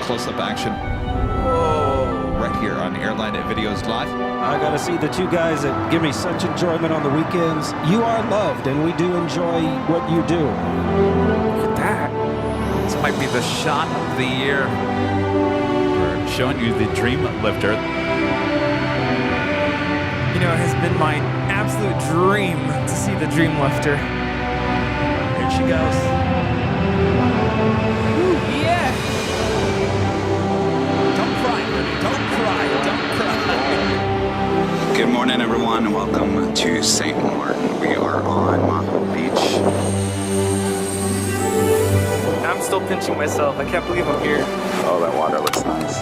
close-up action. Whoa, right here on Airline Videos Live. I got to see the two guys that give me such enjoyment on the weekends. You are loved, and we do enjoy what you do. Look at that. This might be the shot of the year. We're showing you the Dream Lifter. You know, it has been my absolute dream to see the Dream Lifter. Here she goes. Ooh, yeah! Don't cry, Rudy. Don't cry. Don't cry. Good morning, everyone, and welcome to St. Martin. We are on Maho Beach. I'm still pinching myself. I can't believe I'm here. Oh, that water looks nice.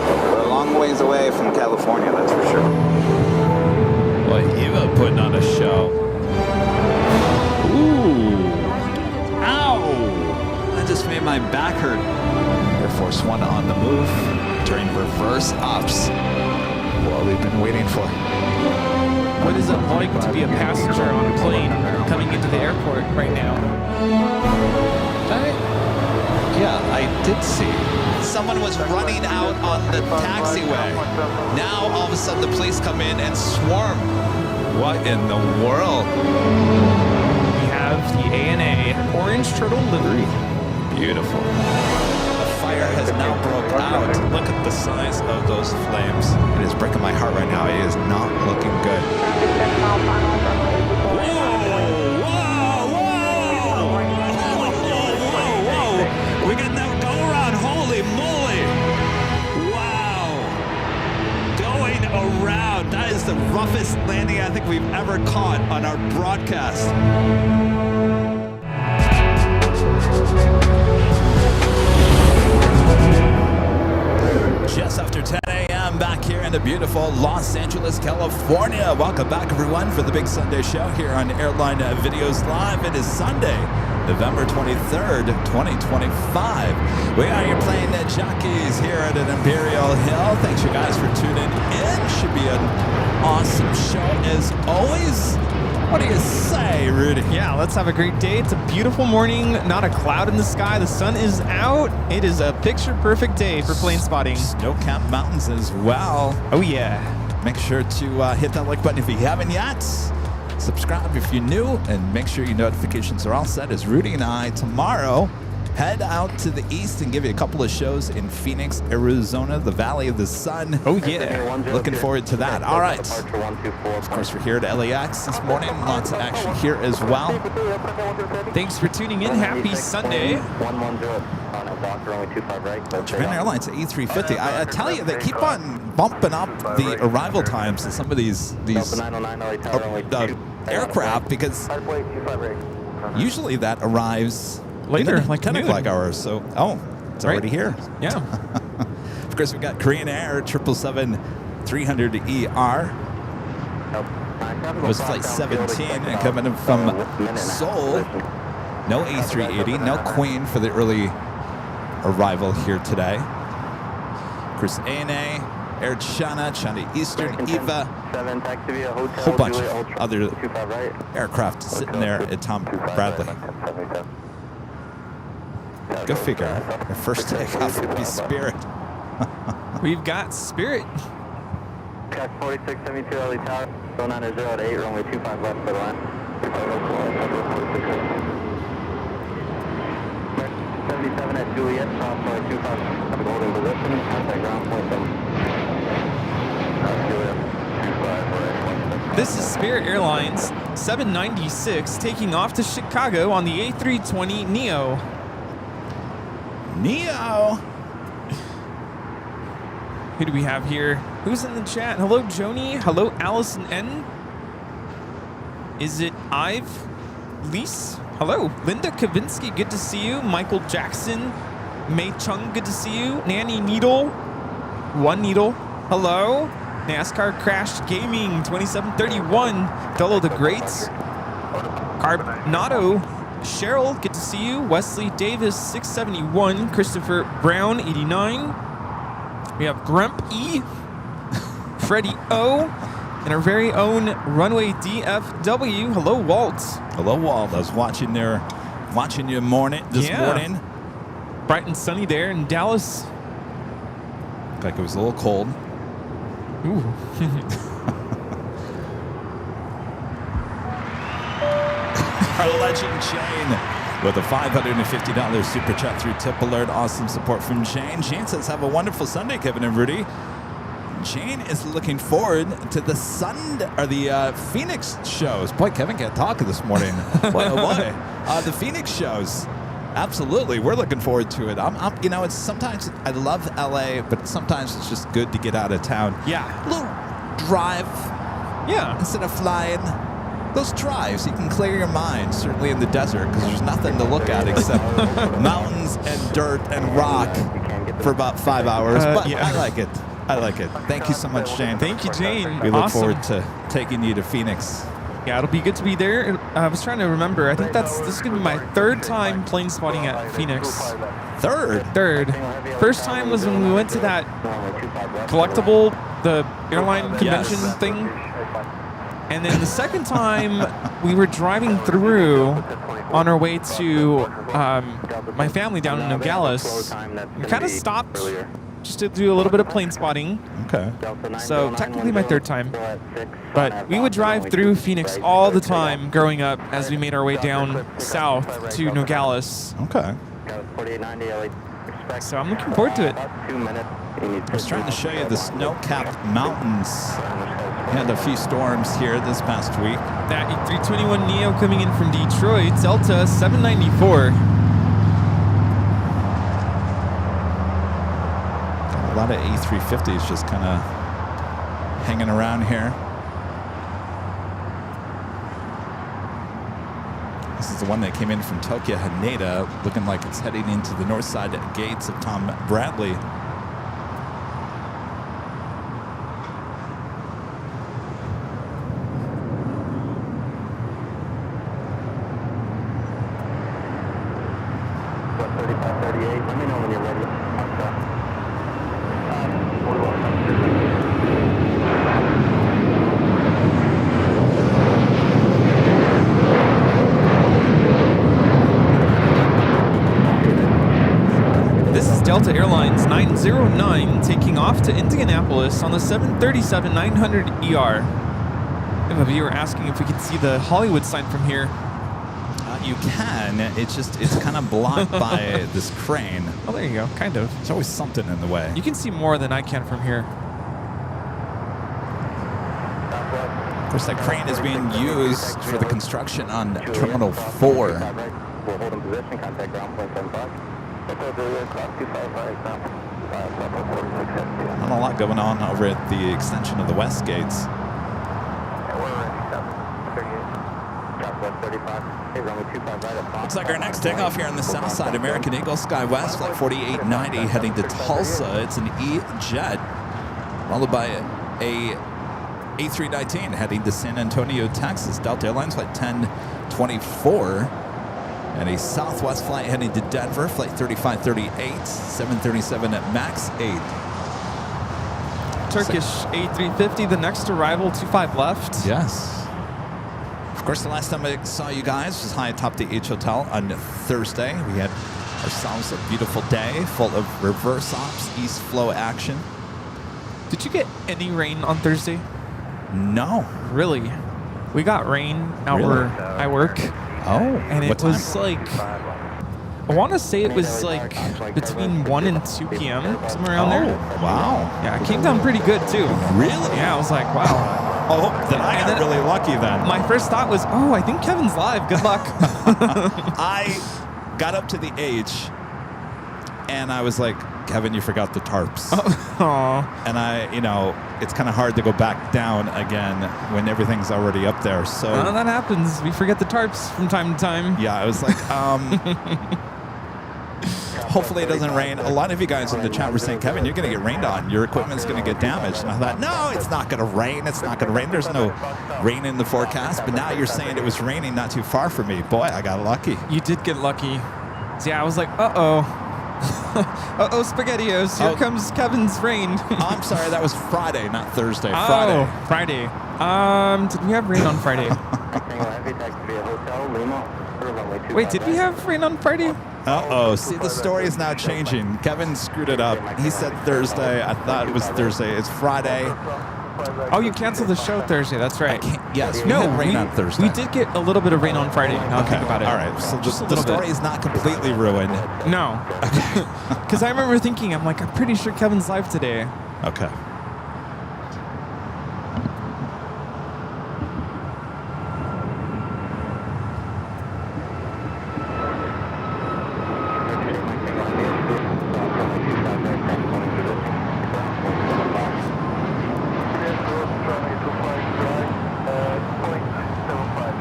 We're a long ways away from California, that's for sure. Well, Eva putting on a show. Ooh. Ow! That just made my back hurt. Air Force One on the move during reverse ops. What we've been waiting for. What is it like to be a passenger on a plane coming into the airport right now? I did see. Someone was running out on the taxiway. Now, all of a sudden, the police come in and swarm. What in the world? We have the ANA Orange Turtle livery. Beautiful. The fire has now broke out. Look at the size of those flames. It is breaking my heart right now. It is not looking good. We got that go around. Holy moly. Wow. Going around. That is the roughest landing I think we've ever caught on our broadcast. Just after 10 a.m. back here in the beautiful Los Angeles, California. Welcome back, everyone, for the big Sunday show here on Airline Videos Live. It is Sunday, November 23rd, 2025. We are your Plane Jockeys here at an Imperial Hill. Thanks, you guys, for tuning in. Should be an awesome show as always. What do you say, Rudy? Yeah, let's have a great day. It's a beautiful morning, not a cloud in the sky. The sun is out. It is a picture-perfect day for plane spotting. Snow-capped mountains as well. Oh, yeah. Make sure to hit that like button if you haven't yet. Subscribe if you're new, and make sure your notifications are all set as Rudy and I tomorrow head out to the east and give you a couple of shows in Phoenix, Arizona, the Valley of the Sun. Oh, yeah. Looking forward to that. All right. Of course, we're here at LAX this morning. Lots of action here as well. Thanks for tuning in. Happy Sunday. Japan Airlines at E350. I tell you, they keep on bumping up the arrival times to some of these aircraft, because usually that arrives later, like 10 o'clock hours. So, it's already here. Yeah. Of course, we got Korean Air 777-300ER. It was flight 17 and coming in from Seoul. No A380, no Queen for the early arrival here today. Of course, ANA, Air China, China Eastern, EVA, a whole bunch of other aircraft sitting there at Tom Bradley. Go figure. Their first takeoff would be Spirit. We've got Spirit. 4672 LE Tower, 090 at 8, runway 25 left for the line. 77 at Juliet, top flight 25, holding position, contact ground point 7. This is Spirit Airlines 796 taking off to Chicago on the A320 Neo. Who do we have here? Who's in the chat? Hello, Joni. Hello, Allison N. Is it Ive Lease? Hello, Linda Kavinsky. Good to see you. Michael Jackson. Mei Chung. Good to see you. Nanny Needle. One Needle. Hello. NASCAR Crash Gaming 2731. Fellow the Greats. Carbonado. Cheryl, good to see you. Wesley Davis, 671. Christopher Brown, 89. We have Grump E. Freddie O. And our very own Runway DFW. Hello, Walt. Hello, Walt. I was watching you morning. bright and sunny there in Dallas. Looked like it was a little cold. Ooh. Our legend Shane with a $550 super chat through Tip Alert. Awesome support from Shane. Shane says, have a wonderful Sunday, Kevin and Rudy. Shane is looking forward to the Phoenix shows. Boy, Kevin can't talk this morning. Boy, oh boy. The Phoenix shows. Absolutely. We're looking forward to it. You know, it's sometimes I love LA, but sometimes it's just good to get out of town. Yeah. A little drive. Yeah. Instead of flying. Those drives, you can clear your mind, certainly in the desert, because there's nothing to look at except mountains and dirt and rock for about 5 hours. But yeah. I like it. I like it. Thank you so much, Shane. Thank you, Jane. We look Awesome. forward to taking you to Phoenix. Yeah, it'll be good to be there. I was trying to remember. I think this is going to be my third time plane spotting at Phoenix. Third? Third. First time was when we went to that collectible, the airline convention thing. And then the second time, we were driving through on our way to my family down in Nogales. We kind of stopped just to do a little bit of plane spotting. Okay. So technically my third time. But we would drive through Phoenix all the time growing up as we made our way down south to Nogales. Okay. So I'm looking forward to it. I was trying to show you the snow-capped mountains. We had a few storms here this past week. That A321neo coming in from Detroit, Delta 794. Got a lot of A350s just kind of hanging around here. This is the one that came in from Tokyo Haneda, looking like it's heading into the north side gates of Tom Bradley. Let me know when you're ready. This is Delta Airlines 909 taking off to Indianapolis on the 737-900ER. We have a viewer asking if we can see the Hollywood sign from here. You can. It's kind of blocked by this crane. Oh, there you go. Kind of. There's always something in the way. You can see more than I can from here. Of course, that crane is being used for the construction on Terminal 4. We'll hold in position, contact ground point 75. Not a lot going on over at the extension of the West Gates. Looks like our next takeoff here on the south side, American Eagle Skywest, flight 4890, heading to Tulsa. It's an E-Jet, followed by a A319 heading to San Antonio, Texas. Delta Airlines flight 1024, and a Southwest flight heading to Denver, flight 3538, 737 at MAX 8. Turkish A350, the next arrival, 25 left. Yes. Of course, the last time I saw you guys was high atop the H Hotel on Thursday. We had ourselves a beautiful day full of reverse ops, east flow action. Did you get any rain on Thursday? No. Really? We got rain out Really? where I work. Oh, And it what time? was like, I want to say it was like between 1 and 2 p.m., somewhere around there. Wow. Yeah, it came down pretty good too. Really? Yeah, I was like, wow. Oh, then I And got then really lucky then. My first thought was, oh, I think Kevin's live. Good luck. I got up to the H, and I was like, Kevin, you forgot the tarps. Aw. And it's kind of hard to go back down again when everything's already up there. So Well, that happens. We forget the tarps from time to time. yeah, I was like, hopefully it doesn't rain. A lot of you guys in the chat were saying, Kevin, you're going to get rained on. Your equipment's going to get damaged. And I thought, no, it's not going to rain. It's not going to rain. There's no rain in the forecast. But now you're saying it was raining not too far from me. Boy, I got lucky. You did get lucky. So yeah, I was like, uh-oh. Uh-oh, SpaghettiOs. Here comes Kevin's rain. Oh, I'm sorry. That was Friday, not Thursday. Oh, Friday. Did we have rain on Friday? Wait, did we have rain on Friday? Uh-oh. See, the story is now changing. Kevin screwed it up. He said Thursday. I thought it was Thursday. It's Friday. Oh, you canceled the show Thursday. That's right. Yes, we had rain on Thursday. We did get a little bit of rain on Friday. Now Okay, think about it. all right. So Just a the little story bit. is not completely ruined. No. Because I remember thinking, I'm like, I'm pretty sure Kevin's live today. Okay.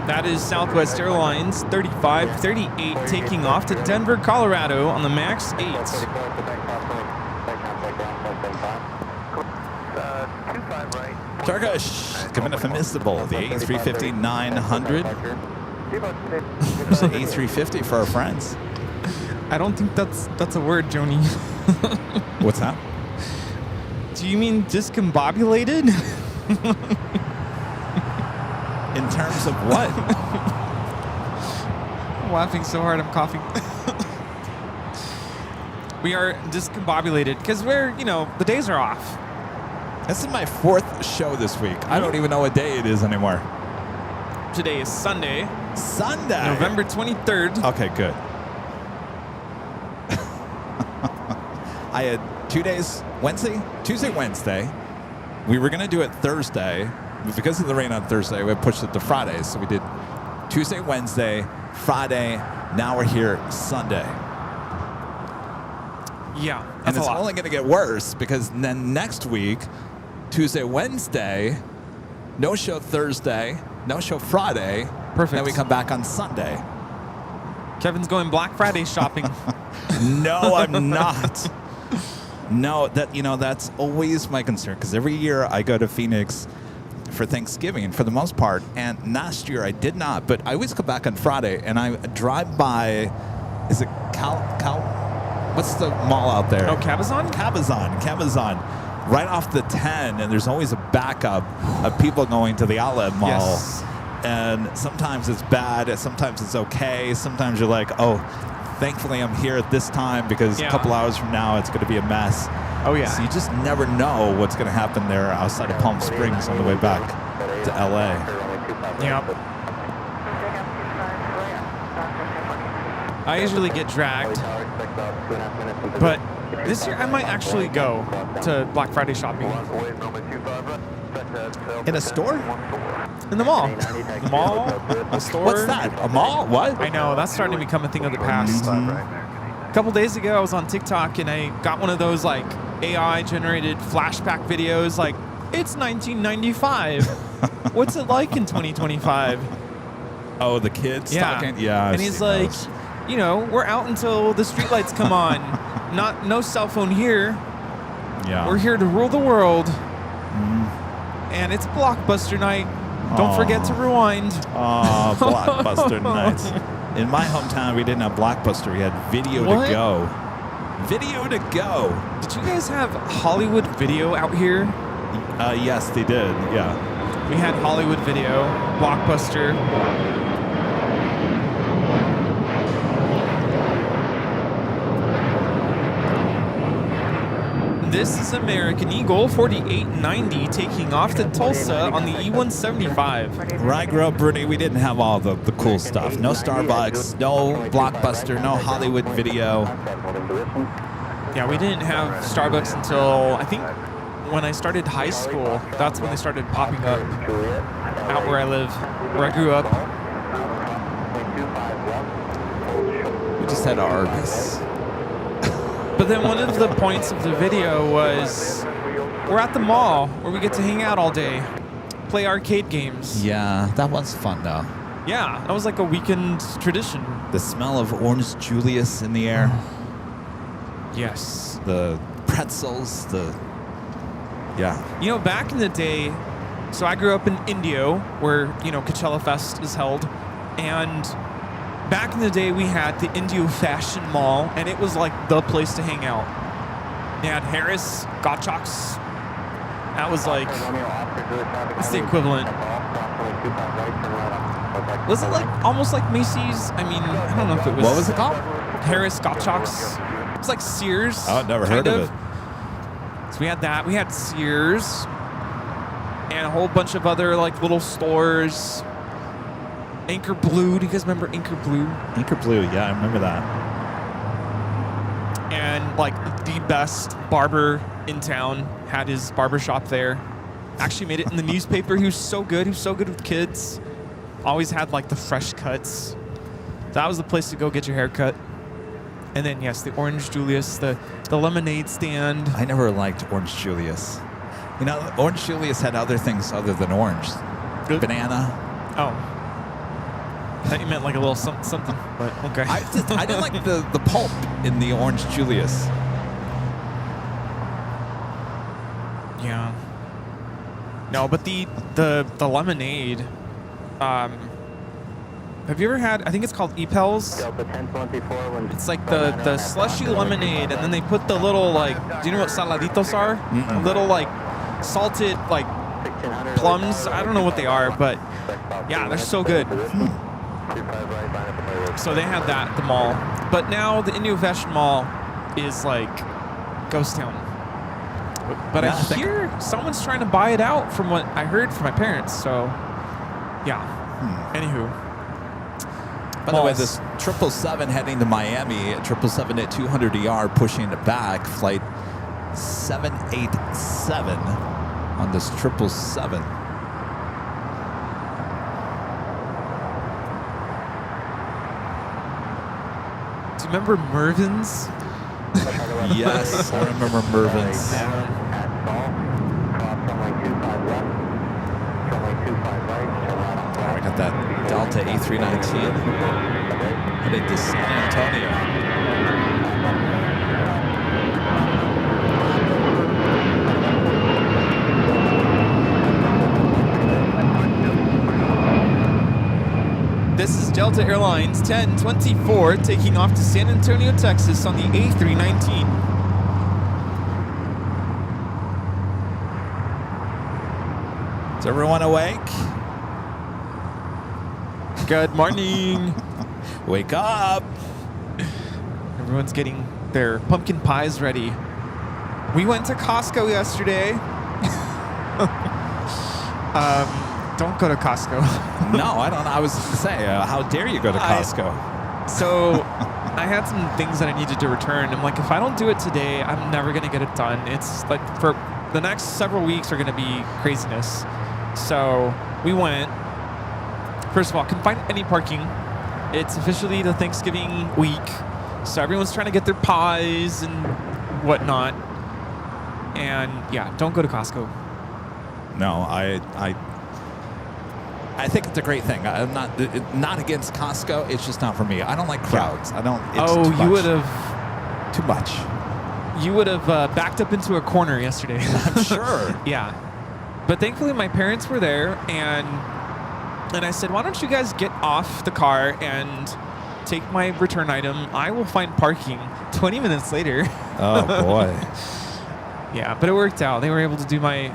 That is Southwest Airlines 3538 taking off to Denver, Colorado on the MAX 8. Turkish, coming up from Istanbul, the A350-900. It's an A350 for our friends. I don't think that's a word, Joni. What's that? Do you mean discombobulated? In terms of what? I'm laughing so hard I'm coughing. We are discombobulated because the days are off. This is my 4th show this week. I don't even know what day it is anymore. Today is Sunday, Sunday. November 23rd. Okay, good. I had 2 days, Tuesday, Wednesday. We were going to do it Thursday. But because of the rain on Thursday, we pushed it to Friday. So we did Tuesday, Wednesday, Friday. Now we're here Sunday. Yeah, And that's a it's lot. only going to get worse because then next week, Tuesday, Wednesday, no show Thursday, no show Friday. Perfect. Then we come back on Sunday. Kevin's going Black Friday shopping. No, I'm not. No, that's always my concern because every year I go to Phoenix for Thanksgiving for the most part, and last year I did not, but I always come back on Friday and I drive by, is it what's the mall out there? Oh, Cabazon? Cabazon, right off the 10, and there's always a backup of people going to the outlet mall. Yes. And sometimes it's bad, sometimes it's okay, sometimes you're like, oh, thankfully I'm here at this time because a couple hours from now it's going to be a mess. Oh, yeah. So you just never know what's going to happen there outside of Palm Springs on the way back to LA. Yep. I usually get dragged, but this year I might actually go to Black Friday shopping In a store? in the mall. The mall, the store. What's that? A mall? What? I know, that's starting to become a thing of the past. A couple days ago, I was on TikTok and I got one of those like AI-generated flashback videos like, it's 1995. What's it like in 2025? Oh, the kids talking? Yeah. And I've he's seen like, those. we're out until the streetlights come on. No cell phone here. Yeah. We're here to rule the world. And it's Blockbuster night. Don't forget to rewind. Oh, Blockbuster nights. In my hometown, we didn't have Blockbuster. We had Video What? to Go. Video to Go. Did you guys have Hollywood Video out here? Yes, they did. Yeah. We had Hollywood Video, Blockbuster. This is American Eagle 4890 taking off to Tulsa on the E175. Where I grew up, Rudy, we didn't have all the cool stuff. No Starbucks, no Blockbuster, no Hollywood Video. Yeah, we didn't have Starbucks until, I think, when I started high school. That's when they started popping up out where I live, where I grew up. We just had Arby's. But then one of the points of the video was we're at the mall where we get to hang out all day, play arcade games. Yeah, that was fun, though. Yeah, that was like a weekend tradition. The smell of Orange Julius in the air. Yes. The pretzels, yeah. Back in the day, so I grew up in Indio where, Coachella Fest is held. And back in the day, we had the Indio Fashion Mall, and it was like the place to hang out. They had Harris, Gottschalk's. That was like, it's the equivalent. Was it like almost like Macy's? I mean, I don't know if it was. What was it called? Harris Gottschalk's. It's like Sears. Oh, never heard kind of it. So we had that. We had Sears and a whole bunch of other like little stores. Anchor Blue. Do you guys remember Anchor Blue? Anchor Blue, yeah, I remember that. And like the best barber in town had his barber shop there. Actually made it in the newspaper. He was so good. He was so good with kids. Always had like the fresh cuts. That was the place to go get your hair cut. And then yes, the Orange Julius, the lemonade stand. I never liked Orange Julius. You know, Orange Julius had other things other than orange. Banana. Oh. I thought you meant like a little something, but okay. I didn't like the pulp in the Orange Julius. Yeah. No, but the lemonade. Have you ever had? I think it's called E-Pels. Delta 1024. It's like the slushy lemonade, and then they put the little like. Do you know what saladitos are? Mm-mm. Little like salted like plums. I don't know what they are, but yeah, they're so good. So they had that at the mall, but now the Indio Fashion Mall is like ghost town. But Yeah, I hear someone's trying to buy it out from what I heard from my parents. So yeah. Anywho. By the way, this 777 heading to Miami, 777 at 200 ER pushing it back, flight 787 on this 777. Do you remember Mervin's? Yes, I remember Mervin's. I got that Delta A319 headed to San Antonio. This is Delta Airlines 1024 taking off to San Antonio, Texas on the A319. Is everyone awake? Good morning. Wake up. Everyone's getting their pumpkin pies ready. We went to Costco yesterday. Don't go to Costco. No, I don't. I was going to say, how dare you go to Costco? So I had some things that I needed to return. I'm like, if I don't do it today, I'm never going to get it done. It's like for the next several weeks are going to be craziness. So we went. First of all, couldn't find any parking. It's officially the Thanksgiving week. So everyone's trying to get their pies and whatnot. And yeah, don't go to Costco. No, I think it's a great thing. I'm not against Costco. It's just not for me. I don't like crowds. I don't. It's too much. You would have too much. You would have backed up into a corner yesterday. I'm sure. Yeah, but thankfully my parents were there, and I said, why don't you guys get off the car and take my return item? I will find parking. 20 minutes later. Oh boy. Yeah, but it worked out. They were able to do my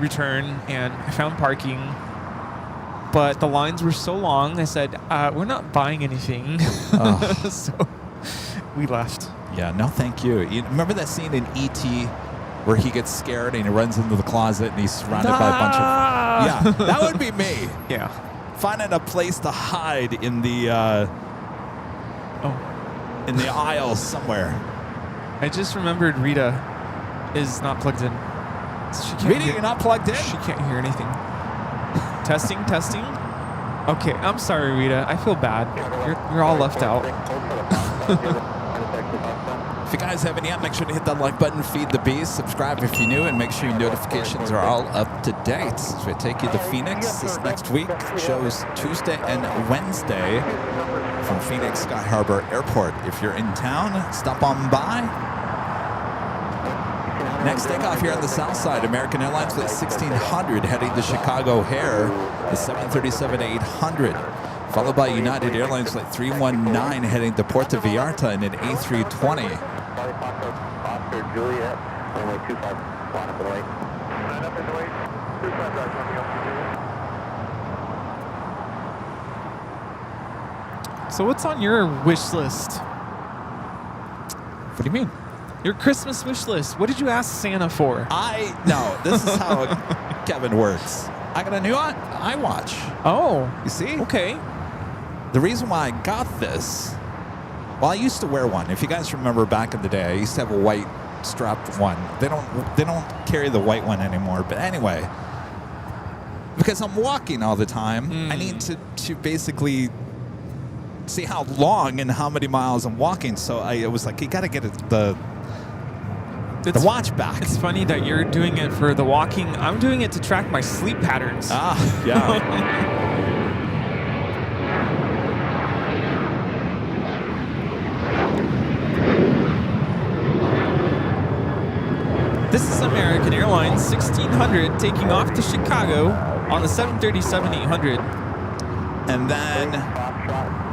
return, and I found parking. But the lines were so long, they said, we're not buying anything. Oh. So we left. Yeah, no thank you. You remember that scene in E.T. where he gets scared and he runs into the closet and he's surrounded by a bunch of... Yeah, that would be me. Yeah. Finding a place to hide in the in the aisle somewhere. I just remembered Rita is not plugged in. She can't Rita, hear- you're not plugged in? She can't hear anything. Testing. Okay, I'm sorry, Rita. I feel bad. You're all left out. If you guys haven't yet, make sure to hit that like button, feed the bees, subscribe if you're new, and make sure your notifications are all up to date. So we take you to Phoenix this next week. Shows Tuesday and Wednesday from Phoenix Sky Harbor Airport. If you're in town, stop on by. Next takeoff here on the south side, American Airlines Flight 1600 heading to Chicago O'Hare, the 737-800. Followed by United Airlines Flight 319 heading to Puerto Vallarta in an A320. Oscar Juliet, runway 25, line up and wait. Line up and wait. 25 right, runway up to Juliet. So what's on your wish list What do you mean? Your Christmas wish list. What did you ask Santa for? No, this is how Kevin works. I got a new iWatch. Oh. You see? Okay. The reason why I got this, well, I used to wear one. If you guys remember back in the day, I used to have a white strapped one. They don't carry the white one anymore. But anyway, because I'm walking all the time, I need to basically see how long and how many miles I'm walking. So it was like, you got to get the watch back. It's funny that you're doing it for the walking. I'm doing it to track my sleep patterns. Yeah. This is American Airlines 1600 taking off to Chicago on the 737-800. And then,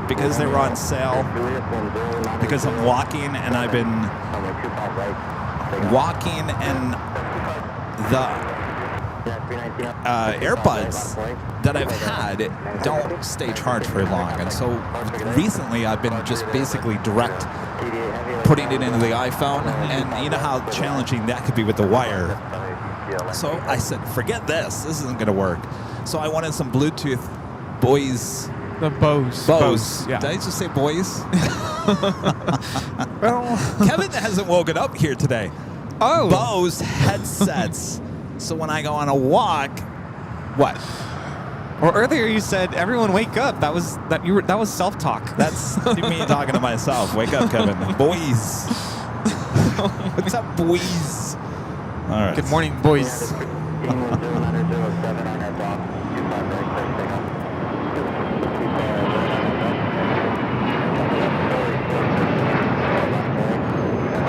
because they were on sale, because I'm walking and I've been walking and the AirPods that I've had don't stay charged very long. And so recently I've been just basically direct putting it into the iPhone, and you know how challenging that could be with the wire. So I said, forget this isn't going to work. So I wanted some Bluetooth boys. The Bose. Yeah. Did I just say boys? Well, Kevin hasn't woken up here today. Oh. Bose headsets. So when I go on a walk, what? Well, earlier you said everyone wake up. That was self-talk. That's me talking to myself. Wake up, Kevin. Boys. What's up, boys? All right. Good morning, boys.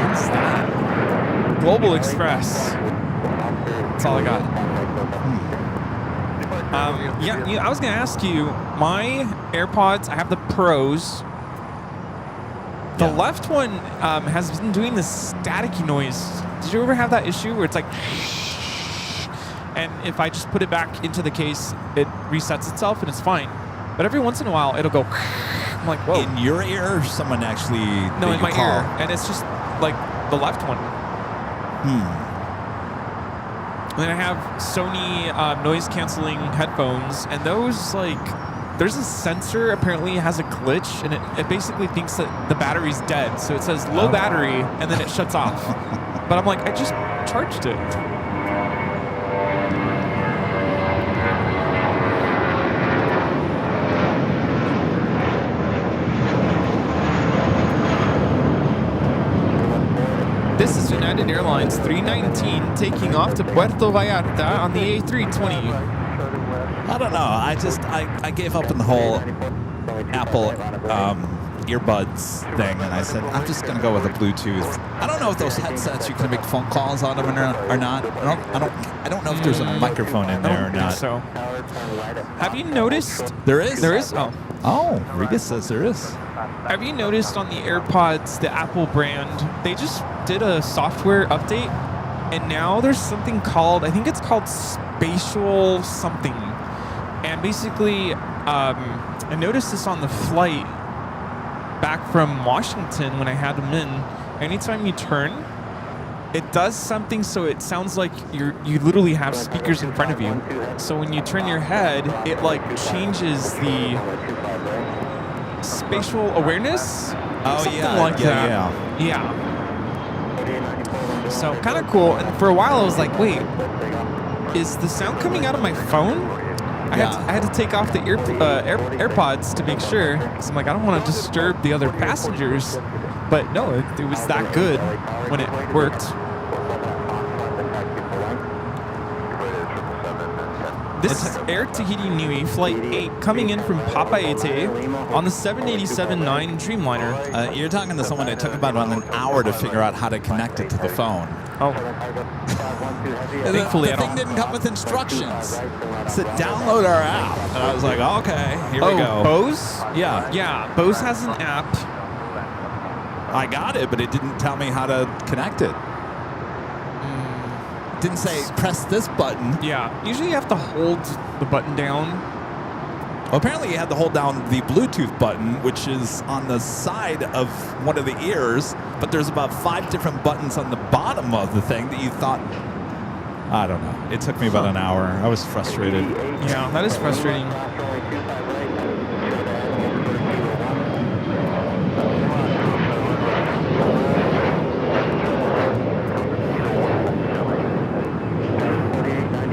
What's that? Global Express. That's all I got. Yeah, I was going to ask you, my AirPods, I have the Pros. The left one has been doing this staticky noise. Did you ever have that issue where it's like, and if I just put it back into the case, it resets itself and it's fine. But every once in a while, it'll go. I'm like, whoa. In your ear, or someone actually? No, in my ear, and it's just like the left one. And then I have Sony noise canceling headphones, and those, like, there's a sensor apparently has a glitch, and it basically thinks that the battery's dead. So it says low battery, and then it shuts off. But I'm like, I just charged it. This is United Airlines 319 taking off to Puerto Vallarta on the A320. I don't know. I gave up on the whole Apple earbuds thing, and I said I'm just gonna go with a Bluetooth. I don't know if those headsets you can make phone calls on them or not. I don't know if there's a microphone in there or not. So, have you noticed? There is. There is. Oh, Riga says there is. Have you noticed on the AirPods, the Apple brand, they just did a software update, and now there's something called, I think it's called spatial something. And basically, I noticed this on the flight back from Washington when I had them in. Anytime you turn, it does something so it sounds like you literally have speakers in front of you. So when you turn your head, it like changes the spatial awareness. Oh, something yeah, like that. Yeah. So kind of cool. And for a while I was like, wait, is the sound coming out of my phone? I had to take off the AirPods to make sure. So I'm like, I don't want to disturb the other passengers. But no, it was that good when it worked. This is Air Tahiti Nui Flight 8 coming in from Papaete on the 787-9 Dreamliner. You're talking to someone that took about an hour to figure out how to connect it to the phone. Oh. Thankfully, the thing didn't come with instructions. It said download our app. And I was like, okay, here we go. Bose? Yeah. Yeah, Bose has an app. I got it, but it didn't tell me how to connect it. It didn't say press this button. Yeah, usually you have to hold the button down. Well, apparently you had to hold down the Bluetooth button, which is on the side of one of the ears, but there's about 5 different buttons on the bottom of the thing that you thought, I don't know. It took me about an hour. I was frustrated. Yeah, that is frustrating.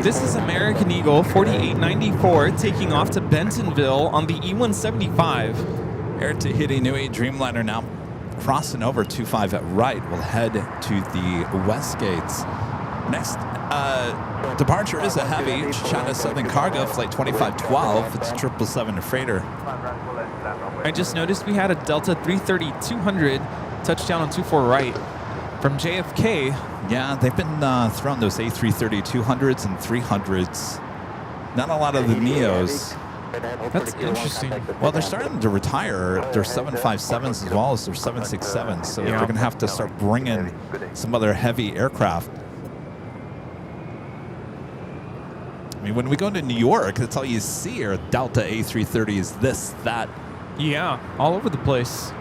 This is American Eagle 4894 taking off to Bentonville on the E175. Air Tahiti Nui Dreamliner now crossing over 25 at right. We'll head to the west gates. Next departure is a heavy China Southern Cargo Flight 2512. It's a 777 freighter. I just noticed we had a Delta 330-200 touchdown on 24 right from JFK. Yeah, they've been throwing those A330-200s and 300s. Not a lot of the Neos. That's interesting. Well, they're starting to retire their 757s as well as their 767s, so they're going to have to start bringing some other heavy aircraft. I mean, when we go to New York, that's all you see are Delta A330s, this, that. Yeah, all over the place.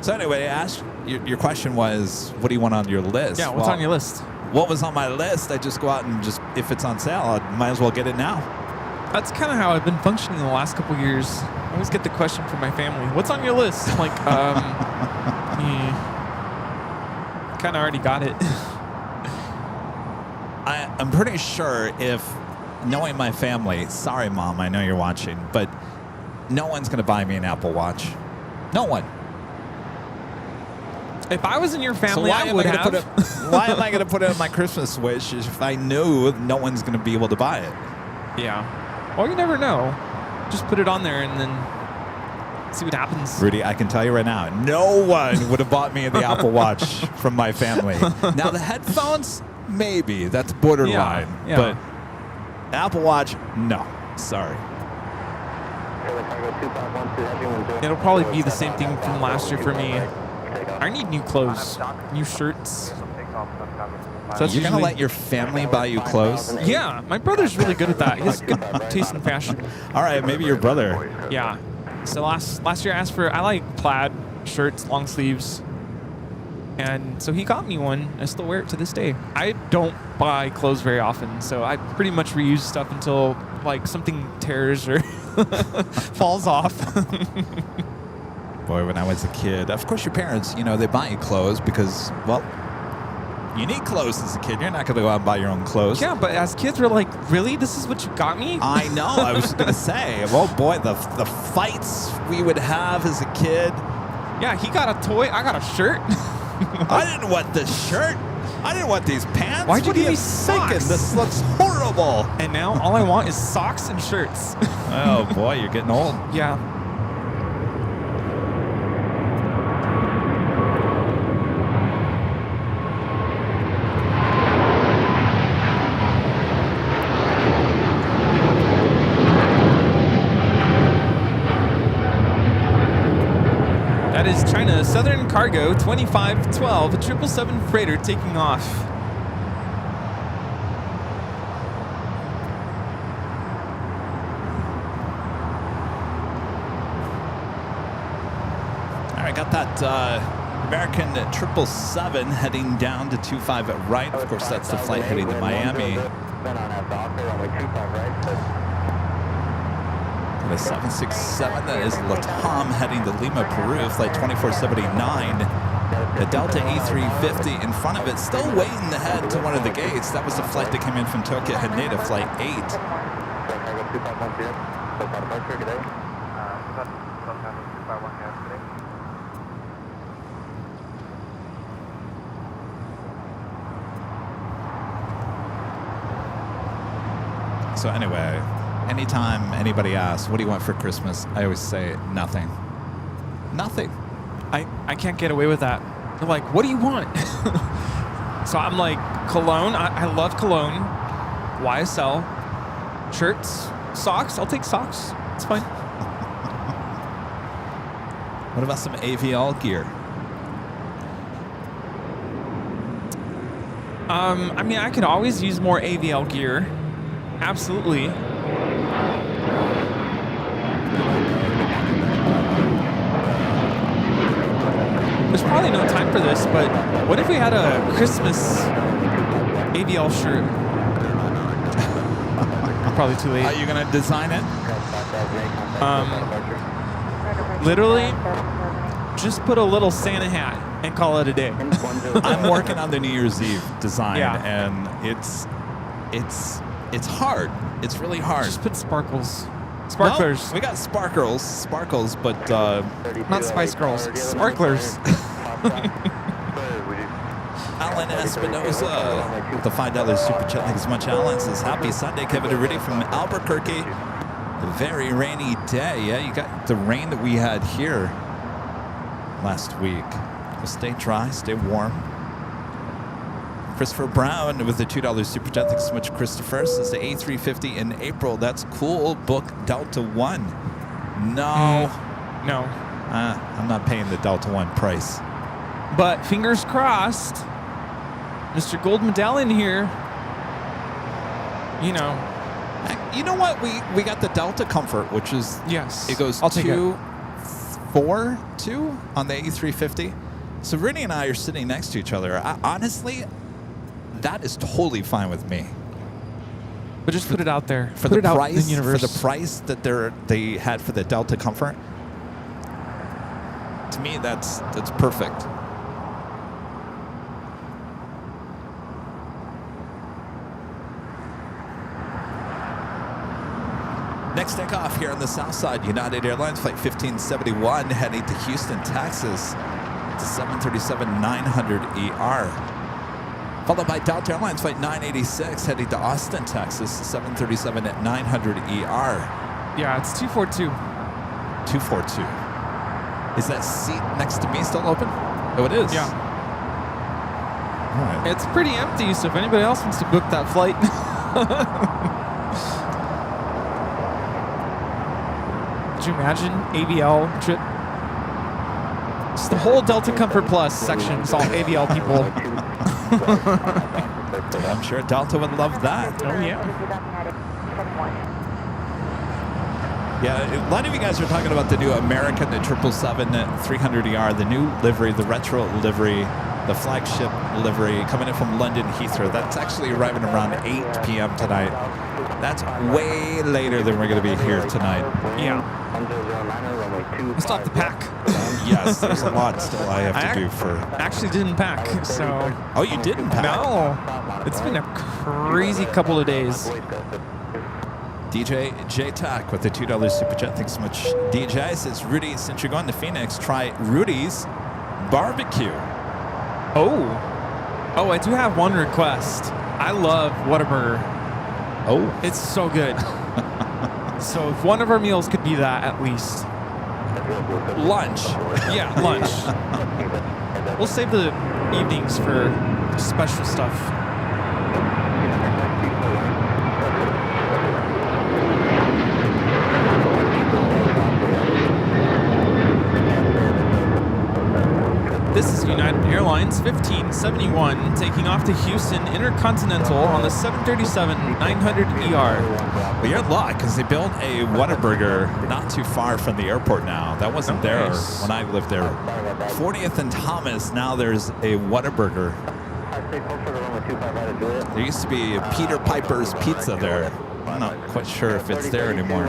So anyway, Ash, your question was, what do you want on your list? Yeah, what's on your list? What was on my list? I just go out and just, if it's on sale, I might as well get it now. That's kind of how I've been functioning the last couple years. I always get the question from my family, what's on your list? I'm like, kind of already got it. I'm pretty sure if, knowing my family, sorry, Mom, I know you're watching, but no one's going to buy me an Apple Watch. No one. If I was in your family, I would have. Why am I going to put it on my Christmas wish if I knew no one's going to be able to buy it? Yeah. Well, you never know. Just put it on there and then see what happens. Rudy, I can tell you right now, no one would have bought me the Apple Watch from my family. Now, the headphones, maybe. That's borderline. Yeah. But Apple Watch, no. Sorry. It'll probably be the same thing from last year for me. I need new clothes, new shirts. So You're going to let your family buy you clothes? Yeah, my brother's really good at that. He has good taste in fashion. All right, maybe your brother. Yeah. So last year I asked for, I like plaid shirts, long sleeves. And so he got me one. I still wear it to this day. I don't buy clothes very often, so I pretty much reuse stuff until like something tears or falls off. Boy, when I was a kid, of course your parents, you know, they buy you clothes because, well, you need clothes as a kid. You're not going to go out and buy your own clothes. Yeah, but as kids, we're like, really? This is what you got me? I know. I was going to say, oh boy, the fights we would have as a kid. Yeah, he got a toy. I got a shirt. I didn't want this shirt. I didn't want these pants. Why'd you what give are me thinking? socks? This looks horrible. And now all I want is socks and shirts. Oh boy, you're getting old. Yeah. That is China Southern Cargo 2512, a 777 freighter taking off. All right, got that American 777 heading down to 25 at right. Of course, that's the flight heading to Miami. The 767, that is Latam heading to Lima, Peru, flight 2479. The Delta A350 in front of it, still waiting to head to one of the gates. That was the flight that came in from Tokyo, Haneda, flight 8. So anyway, anytime anybody asks, what do you want for Christmas? I always say nothing. Nothing. I can't get away with that. They're like, what do you want? So I'm like, cologne. I love cologne. YSL. Shirts. Socks. I'll take socks. It's fine. What about some AVL gear? I mean, I could always use more AVL gear. Absolutely. There's probably no time for this, but what if we had a Christmas AVL shirt? Probably too late. Are you going to design it? Literally, just put a little Santa hat and call it a day. I'm working on the New Year's Eve design, Yeah. and it's hard. It's really hard. Just put sparkles. Sparklers. Well, we got sparkles, but Not Spice Girls. Sparklers. Alan Espinoza, the $5 super chat. Thanks so much, Alan. Says, happy Sunday, Kevin Rudy from Albuquerque. A very rainy day. Yeah, you got the rain that we had here last week. So stay dry, stay warm. Christopher Brown with the $2 super chat. Thanks so much, Christopher. Says the A350 in April. That's cool. Book Delta One. No. No. I'm not paying the Delta One price. But fingers crossed, Mr. Gold Medallion here, you know. You know what? We got the Delta Comfort, which is, Yes. it goes I'll take it. 2-4-2 on the A350. So Rudy and I are sitting next to each other. Honestly, that is totally fine with me. But just put it out there. For put the it out price, in the universe. for the price that they had for the Delta Comfort, to me that's perfect. Next takeoff here on the south side, United Airlines Flight 1571 heading to Houston, Texas. It's a 737-900ER. Followed by Delta Airlines Flight 986 heading to Austin, Texas, 737-900ER. Yeah, it's 242. 242. Is that seat next to me still open? Oh, it is? Yeah. All right. It's pretty empty, so if anybody else wants to book that flight. Could you imagine AVL trip? It's the whole Delta Comfort Plus section. It's all AVL people. I'm sure Delta would love that. Oh, yeah. Yeah, a lot of you guys are talking about the new American, the 777-300ER, the new livery, the retro livery, the flagship livery coming in from London Heathrow. That's actually arriving around 8 p.m. tonight. That's way later than we're going to be here tonight. Yeah. I still have to pack. Yes, there's a lot still I have to do for... I actually didn't pack, so... Oh, you didn't pack? No. It's been a crazy couple of days. DJ J-Tac with the $2 super chat. Thanks so much. DJ says, Rudy, since you're going to Phoenix, try Rudy's barbecue. Oh, I do have one request. I love Whataburger. Oh. It's so good. So if one of our meals could be that, at least. Lunch. Yeah, lunch. We'll save the evenings for special stuff. This is United Airlines 1571 taking off to Houston Intercontinental on the 737-900ER. Well, you're in luck because they built a Whataburger not too far from the airport now. That wasn't there when I lived there. 40th and Thomas, now there's a Whataburger. There used to be Peter Piper's Pizza there. I'm not quite sure if it's there anymore.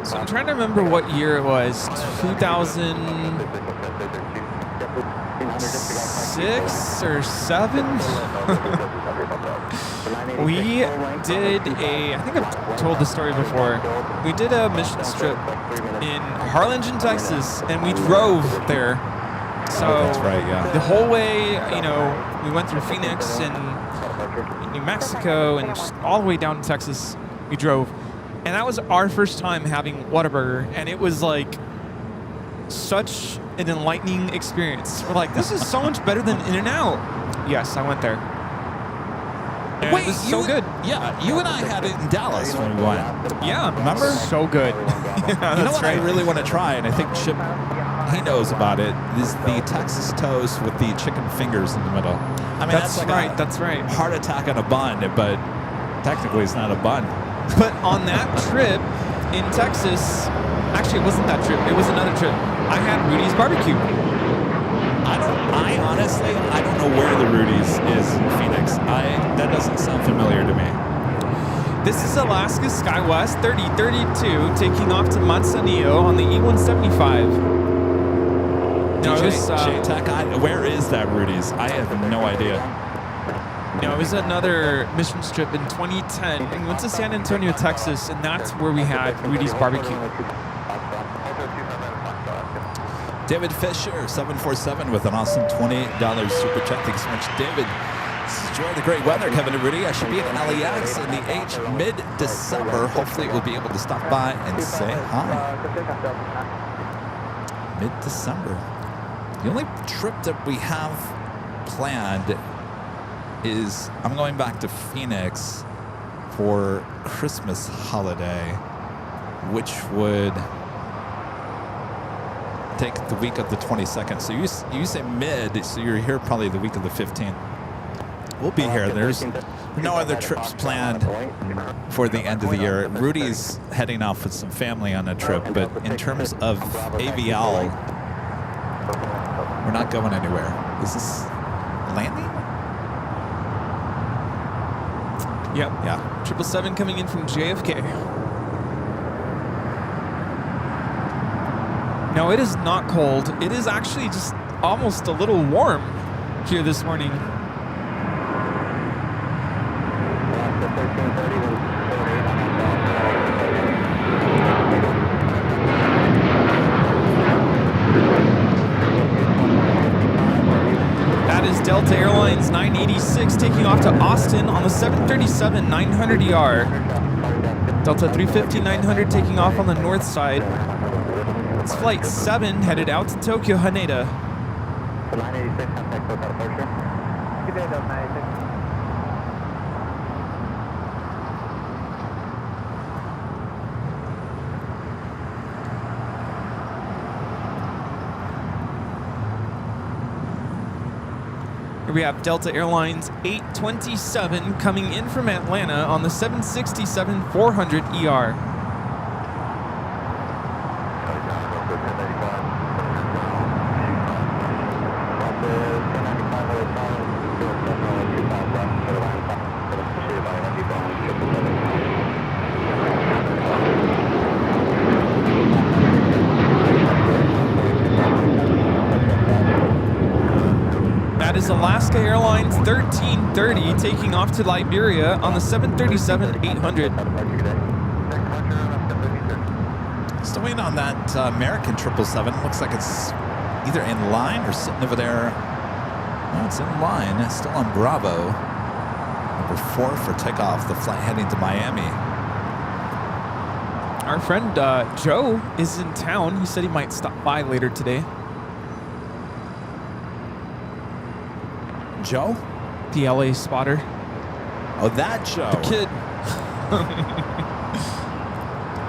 So I'm trying to remember what year it was. 2006 or 7? We did I think I've told the story before. We did a mission trip in Harlingen, Texas, and we drove there. So that's right, yeah. the whole way, we went through Phoenix and New Mexico and just all the way down to Texas, we drove. And that was our first time having Whataburger, and it was like such an enlightening experience. We're like, this is so much better than In-N-Out. Yes, I went there. And it was so good. Yeah, you and I had it in Dallas when we went. Yeah, Remember? So good. Yeah, You know what I really want to try, and I think Chip he knows about it, is the Texas toast with the chicken fingers in the middle. I mean, That's like right. a That's right. heart attack on a bun, but technically it's not a bun. But on that trip in Texas, actually, it wasn't that trip. It was another trip. I had Rudy's barbecue. I honestly don't know where the Rudy's is in Phoenix. That doesn't sound familiar to me. This is Alaska SkyWest 3032 taking off to Manzanillo on the E175. No, it was, J-Tech, where is that Rudy's? I have no idea. No, it was another missions trip in 2010. We went to San Antonio, Texas, and that's where we had Rudy's barbecue. David Fisher, 747 with an awesome $20 super chat. Thanks so much, David. Enjoy the great weather, Kevin and Rudy. I should be at LAX in the H mid-December. Hopefully we'll be able to stop by and say hi. Mid-December. The only trip that we have planned is I'm going back to Phoenix for Christmas holiday, which would take the week of the 22nd. So you say mid, so you're here probably the week of the 15th. We'll be here. There's no other trips planned for the end of the year. Rudy's heading off with some family on a trip, but in terms of Aviation, we're not going anywhere. Is this landing? Yep. Yeah. 777 coming in from JFK. No, it is not cold. It is actually just almost a little warm here this morning. That is Delta Airlines 986 taking off to Austin on the 737 900ER. Delta 350 900 taking off on the north side. It's flight 7 headed out to Tokyo Haneda. 986, contact hotel departure. Good day, Delta 986. Here we have Delta Airlines 827 coming in from Atlanta on the 767 400ER. That is Alaska Airlines 1330 taking off to Liberia on the 737-800. Still waiting on that American 777. Looks like it's either in line or sitting over there. No, it's in line. It's still on Bravo. Number 4 for takeoff. The flight heading to Miami. Our friend Joe is in town. He said he might stop by later today. Joe? The LA spotter. Oh, that Joe. The kid.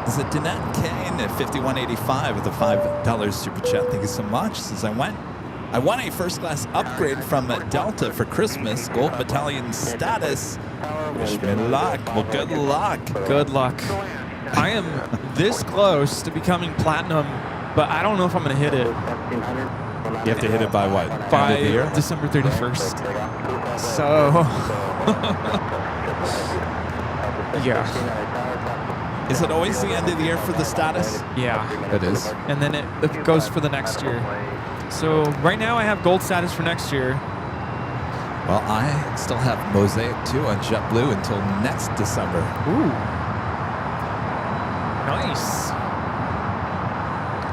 Is it Danette Kane at 5185 with a $5 super chat? Thank you so much. Since I won a first class upgrade from Delta for Christmas, gold battalion status. Wish me luck. Well, good luck. Good luck. I am this close to becoming platinum, but I don't know if I'm going to hit it. You have to hit it by what? By end of the year? December 31st. So, yeah. Is it always the end of the year for the status? Yeah. It is. And then it goes for the next year. So right now I have gold status for next year. Well, I still have Mosaic 2 on JetBlue until next December. Ooh. Nice.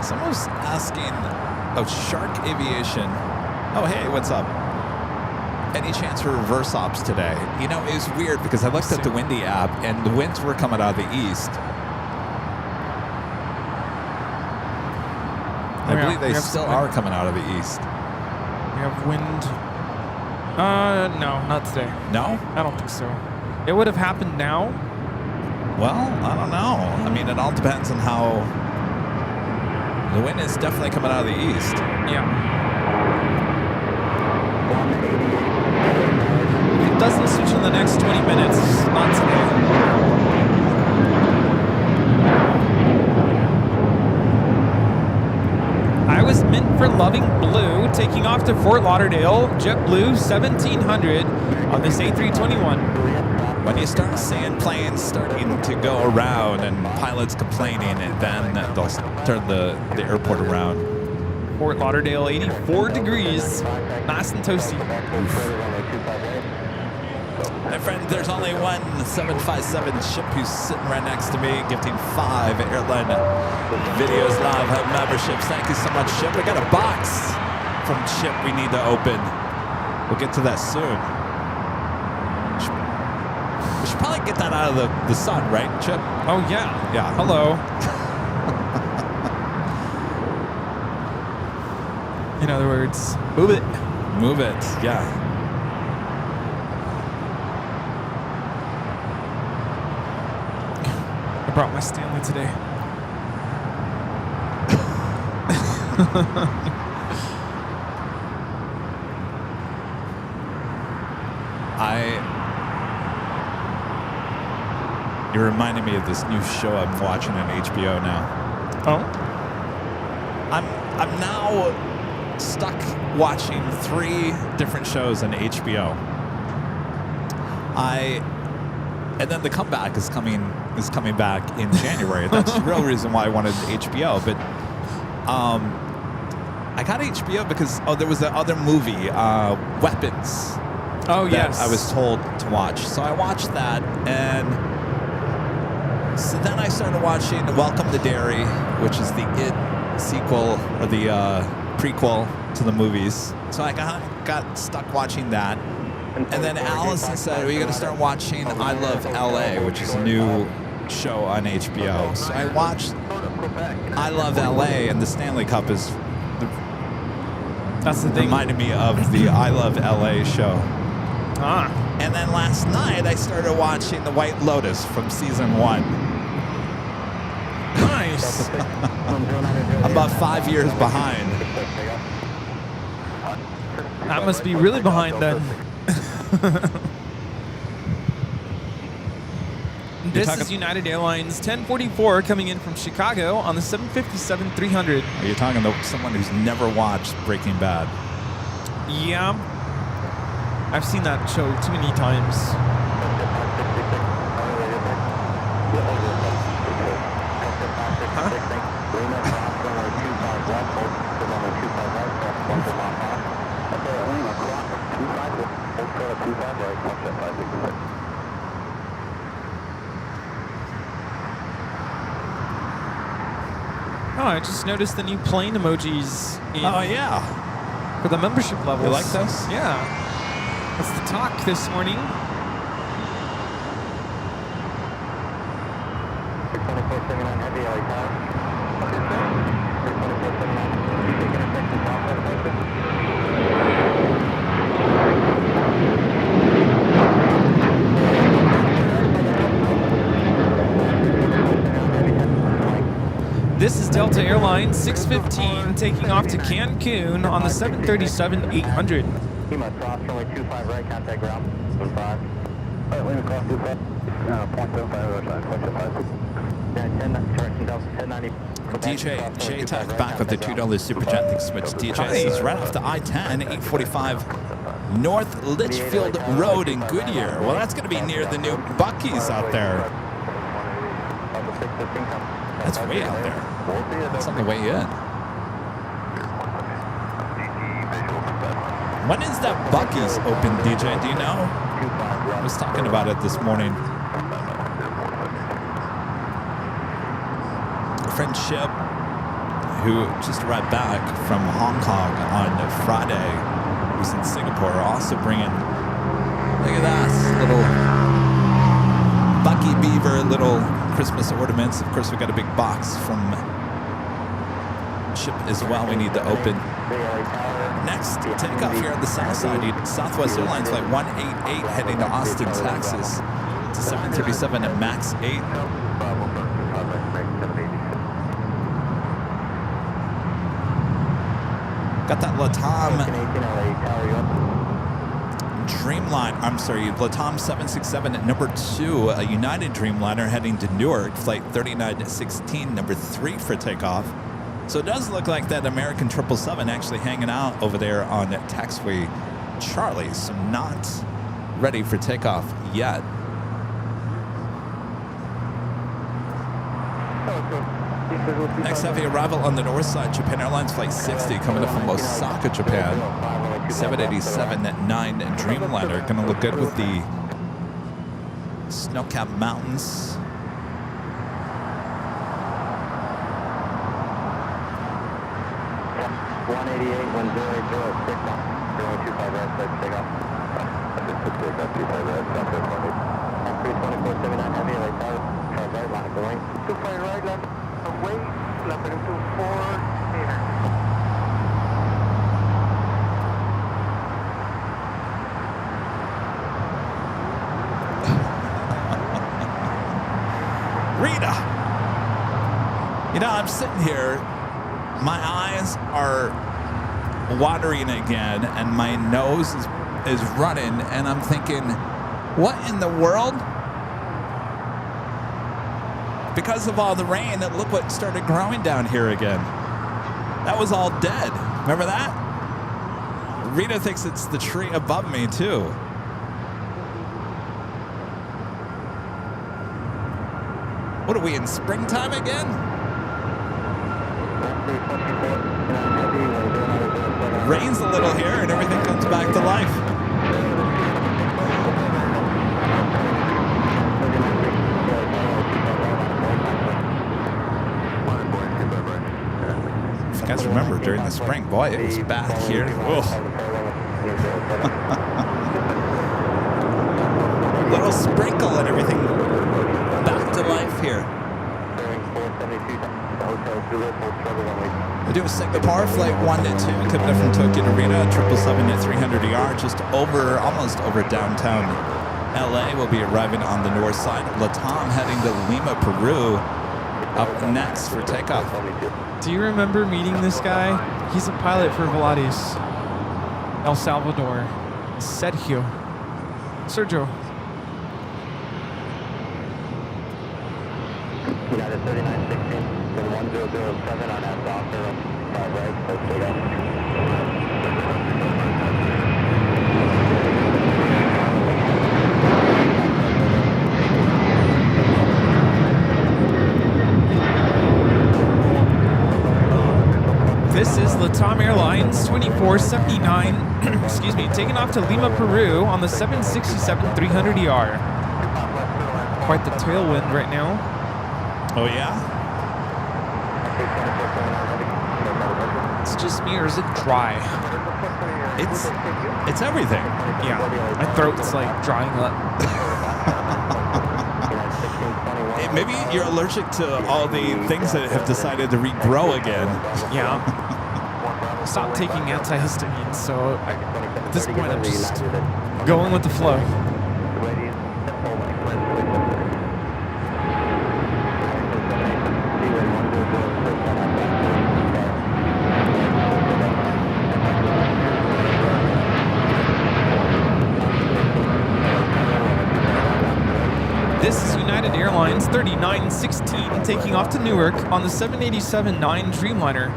Someone's asking, Shark Aviation. Oh, hey, what's up? Any chance for reverse ops today? You know, it was weird because I looked at the Windy app and the winds were coming out of the east. I believe they still are coming out of the east. We have wind. No, not today. No? I don't think so. It would have happened now. Well, I don't know. I mean, it all depends on how The wind is definitely coming out of the east. Yeah. It doesn't switch in the next 20 minutes. Not today. I was meant for Loving Blue, taking off to Fort Lauderdale, JetBlue 1700 on this A321. When you start seeing planes starting to go around and pilots complaining, and then they'll turn the airport around. Fort Lauderdale, 84 degrees. Nice and toasty. My friend, there's only one 757 ship who's sitting right next to me, gifting 5 Airline Videos Live memberships. Thank you so much, Ship. We got a box from Ship we need to open. We'll get to that soon. We should probably get that out of the sun, right, Chip? Oh, yeah. Yeah. Hello. In other words, move it. Move it, yeah. I brought my Stanley today. You're reminding me of this new show I'm watching on HBO now. Oh? I'm now stuck watching 3 different shows on HBO. And then the comeback is coming back in January. That's the real reason why I wanted HBO. But I got HBO because there was that other movie, Weapons. Oh, that yes. I was told to watch. So I watched that, and so then I started watching Welcome to Derry, which is the It sequel or the prequel to the movies. So I got stuck watching that. And then Allison said, we're going to start watching I Love LA, which is a new show on HBO. So I watched I Love LA, and the Stanley Cup is That's the thing. reminded me of the I Love LA show. Ah. And then last night I started watching The White Lotus from season 1. Nice. I'm about 5 years behind. That must be really behind then. This is United Airlines 1044 coming in from Chicago on the 757-300. Are you talking to someone who's never watched Breaking Bad? Yeah. I've seen that show too many times. Oh, I just noticed the new plane emojis. Oh, yeah. For the membership levels. You like those? Yeah. That's the talk this morning. This is Delta Airlines 615 taking off to Cancun on the 737-800. Must cross runway 25 right, contact ground, 75. All right, lean across 25, 0.75 other side, 0.75. DJ J-Tech back with the $2 Super Chat. Thanks so much, DJ. This is right off the I-10, 845 North Litchfield Road in Goodyear. Well, that's going to be near the new Buc-ee's out there. That's way out there. That's on the way in. When is that Buc-ee's open, DJ? Do you know? I was talking about it this morning. A friend Ship, who just arrived back from Hong Kong on Friday, was in Singapore, also bringing, look at that, little Buc-ee beaver, little Christmas ornaments. Of course, we got a big box from Ship as well we need to open. Next takeoff here on the south side, Southwest Airlines Flight 188 heading to Austin, Texas. It's a 737 at MAX 8. Got that Latam 18 LA Tower, you up? Dreamliner, I'm sorry, Latam 767 at number 2, a United Dreamliner heading to Newark, flight 3916, number 3 for takeoff. So it does look like that American 777 actually hanging out over there on taxiway Charlie, so not ready for takeoff yet. Next heavy arrival on the north side, Japan Airlines flight 60 coming up from Osaka, Japan. 787 at 9 Dreamliner. Going to look good with the snow-capped mountains. Rita! You know, I'm sitting here, my eyes are watering again, and my nose is running, and I'm thinking, what in the world? Because of all the rain, look what started growing down here again. That was all dead. Remember that? Rita thinks it's the tree above me, too. What are we in springtime again? Rains a little here and everything comes back to life. If you guys remember during the spring, boy, it was bad here. Little sprinkle and everything back to life here. We do a Singapore flight 1 to 2 coming up from Tokyo to Rita, 777 at 300ER, just almost over downtown LA. We'll be arriving on the north side. Latam heading to Lima, Peru, up next for takeoff. Do you remember meeting this guy? He's a pilot for Volaris, El Salvador. Sergio. United 3916, 1007 on that doctor, 5 right, so straight up. This is Latam Airlines 2479, excuse me, taking off to Lima, Peru on the 767 300ER. Quite the tailwind right now. Oh, yeah? It's just me, or is it dry? It's everything. Yeah, my throat's like drying up. Maybe you're allergic to all the things that have decided to regrow again. Yeah. Stop taking antihistamines, so at this point I'm just going with the flow. This is United Airlines 3916 taking off to Newark on the 787-9 Dreamliner.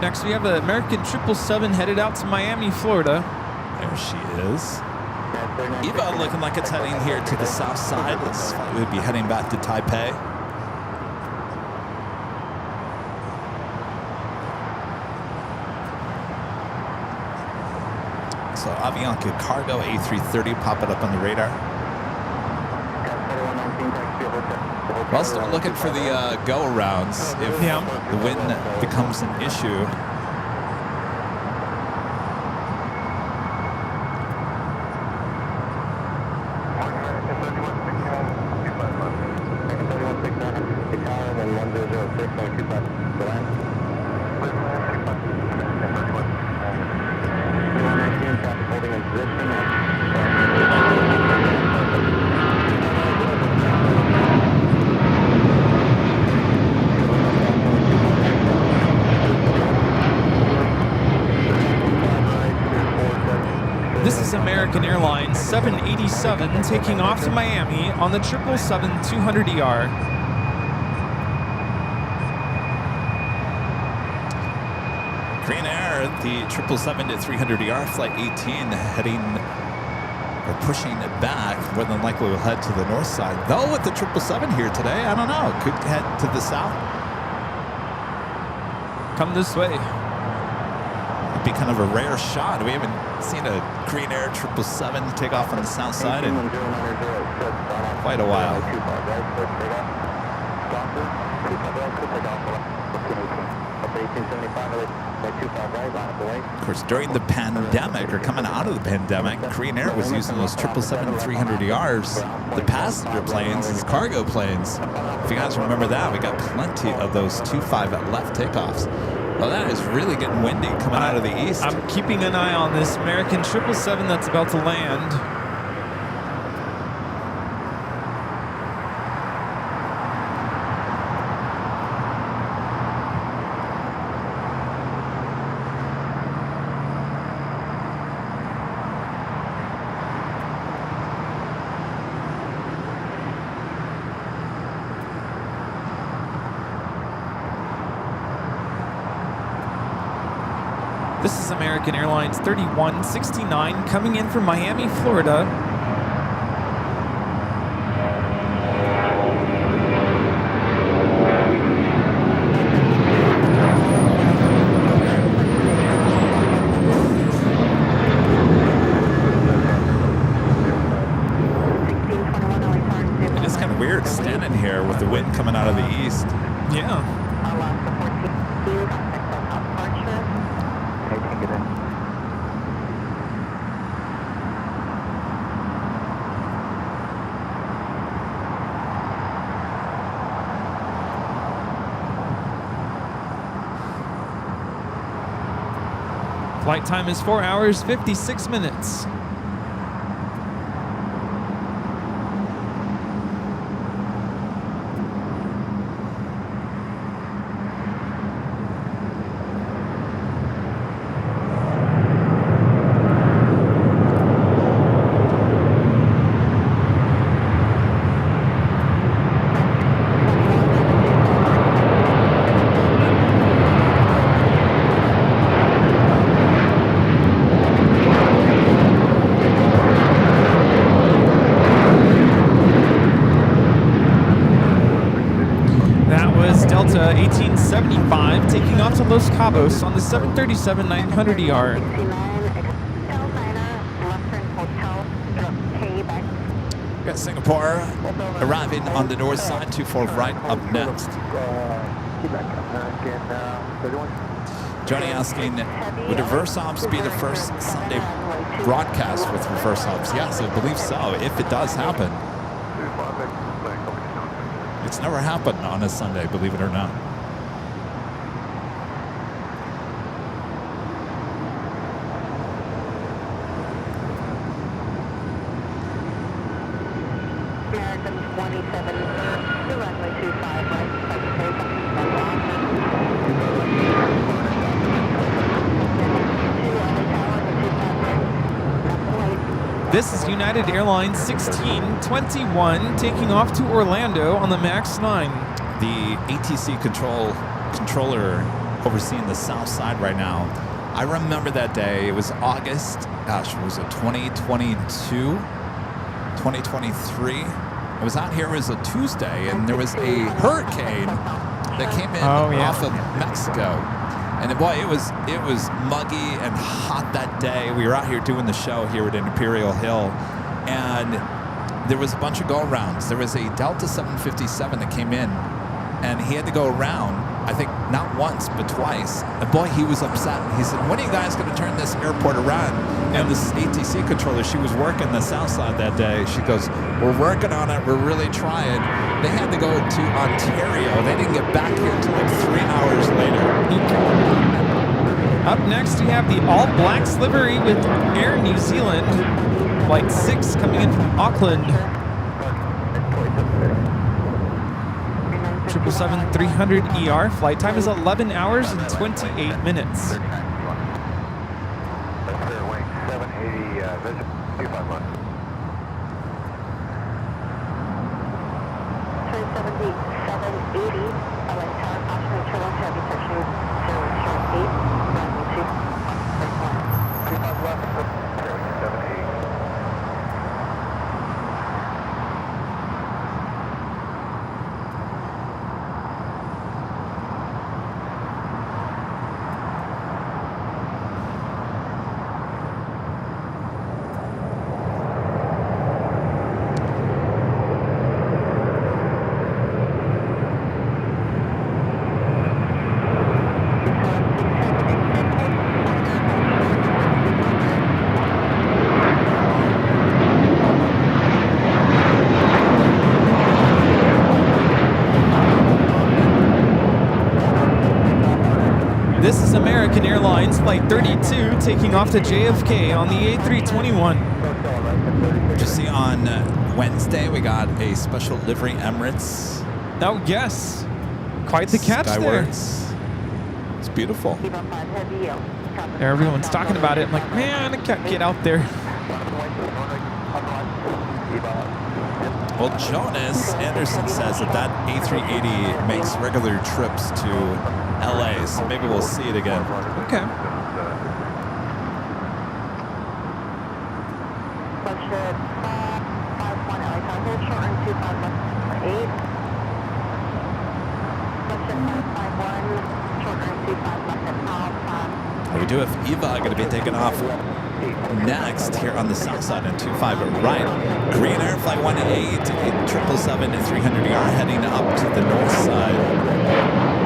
Next, we have an American 777 headed out to Miami, Florida. There she is. Eva looking like it's heading here to the south side. Looks like we'd be heading back to Taipei. So Avianca Cargo A330 popping up on the radar. Well, start looking for the go-arounds if the wind becomes an issue. This is American Airlines 787 taking off to Miami on the 777-200ER. Korean Air, the 777-300ER Flight 18 heading or pushing it back. More than likely will head to the north side. Though with the 777 here today, I don't know. Could head to the south. Come this way. It'd be kind of a rare shot. We haven't seen a Korean Air 777 take off on the south side in quite a while. Of course, during the pandemic, or coming out of the pandemic, Korean Air was using those 777-300ERs, the passenger planes, as cargo planes. If you guys remember that, we got plenty of those 25 at left takeoffs. Well, that is really getting windy coming out of the east. I'm keeping an eye on this American 777 that's about to land. This is American Airlines 3169 coming in from Miami, Florida. It is kind of weird standing here with the wind coming out of the east. Yeah. Flight time is 4 hours, 56 minutes. Delta 1875 taking off to Los Cabos on the 737-900ER. We got Singapore arriving on the north side, 24 right up next. Johnny asking, would reverse ops be the first Sunday broadcast with reverse ops? Yes, I believe so, if it does happen. It's never happened on a Sunday, believe it or not. American 27, the runway 25 right. This is United Airlines 1621 taking off to Orlando on the MAX 9. The ATC controller overseeing the south side right now. I remember that day. It was August, gosh, was it 2022? 2023? I was out here, it was a Tuesday, and there was a hurricane that came in off of Mexico. And boy, it was muggy and hot that day. We were out here doing the show here at Imperial Hill, and there was a bunch of go-arounds. There was a Delta 757 that came in, and he had to go around, I think not once, but twice. And boy, he was upset. He said, when are you guys going to turn this airport around? And this ATC controller, she was working the south side that day. She goes, we're working on it. We're really trying. They had to go to Ontario. They didn't get back here until like 3 hours later. Up next, we have the all-black livery with Air New Zealand. Flight 6 coming in from Auckland. 777-300ER. Flight time is 11 hours and 28 minutes. 2780, visit 251. 780, LA Tower, caution, turn heavy section 0-8, runway 25 left, 780. This is American Airlines Flight 32 taking off to JFK on the A321. Did you see on Wednesday we got a special livery Emirates Oh, yes. Quite the catch there. Skyworks. It's beautiful. Everyone's talking about it. I'm like, man, I can't get out there. Well, Jonas Anderson says that A380 makes regular trips to LA, so maybe we'll see it again. Okay. We do have Eva going to be taking off next here on the south side on 25 right. Green Air Flight 18, 777-300ER heading up to the north side.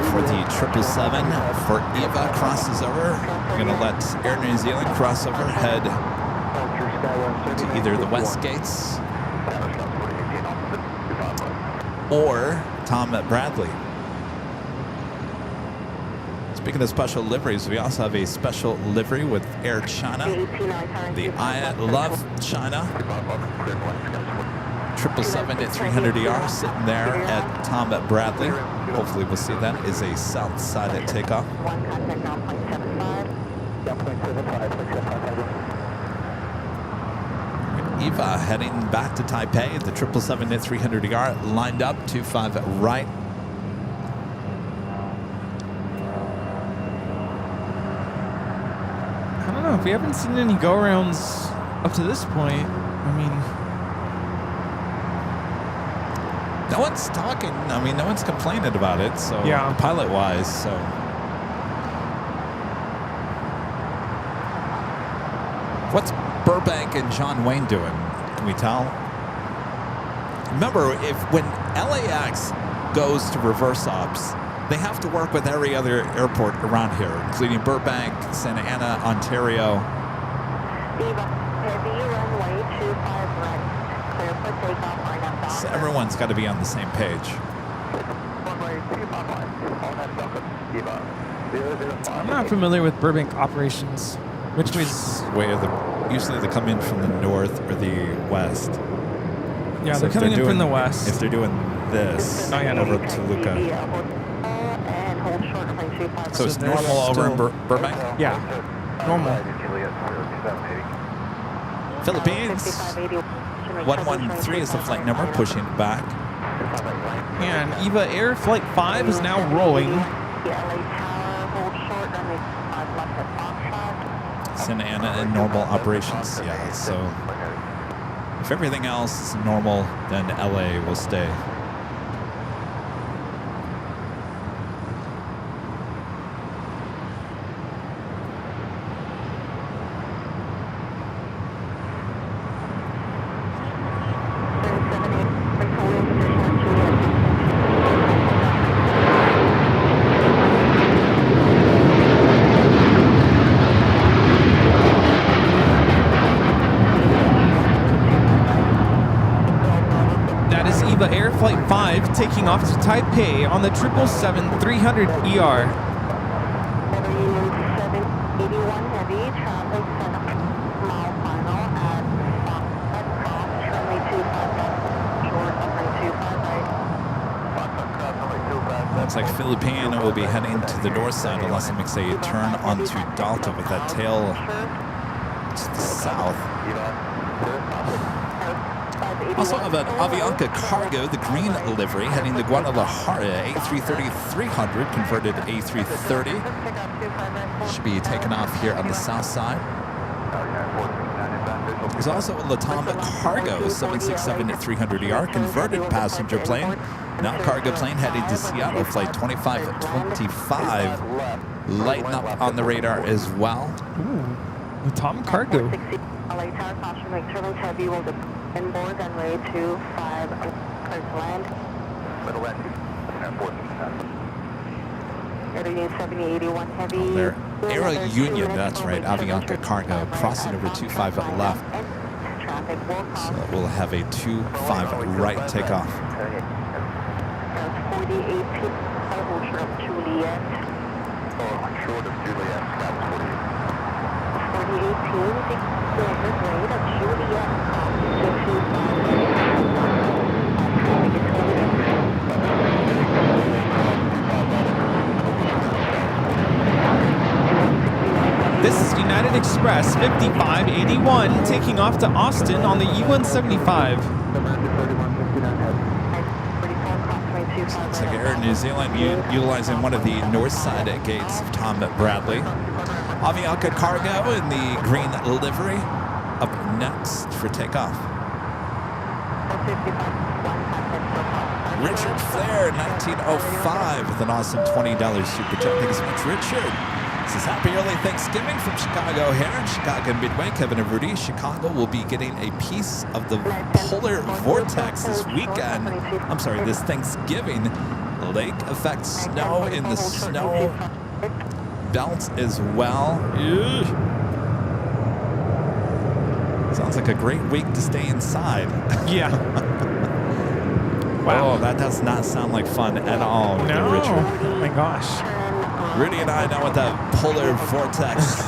Before the 777 for Eva crosses over, we're going to let Air New Zealand cross over, head to either the West Gates or Tom Bradley. Speaking of special liveries, we also have a special livery with Air China, the I Love China 777-300ER sitting there at Tom Bradley. Hopefully we'll see that is a south side at takeoff. Eva heading back to Taipei. The 777-300ER lined up 25 right. I don't know if we haven't seen any go-arounds up to this point. I mean, no one's talking. I mean, no one's complaining about it. So Yeah. pilot-wise, so what's Burbank and John Wayne doing? Can we tell? Remember, when LAX goes to reverse ops, they have to work with every other airport around here, including Burbank, Santa Ana, Ontario. So everyone's got to be on the same page. I'm not familiar with Burbank operations. Which was, Way of the usually they come in from the north or the west. yeah, So they're if coming in doing- from the west. If they're doing this Oh, yeah, no. over to Luca, so it's So they're normal over in still- Burbank. Yeah, normal. Philippines 113 is the flight number, pushing it back. And Eva Air Flight 5 is now rolling. Santa Ana and normal operations. Yeah, so if everything else is normal, then LA will stay. Eva Air Flight 5 taking off to Taipei on the 777-300ER. heavy traffic set up mile final at Foxtrot Cross, runway 25 left, short of runway 25 right. Foxtrot Cross, runway 25 left. Looks like Philippine will be heading to the north side unless it makes a turn onto Delta with that tail to the south. Also have an Avianca Cargo, the green livery, heading to Guadalajara, A330-300, converted A330. Should be taken off here on the south side. There's also a Latam Cargo, 767-300ER, converted passenger plane. Now cargo plane heading to Seattle, flight 2525. Lighten up on the radar as well. Ooh, the Tom Cargo. LA Tower, caution, make turbulence heavy, will inboard runway 25, clear to land. Middle land, airport. Air Union 7081 heavy. There, Air Union, that's right, Avianca Cargo, crossing over 25 left. Traffic will So we'll have a 25 right takeoff. 4018, hold short of Juliet. Short of Juliet, Scott 4018, take standard rate of Juliet, crossing to 25. This is United Express 5581 taking off to Austin on the E175. Looks like Air New Zealand utilizing one of the north side gates of Tom Bradley. Avianca Cargo in the green livery up next for takeoff. Richard Flair, 1905 with an awesome $20 super chat. Thanks so much, Richard. This is happy early Thanksgiving from Chicago here in Chicago Midway. Kevin and Rudy. Chicago will be getting a piece of the polar vortex this weekend. I'm sorry, this Thanksgiving. Lake effect snow in the snow belt as well. Ew. Sounds like a great week to stay inside. Yeah. Wow. Oh, that does not sound like fun at all, No. Richard. Oh my gosh. Rudy and I know what that polar vortex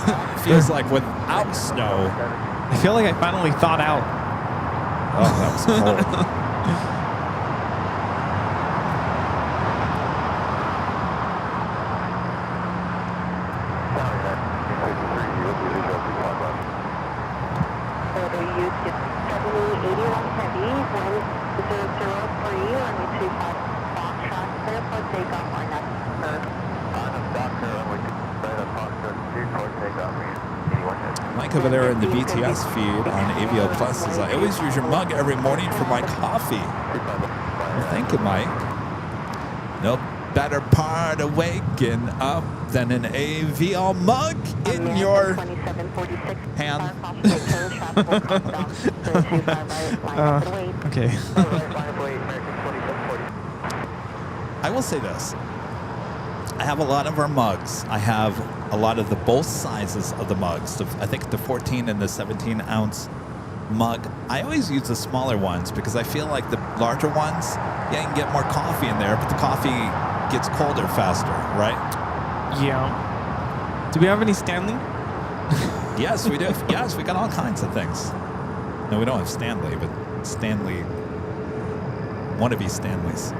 feels like without snow. I feel like I finally thawed out. Oh, that was cold. Mike over there in the BTS feed on Avio Plus says, I always use your mug every morning for my coffee. Well, thank you, Mike. No better part of waking up than an AVL mug in your hand. Okay. I will say this. I have a lot of our mugs. I have a lot of the both sizes of the mugs. I think the 14 and the 17 ounce mug. I always use the smaller ones because I feel like the larger ones, yeah, you can get more coffee in there, but the coffee gets colder faster, right? Yeah. Do we have any Stanley? Yes, we do. Yes, we got all kinds of things. No, we don't have Stanley, but Stanley, wannabe Stanleys.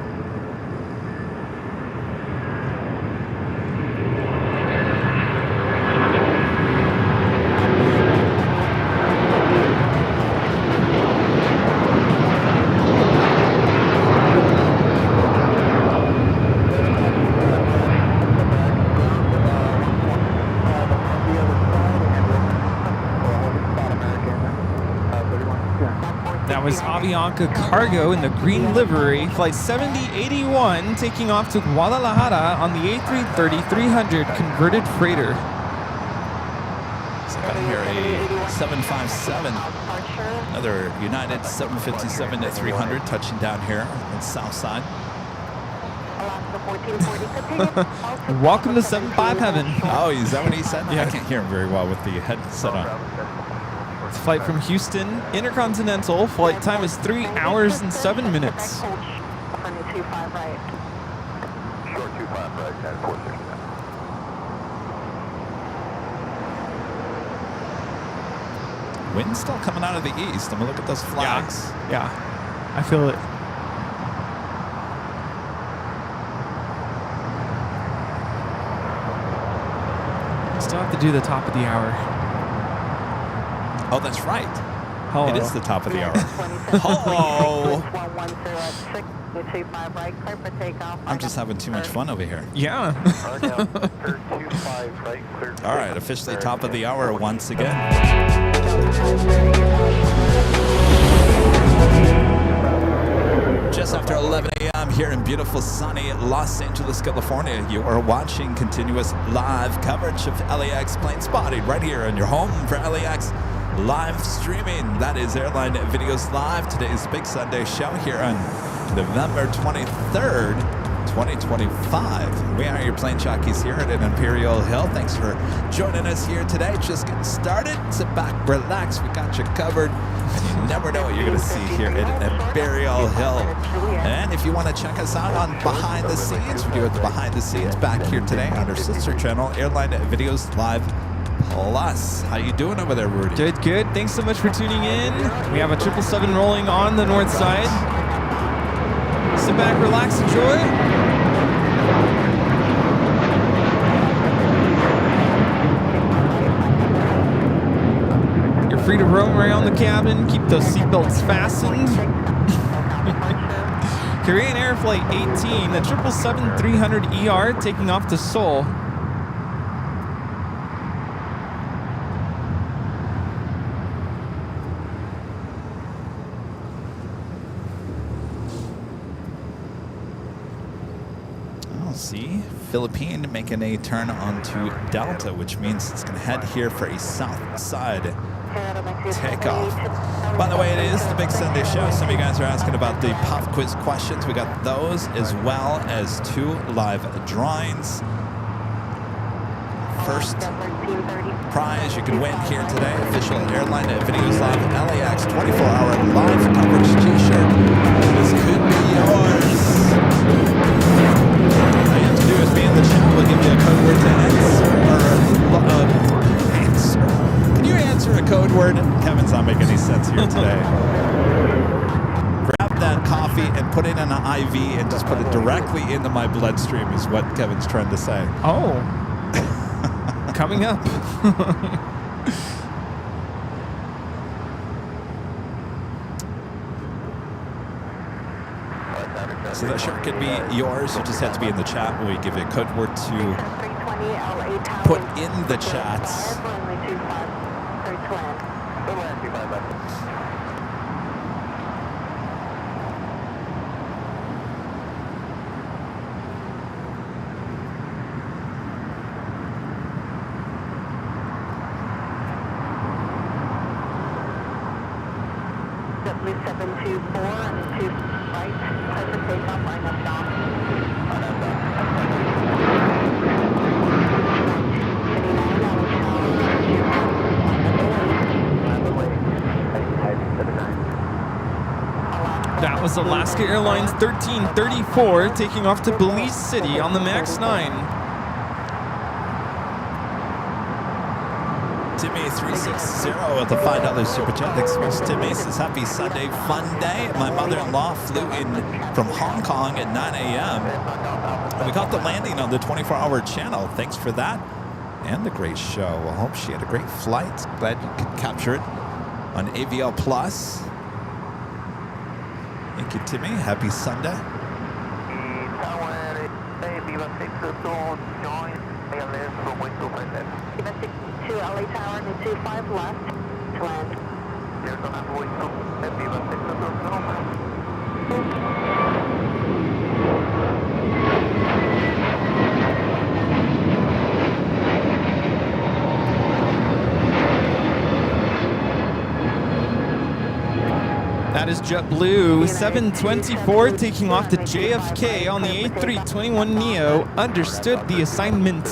That was Avianca Cargo in the green livery, flight 7081, taking off to Guadalajara on the A330-300 converted freighter. So I got here a 757, another United 757-300 touching down here on the south side. Welcome to 75 heaven. Oh, is that what he said? Yeah. I can't hear him very well with the headset on. It's a flight from Houston, Intercontinental. Flight time is 3 hours and 7 minutes. Short 25 right, 10-469. Wind's still coming out of the east. I'm gonna look at those flags. Yeah. I feel it. Still have to do the top of the hour. Oh, that's right. Hello. It is the top of the hour. Hello. I'm just having too much fun over here. Yeah. All right, officially top of the hour once again. Just after 11 a.m. here in beautiful sunny Los Angeles, California, you are watching continuous live coverage of LAX Plane Spotting right here on your home for LAX live streaming. That is Airline Videos Live. Today's Big Sunday show here on November 23rd, 2025. We are your plane jockeys here at Imperial Hill. Thanks for joining us here today. Just getting started. Sit back, relax. We got you covered. You never know what you're going to see here at Imperial Hill. And if you want to check us out on Behind the Scenes, we do it Behind the Scenes back here today on our sister channel, Airline Videos Live Plus. How you doing over there, Rudy? Good, good. Thanks so much for tuning in. We have a 777 rolling on the north side. Sit back, relax, enjoy. You're free to roam around the cabin. Keep those seatbelts fastened. Korean Air Flight 18, the 777-300ER taking off to Seoul. See, Philippine making a turn onto Delta, which means it's going to head here for a south side takeoff. By the way, it is the Big Sunday show. Some of you guys are asking about the pop quiz questions. We got those as well as 2 live drawings. First prize you can win here today, official Airline Videos Live LAX 24-hour live coverage t-shirt. This could be yours. Is be in the chat. We'll give you a code word to answer. Can you answer a code word? Kevin's not making any sense here today. Grab that coffee and put it in an IV and just put it directly into my bloodstream is what Kevin's trying to say. Oh. Coming up. So that shirt could be yours. You just have to be in the chat when we give you a code word to put in the chats. That was Alaska Airlines 1334 taking off to Belize City on the MAX 9. Timmy360 with a $5 super chat. Thanks so much, Timmy. Says happy Sunday fun day. My mother-in-law flew in from Hong Kong at 9 a.m. and we got the landing on the 24-hour channel. Thanks for that and the great show. I hope she had a great flight. Glad you could capture it on AVL Plus. Thank you, Timmy. Happy Sunday. To LA Tower and 25 left to land. That is JetBlue 724 taking off to JFK on the A321neo. Understood the assignment.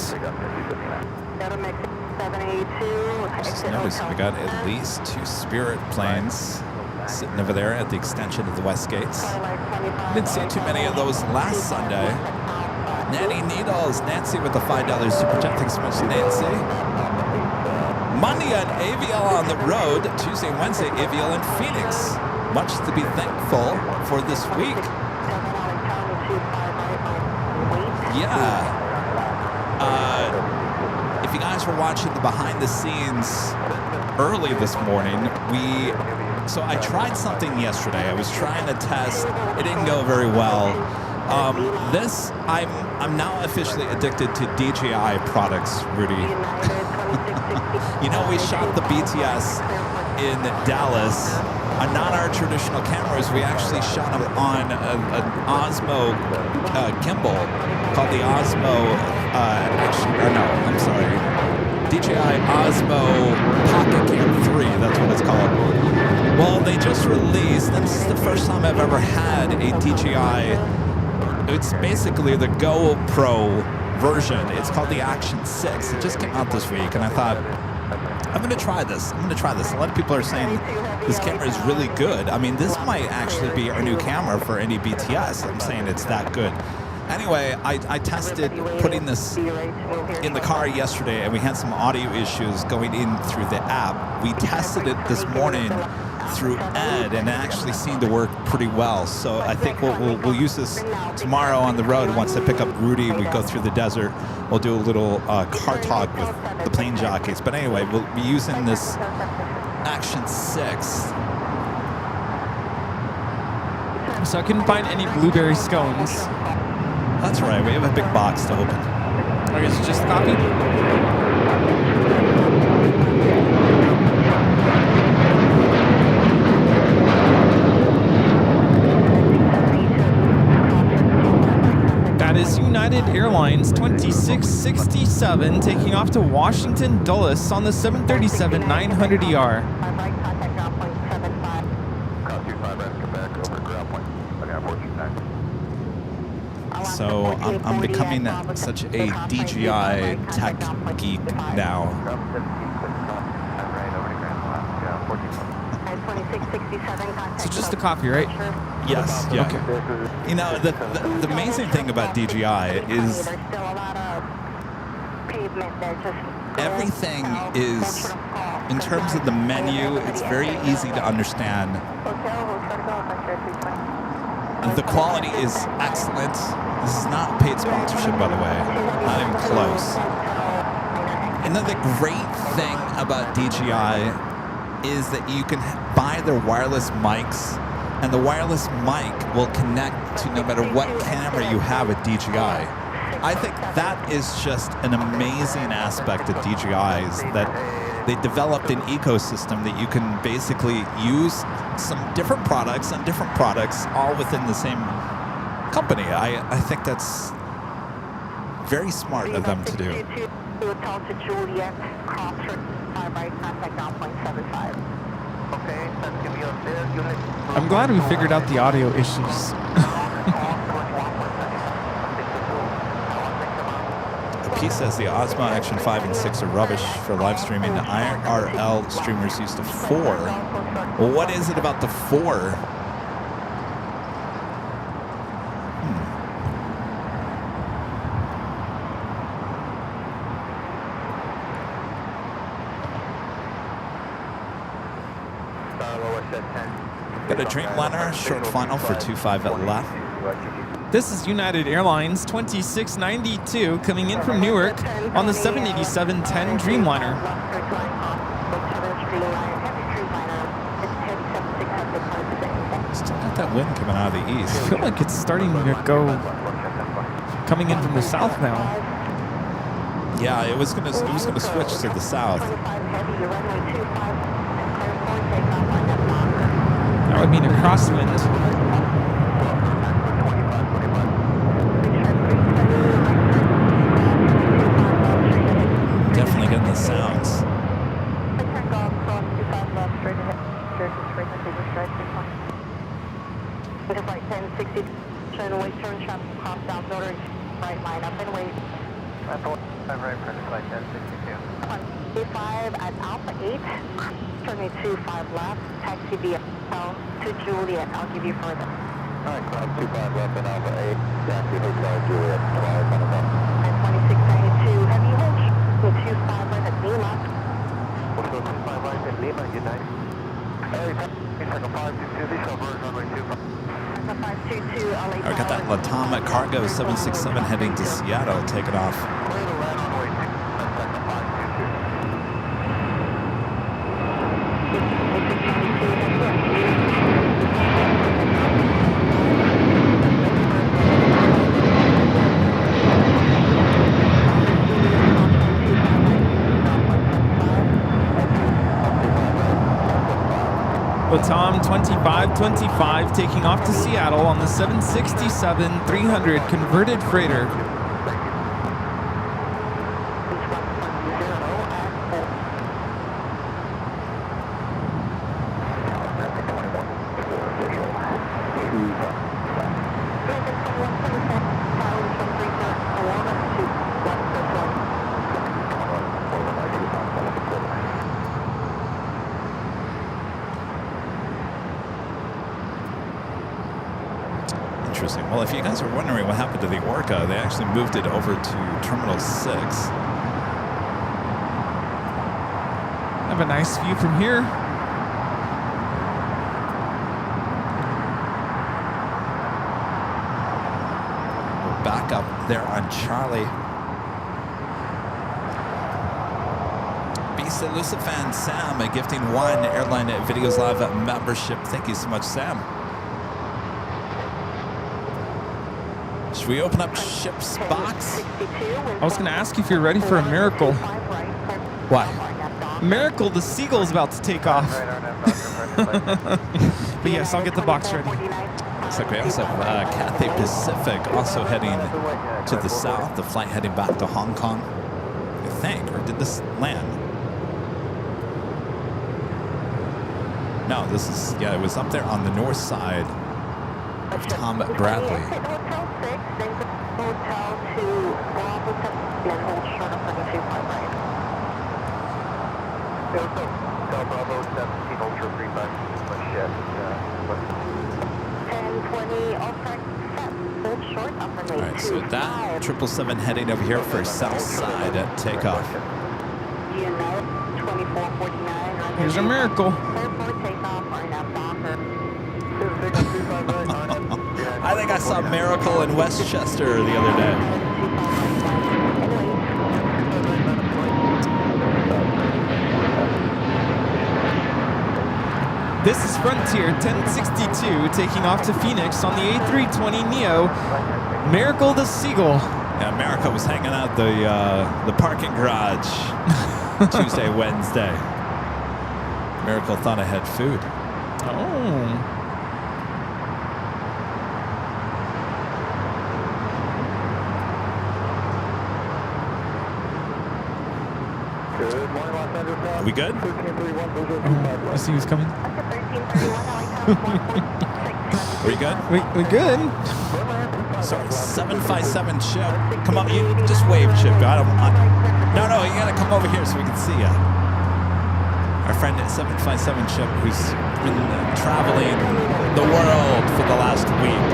Just noticed we got at least 2 Spirit planes sitting over there at the extension of the West Gates. Didn't see too many of those last Sunday. Nanny Needles, Nancy with the $5 super chat. Thanks so much, Nancy. Monday on AVL on the road. Tuesday and Wednesday, AVL in Phoenix. Much to be thankful for this week. Yeah. If you guys were watching the behind the scenes early this morning, so I tried something yesterday. I was trying to test. It didn't go very well. I'm now officially addicted to DJI products, Rudy. You know, we shot the BTS in Dallas on not our traditional cameras. We actually shot them on an Osmo gimbal called the Osmo. DJI Osmo Pocket Cam 3. That's what it's called. Well, they just released, and this is the first time I've ever had a DJI. It's basically the GoPro version. It's called the Action 6. It just came out this week, and I thought, I'm going to try this. A lot of people are saying this camera is really good. I mean, this might actually be our new camera for any BTS. I'm saying it's that good. Anyway, I tested putting this in the car yesterday, and we had some audio issues going in through the app. We tested it this morning through Ed, and it actually seemed to work pretty well. So I think we'll use this tomorrow on the road. Once I pick up Rudy, we go through the desert. We'll do a little car talk with the Plane Jockeys. But anyway, we'll be using this Action 6. So I couldn't find any blueberry scones. That's right. We have a big box to open. I guess just coffee. That is United Airlines 2667 taking off to Washington Dulles on the 737-900ER. So I'm becoming such a DJI tech geek now. So just the coffee, right? Yes. Yeah. Okay. You know, the amazing thing about DJI is everything is, in terms of the menu, it's very easy to understand. The quality is excellent. This is not paid sponsorship, by the way. Not even close. And then the great thing about DJI is that you can buy their wireless mics, and the wireless mic will connect to no matter what camera you have at DJI. I think that is just an amazing aspect of DJI's, that they developed an ecosystem that you can basically use some different products and different products all within the same company. I think that's very smart of them to do. I'm glad we figured out the audio issues. P says the Osmo Action 5 and 6 are rubbish for live streaming. The IRL streamers used a 4. Well, what is it about the 4? Got a Dreamliner short final for 25 at left. This is United Airlines 2692 coming in from Newark on the 787-10 Dreamliner. Still got that wind coming out of the east. I feel like it's starting to go coming in from the south now. Yeah, it was gonna switch to the south. That would mean a crosswind. Definitely getting the sounds. Right line up and wait. Right for the flight 1062. 5 at Alpha 8, turning 25 left, taxi via to Juliet. I'll give you further. Alright, cloud 25 left and Alpha 8, taxi Hotel Juliet, 12 on the bus. And 2692, heavy hold, 25 right at Lima. Tom at Cargo 767 heading to Seattle, taking off. With Tom 2525 taking off to Seattle on the 767-300 converted freighter. Interesting. Well, if you guys are wondering what happened to the Orca, they actually moved it over to Terminal 6. Have a nice view from here. We're back up there on Charlie. Beast Elusive fan Sam gifting 1 Airline Videos Live membership. Thank you so much, Sam. Should we open up ship's box? I was going to ask you if you're ready for a miracle. Why? Miracle, the Seagull's about to take off. But yes, I'll get the box ready. Looks like we also have Cathay Pacific also heading to the south. The flight heading back to Hong Kong, I think. Or did this land? No, this is, yeah, it was up there on the north side of Tom Bradley. All right, so that 777 heading over here for south side at takeoff. Here's a miracle. I think I saw Miracle in Westchester the other day. This is Frontier 1062 taking off to Phoenix on the A320neo. Miracle the Seagull. Yeah, Miracle was hanging out the parking garage Tuesday, Wednesday. Miracle thought I had food. Oh. Are we good? I see who's coming. Are we good? We good? Sorry, 757 Chip. Come on, you just wave, Chip. No, you gotta come over here so we can see you. Our friend at 757 Chip, who's been traveling the world for the last week.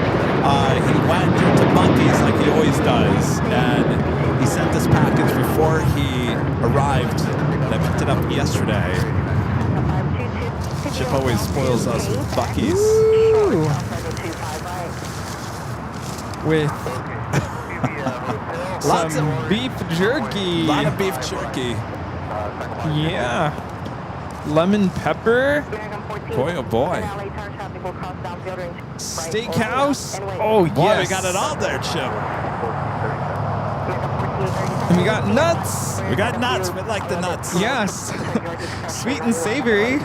He went to Bucky's like he always does, and he sent this package before he arrived. And I picked it up yesterday. Chip always spoils us with Bucky's. Woo. With Lots some of beef jerky. A lot of beef jerky. Yeah. Lemon pepper. Boy, oh boy. Steakhouse. Oh, Boy, yes. we got it all there, Chip. And we got nuts. We got nuts. We like the nuts. Yes. Sweet and savory.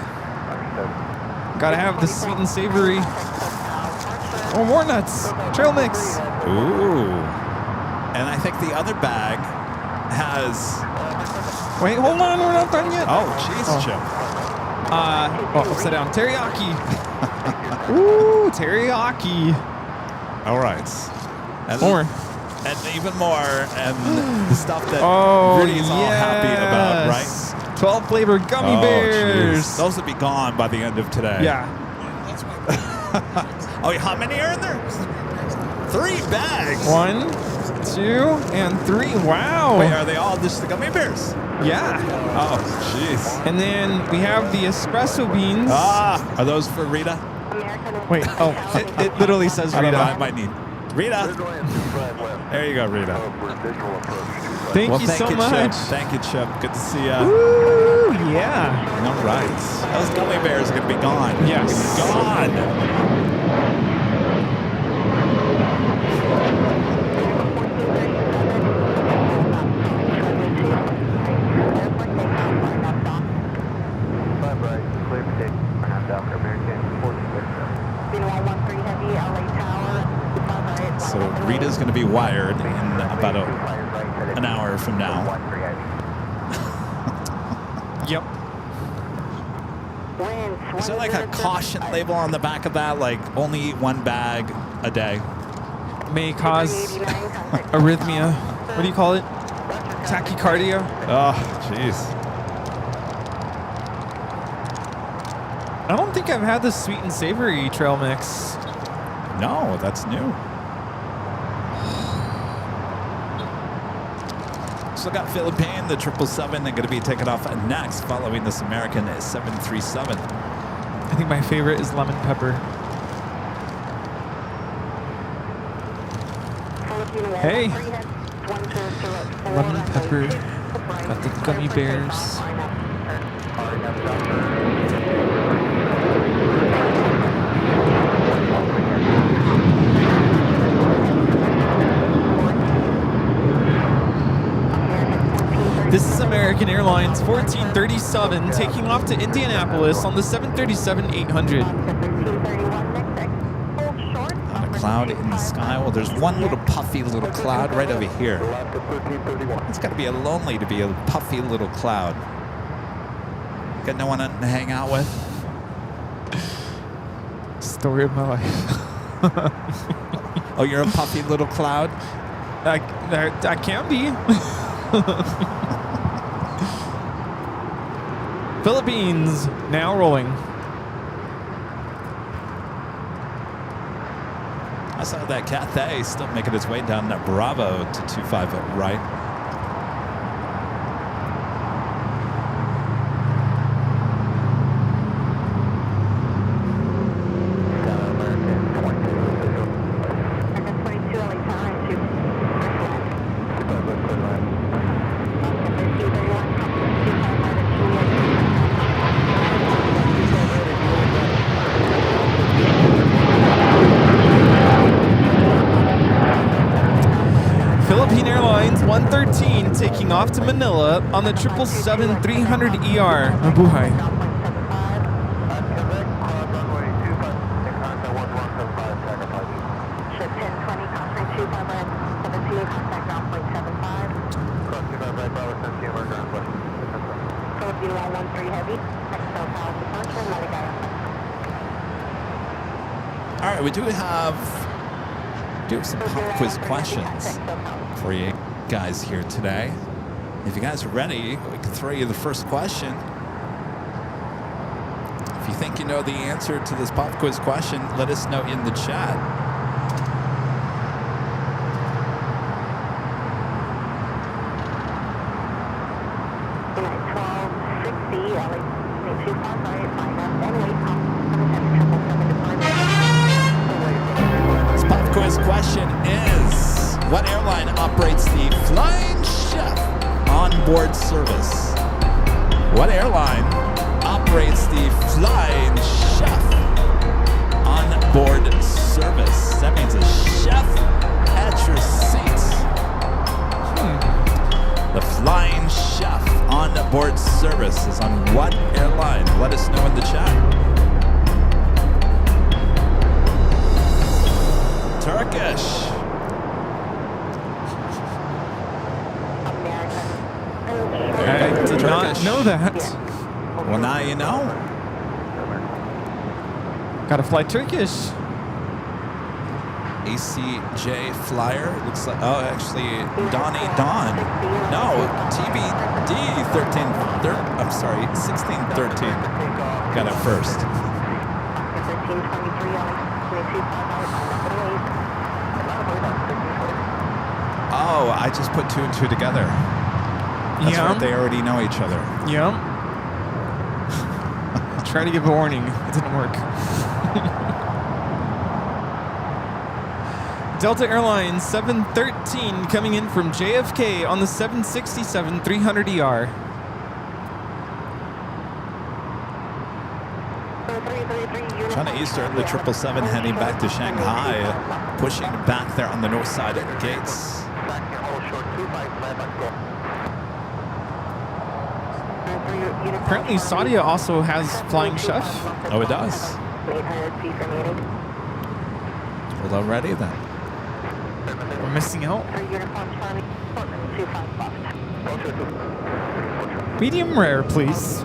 Gotta have the sweet and savory. Oh, more nuts. Trail mix. Ooh. And I think the other bag has... Wait, hold on. We're not done yet. Oh, jeez, Chip. Upside down. Teriyaki. Ooh, teriyaki. All right. And More. And even more. And the stuff that Oh, Rudy is all happy about, right? 12 flavored gummy bears. Jeez. Those will be gone by the end of today. Yeah. Oh, how many are in there? 3 bags. 1, 2, and 3. Wow. Wait, are they all just the gummy bears? Yeah. Oh, jeez. And then we have the espresso beans. Ah, are those for Rita? Wait, oh, it literally says I don't know, I Rita. might need. Rita. There you go, Rita. Thank you so much. Chip. Thank you, Chip. Good to see you. Woo, yeah. All right. Those gummy bears are going to be gone. Yes. Gone. So Rita's going to be wired in about an hour from now. Yep. Is there like a caution label on the back of that, like only eat one bag a day? May cause arrhythmia. What do you call it? Tachycardia. Oh, jeez. I don't think I've had the sweet and savory trail mix. No, that's new. Still got Philippine, the 777. They're going to be taken off next following this American 737. I think my favorite is lemon pepper. Hey. Lemon pepper. Got the gummy bears. This is American Airlines 1437 taking off to Indianapolis on the 737-800. Not a cloud in the sky. Well, there's one little puffy little cloud right over here. It's got to be a lonely to be a puffy little cloud. Got no one to hang out with? Story of my life. Oh, you're a puffy little cloud? I can be. Philippines now rolling. I saw that Cathay still making its way down that Bravo to 25 right. Taking off to Manila on the 777-300ER. Mabuhay. All right, we do have some pop quiz questions for you guys here today. If you guys are ready, we can throw you the first question. If you think you know the answer to this pop quiz question, let us know in the chat. This pop quiz question is: what airline operates the Flying Chef onboard service? What airline operates the Flying Chef onboard service? That means a chef at your seat. The Flying Chef onboard service is on what airline? Let us know in the chat. Turkish. I did not know that. Well, now you know. Gotta fly Turkish. ACJ Flyer. Looks like, oh, actually, Donnie Don. No, TBD 1613. Got it first. Oh, I just put two and two together. That's right, they already know each other. Yep. Try to give a warning. It didn't work. Delta Airlines 713 coming in from JFK on the 767-300ER. China Eastern, the 777 heading back to Shanghai, pushing back there on the north side at gates. Apparently Saudia also has Flying Chef. Oh, it does. Well, already then. We're missing out. Medium rare, please.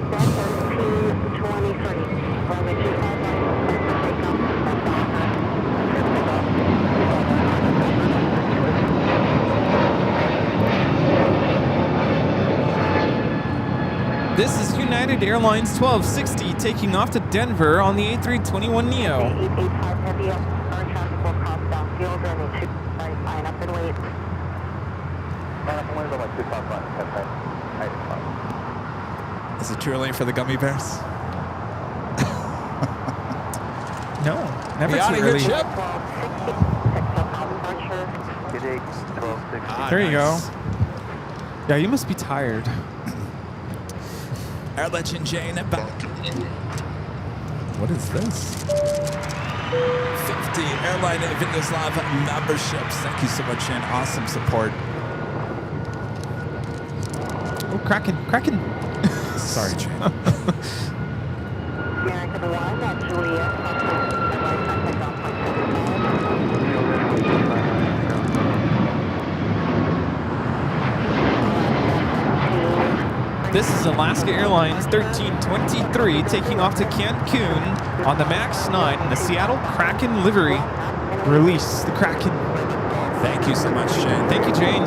This is United Airlines 1260 taking off to Denver on the A321neo. 885 heavy current traffic will cross downfield and into right line up and wait. Is it too early for the gummy bears? No, never Be out too of here, early. Chip. There you nice. go. Yeah, you must be tired. Air Legend Jane back. What is this? 50 Airline Videos Live memberships. Thank you so much, Jane. Awesome support. Oh, Kraken. Sorry, Jane. American 1 at Juliet. This is Alaska Airlines 1323 taking off to Cancun on the MAX 9 in the Seattle Kraken livery. Release the Kraken. Thank you so much, Jane. Thank you, Jane.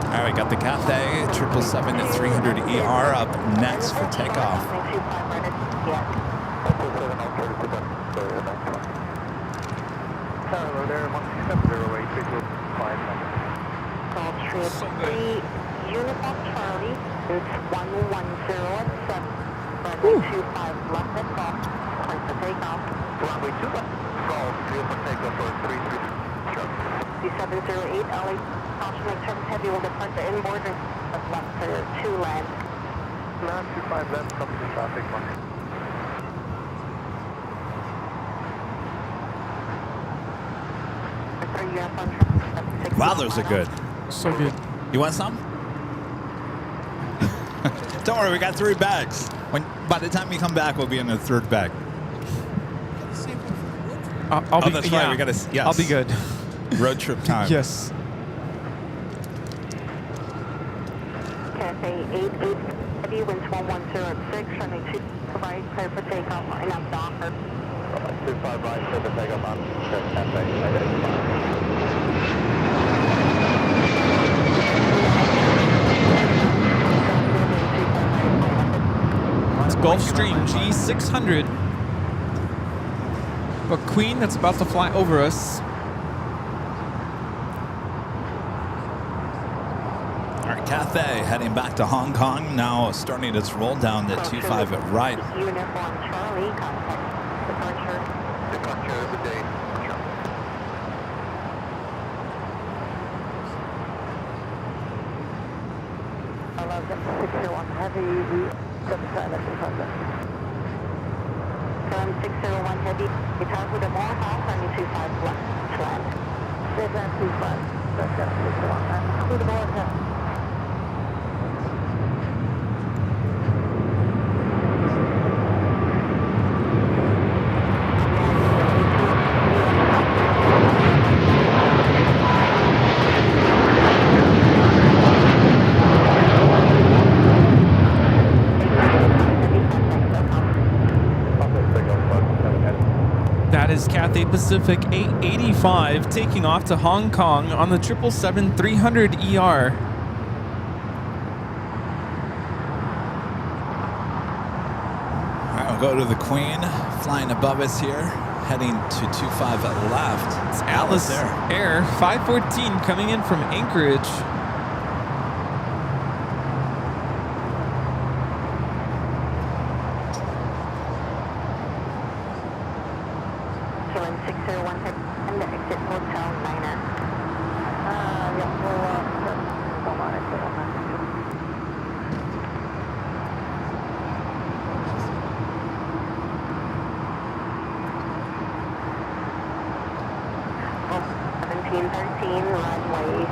All right, we got the Cathay 777-300ER up next for takeoff. Hello there, 16708, Call trip 3 Uniform Charlie. It's 110 runway 25 left at call. Time for takeoff. runway 25, call, clear for takeoff for 33, sure. C708 LA. Caution make turns heavy will depart the inboard and left for 2 land. Land 25 left, copy the traffic, mark. Wow, those are good. So good. You want some? Don't worry, we got 3 bags. By the time you come back, we'll be in the 3rd bag. I'll be, that's yeah, right. We gotta. Yes. I'll be good. Road trip time. Yes. Cafe 88 heavy winds 1106 running 2 right clear for takeoff line up Docker. 25 right, clear for takeoff on Cafe, identified. It's Gulfstream G600. A Queen that's about to fly over us. All right, Cathay heading back to Hong Kong, now starting its roll down at 25 at right. Uniform Charlie, contact departure. Departure of the day, sure. Heavy, From 601 heavy, guitar with a more house, running 25 left, flat. 725, that's 601, with a more house. That is Cathay Pacific 885 taking off to Hong Kong on the 777-300ER. All right, we'll go to the Queen, flying above us here, heading to 25 at left. It's Alice Air 514 coming in from Anchorage. 1713, runway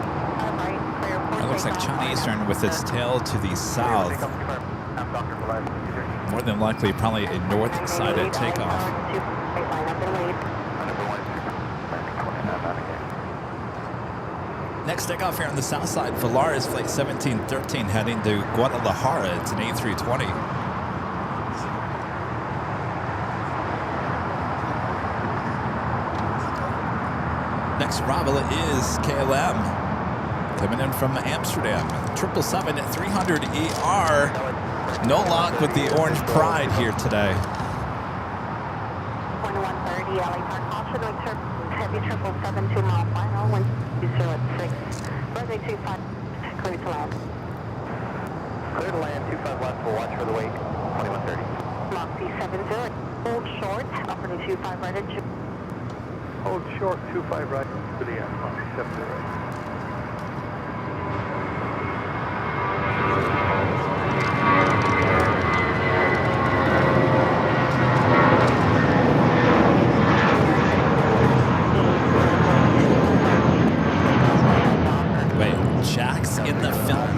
right, clear for It looks like takeoff. China Eastern with its tail to the south. More than likely, probably a north-sided takeoff. Line up and wait. Next takeoff here on the south side, Volaris Flight 1713 heading to Guadalajara. It's an A320. Next arrival is KLM, coming in from Amsterdam. 777-300ER. No luck with the Orange Pride here today. 2130, LA Park, caution, heavy 777, 2 mile final, 1206, runway 25, clear to land. Clear to land, 25 left, we'll watch for the wake, 2130. Mach C70, hold short, operating 25 right at Hold short, 25 right for the end, 70. Wait, Jack's in the film?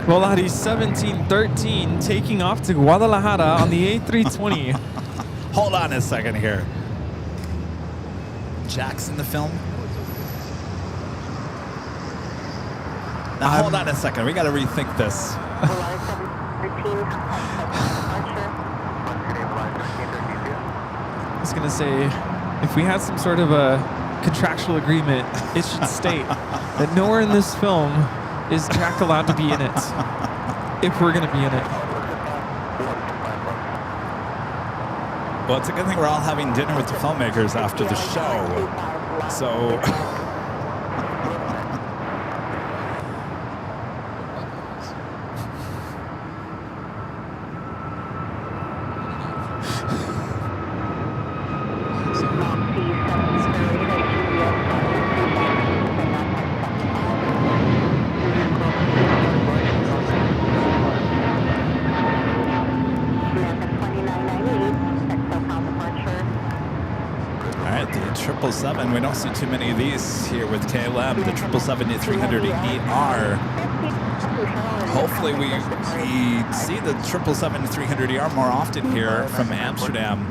Volaris 1713 taking off to Guadalajara on the A320. Hold on a second here. Jack's in the film? Now hold on a second. We got to rethink this. Volaris 713, departure. I was going to say, if we had some sort of a contractual agreement, it should state that nowhere in this film is Jack allowed to be in it, if we're going to be in it. Well, it's a good thing we're all having dinner with the filmmakers after the show. So... We don't see too many of these here with KLM, the 777-300ER. Hopefully we see the 777-300ER more often here from Amsterdam.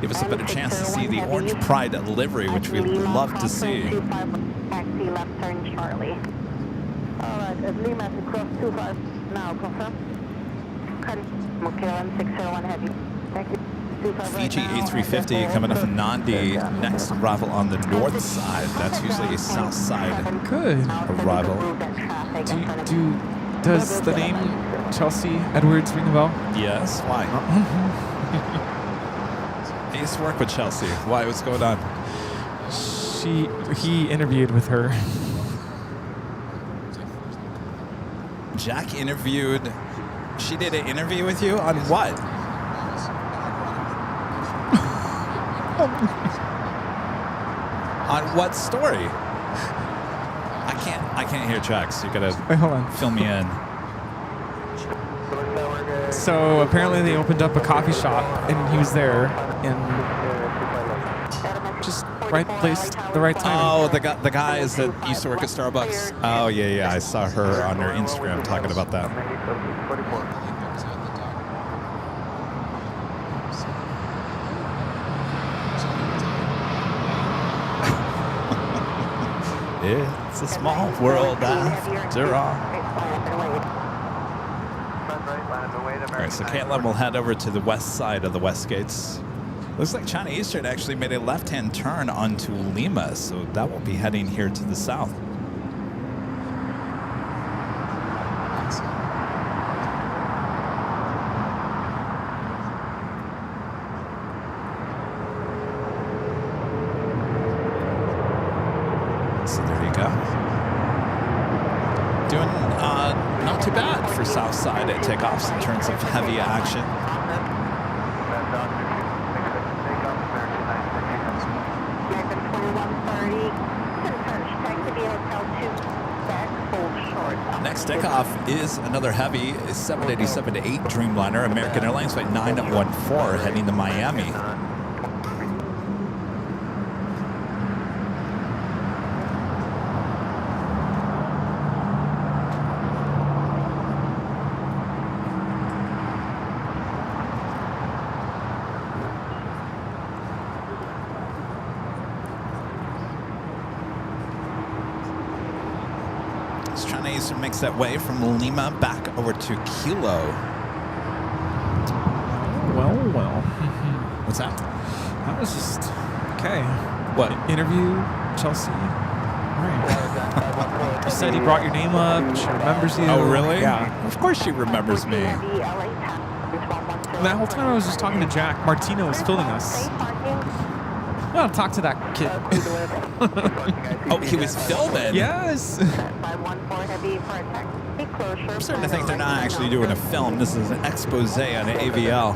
Give us a better chance to see the Orange Pride livery, which we love to see. Taxi left turn shortly. All right, at Lima to cross 25 now, confirm. KLM 601 heavy. Thank you. Fiji A350 coming up from Nandi. Next arrival on the north side. That's usually a south side Good. arrival. Does the name Chelsea Edwards ring a bell? Yes. Why? I used to work with Chelsea. Why? What's going on? He interviewed with her. Jack interviewed. She did an interview with you on what? On what story? I can't hear Jax. You gotta Wait, hold on. fill me in. So apparently they opened up a coffee shop and he was there and just right place, the right time. Oh, the guys that used to work at Starbucks. Oh yeah. I saw her on her Instagram talking about that. It's a small world after all. All right, so KLM will head over to the west side of the West Gates. Looks like China Eastern actually made a left-hand turn onto Lima, so that will be heading here to the south. So there you go. Doing not too bad for Southside at takeoffs in terms of heavy action. Next takeoff is another heavy 787-8 Dreamliner, American Airlines Flight 914 heading to Miami. He's trying to make that way from Lima back over to Kilo. Well. What's that? That was just okay. What? Interview, Chelsea. Right. You said he brought your name up. She remembers you. Oh, really? Yeah. Of course she remembers me. And that whole time I was just talking to Jack. Martino was filming us. I want to talk to that kid. Oh, he was filming? Yes. I'm starting to think they're not actually doing a film. This is an expose on AVL.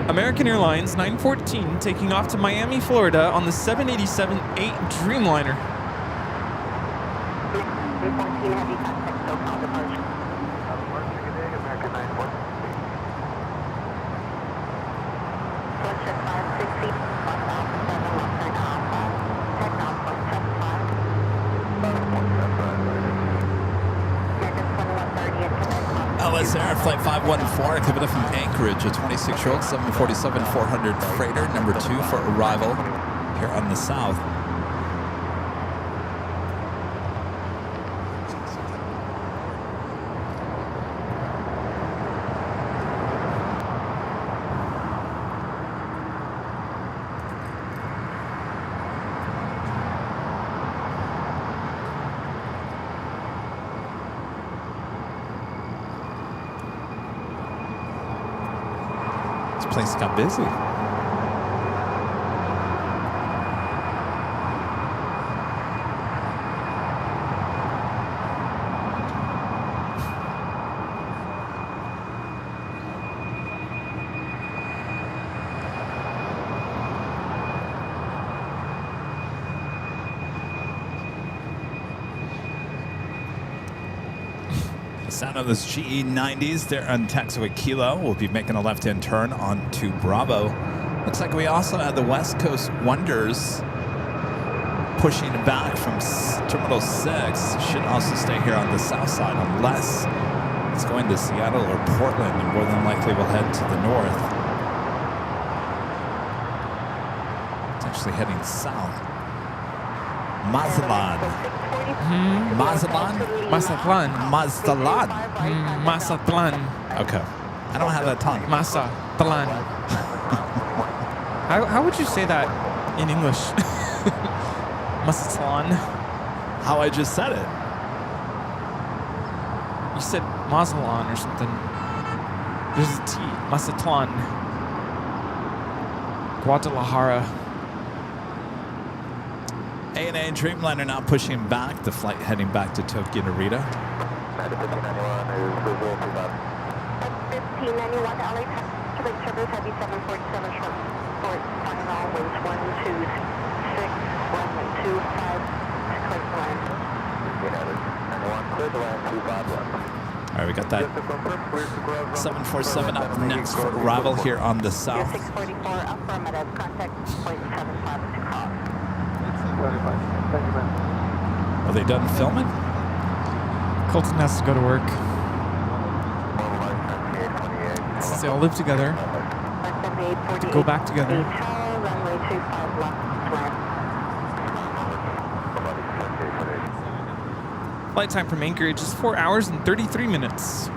American Airlines 914 taking off to Miami, Florida on the 787-8 Dreamliner. 314 heavy contact, SoCal departure. American 914. Flight check 560, Fox Alpha 7, left turn Alpha, tech now 0.75. American 2130 at Quebec. LS Air Flight 514 coming up from Anchorage, a 26-year-old 747-400 freighter, number 2 for arrival here on the south. Place got busy. Sound of those GE90s there on taxiway Kilo. We'll be making a left-hand turn onto Bravo. Looks like we also have the West Coast Wonders pushing back from Terminal 6. Should also stay here on the south side unless it's going to Seattle or Portland, and more than likely we'll head to the north. It's actually heading south. Mazatlan. Mazatlan? Mazatlan. Okay. I don't have that tongue. Mazatlan. How would you say that in English? Mazatlan. How I just said it. You said Mazatlan or something. There's a T. Mazatlan. Guadalajara. ANA Dreamliner now pushing back. The flight heading back to Tokyo Narita. 1591 LA Pacific Service Heavy 747 short port final winds 126 runway 25 clear to land. 1591 clear to land 25 left. All right, we got that 747 up next for arrival here on the south. 644 affirmative, contact 0.75 to cross. Are they done filming? Colton has to go to work. They all live together. To go back together. Runway 25 left, land. Flight time from Anchorage is 4 hours and 33 minutes.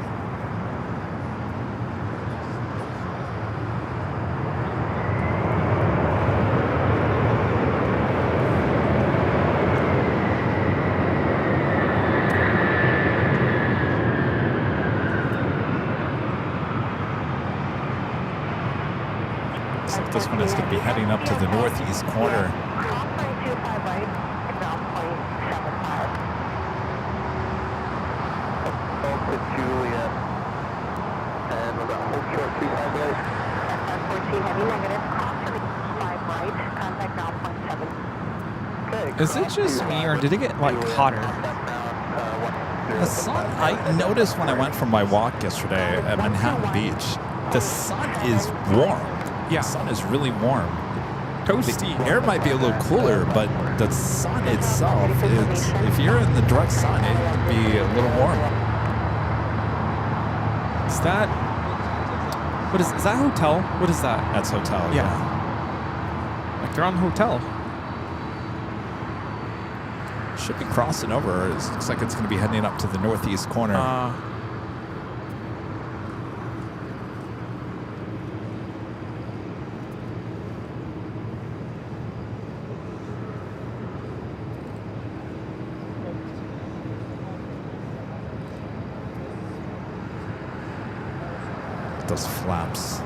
This one is going to be heading up to the northeast corner. Juliet. And we're going to hold short 25 right. 14 heavy negative. Cross 5 right. Contact now 0.7. Is it just me, or did it get like hotter? The sun, I noticed when I went for my walk yesterday at Manhattan Beach, the sun is warm. Yeah. The sun is really warm. Toasty. The air might be a little cooler, but the sun itself, if you're in the direct sun, it can be a little warm. Is that... What is that hotel? What is that? That's hotel, Yeah. Like they're on hotel. Should be crossing over. It looks like it's going to be heading up to the northeast corner. Those flaps.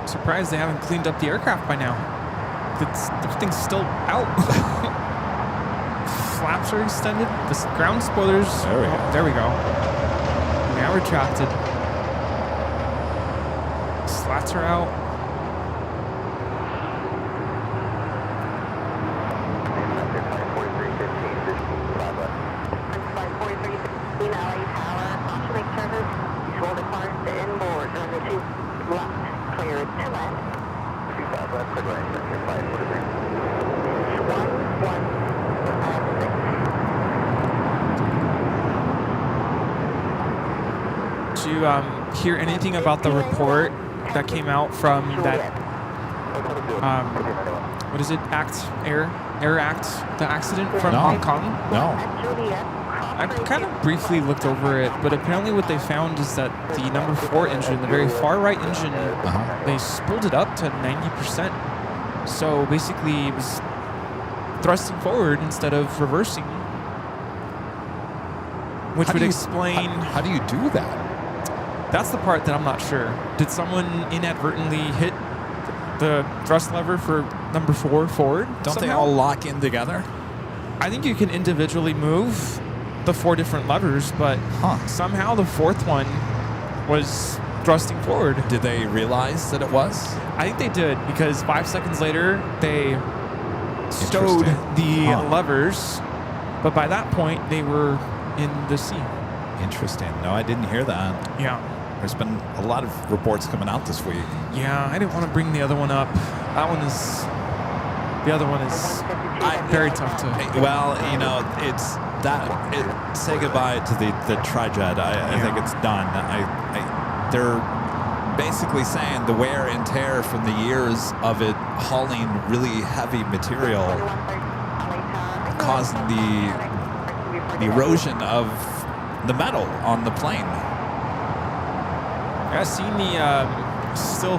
Surprised they haven't cleaned up the aircraft by now. Everything's still out. Flaps are extended. The ground spoilers. There we go. There we go. Now retracted. Slats are out. Did you hear anything about the report that came out from that, what is it, Air Act, the accident from Hong Kong? No. I kind of briefly looked over it, but apparently what they found is that the number 4 engine, the very far right engine, they spooled it up to 90%. So basically it was thrusting forward instead of reversing, which would explain... How do you do that? That's the part that I'm not sure. Did someone inadvertently hit the thrust lever for number 4 forward? Don't they somehow? all lock in together? I think you can individually move the 4 different levers, but somehow the 4th one was thrusting forward. Did they realize that it was? I think they did, because 5 seconds later they stowed the levers, but by that point they were in the sea. Interesting. No, I didn't hear that. Yeah. There's been a lot of reports coming out this week. Yeah, I didn't want to bring the other one up. The other one is very tough to... Well, you know, it's that... say goodbye to the trijet. I think it's done. They're basically saying the wear and tear from the years of it hauling really heavy material causing the erosion of the metal on the plane. I've seen the still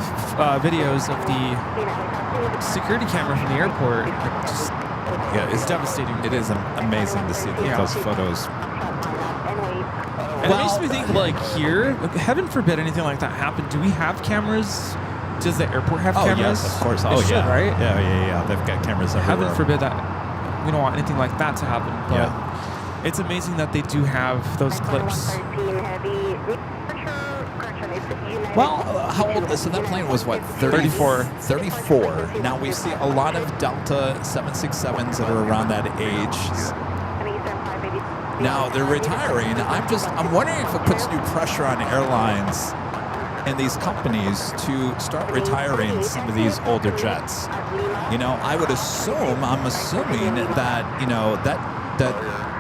videos of the security camera from the airport. It's devastating. It is amazing to see those photos. And it makes me think, like, here, heaven forbid anything like that happen. Do we have cameras? Does the airport have cameras? Yes, of course. They should, right? Yeah. They've got cameras everywhere. Heaven forbid that. We don't want anything like that to happen. But it's amazing that they do have those clips. Well, how old is so that plane was what? 34. 34. Now we see a lot of Delta 767s that are around that age. Now they're retiring. I'm wondering if it puts new pressure on airlines and these companies to start retiring some of these older jets. You know, I'm assuming that, you know, that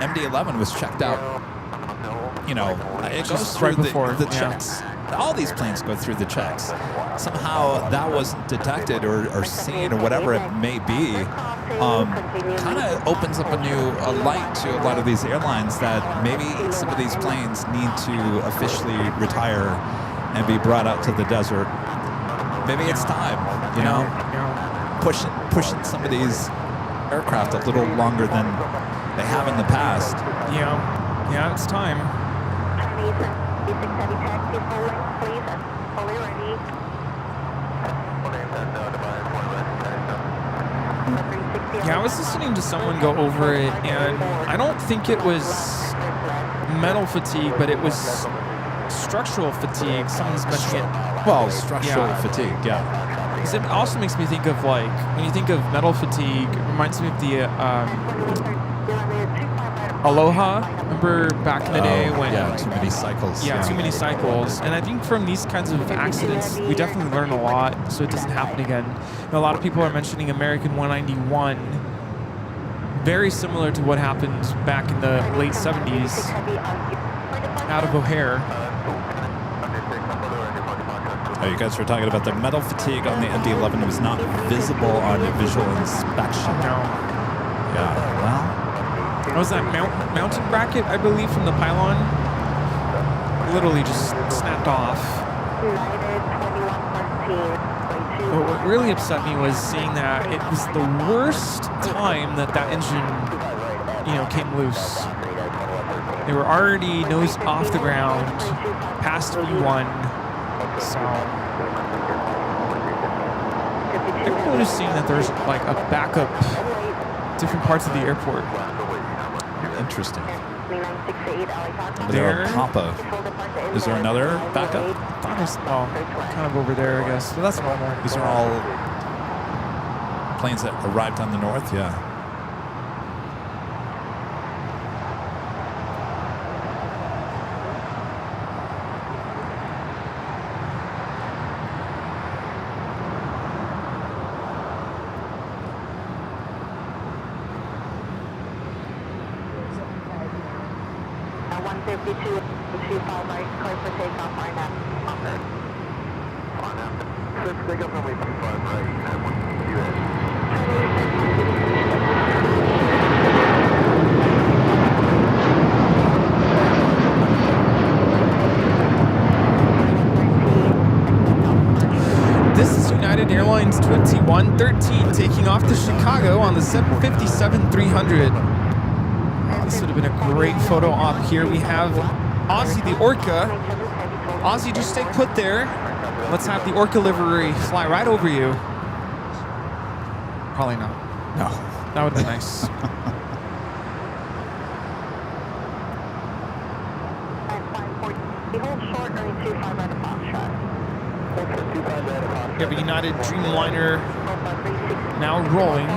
MD-11 was checked out. You know, it goes through the checks. All these planes go through the checks. Somehow that wasn't detected or seen or whatever it may be. Kind of opens up a light to a lot of these airlines that maybe some of these planes need to officially retire and be brought out to the desert. Maybe it's time, you know, pushing some of these aircraft a little longer than they have in the past. Yeah, it's time. Yeah, I was listening to someone go over it, and I don't think it was mental fatigue, but it was structural fatigue. Someone's mentioning it. Well, structural fatigue, yeah. 'Cause it also makes me think of, like, when you think of metal fatigue, it reminds me of the Aloha. Remember back in the day when... Yeah, too many cycles. Yeah, too many cycles. And I think from these kinds of accidents, we definitely learn a lot so it doesn't happen again. You know, a lot of people are mentioning American 191, very similar to what happened back in the late 70s out of O'Hare. Oh, you guys were talking about the metal fatigue on the MD-11. It was not visible on visual inspection. No. Yeah, well... What was that mountain bracket, I believe, from the pylon? Literally just snapped off. But what really upset me was seeing that it was the worst time that engine, came loose. They were already nose off the ground, past V1. So I'm noticing that there's like a backup, different parts of the airport. Interesting. There. Papa. Is there another backup? Thought it's, kind of over there, I guess. But that's normal. These are all planes that arrived on the north, yeah. This is United Airlines 2113 taking off to Chicago on the 757-300. This would have been a great photo op here. We have Ozzy the Orca. Ozzy, just stay put there. Let's have the Orca livery fly right over you. Probably not. No. That would have been nice. We have a United Dreamliner now rolling.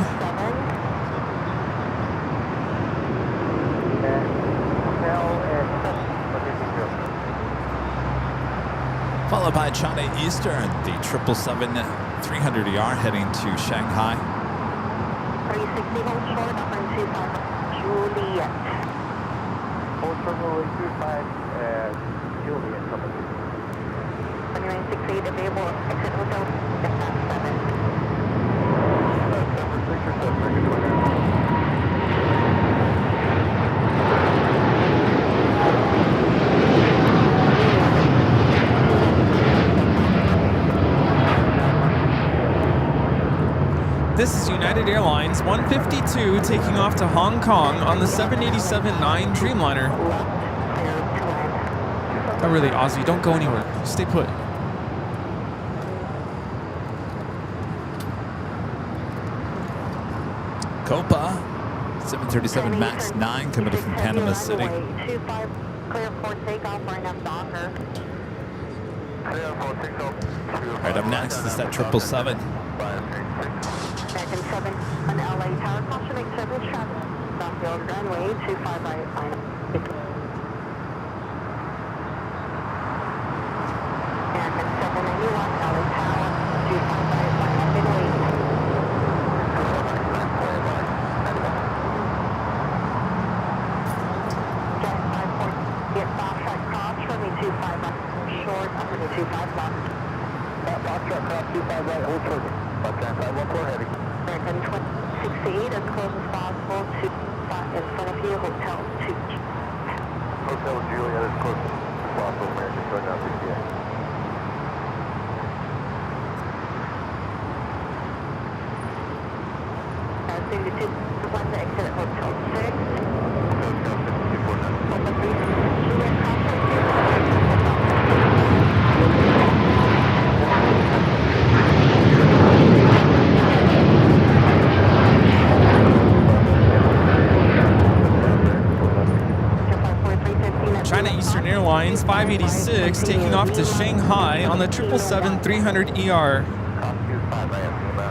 Followed by China Eastern, the 777-300ER heading to Shanghai. 360 hold short, upper 25 Juliet. Hold short, 25 Juliet. 2968 available, exit hotel, F7. 7 or 7, This is United Airlines 152 taking off to Hong Kong on the 787-9 Dreamliner. Oh, really, Ozzy, don't go anywhere. Stay put. Copa, 737 MAX 9 committed from Panama City. 25 clear for takeoff right now, Docker. Right up next is that 777. American 7 on LA Tower, caution make service traffic. Southfield runway 25 right, final. American 791 LA Tower, 25 right, final, been waiting. Jet 54, get box track cross, runway 25 right, short, upper 25 left. Box track cross, 25 right, hold short. Box track 514 heavy. American 2668 as close as possible to in front of you, Hotel 2. Hotel Juliet as close as possible, American 2968. Soon to 2, plan to exit at Hotel 6. Hotel 3, Juliet cross. Airlines 586 taking off to Shanghai on the 777-300ER. Cost 25 right at Lima.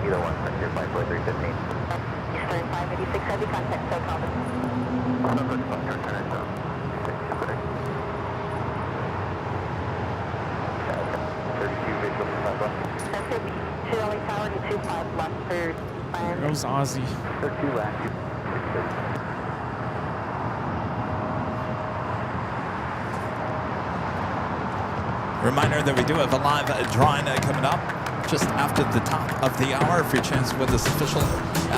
Either one, your flight for 315. Eastern 586, heavy contact, so copy. LA Tower to 25 left for There goes Ozzy. 32 left. Reminder that we do have a live drawing coming up just after the top of the hour for your chance to win this official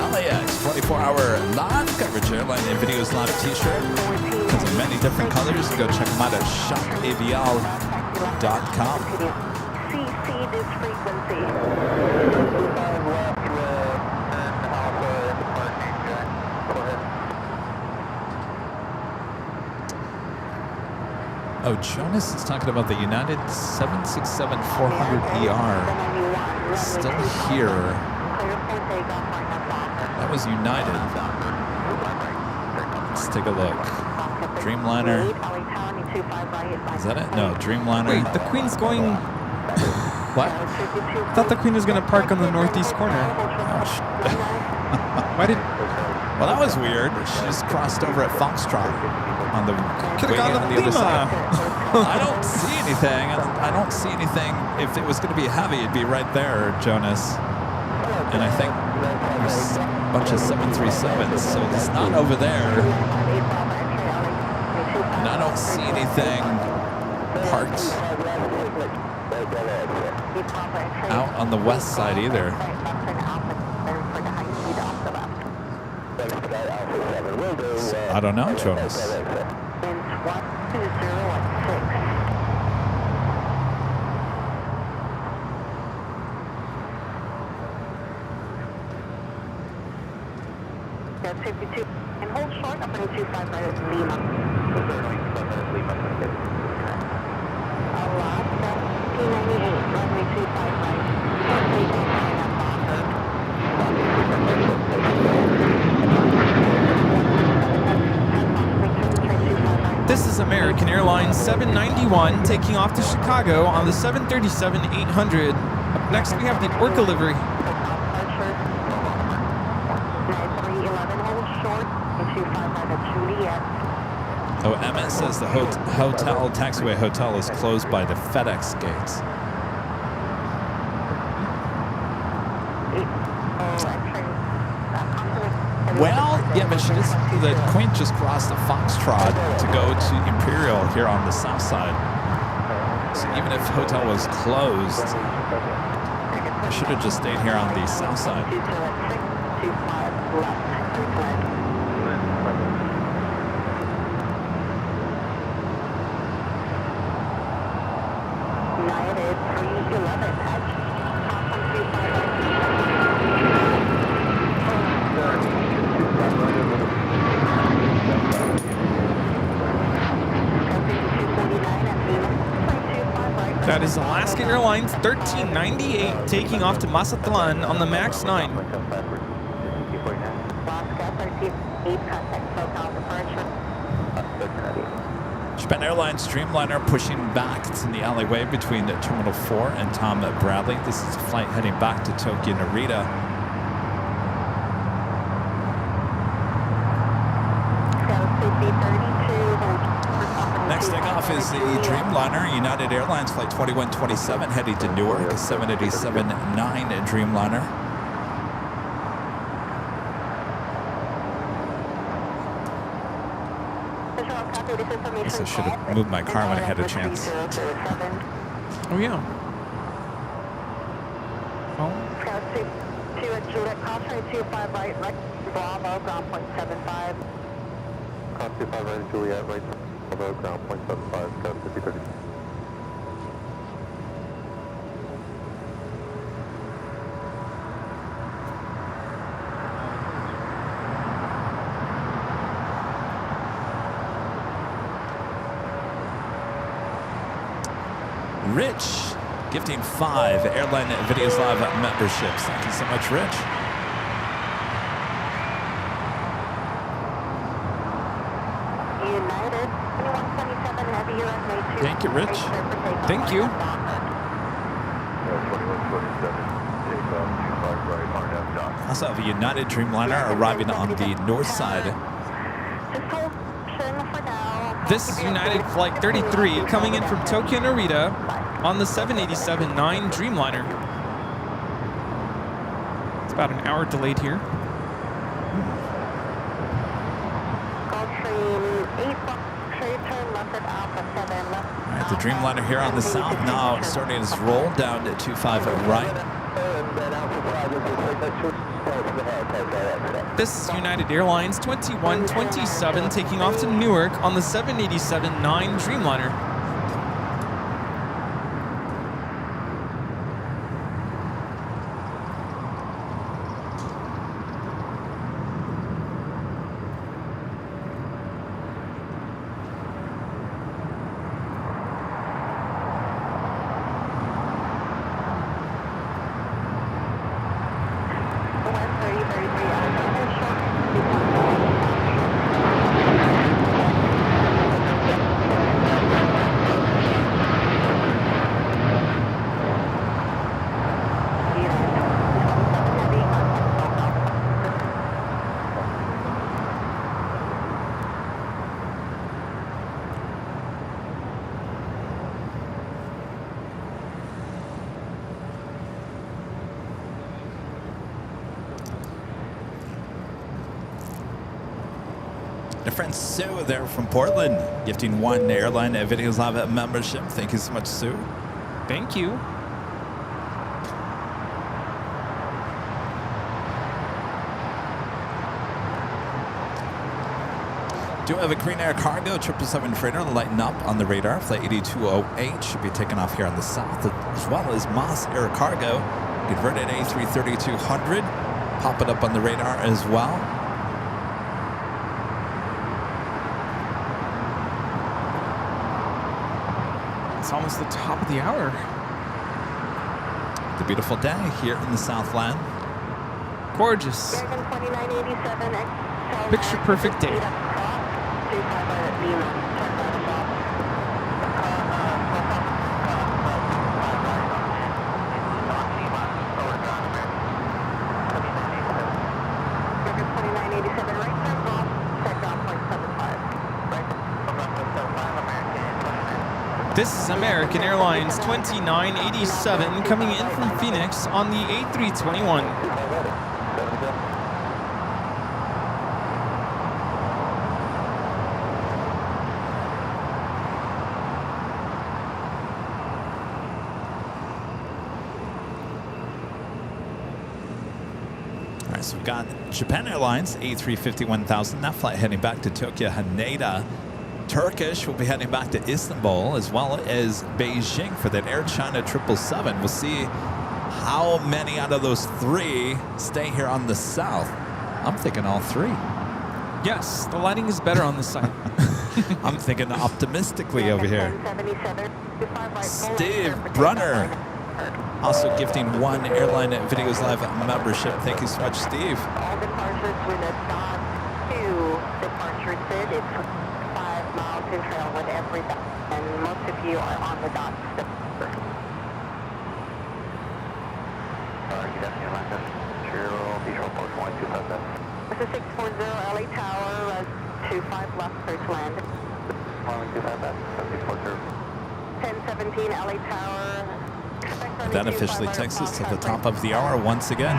LAX 24-hour live coverage Airline and Videos Live t-shirt. Comes in many different colors. Go check them out at shopavial.com. CC this frequency. 25 left with Alpha and departing Jack. Go ahead. Oh, Jonas is talking about the United 767-400ER. Still here. That was United. Let's take a look. Dreamliner. Is that it? No, Dreamliner. Wait, the Queen's going... What? I thought the Queen was going to park on the northeast corner. Why did... Well, that was weird. She just crossed over at Foxtrot on the Could've way gone on to the other Lima. side. I don't see anything. I don't see anything. If it was going to be heavy, it'd be right there, Jonas. And I think there's a bunch of 737s, so it's not over there. And I don't see anything parked out on the west side either. I don't know, Jonas. That's 52. And hold short up into 25 right at Lima. Alaska, P98, runway 25 right. This is American Airlines 791 taking off to Chicago on the 737-800. Up next, we have the Orca livery. Oh, Emmett says the hotel, taxiway hotel is closed by the FedEx gates. Well, yeah, but the Queen just crossed the Foxtrot to go to Imperial here on the south side. So even if hotel was closed, I should have just stayed here on the south side. That is Alaska Airlines 1398 taking off to Mazatlan on the MAX 9. Japan Airlines Dreamliner pushing back in the alleyway between Terminal 4 and Tom Bradley. This is a flight heading back to Tokyo Narita. Next takeoff is the Dreamliner, United Airlines Flight 2127 heading to Newark, a 787-9 Dreamliner. I guess I should have moved my car when I had a chance. Oh, yeah. Oh. Bravo, ground point 75. Cost 25 right, Juliet, right, Bravo, ground point 75, Coast 5030. Rich gifting 5 Airline Videos Live memberships. Thank you so much, Rich. United. 2127 Heavy, you're at May 2. Thank you, Rich. Thank you. 2127, takeoff, 25 right, RNF dock. Also have a United Dreamliner arriving on the north side. Just hold for now. This is United Flight 33 coming in from Tokyo Narita on the 787-9 Dreamliner. It's about an hour delayed here. Gulfstream 8, straight turn left at Alpha 7 left. All right, the Dreamliner here on the south now starting its roll down to 25 right. This is United Airlines 2127 taking off to Newark on the 787-9 Dreamliner. My friend Sue there from Portland, gifting one Airline Videos Live membership. Thank you so much, Sue. Thank you. Do have a Green Air Cargo 777 freighter lighting up on the radar. Flight 8208 should be taking off here on the south, as well as Moss Air Cargo, converted A330-200, pop it up on the radar as well. It's almost the top of the hour. The beautiful day here in the Southland. Gorgeous. American 2987, Picture perfect day. This is American Airlines 2987 coming in from Phoenix on the A321. All right, so we've got Japan Airlines A350-1000. That flight heading back to Tokyo Haneda. Turkish will be heading back to Istanbul, as well as Beijing for that Air China 777. We'll see how many out of those three stay here on the south. I'm thinking all three. Yes, the lighting is better on this side. I'm thinking optimistically over here. Steve Brunner, also gifting one Airline Videos Live membership. Thank you so much, Steve. All departures with a dot to departure sid. It's 5 miles in trail with every dot, and most of you are on the dot. This is 640 LA Tower, 25 left, search land. 1017 LA Tower. That officially takes us to the top of the hour once again.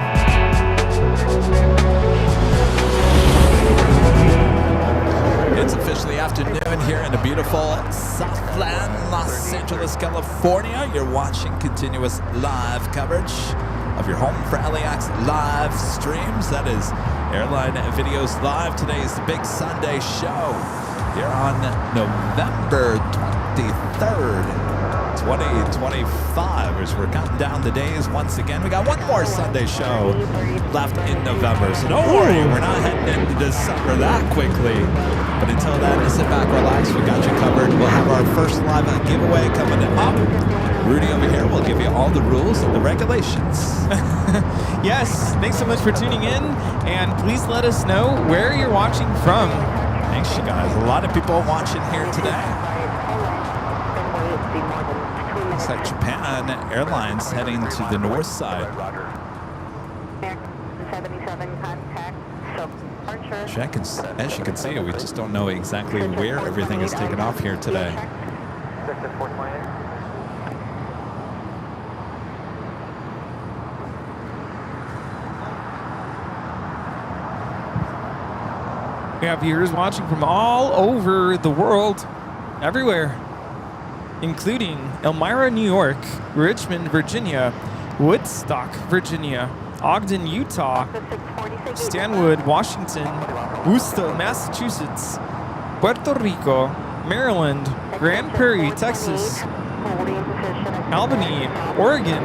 It's officially afternoon here in the beautiful Southland, Los Angeles, California. You're watching continuous live coverage of your home for LAX live streams. That is Airline Videos Live. Today is the big Sunday show here on November 23rd, 2025, as we're counting down the days once again. We got one more Sunday show left in November, so don't worry, we're not heading into December that quickly. But until then, sit back, relax, we got you covered. We'll have our first live giveaway coming up. Rudy over here will give you all the rules and the regulations. Yes, thanks so much for tuning in, and please let us know where you're watching from. Thanks, you guys. A lot of people watching here today. Looks like Japan Airlines heading to the north side. 77 contact, so departure. As you can see, we just don't know exactly where everything is taken off here today. We have viewers watching from all over the world, everywhere, including Elmira, New York, Richmond, Virginia, Woodstock, Virginia, Ogden, Utah, Stanwood, Washington, Worcester, Massachusetts, Puerto Rico, Maryland, Grand Prairie, Texas, Albany, Oregon,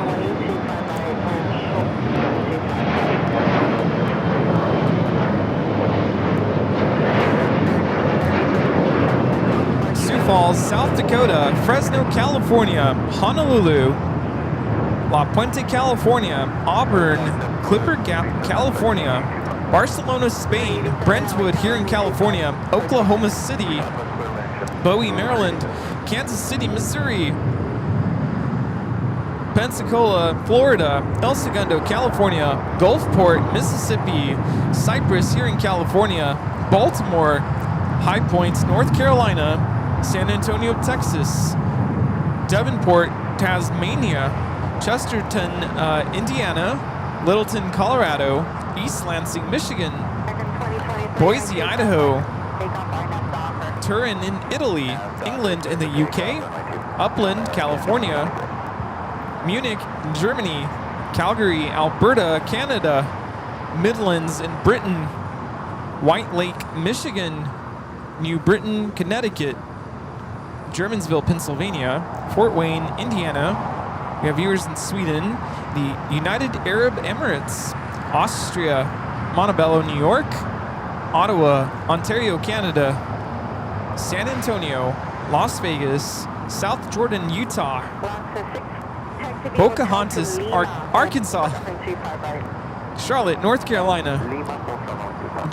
Sioux Falls, South Dakota, Fresno, California, Honolulu, La Puente, California, Auburn, Clipper Gap, California, Barcelona, Spain, Brentwood here in California, Oklahoma City, Bowie, Maryland, Kansas City, Missouri, Pensacola, Florida, El Segundo, California, Gulfport, Mississippi, Cypress here in California, Baltimore, High Point, North Carolina, San Antonio, Texas, Devonport, Tasmania, Chesterton, Indiana, Littleton, Colorado, East Lansing, Michigan, Boise, Idaho, Turin in Italy, England and the UK, Upland, California, Munich, Germany, Calgary, Alberta, Canada, Midlands in Britain, White Lake, Michigan, New Britain, Connecticut, Germansville, Pennsylvania, Fort Wayne, Indiana. We have viewers in Sweden, the United Arab Emirates, Austria, Montebello, New York, Ottawa, Ontario, Canada, San Antonio, Las Vegas, South Jordan, Utah, Pocahontas, Arkansas, Charlotte, North Carolina,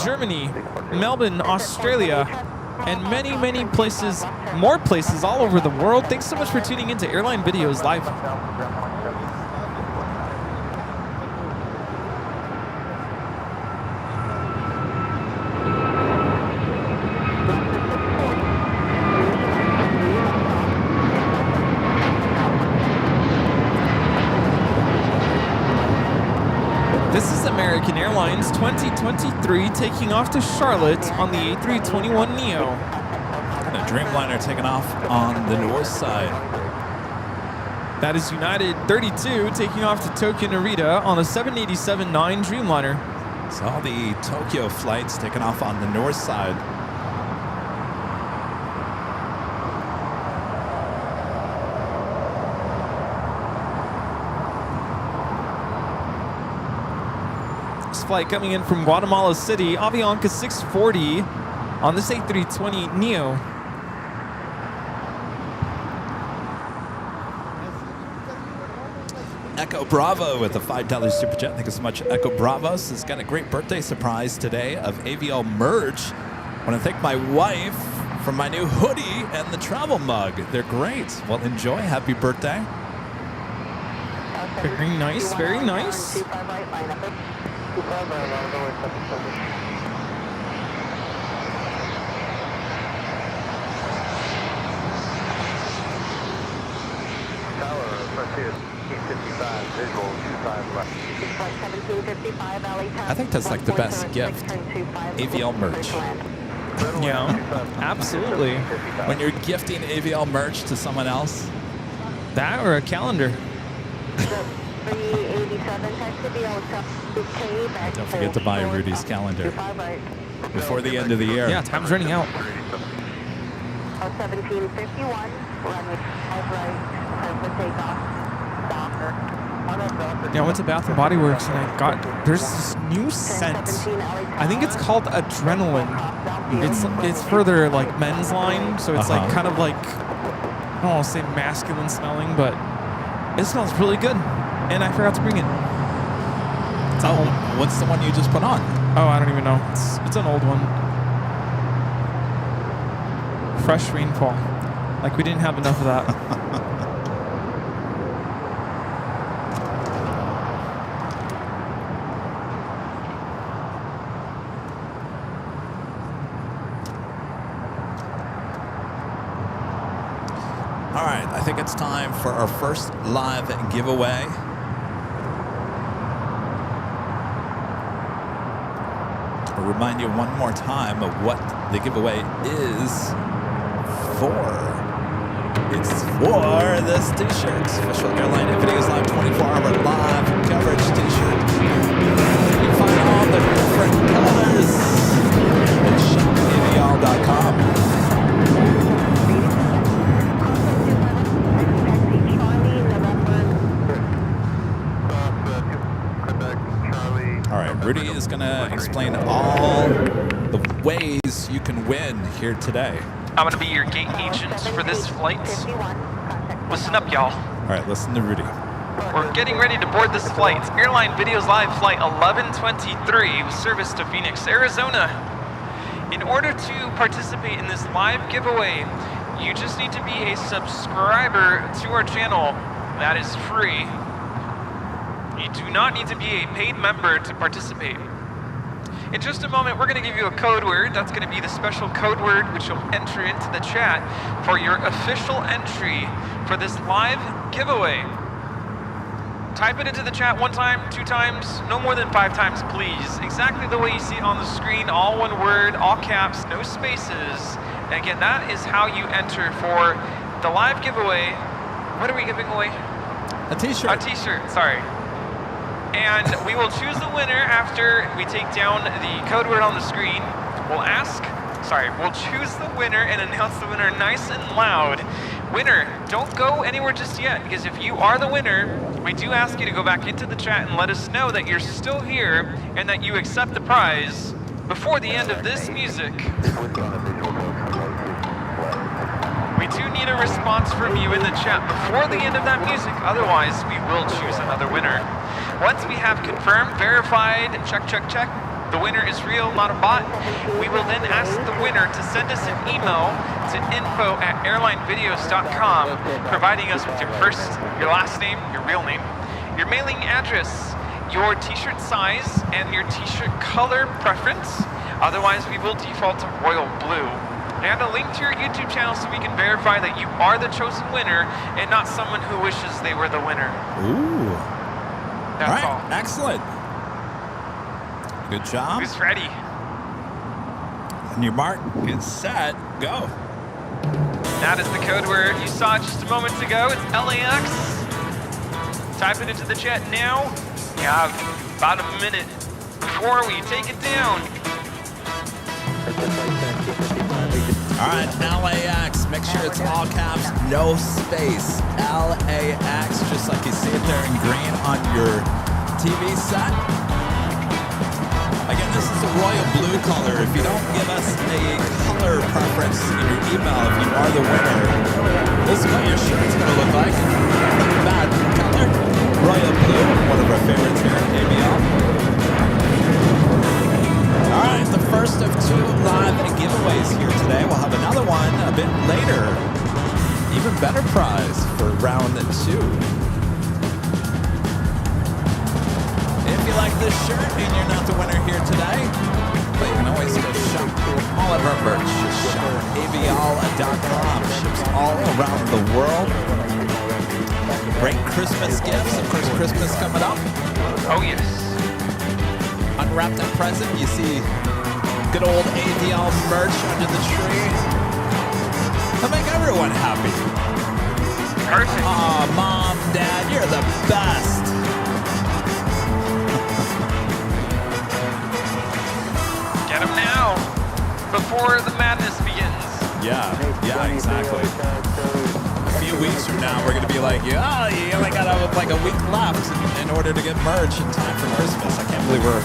Germany, Melbourne, Australia, and many, many places, more places all over the world. Thanks so much for tuning into Airline Videos Live. This is American Airlines 2023 taking off to Charlotte on the A321neo. And a Dreamliner taking off on the north side. That is United 32 taking off to Tokyo Narita on a 787-9 Dreamliner. So all the Tokyo flights taking off on the north side. Flight coming in from Guatemala City, Avianca 640 on this A320 Neo. Echo Bravo with a $5 super chat. Thank you so much, Echo Bravos. Has got a great birthday surprise today of AVL merch. I want to thank my wife for my new hoodie and the travel mug. They're great. Well, enjoy. Happy birthday. Very nice, very nice. I think that's like the best gift. AVL merch. Yeah, absolutely. When you're gifting AVL merch to someone else. That or a calendar. Don't forget to buy Rudy's calendar before the end of the year. Yeah, time's running out. 1751, runway 5 right, clear for takeoff, docker. Yeah, I went to Bath and Body Works and there's this new scent. I think it's called Adrenaline. It's for their like men's line, so it's like kind of like, I don't want to say masculine smelling, but it smells really good. And I forgot to bring it. What's the one you just put on? Oh, I don't even know. It's an old one. fresh rainfall. Like we didn't have enough of that. All right, I think it's time for our first live giveaway. I'll remind you one more time of what the giveaway is for. It's for this t-shirt, official Airline Videos Live 24-hour live coverage t-shirt. You can find all the different colors at shopavl.com. All right, Rudy is going to explain all the ways you can win here today. I'm going to be your gate agent for this flight. Listen up, y'all. All right, listen to Rudy. We're getting ready to board this flight. It's Airline Videos Live Flight 1123 with service to Phoenix, Arizona. In order to participate in this live giveaway, you just need to be a subscriber to our channel. That is free. You do not need to be a paid member to participate. In just a moment, we're going to give you a code word. That's going to be the special code word which you'll enter into the chat for your official entry for this live giveaway. Type it into the chat 1 time, 2 times, no more than 5 times, please. Exactly the way you see it on the screen, all one word, all caps, no spaces. And again, that is how you enter for the live giveaway. What are we giving away? A t-shirt. A t-shirt, sorry. And we will choose the winner after we take down the code word on the screen. We'll choose the winner and announce the winner nice and loud. Winner, don't go anywhere just yet, because if you are the winner, we do ask you to go back into the chat and let us know that you're still here and that you accept the prize before the end of this music. We do need a response from you in the chat before the end of that music, otherwise we will choose another winner. Once we have confirmed, verified, check, the winner is real, not a bot, we will then ask the winner to send us an email to info@airlinevideos.com, providing us with your first, your last name, your real name, your mailing address, your t-shirt size, and your t-shirt color preference. Otherwise, we will default to royal blue. And a link to your YouTube channel so we can verify that you are the chosen winner and not someone who wishes they were the winner. Ooh. That's all right, excellent. Good job. Who's ready? On your mark, get set, go. That is the code word you saw just a moment ago. It's LAX. Type it into the chat now. You have about a minute before we take it down. All right, LAX. Make sure it's all caps, no space. LAX, just like you see it there in green on your TV set. Again, this is a royal blue color. If you don't give us a color preference in your email, if you are the winner, this is what your shirt's going to look like. Not a bad color. Royal blue, one of our favorites here at ABL. All right, the first of 2 live giveaways here today. We'll have another one a bit later. Even better prize for round 2. If you like this shirt and you're not the winner here today, but you can always go shop all of our merch. Shopavl.com. Ships all around the world. Great Christmas gifts. Of course, Christmas coming up. Oh, yes. Unwrapped a present. You see good old AVL merch under the tree. To make everyone happy. Perfect. Aw, Mom, Dad, you're the best. Get them now, before the madness begins. Yeah, exactly. A few weeks from now, we're going to be like, you only got like a week left in order to get merch in time for Christmas. I can't believe we're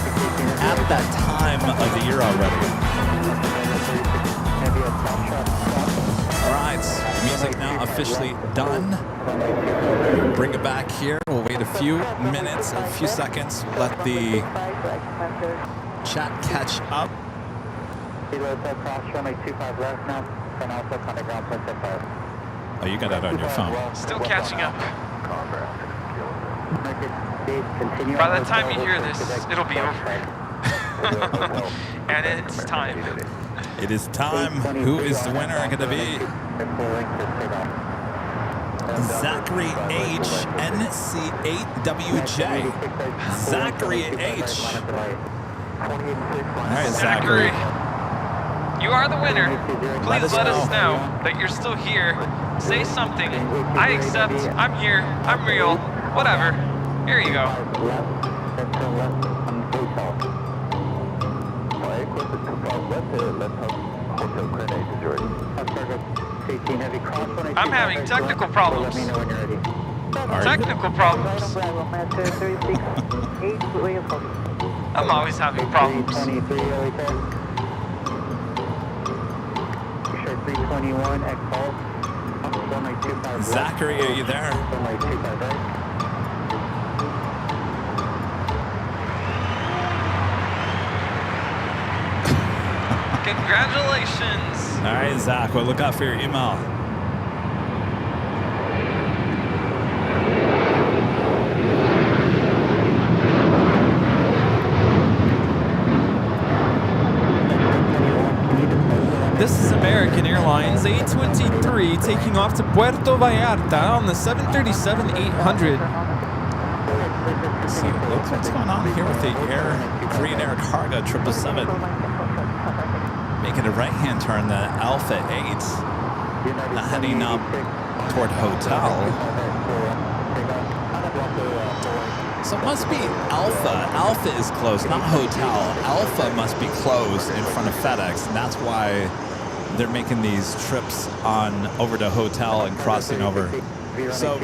at that time of the year already. All right, music now officially done. Bring it back here. We'll wait a few minutes, a few seconds, let the chat catch up. Cross runway 25 left now. 10 Alpha, contact ground, point 5. Oh, you got that on your phone. Still catching up. Continue. By the time you hear this, it'll be over. And it's time. It is time. Who is the winner going to be? Zachary H. NC8WJ. Zachary H. All right, Zachary, you are the winner. Please let us know that you're still here. Say something. I accept. I'm here. I'm real. Whatever. Here you go. I'm having technical problems. Technical problems. I'm always having problems. 321 at call. Zachary, are you there? Congratulations. All right, Zach, well, look out for your email. This is American Airlines A23 taking off to Puerto Vallarta on the 737-800. See, look what's going on here with the Korean Air Cargo 777. Making a right-hand turn, the Alpha 8. Heading up toward hotel. So it must be Alpha. Alpha is closed, not hotel. Alpha must be closed in front of FedEx, and that's why they're making these trips on over to hotel and crossing over. So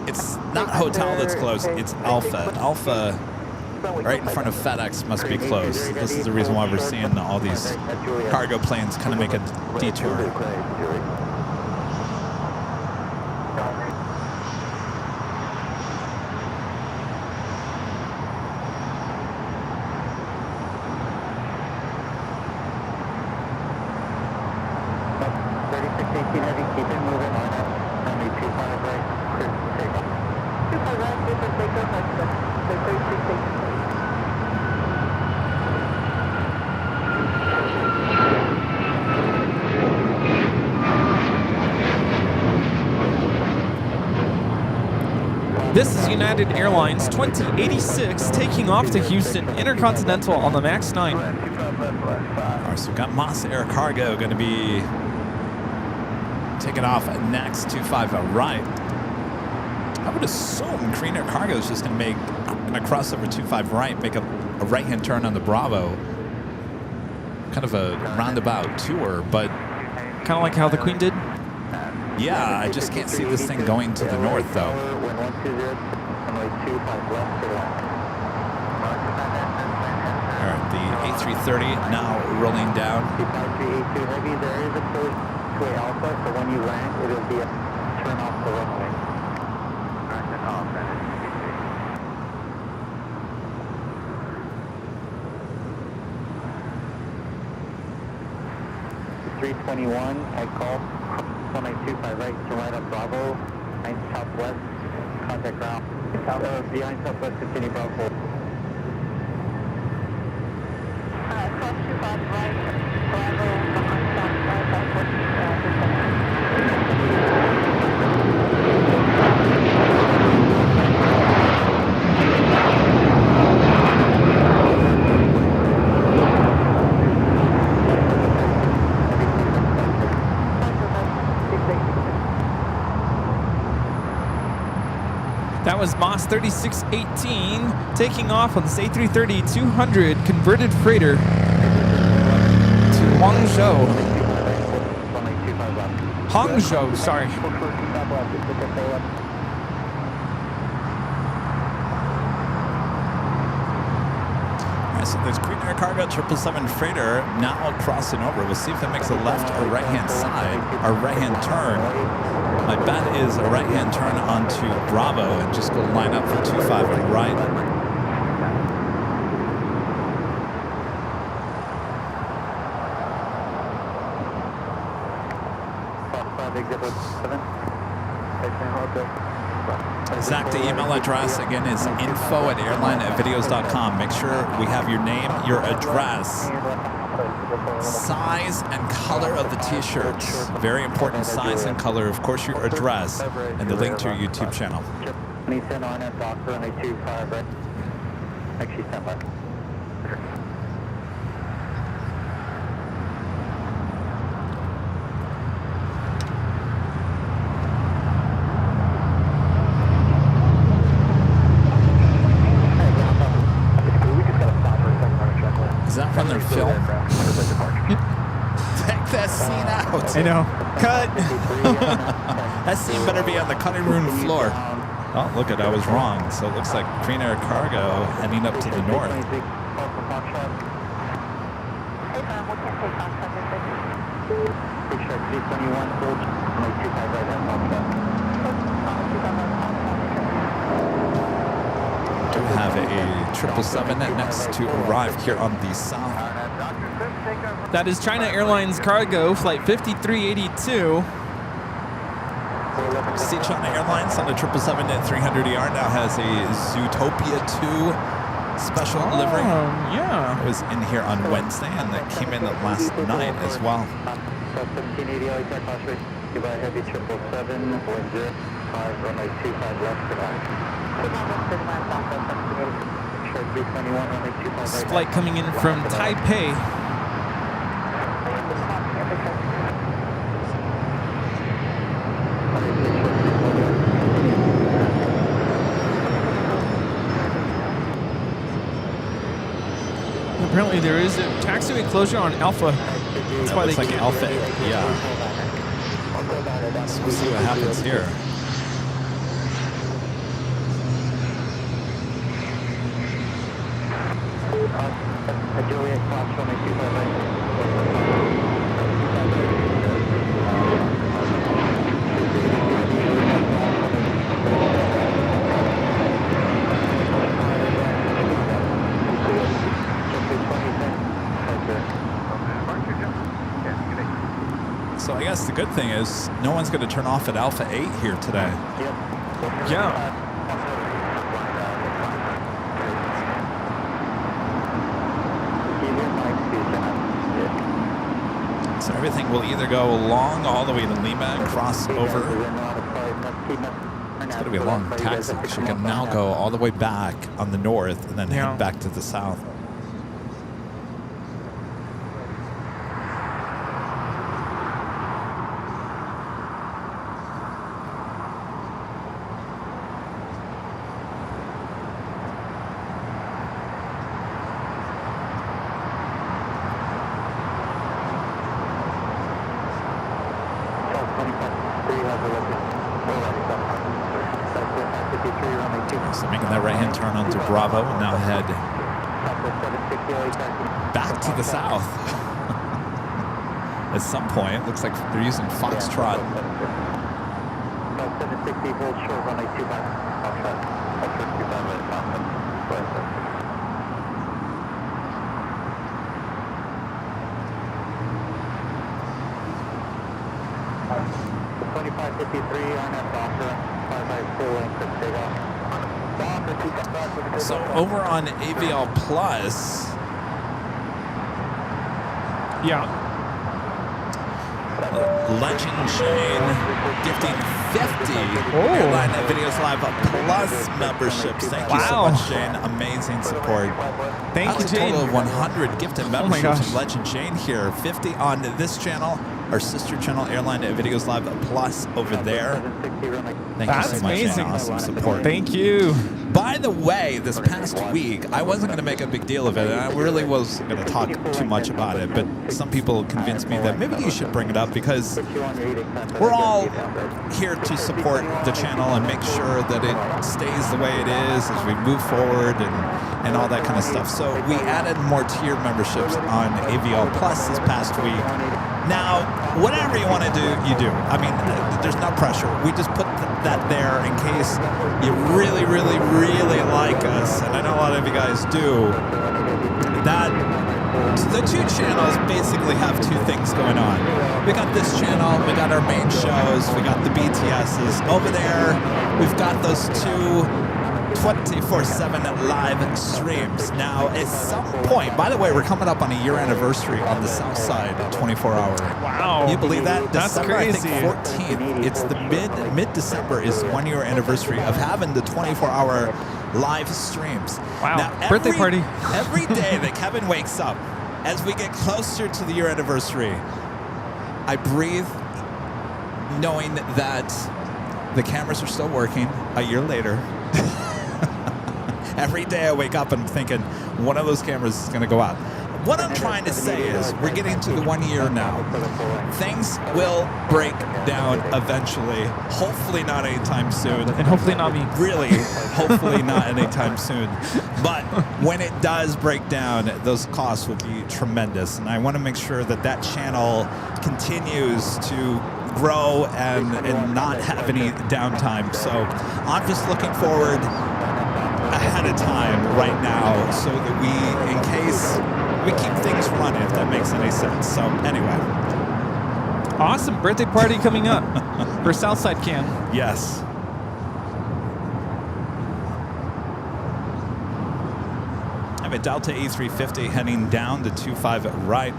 it's not hotel that's closed, it's Alpha. Alpha right in front of FedEx must be closed. This is the reason why we're seeing all these cargo planes kind of make a detour. 3618 heavy, keep it moving on up. Only 25 right, clear for takeoff. 25 right, clear for takeoff, that's the 3618. This is United Airlines 2086 taking off to Houston Intercontinental on the MAX 9. All right, so we've got Moss Air Cargo going to be taking off next, 25 right. I would assume Korean Air Cargo is just going to cross over 25 right, make a right-hand turn on the Bravo. Kind of a roundabout tour, but Kind of like how the Queen did. yeah, I just can't see this thing going to the north, though. All right, the A330 now rolling down. 5382 heavy, there is a close to Alpha, so when you land, it'll be a turn off the runway. 321 at call, 1925 right, to right on Bravo, 9 southwest, contact ground. Behind southwest, continue Bravo. Cross 25 right, Bravo, behind southwest, That was Moss 3618 taking off on this A330-200 converted freighter to Hangzhou. Hangzhou, sorry. So there's Korean Air Cargo 777 freighter now crossing over. We'll see if it makes a left or right-hand side, or right-hand turn. My bet is a right-hand turn onto Bravo and just go line up for 25 and right. Exact email address again is info@airlinevideos.com. Make sure we have your name, your address, size and color of the t-shirts. Very important, size and color, of course, your address, and the link to your YouTube channel. Actually, stand by. Is that from their film? Take that scene out. I know. Cut. That scene better be on the cutting room floor. Oh, look at, I was wrong. So it looks like Green Air Cargo heading up to the north. Do have a 777 next to arrive here on the south. That is China Airlines Cargo, flight 5382. See, China Airlines on the 777 at 300ER now has a Zootopia 2 special livery. Yeah. It was in here on Wednesday, and that came in last night as well. 1780 takeoff Dubai Heavy 777, Boeing 05, runway 25 left to line. This flight coming in from Taipei. Apparently there is a taxiway closure on Alpha. That's why It's they like keep Alpha, yeah. So we'll see what happens here. So I guess the good thing is no one's going to turn off at Alpha 8 here today. Yeah. So everything will either go along all the way to Lima and cross over. It's going to be a long taxi because you can now go all the way back on the north and then head back to the south. So making that right-hand turn onto Bravo, and now head back to the south. At some point, looks like they're using Foxtrot. 760, hold short, runway 25. Foxtrot. Foxtrot 25, right, Foxtrot. 2553 on that Foxtrot. 5 full length, quick takeoff. So over on AVL Plus, Yeah. Legend Shane gifting 50 Airline Videos Live Plus memberships. Thank you so much, Shane. Amazing support. Thank you, That's a total Jane. of 100 gifted my memberships gosh. from Legend Shane here. 50 on this channel, our sister channel, Airline Videos Live Plus over there. Thank you That's so much, amazing. Shane. Awesome support. Thank you. By the way, this past week, I wasn't going to make a big deal of it, and I really wasn't going to talk too much about it, but some people convinced me that maybe you should bring it up because we're all here to support the channel and make sure that it stays the way it is as we move forward and all that kind of stuff. So we added more tier memberships on AVL Plus this past week. Now, whatever you want to do, you do. I mean, there's no pressure. We just put that there in case you really, really, really like us, and I know a lot of you guys do. That the two channels basically have two things going on. We got this channel, we got our main shows, we got the BTSs. Over there, we've got those two 24/7 live streams. Now, at some point, by the way, we're coming up on a year anniversary on the South Side 24-hour. Wow. Can you believe that? That's December, crazy. I think 14th. It's the mid-December is 1 year anniversary of having the 24-hour live streams. Wow. Now, Birthday party. Every day that Kevin wakes up, as we get closer to the year anniversary, I breathe knowing that the cameras are still working a year later. Every day I wake up and I'm thinking one of those cameras is going to go out. What I'm trying to say is we're getting to the 1 year now. Things will break down eventually. Hopefully not anytime soon. And hopefully not me. Really, hopefully not anytime soon. But when it does break down, those costs will be tremendous. And I want to make sure that that channel continues to grow and not have any downtime. So I'm just looking forward ahead of time right now so that we, in case we keep things running, if that makes any sense. So anyway. Awesome birthday party coming up for Southside Cam. Yes. I have a Delta A350 heading down to 25 right.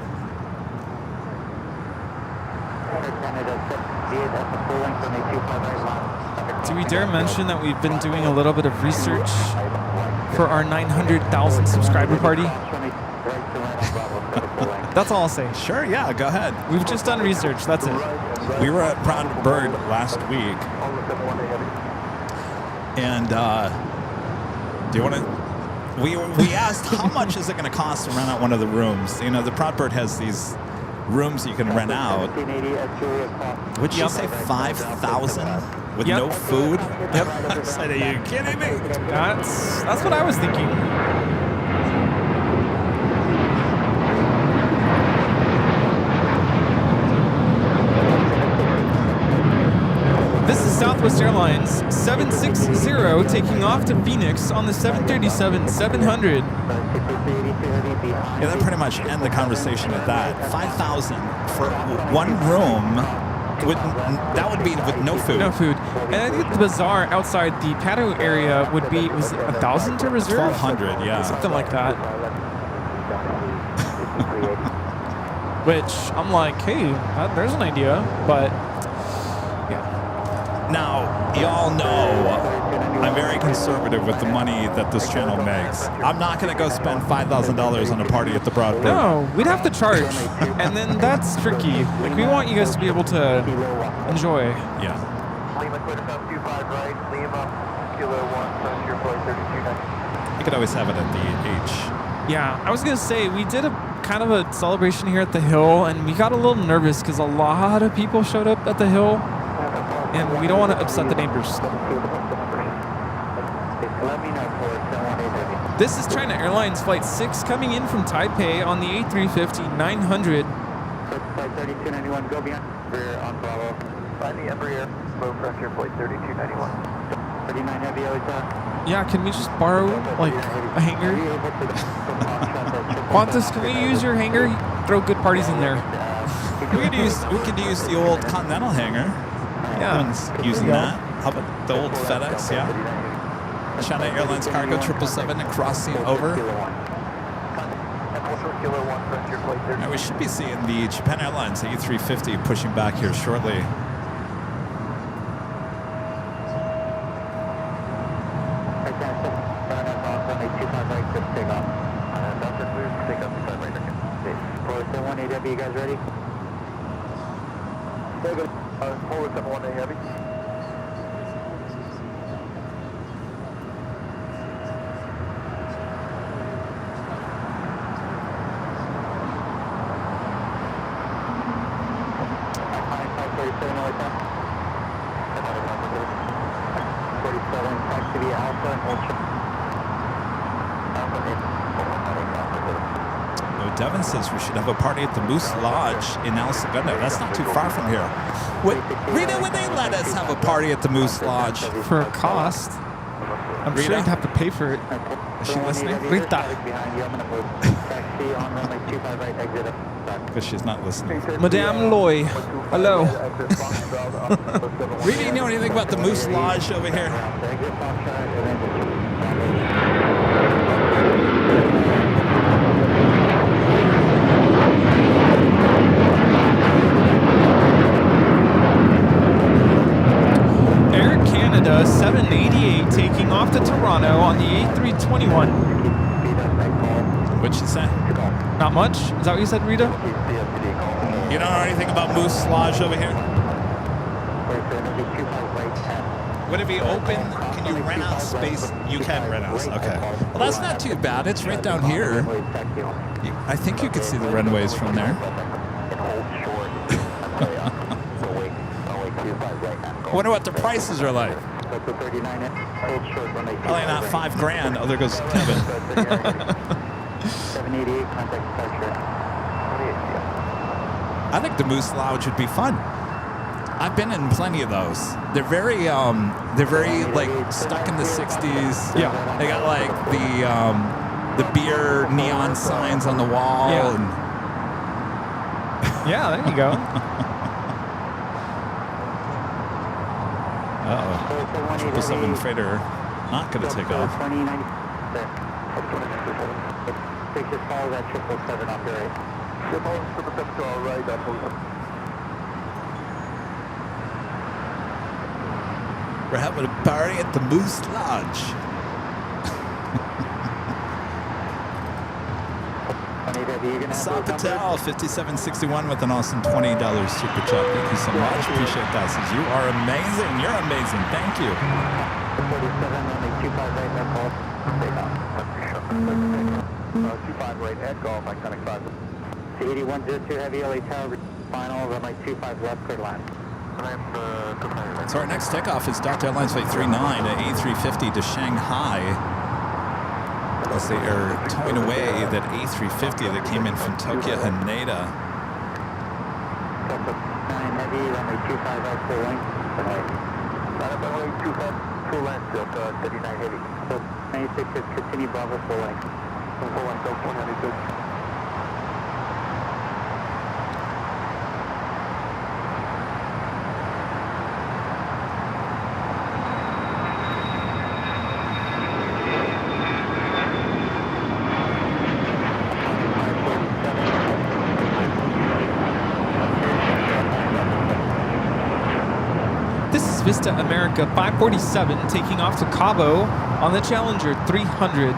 Do we dare mention that we've been doing a little bit of research for our 900,000 subscriber party? That's all I'll say. Sure, yeah, go ahead. We've just done research. That's it. We were at Brown Bird last week. And do you want to... We asked how much is it going to cost to rent out one of the rooms. You know, the Proud Bird has these rooms you can rent out. Would you say 5,000 with no food? Yep. I said, are you kidding me? That's what I was thinking. This is Southwest Airlines 760 taking off to Phoenix on the 737-700. Yeah, that pretty much end the conversation at that. 5,000 for one room. That would be with no food. No food. And I think the bazaar outside the patio area would be, was it 1,000 to reserve? 1,200, yeah. Something like that. Which I'm like, hey, there's an idea, but yeah. Now, y'all know I'm very conservative with the money that this channel makes. I'm not going to go spend $5,000 on a party at the Broad Bird. No, we'd have to charge, and then that's tricky. Like, we want you guys to be able to enjoy. Yeah. You could always have it at the H. Yeah, I was gonna say we did a kind of a celebration here at the Hill, and we got a little nervous because a lot of people showed up at the Hill, and we don't want to upset the neighbors. This is China Airlines Flight 6 coming in from Taipei on the A350-900. Flight 3291, go beyond rear on Bravo. Find the Embraer, low pressure, flight 3291. 39 heavy, Yeah, can we just borrow like a hangar? Qantas, can we use your hangar? Throw good parties in there. We could use the old Continental hangar. Yeah. Everyone's using that. How about the old FedEx? Yeah. China Airlines Cargo 777 and crossing over. Now we should be seeing the Japan Airlines A350 pushing back here shortly. You guys ready? Hold it 71A heavy. Devin says we should have a party at the Moose Lodge in El Segundo. That's not too far from here. Rita, would they let us have a party at the Moose Lodge? For a cost. I'm sure you'd have to pay for it. Is she listening? Rita. 360 on runway 25 right, exit up. Because she's not listening. Madame Loy. Hello. Really, you know anything about the Moose Lodge over here? Exit Foxtrot, and then Air Canada 788 taking off to Toronto on the A321. What'd she say? Not much? Is that what you said, Rita? You don't know anything about Moose Lodge over here? Would it be open? Can you rent out space? You can rent out. Okay. Well, that's not too bad. It's right down here. I think you could see the runways from there. I wonder what the prices are like. Probably not $5,000. Oh, there goes Kevin. 788, contact departure. I think the Moose Lodge would be fun. I've been in plenty of those. They're very like stuck in the 60s. Yeah. They got like the beer neon signs on the wall. Yeah. And Yeah, there you go. uh-oh. 777 freighter not going to take off. 2090. Take just follow that 777 off your right. 777 to our right, We're having a party at the Moose Lodge. Saw Patel, 5761 with an awesome $20 super chat. Thank you so much. Appreciate that. Says you are amazing. You're amazing. Thank you. 47 on the 25 right, no call. 25 right at golf, iconic 5. 8102 heavy LA tower, final, runway 25 left, clear line. So our next takeoff is Delta Airlines Flight 39 at A350 to Shanghai. As they are towing away that A350 that came in from Tokyo Haneda. Delta 9 heavy, runway 25 right, full length. Runway 25 full length, Delta 39 heavy. So 96 is continue Bravo full length. Full length, Delta 192. Vista America 547 taking off to Cabo on the Challenger 300.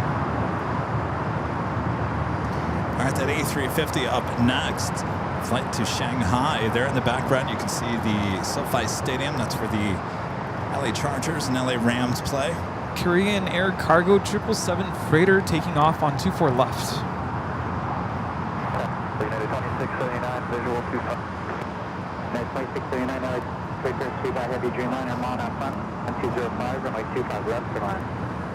All right, that A350 up next. Flight to Shanghai. There in the background, you can see the SoFi Stadium. That's where the LA Chargers and LA Rams play. Korean Air Cargo 777 freighter taking off on 24 left. United 2679, visual 25. United 2679, Freighter 2 by Heavy Dreamliner, Mon on front, 1205, runway 25 left, clear line.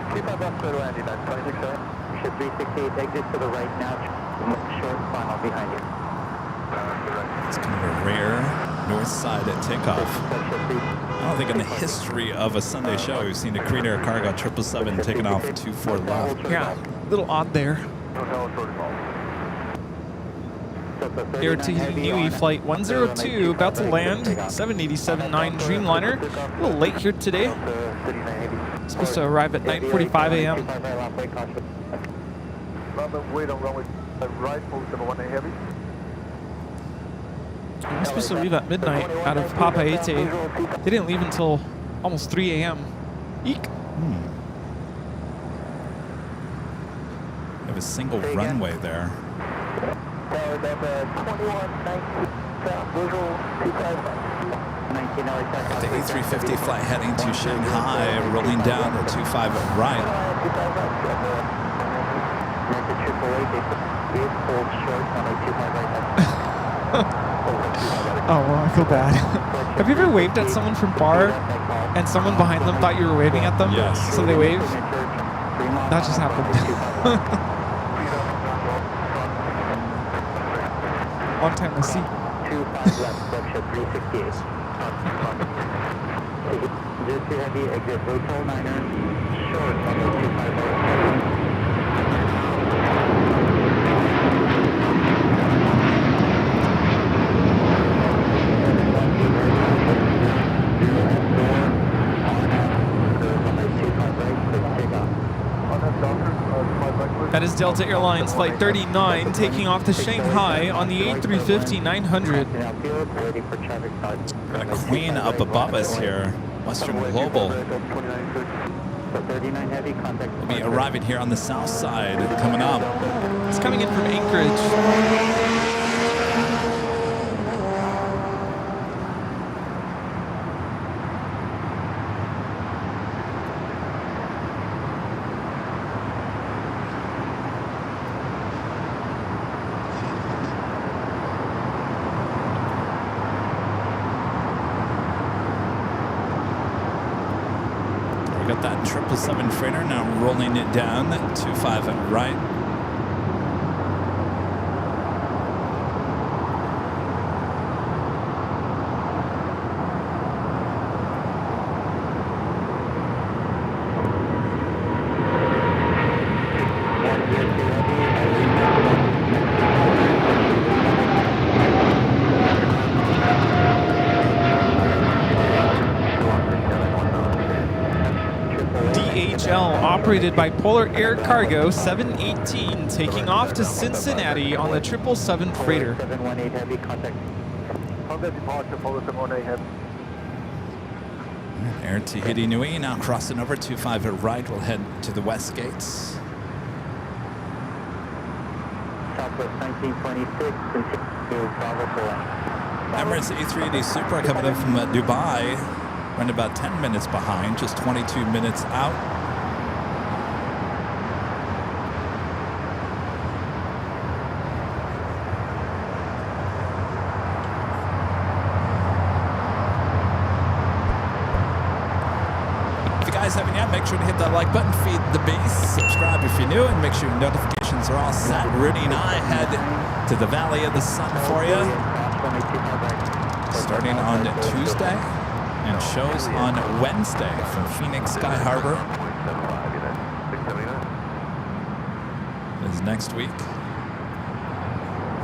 25 left, clear line, United 2679. Ship 368, exit to the right now, short final behind you. It's kind of a rare north side at takeoff. I don't think in the history of a Sunday show we've seen a Korean Air Cargo 777 taking off 24 left. Yeah, a little odd there. Air Tahiti Flight 102 about to land. 787-9 Dreamliner. A little late here today. Supposed to arrive at 9:45 a.m. We're supposed to leave at midnight out of Papaete. They didn't leave until almost 3 a.m. Eek. They have a single runway there. The A350 flight heading to Shanghai, rolling down the 25 right. Oh, well, I feel bad. Have you ever waved at someone from bar and someone behind them thought you were waving at them? Yes. So they waved? That just happened. Long time no see. 25 left, Berkshire 368. Just too heavy, exit Hotel Niner, short on the 25 right. That is Delta Airlines Flight 39 taking off to Shanghai on the A350-900. Got a queen up above us here. Western Global. We'll be arriving here on the south side coming up. It's coming in from Anchorage. Got that 777 freighter now rolling it down, 25 and right. Operated by Polar Air Cargo 718 taking off to Cincinnati on the 777 freighter. 718 heavy contact. Contact departure, Polar 718 heavy. Air Tahiti Nui now crossing over 25 at right. We'll head to the west gates. Southwest 1926, continue Bravo Emirates A380 Supra coming in from Dubai. Running about 10 minutes behind, just 22 minutes out. Haven't yet, make sure to hit that like button, feed the base, subscribe if you're new, and make sure your notifications are all set. Rudy and I head to the Valley of the Sun for you, starting on Tuesday and shows on Wednesday from Phoenix Sky Harbor. Is next week.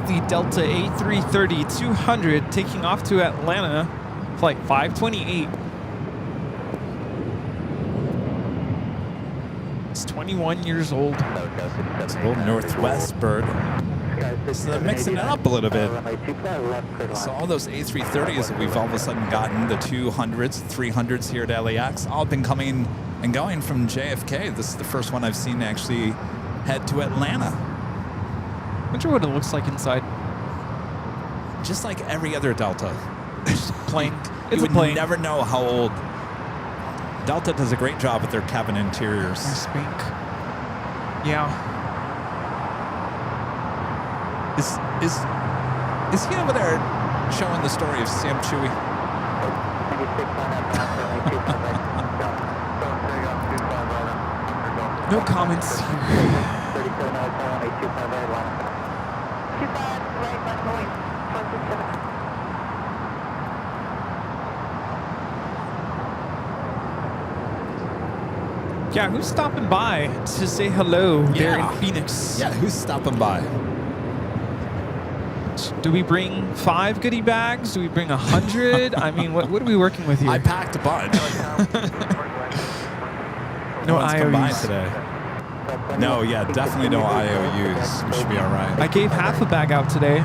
The Delta A330-200 taking off to Atlanta, flight 528. 21 years old. It's a little Northwest bird. So mixing it up a little bit. So all those A330s that we've all of a sudden gotten, the 200s, 300s here at LAX, all been coming and going from JFK. This is the first one I've seen actually head to Atlanta. Wonder what it looks like inside. Just like every other Delta. Plane. It's you a plane. would never know how old. Delta does a great job with their cabin interiors. Nice pink. Yeah. Is he over there showing the story of Sam Chewy? No comments here. 37 Alpha 185 right, 25 right, left going, 27. Yeah, who's stopping by to say hello there in Phoenix? Yeah, who's stopping by? Do we bring 5 goodie bags? Do we bring 100? I mean, what are we working with here? I packed a bunch. No one's come by IOUs today. No, yeah, definitely no IOUs. We should be all right. I gave half a bag out today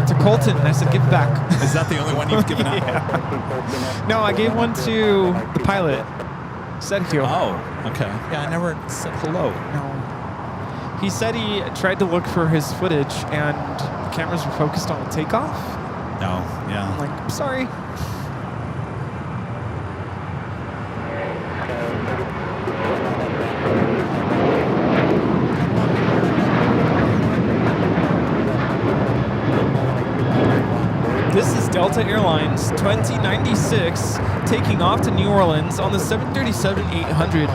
to Colton, and I said, give it back. Is that the only one you've given out? Yeah. No, I gave one to the pilot, Sergio. Oh, okay. Yeah, I never said hello. No. He said he tried to look for his footage, and the cameras were focused on the takeoff. No, yeah. I'm like, I'm sorry. This is Delta Airlines 2096 taking off to New Orleans on the 737-800.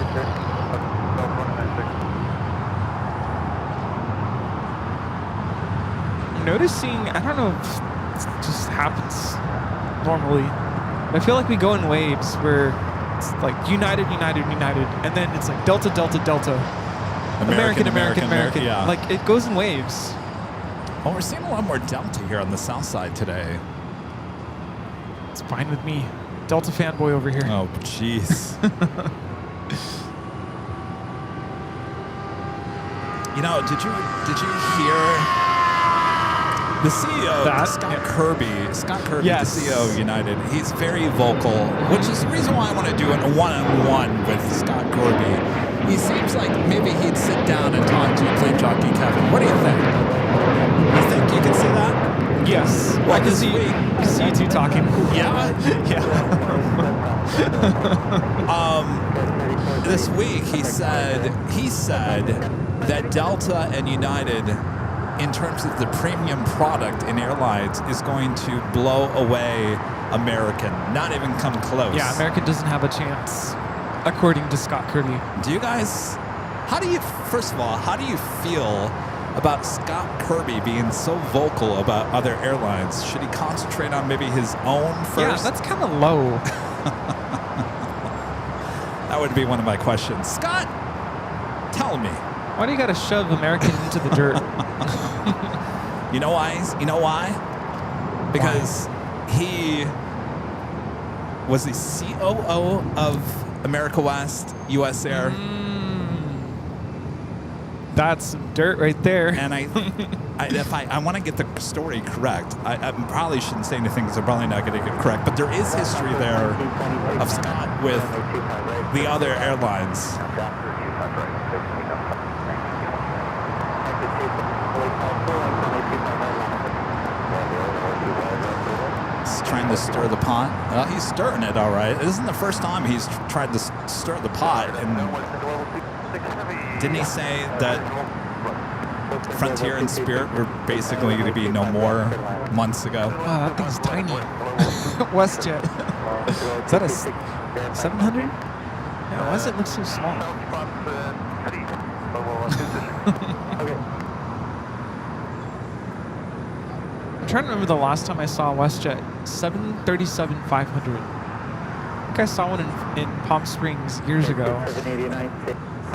I'm noticing, I don't know if it just happens normally, but I feel like we go in waves where it's like United, United, United, and then it's like Delta, Delta, Delta. American, American, American. Yeah. Like it goes in waves. Well, we're seeing a lot more Delta here on the south side today. It's fine with me. Delta fanboy over here. Oh, jeez. You know, did you hear the CEO, Scott Kirby, Yes. the CEO of United? He's very vocal, which is the reason why I want to do a one-on-one with Scott Kirby. He seems like maybe he'd sit down and talk to Plane Jockey Kevin. What do you think? You think you can see that? Yes. Well, I can see you two talking. Yeah. Yeah. This week he said that Delta and United, in terms of the premium product in airlines, is going to blow away American. Not even come close. Yeah, American doesn't have a chance, according to Scott Kirby. Do you guys? First of all, how do you feel about Scott Kirby being so vocal about other airlines? Should he concentrate on maybe his own first? Yeah, that's kind of low. That would be one of my questions. Scott, tell me. Why do you got to shove American into the dirt? You know why? Because he was the COO of America West, US Air. That's some dirt right there. And I want to get the story correct. I probably shouldn't say anything because I'm probably not going to get it correct. But there is history there of Scott with the other airlines. He's trying to stir the pot. Well, he's stirring it all right. This isn't the first time he's tried to stir the pot. And didn't he say that Frontier and Spirit were basically going to be no more months ago? Wow, that thing's tiny. WestJet. Is that a 700? Yeah, why does it look so small? I'm trying to remember the last time I saw a WestJet. 737-500. I think I saw one in Palm Springs years ago.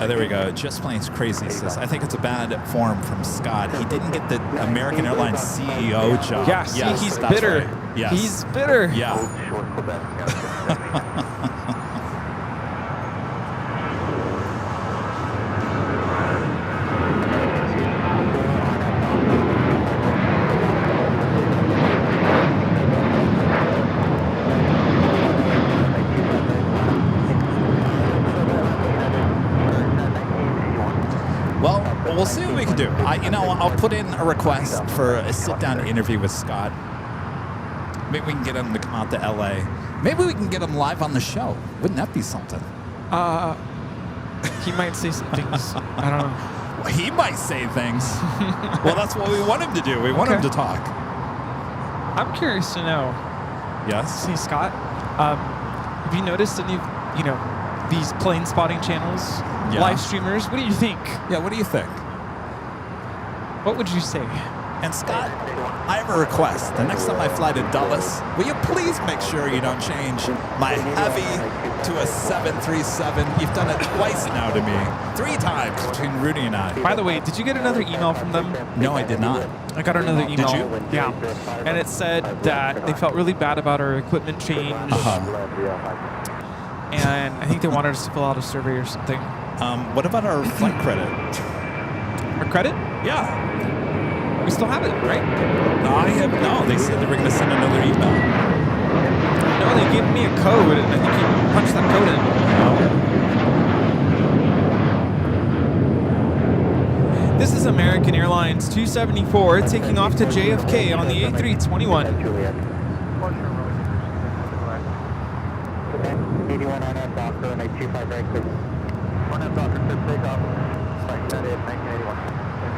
Oh, there we go. Just Plane's Crazy says, I think it's a bad form from Scott. He didn't get the American Airlines CEO job. Yeah, see, yes, he's that's bitter. right. Yes. He's bitter. Yeah. We'll see what we can do. I'll put in a request for a sit-down interview with Scott. Maybe we can get him to come out to LA. Maybe we can get him live on the show. Wouldn't that be something? He might say some things. I don't know. Well, he might say things. Well, that's what we want him to do. We want him to talk. I'm curious to know. Yes? See, Scott, have you noticed any, these plane spotting channels, live streamers? What do you think? Yeah, what do you think? What would you say? And Scott, I have a request. The next time I fly to Dulles, will you please make sure you don't change my heavy to a 737? You've done it twice now to me. 3 times between Rudy and I. By the way, did you get another email from them? No, I did not. I got another email. Did you? Yeah. And it said that they felt really bad about our equipment change. And I think they wanted us to fill out a survey or something. What about our flight credit? Our credit? Yeah. We still have it, right? No, they said they were going to send another email. No, they gave me a code, and I think you punched that code in. This is American Airlines 274 taking off to JFK on the A321. 81 on F Docker, make 25 right clear. 1 F Docker, clear takeoff. Flight 1981.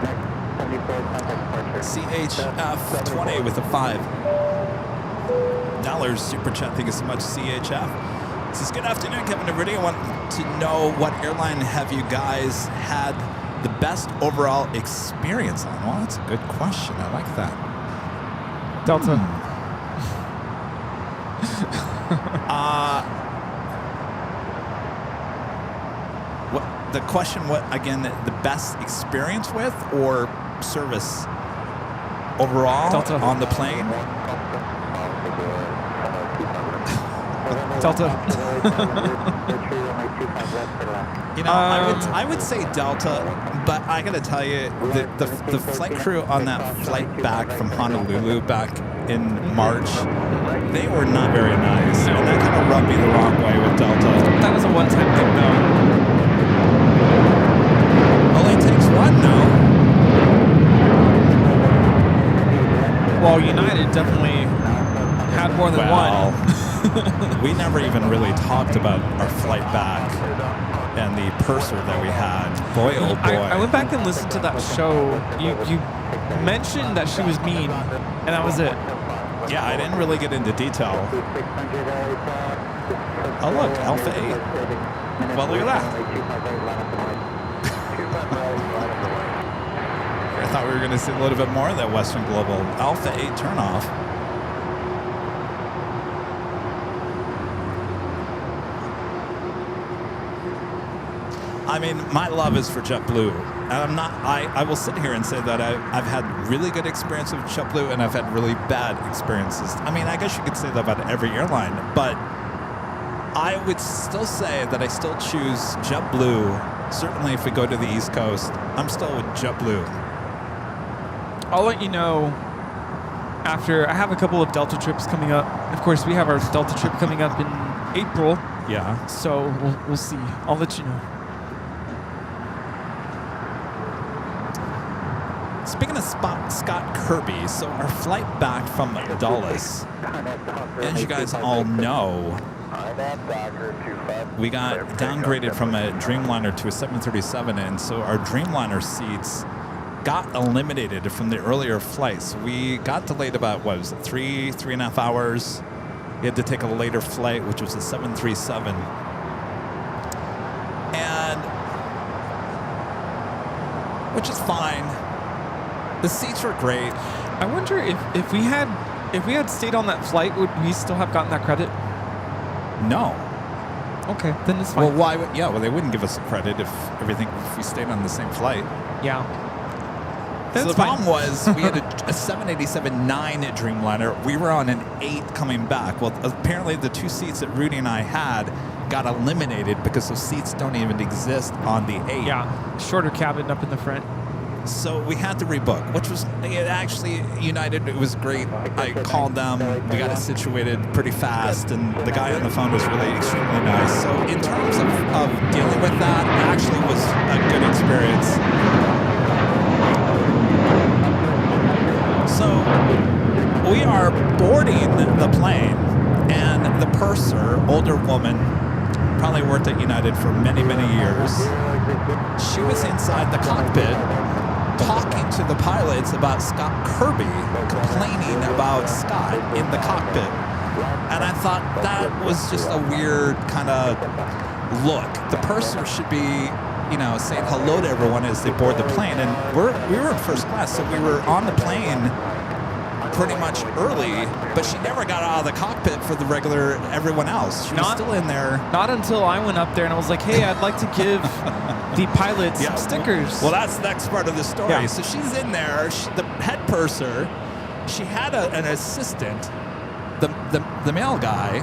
Next 74, contact departure. CHF20 with a $5 super chat. Thank you so much, CHF. This is good afternoon, Kevin and Rudy. I want to know what airline have you guys had the best overall experience on? Well, that's a good question. I like that. Delta. The question, what again? The best experience with or service overall Delta. on the plane? Delta. You know, I would say Delta, but I gotta tell you, the flight crew on that flight back from Honolulu back in March, they were not very nice, and that kind of rubbed me the wrong way with Delta. That was a one-time thing, though. Only takes one, though. Well, United definitely had more than one. We never even really talked about our flight back and the purser that we had. Boy, oh boy. I went back and listened to that show. You mentioned that she was mean, and that was it. Yeah, I didn't really get into detail. Oh, look, Alpha 8. Well, look at that. I thought we were going to see a little bit more of that Western Global Alpha 8 turnoff. I mean, my love is for JetBlue. And I'm not, I will sit here and say that I've had really good experience with JetBlue and I've had really bad experiences. I mean, I guess you could say that about every airline, but I would still say that I still choose JetBlue. Certainly if we go to the East Coast, I'm still with JetBlue. I'll let you know after. I have a couple of Delta trips coming up. Of course, we have our Delta trip coming up in April. Yeah. So we'll see. I'll let you know. Speaking of Scott Kirby, so our flight back from Dulles, as you guys all know, we got downgraded from a Dreamliner to a 737, and so our Dreamliner seats got eliminated from the earlier flights. We got delayed about, what was it, 3.5 hours. We had to take a later flight, which was a 737. And, which is fine. The seats were great. I wonder if we had stayed on that flight, would we still have gotten that credit? No. Okay, then it's fine. Well, why would, yeah, well, they wouldn't give us a credit if we stayed on the same flight. Yeah. So the problem was we had a 787-9 Dreamliner. We were on an 8 coming back. Well, apparently the 2 seats that Rudy and I had got eliminated because those seats don't even exist on the 8. Yeah, shorter cabin up in the front. So we had to rebook, which was actually United. It was great. I called them. We got it situated pretty fast, and the guy on the phone was really extremely nice. So in terms of dealing with that, it actually was a good experience. So we are boarding the plane, and the purser, older woman, probably worked at United for many, many years. She was inside the cockpit talking to the pilots about Scott Kirby, complaining about Scott in the cockpit. And I thought that was just a weird kind of look. The purser should be, saying hello to everyone as they board the plane. And we were in first class, so we were on the plane pretty much early, but she never got out of the cockpit for the regular everyone else. She was still in there. Not until I went up there and I was like, hey, I'd like to give the pilots some stickers. Well, that's the next part of the story. Yeah. So she's in there, the head purser. She had an assistant, the male guy,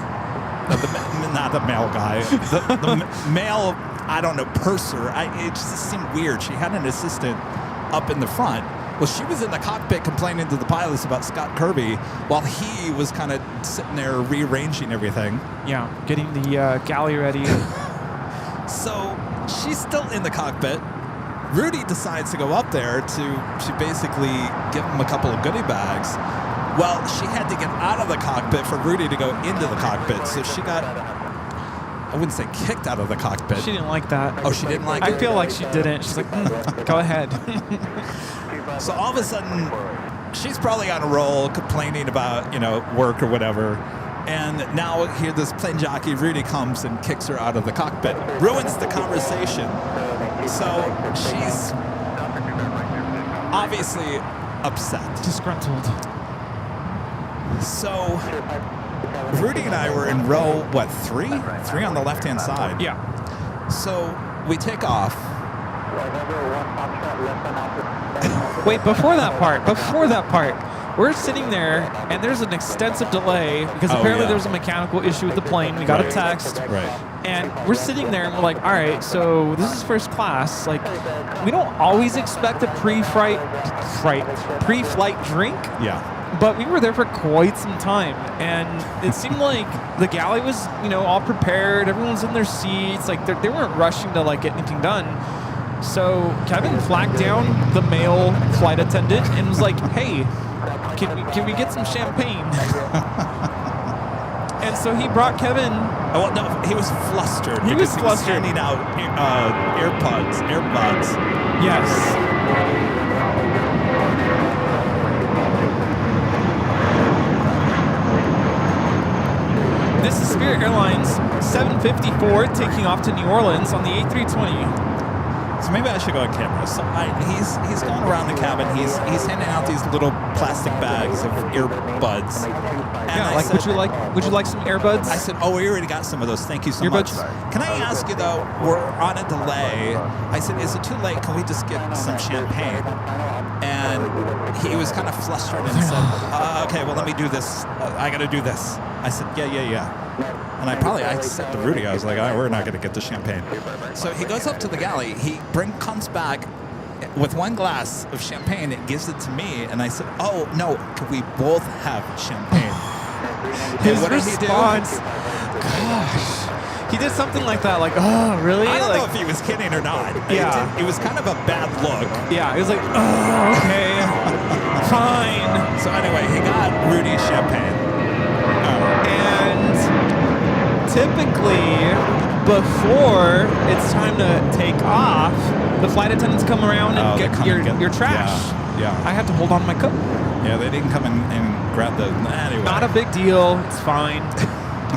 not the male guy, the male, I don't know, purser. It just seemed weird. She had an assistant up in the front. Well, she was in the cockpit complaining to the pilots about Scott Kirby while he was kind of sitting there rearranging everything. Yeah, getting the galley ready. So she's still in the cockpit. Rudy decides to go up there to basically give him a couple of goodie bags. Well, she had to get out of the cockpit for Rudy to go into the cockpit. So she got, I wouldn't say kicked out of the cockpit. She didn't like that. Oh, she didn't like it? I feel like she didn't. She's like, go ahead. So all of a sudden, she's probably on a roll complaining about, work or whatever. And now here this plane jockey, Rudy, comes and kicks her out of the cockpit. Ruins the conversation. So she's obviously upset. Disgruntled. So Rudy and I were in row, three? 3 on the left-hand side. Yeah. So we take off. Wait, before that part, we're sitting there, and there's an extensive delay because Oh, apparently yeah. there was a mechanical issue with the plane. We got a text. Right. And we're sitting there and we're like, all right, so this is first class. Like, we don't always expect a pre-flight drink, Yeah. but we were there for quite some time. And it seemed like the galley was, all prepared. Everyone's in their seats. Like, they weren't rushing to, like, get anything done. So Kevin flagged down the male flight attendant and was like, hey, can we get some champagne? And so he brought Kevin. Oh, well, no, he was flustered. He was because flustered. handing out earbuds. Yes. This is Spirit Airlines 754 taking off to New Orleans on the A320. So maybe I should go on camera. So he's going around the cabin. He's handing out these little plastic bags of earbuds. And Yeah, I like said, would you like some earbuds? I said, oh, we already got some of those. Thank you so Earbuds? much. Can I ask you though? We're on a delay. I said, is it too late? Can we just get some champagne? And he was kind of flustered and said, okay, well, let me do this. I got to do this. I said, yeah. And I said to Rudy, I was like, we're not going to get the champagne. So he goes up to the galley. He comes back with one glass of champagne and gives it to me. And I said, oh, no, can we both have champagne? His what did he do? response, gosh, he did something like that, like, oh, really? I don't like, know if he was kidding or not. Yeah. It was kind of a bad look. yeah, he was like, oh, okay, fine. So anyway, he got Rudy champagne. And typically, before it's time to take off, the flight attendants come around and they get come your, and get- your trash. Yeah. I had to hold on to my coat. Yeah, they didn't come and grab the... Anyway. Not a big deal. It's fine.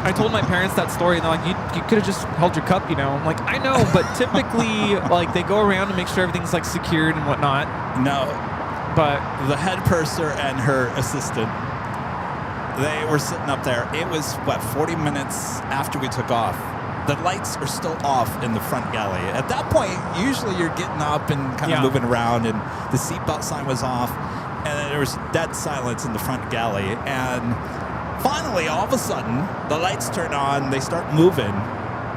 I told my parents that story, and they're like, you could have just held your cup, I'm like, I know, but typically, like, they go around and make sure everything's, like, secured and whatnot. No, But the head purser and her assistant, they were sitting up there. It was, 40 minutes after we took off. The lights are still off in the front galley. At that point, usually you're getting up and kind of Yeah. moving around, and the seatbelt sign was off, and there was dead silence in the front galley. And finally, all of a sudden, the lights turn on, they start moving,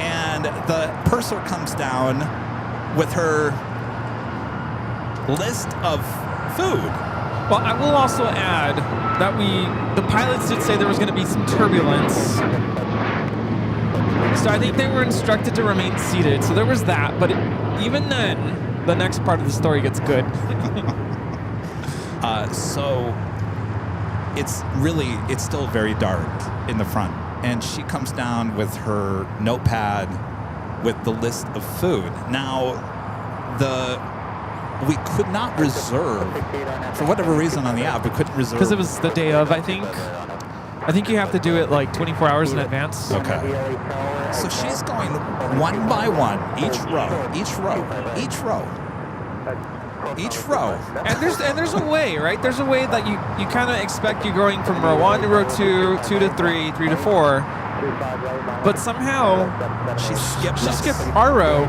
and the purser comes down with her list of food. well, I will also add that the pilots did say there was going to be some turbulence. So I think they were instructed to remain seated. So there was that. But even then, the next part of the story gets good. So it's still very dark in the front. And she comes down with her notepad with the list of food. Now, we could not reserve, for whatever reason on the app, we couldn't reserve. Because it was the day of, I think. I think you have to do it like 24 hours in advance. Okay. So she's going one by one, each row. And there's a way, right? There's a way that you kind of expect you're going from row 1 to row 2, 2 to 3, 3 to 4. But somehow She skipped our row.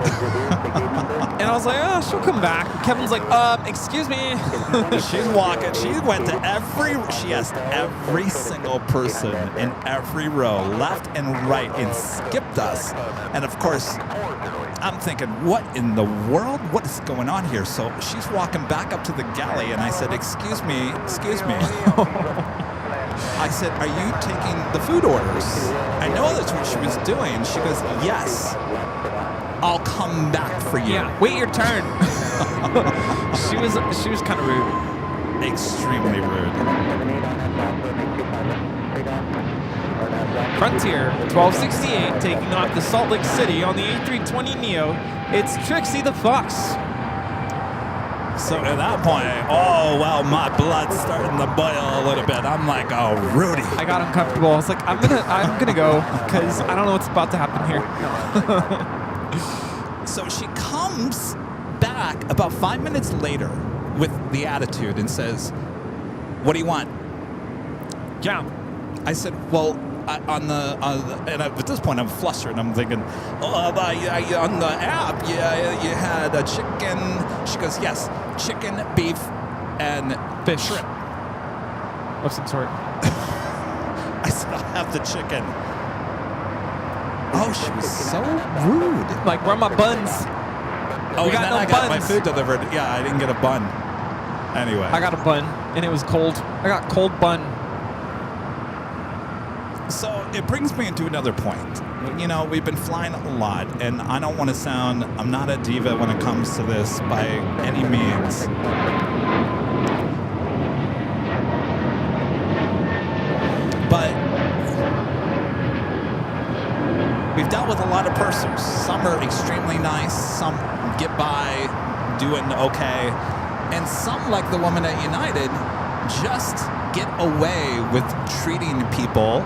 And I was like, oh, she'll come back. Kevin's like, excuse me. She's walking. She asked every single person in every row, left and right, and skipped us. And of course, I'm thinking, what in the world? What is going on here? So she's walking back up to the galley, and I said, excuse me. I said, are you taking the food orders? I know that's what she was doing. She goes, yes. I'll come back for you. Yeah, wait your turn. She was kind of rude. Extremely rude. Frontier 1268 taking off to Salt Lake City on the A320neo. It's Trixie the Fox. So at that point, my blood's starting to boil a little bit. I'm like, oh, Rudy. I got uncomfortable. I was like, I'm gonna go because I don't know what's about to happen here. So she comes back about 5 minutes later with the attitude and says, what do you want? Yeah. I said, well, at this point I'm flustered. I'm thinking, on the app, you had a chicken. She goes, yes, chicken, beef, and Fish. shrimp. of some sort. I still have the chicken. Oh, she was so rude. Like, where are my buns? Oh, We and got then no I got my buns. food delivered. Yeah, I didn't get a bun. Anyway. I got a bun, and it was cold. I got cold bun. So it brings me into another point. You know, we've been flying a lot, and I don't want to sound, I'm not a diva when it comes to this by any means. But we've dealt with a lot of pursers. Some are extremely nice, some get by doing okay, and some, like the woman at United, just get away with treating people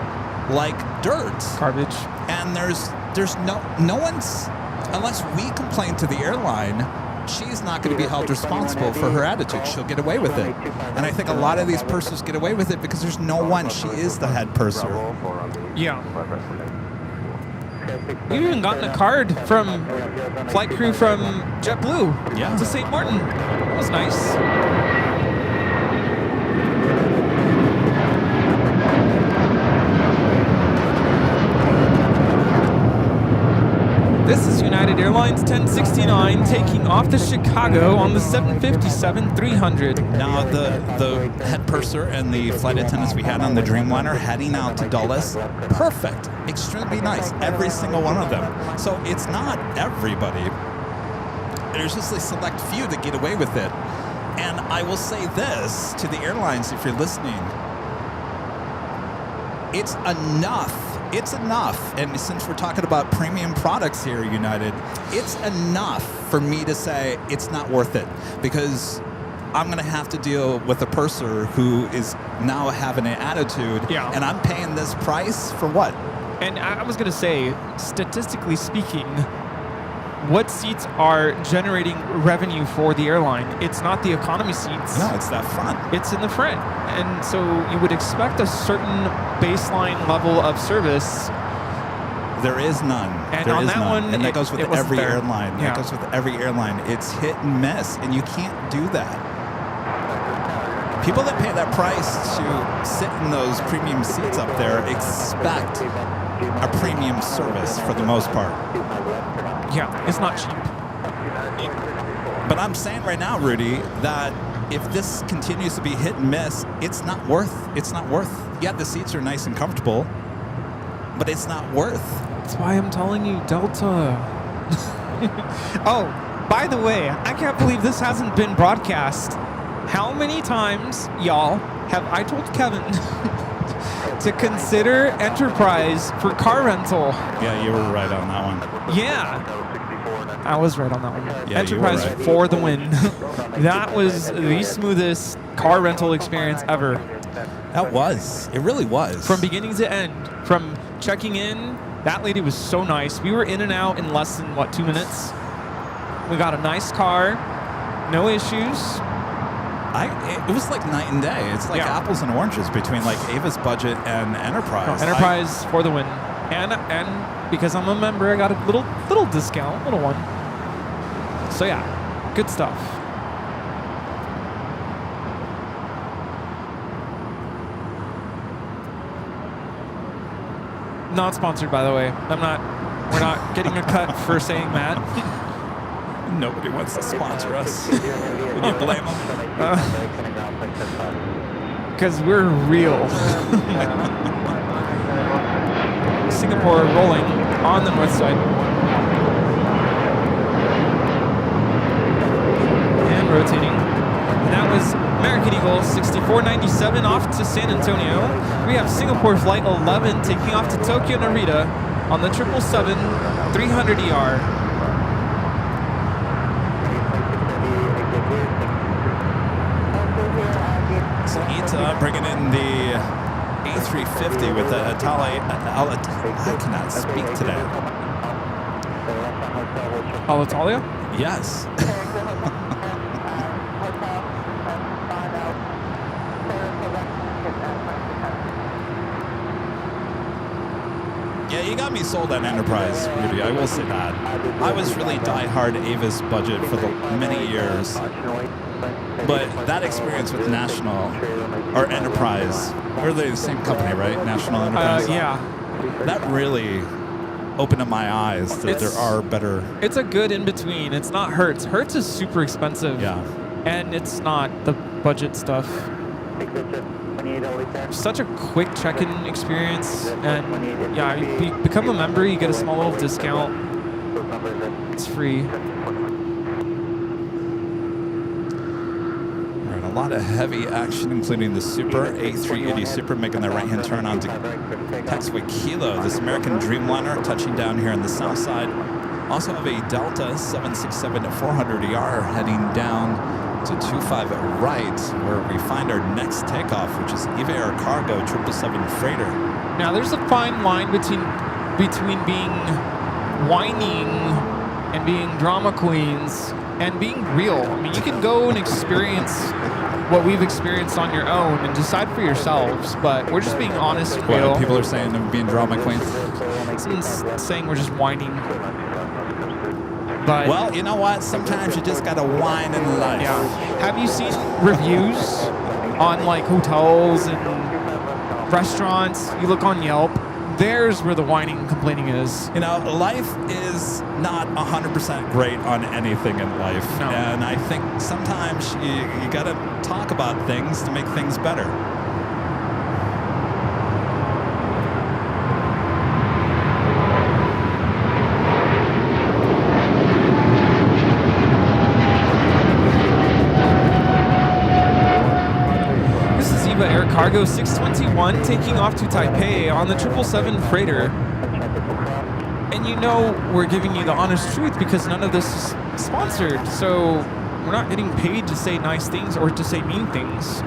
like dirt. Garbage. And there's no one's, unless we complain to the airline, she's not going to be held responsible for her attitude. She'll get away with it. And I think a lot of these pursers get away with it because there's no one. She is the head purser. Yeah. We've even gotten a card from flight crew from JetBlue to St. Martin. That was nice. This is United Airlines 1069 taking off to Chicago on the 757-300. Now, the head purser and the flight attendants we had on the Dreamliner heading out to Dulles, perfect, extremely nice, every single one of them. So it's not everybody. There's just a select few that get away with it. And I will say this to the airlines, if you're listening, it's enough. It's enough, and since we're talking about premium products here at United, it's enough for me to say it's not worth it, because I'm going to have to deal with a purser who is now having an attitude, and I'm paying this price for what? And I was going to say, statistically speaking, what seats are generating revenue for the airline? It's not the economy seats. No, it's that front. It's in the front. And so you would expect a certain baseline level of service. There is none. And there on is that none. one, and that goes with every airline. Yeah. That goes with every airline. It's hit and miss, and you can't do that. People that pay that price to sit in those premium seats up there expect a premium service for the most part. Yeah, it's not cheap. But I'm saying right now, Rudy, that if this continues to be hit and miss, it's not worth. Yeah, the seats are nice and comfortable, but it's not worth. That's why I'm telling you, Delta. Oh, by the way, I can't believe this hasn't been broadcast. How many times, y'all, have I told Kevin to consider Enterprise for car rental? Yeah, you were right on that one. Yeah. I was right on that one. Yeah, Enterprise you were right. for the win. That was the smoothest car rental experience ever. That was. It really was. From beginning to end. From checking in, that lady was so nice. We were in and out in less than, 2 minutes? We got a nice car. No issues. It was like night and day. It's like apples and oranges between like Ava's budget and Enterprise. Enterprise for the win. And because I'm a member, I got a little discount, little one. So yeah, good stuff. Not sponsored, by the way. We're not getting a cut for saying that. Nobody wants to sponsor us. Would you blame them? Because we're real. Singapore rolling on the north side. And rotating. And that was American Eagle 6497 off to San Antonio. We have Singapore Flight 11 taking off to Tokyo Narita on the 777-300ER. So Ita bringing in the A350 with the I cannot speak today. Alitalia? Yes. Yeah, you got me sold on Enterprise, Rudy. I will say that. I was really die-hard Avis budget for the many years. But that experience with National, or Enterprise, or the same company, right? National Enterprise? Yeah. That really opened up my eyes that there are better. It's a good in-between. It's not Hertz. Hertz is super expensive. Yeah. And it's not the budget stuff. Such a quick check-in experience. And yeah, you become a member, you get a small little discount. It's free. A lot of heavy action, including the Super, A380 Super, making their right-hand turn onto taxiway Kilo. This American Dreamliner touching down here on the south side. Also have a Delta 767-400ER heading down to 25 right, where we find our next takeoff, which is Eva Air Cargo 777 Freighter. Now, there's a fine line between being whining and being drama queens and being real. I mean, you can go and experience what we've experienced on your own and decide for yourselves, but we're just being honest and real. People are saying I'm being drama queens. Someone's saying we're just whining. But well, you know what? Sometimes you just gotta whine in life. yeah. Have you seen reviews on like hotels and restaurants? You look on Yelp. There's where the whining and complaining is. You know, life is not 100% great on anything in life. No. And I think sometimes you got to talk about things to make things better. This is Eva Air Cargo 621 taking off to Taipei on the 777 Freighter. And you know we're giving you the honest truth because none of this is sponsored. So we're not getting paid to say nice things or to say mean things.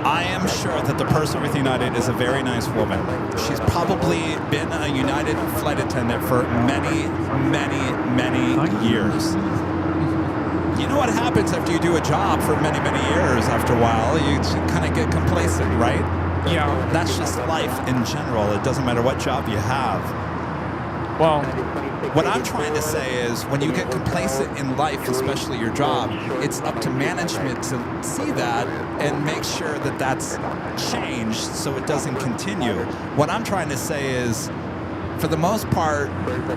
I am sure that the person with United is a very nice woman. She's probably been a United flight attendant for many, many, many years. You know what happens after you do a job for many, many years? After a while, you kind of get complacent, right? Yeah. That's just life in general. It doesn't matter what job you have. Well, what I'm trying to say is when you get complacent in life, especially your job, it's up to management to see that and make sure that that's changed so it doesn't continue. What I'm trying to say is, for the most part,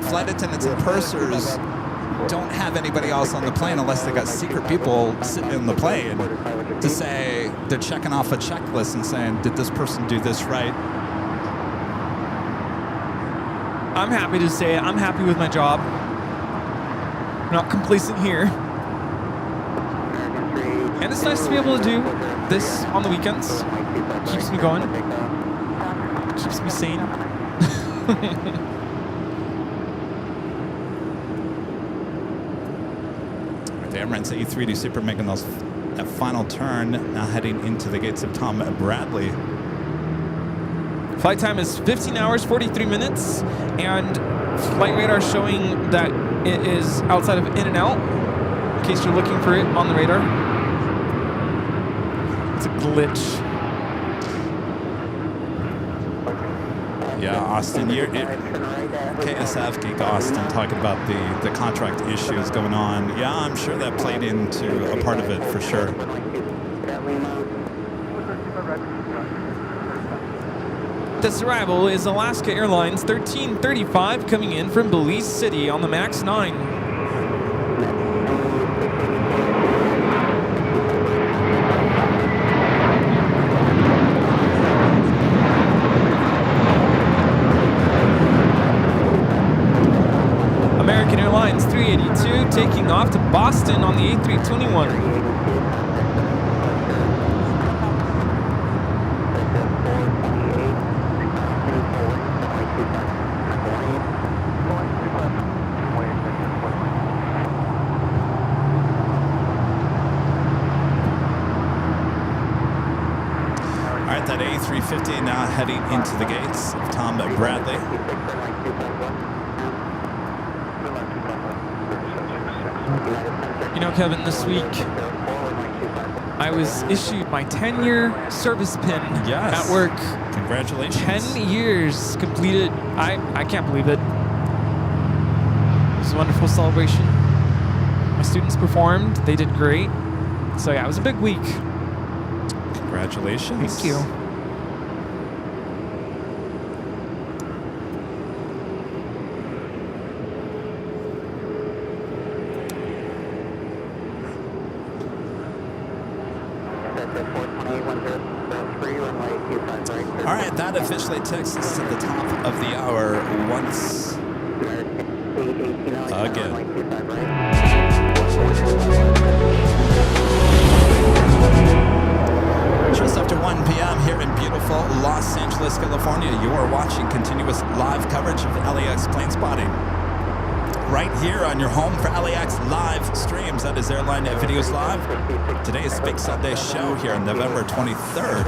flight attendants and pursers don't have anybody else on the plane unless they got secret people sitting in the plane to say they're checking off a checklist and saying, did this person do this right? I'm happy to say it. I'm happy with my job. I'm not complacent here. And it's nice to be able to do this on the weekends. Keeps me going. Keeps me sane. The Emirates A380 Super making that final turn, now heading into the gates of Tom Bradley. Flight time is 15 hours, 43 minutes, and flight radar showing that it is outside of in and out, in case you're looking for it on the radar. It's a glitch. Yeah, Austin, you're KSF Geek Austin talking about the contract issues going on. Yeah, I'm sure that played into a part of it for sure. This arrival is Alaska Airlines 1335 coming in from Belize City on the MAX 9. American Airlines 382 taking off to Boston on the A321. That A350 now heading into the gates of Tom Bradley. You know, Kevin, this week I was issued my 10-year service pin Yes. at work. Congratulations. 10 years completed. I can't believe it. It was a wonderful celebration. My students performed. They did great. So yeah, it was a big week. Congratulations. Thank you. All right, that officially takes us to the top of the hour once again. Just after 1 p.m. here in beautiful Los Angeles, California, you are watching continuous live coverage of LAX plane spotting. Right here on your home for LAX live streams. That is Airline Videos Live. Today's Big Sunday show here on November 23rd,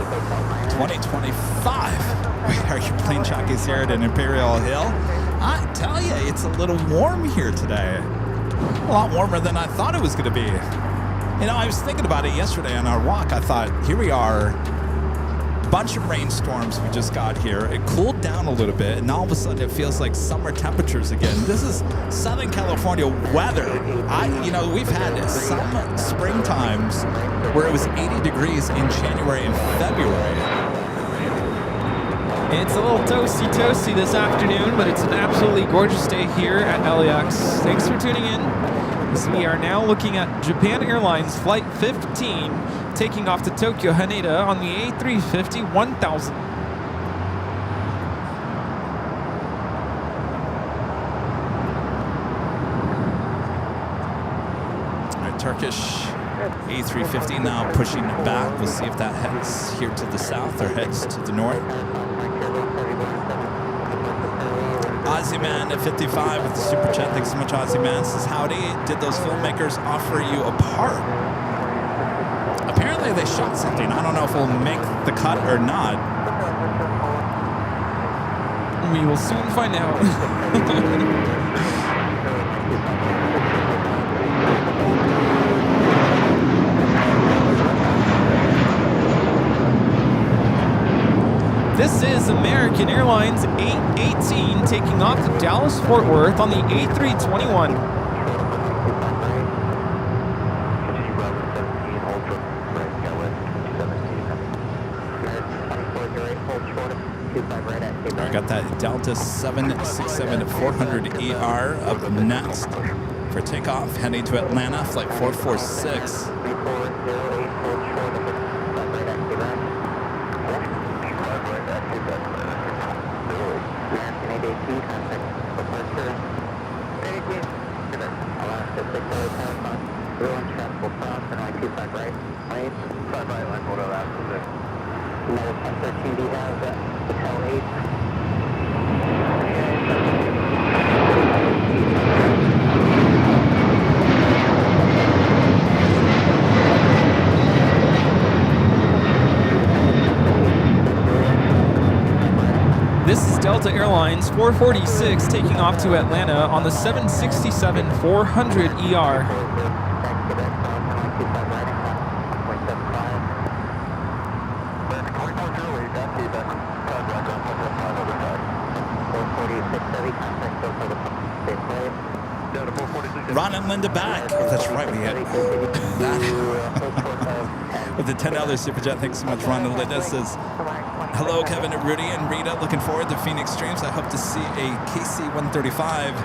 2025. We are your plane jockeys here at Imperial Hill. I tell you, it's a little warm here today. A lot warmer than I thought it was going to be. You know, I was thinking about it yesterday on our walk. I thought, here we are, bunch of rainstorms we just got here. It cooled down a little bit, and all of a sudden it feels like summer temperatures again. This is Southern California weather. We've had some spring times where it was 80 degrees in January and February. It's a little toasty this afternoon, but it's an absolutely gorgeous day here at LAX. Thanks for tuning in. As we are now looking at Japan Airlines Flight 15 taking off to Tokyo Haneda on the A350 1000. All right, Turkish A350 now pushing back. We'll see if that heads here to the south or heads to the north. Aussie Man at 55 with the super chat. Thanks so much, Aussie Man. Says, howdy. Did those filmmakers offer you a part? Apparently they shot something. I don't know if it'll make the cut or not. We will soon find out. This is American Airlines 818 taking off to Dallas-Fort Worth on the A321. I got that Delta 767-400ER up next for takeoff, heading to Atlanta, flight 446. This is Delta Airlines 446 taking off to Atlanta on the 767-400ER. Ron and Linda back. Oh, that's right, we had that. With the $10 super chat. Thanks so much, Ron and Linda. Says, hello, Kevin, Rudy, and Rita. Looking forward to Phoenix Streams. I hope to see a KC-135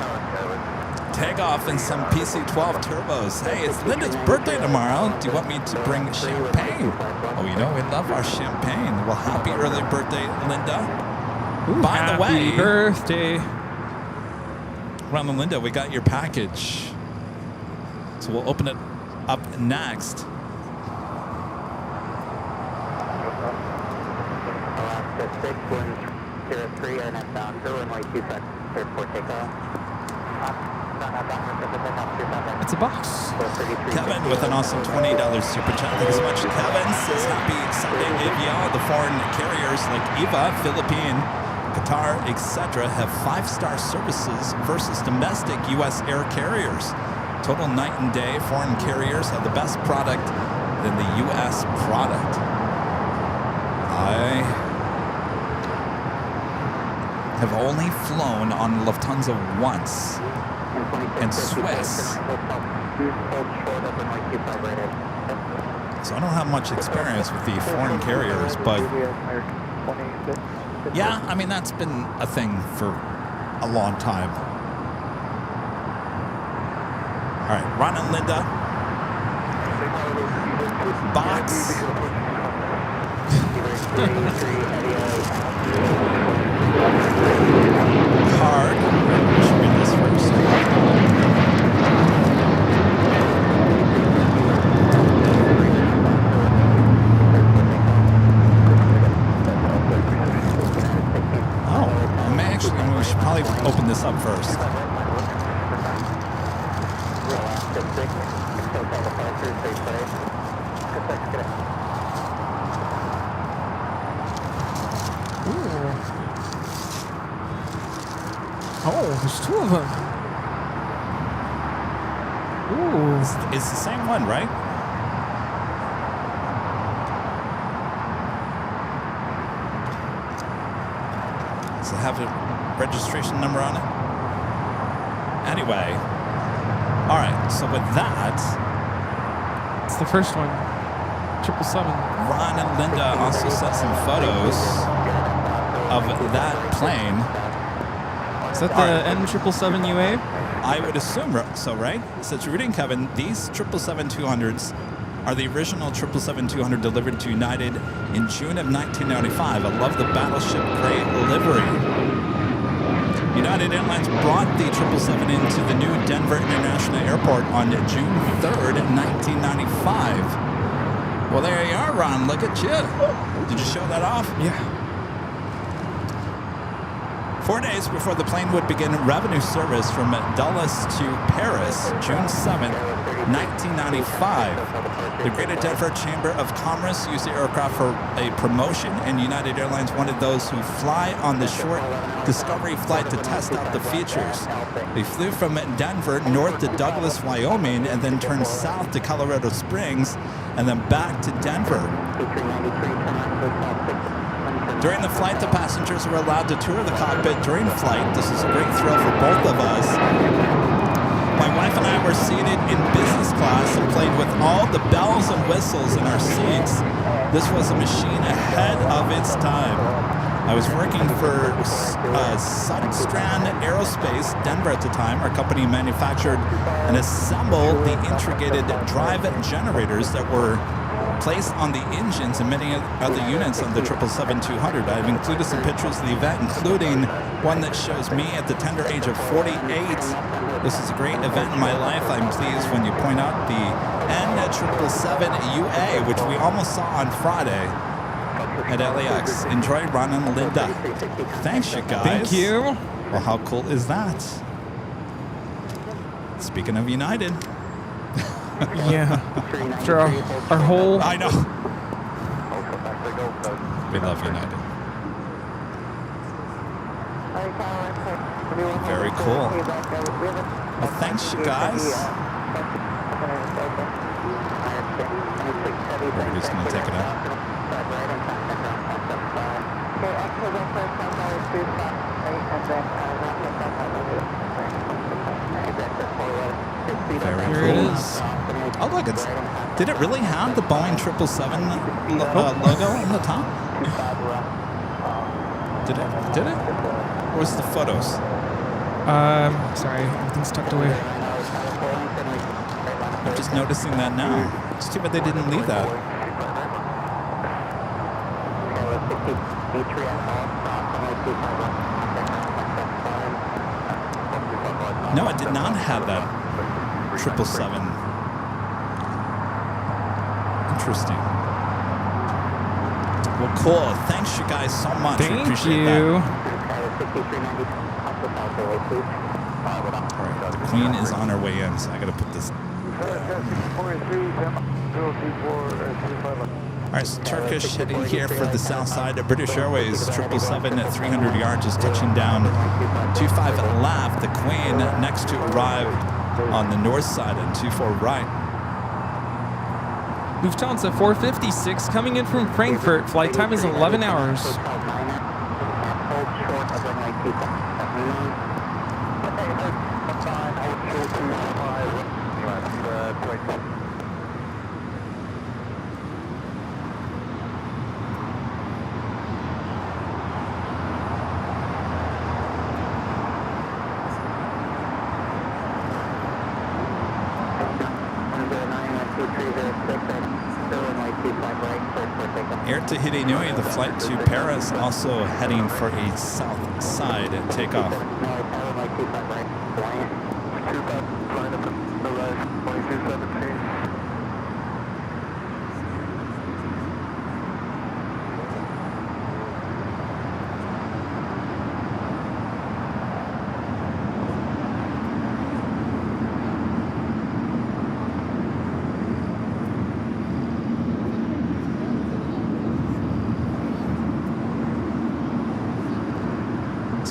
takeoff and some PC-12 turbos. Hey, it's Linda's birthday tomorrow. Do you want me to bring champagne? Oh, you know, we love our champagne. Well, happy early birthday, Linda. Ooh, By the way, happy birthday. Ron and Linda, we got your package. So we'll open it up next. Alaska 6103 and outbound for runway 25 for takeoff. It's a box. Kevin with an awesome $20 super chat. Thanks so much. Kevin says happy Sunday, Aviation. The foreign carriers like EVA, Philippine, Qatar, etc. have 5-star services versus domestic U.S. air carriers. Total night and day, foreign carriers have the best product than the U.S. product. I have only flown on Lufthansa once, and Swiss. So I don't have much experience with the foreign carriers, but yeah, I mean, that's been a thing for a long time. All right, Ron and Linda. Box. Card. Should read this first. We should probably open this up first. Ooh. Oh, there's two of them. Ooh. It's the same one, right? Does it have a registration number on it? Anyway. All right, so with that, It's the first one. 777. Ron and Linda also sent some photos of that plane. Is that the N777UA? I would assume so, right? So it's Rudy and Kevin. These 777-200s are the original 777-200 delivered to United in June of 1995. I love the battleship gray livery. United Airlines brought the 777 into the new Denver International Airport on June 3rd, 1995. Well, there you are, Ron. Look at you. Did you show that off? Yeah. 4 days before the plane would begin revenue service from Dulles to Paris, June 7th, 1995. The Greater Denver Chamber of Commerce used the aircraft for a promotion, and United Airlines wanted those who fly on the short discovery flight to test out the features. They flew from Denver north to Douglas, Wyoming, and then turned south to Colorado Springs, and then back to Denver. During the flight, the passengers were allowed to tour the cockpit during flight. This was a great thrill for both of us. My wife and I were seated in business class and played with all the bells and whistles in our seats. This was a machine ahead of its time. I was working for Sudstrand Aerospace, Denver at the time. Our company manufactured and assembled the integrated drive generators that were placed on the engines and many other units on the 777-200. I've included some pictures of the event, including one that shows me at the tender age of 48. This is a great event in my life. I'm pleased when you point out the N777UA, which we almost saw on Friday at LAX. Enjoy, Ron and Linda. Thanks, you guys. Thank you. Well, how cool is that? Speaking of United. Yeah. After our whole... I know. We love United. Very cool. Well, thanks, you guys. We're just going to take it out. Here it is. Oh, look, did it really have the Boeing 777 logo on the top? Did it? Or was it the photos? Sorry, everything's tucked away. I'm just noticing that now. It's too bad they didn't leave that. No, it did not have that 777. Interesting. Well, cool. Thanks, you guys, so much. We Thank appreciate you. that. All right, the Queen is on her way in, so I got to put this. All right, so Turkish heading here for the south side of British Airways. 777 at 300 yards is touching down 25 left. The Queen next to arrive on the north side and 24 right. Lufthansa 456 coming in from Frankfurt. Flight time is 11 hours. Hold short of runway 25. Air Tahiti Nui, the flight to Paris, also heading for a south side takeoff.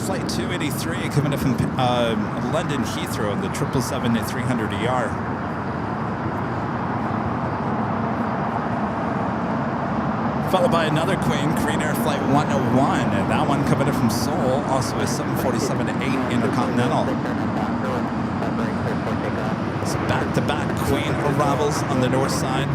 Flight 283 coming up from London Heathrow, the 777-300ER. Followed by another Korean Air Flight 101, and that one coming up from Seoul, also a 747-8 Intercontinental. So back-to-back Queen arrivals on the north side.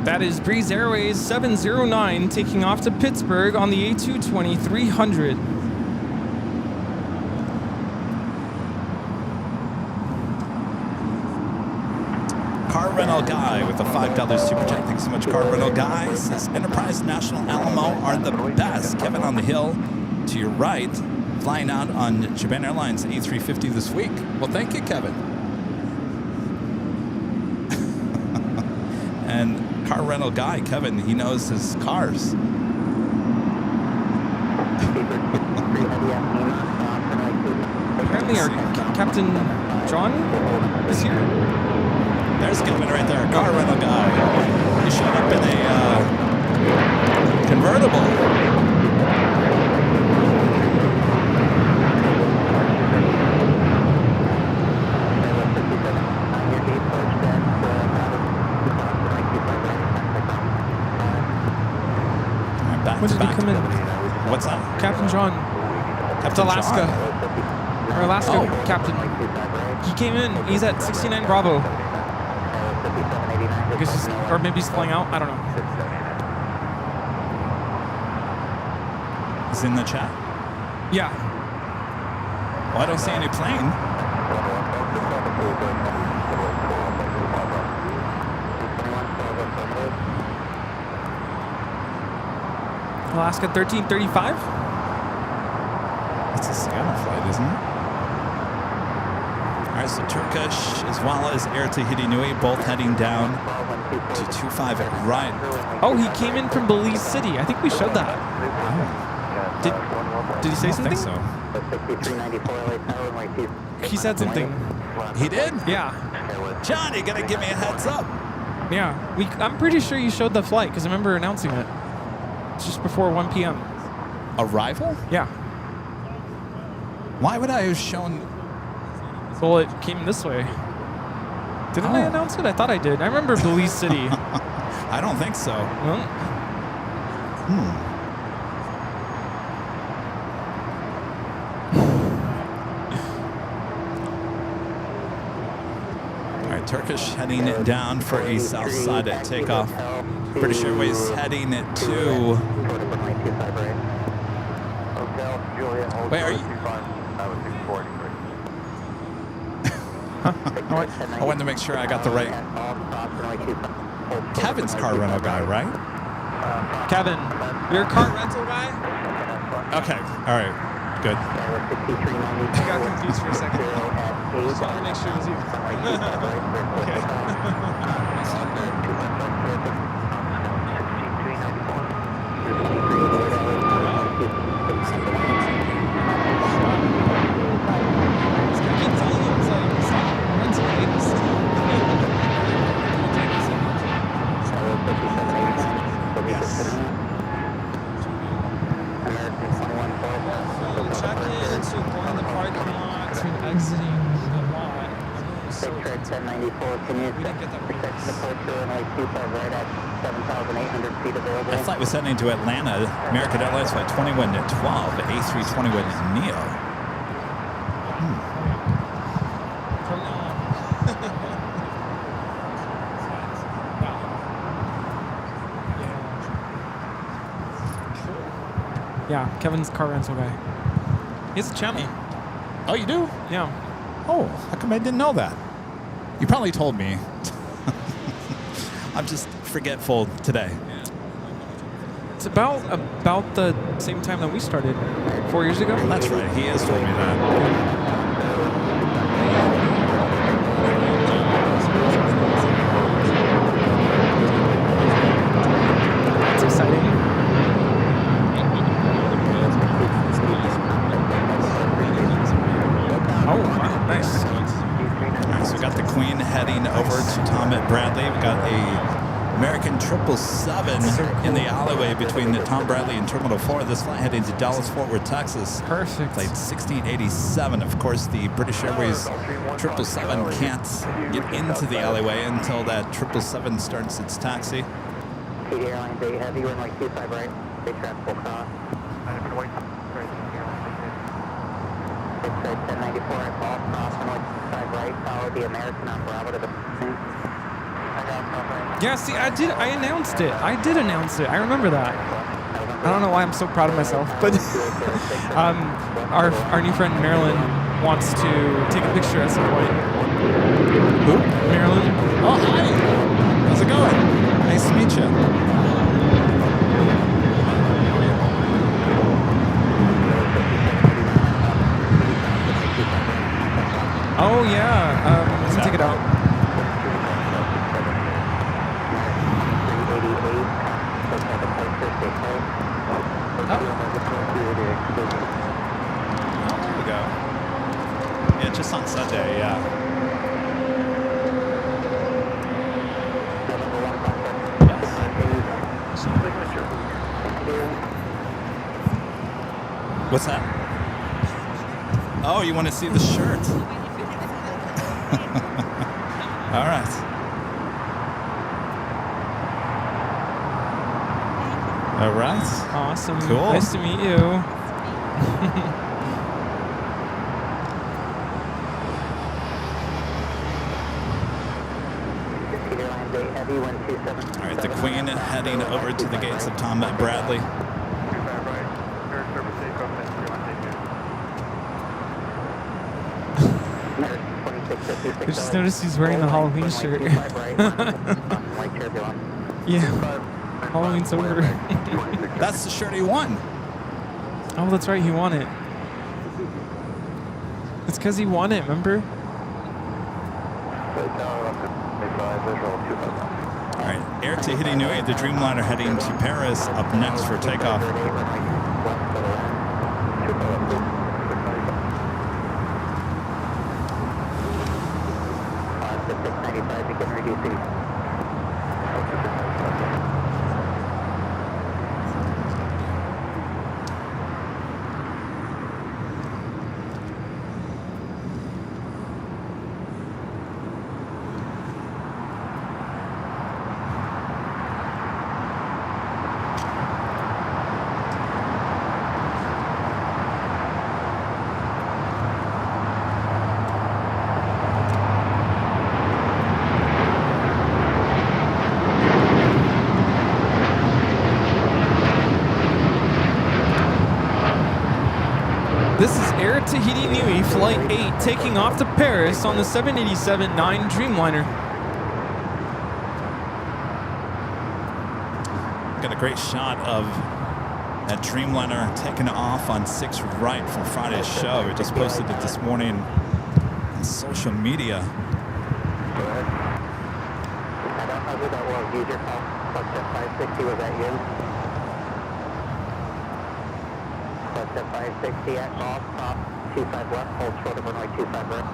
That is Breeze Airways 709 taking off to Pittsburgh on the A220-300. Car Rental Guy with a $5 super chat. Thanks so much, Car Rental Guy. Says Enterprise National Alamo are the best. Kevin on the hill to your right, flying out on Japan Airlines A350 this week. Well, thank you, Kevin. And Car Rental Guy, Kevin, he knows his cars. Apparently our Captain John is here. There's Kevin right there, Car Rental Guy. He showed up in a convertible. When did he come in? What's that? Captain John. Captain Alaska. John. Or Alaska Captain. He came in. He's at 69 Bravo. I guess he's, or maybe he's flying out. I don't know. He's in the chat. Yeah. Well, I don't see any plane. Alaska 1335. It's a scanner flight, isn't it? All right, so Turkish as well as Air Tahiti Nui both heading down to 25 at right. Oh, he came in from Belize City. I think we showed that. Oh, Did he say I something? think so. He said something. He did? Yeah. John, you gotta give me a heads up. Yeah. I'm pretty sure you showed the flight because I remember announcing it. Just before 1 p.m. Arrival? Yeah. Why would I have shown? Well, it came this way. Didn't I announce it? I thought I did. I remember Belize City. I don't think so. Well, All right, Turkish heading down for a south side at takeoff. British Airways heading to. Wait, are you? I wanted to make sure I got the right. Kevin's Car Rental Guy, right? Kevin, you're a car rental guy? Okay, all right, good. I got confused for a second. Just wanted to make sure it was you. Okay. American 21 Check in to going the parking lot to exiting the lot. Picture 1094, can you set departure runway 25 right at 7,800 feet available? That flight was heading to Atlanta. American Airlines flight 2112, A321 Neo. Yeah, Kevin's car rental guy. He has a channel. Oh, you do? Yeah. Oh, how come I didn't know that? You probably told me. I'm just forgetful today. It's about the same time that we started, 4 years ago. That's right. He has told me that. It's exciting. Oh, wow, nice. All right, so we got the Queen heading over to Tom Bradley. We got a American 777 in the alleyway between the Tom Bradley and Terminal 4. This flight heading to Dallas, Fort Worth, Texas. Perfect. Flight 1687. Of course, the British Airways 777 can't get into the alleyway until that 777 starts its taxi. PD Airlines 8 Heavy, runway 25 right, big traffic will cross. Picture 1094 at Ball, cross runway 25 right, follow the American on Bravo to the... Yeah, see, I announced it. I did announce it. I remember that. I don't know why I'm so proud of myself, but our new friend Marilyn wants to take a picture at some point. Who? Marilyn. Oh, hi. How's it going? Nice to meet you. Oh yeah. Let me take it out. Oh, there we go. Yeah, just on Sunday, yeah. What's that? Oh, you want to see the shirt? All right. All right. Awesome. Cool. Nice to meet you. All right, the Queen heading over to the gates of Tom Bradley. I just noticed he's wearing the Halloween shirt. Yeah. Halloween's over. That's the shirt he won. Oh, that's right. He won it. It's because he won it, remember? All right, Air Tahiti Nui, the Dreamliner heading to Paris, up next for takeoff. This is Air Tahiti Nui Flight 8 taking off to Paris on the 787-9 Dreamliner. Got a great shot of that Dreamliner taking off on 6 right from Friday's show. We just posted it this morning on social media. I don't know who that was. Use your call. Foxtrot 560, was that you? Foxtrot 560 at golf, top 25 left, hold short of runway 25 right.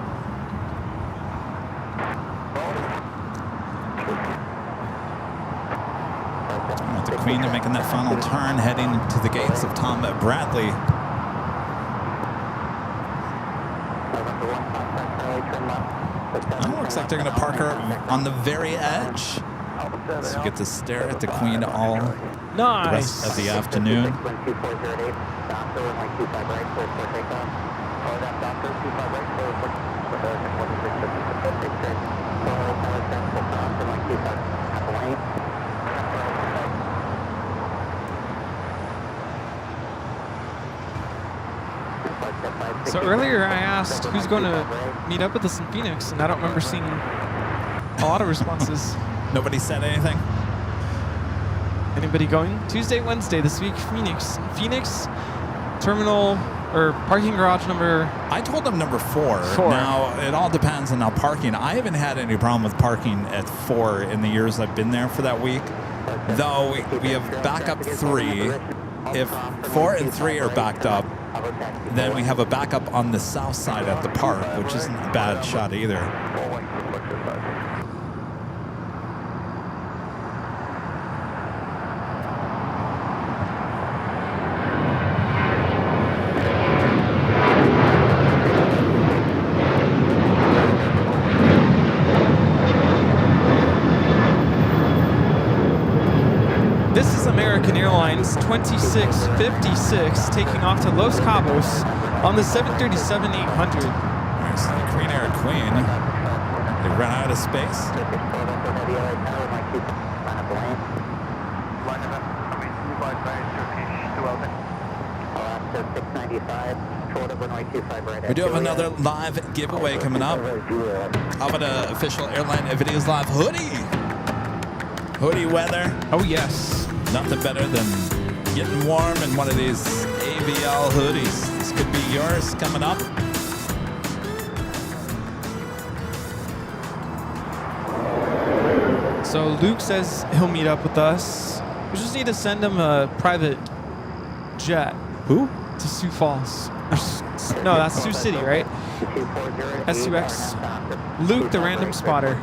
At the Queen, they're making that final turn, heading to the gates of Tom Bradley. Oh, looks like they're going to park her on the very edge. So you get to stare at the Queen all the rest of the afternoon. So earlier I asked who's going to meet up with us in Phoenix, and I don't remember seeing a lot of responses. Nobody said anything? Anybody going? Tuesday, Wednesday this week, Phoenix. Phoenix terminal or parking garage number. I told them number 4. Four. Now, it all depends on how parking. I haven't had any problem with parking at 4 in the years I've been there for that week. Though we have backup 3. If 4 and 3 are backed up, then we have a backup on the south side at the park, which isn't a bad shot either. This is American Airlines 2656 taking off to Los Cabos on the 737-800. There's the Queen Air Queen. They ran out of space. We do have another live giveaway coming up. How about an official Airline Videos Live hoodie? Hoodie weather. Oh, yes. Nothing better than getting warm in one of these AVL hoodies. This could be yours coming up. So Luke says he'll meet up with us. We just need to send him a private jet. Who? To Sioux Falls. No, that's Sioux City, right? SUX. Luke, the random spotter.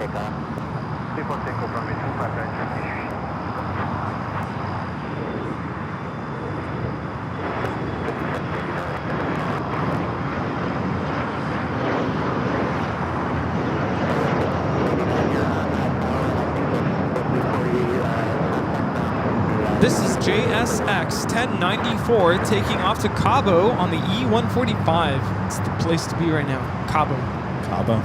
This is JSX 1094 taking off to Cabo on the E145. It's the place to be right now. Cabo. Cabo.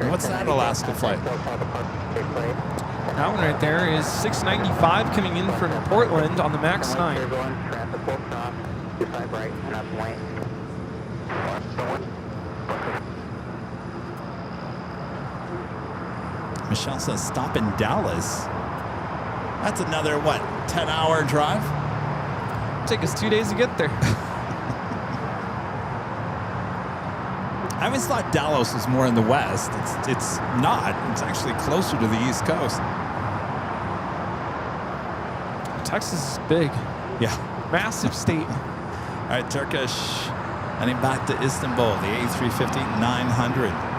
What's that Alaska flight? That one right there is 695 coming in from Portland on the MAX 9. Michelle says stop in Dallas. That's another, what, 10-hour drive? Take us 2 days to get there. I always thought Dallas was more in the west. It's not. It's actually closer to the East Coast. Texas is big. Yeah. Massive state. All right, Turkish heading back to Istanbul, the A350-900.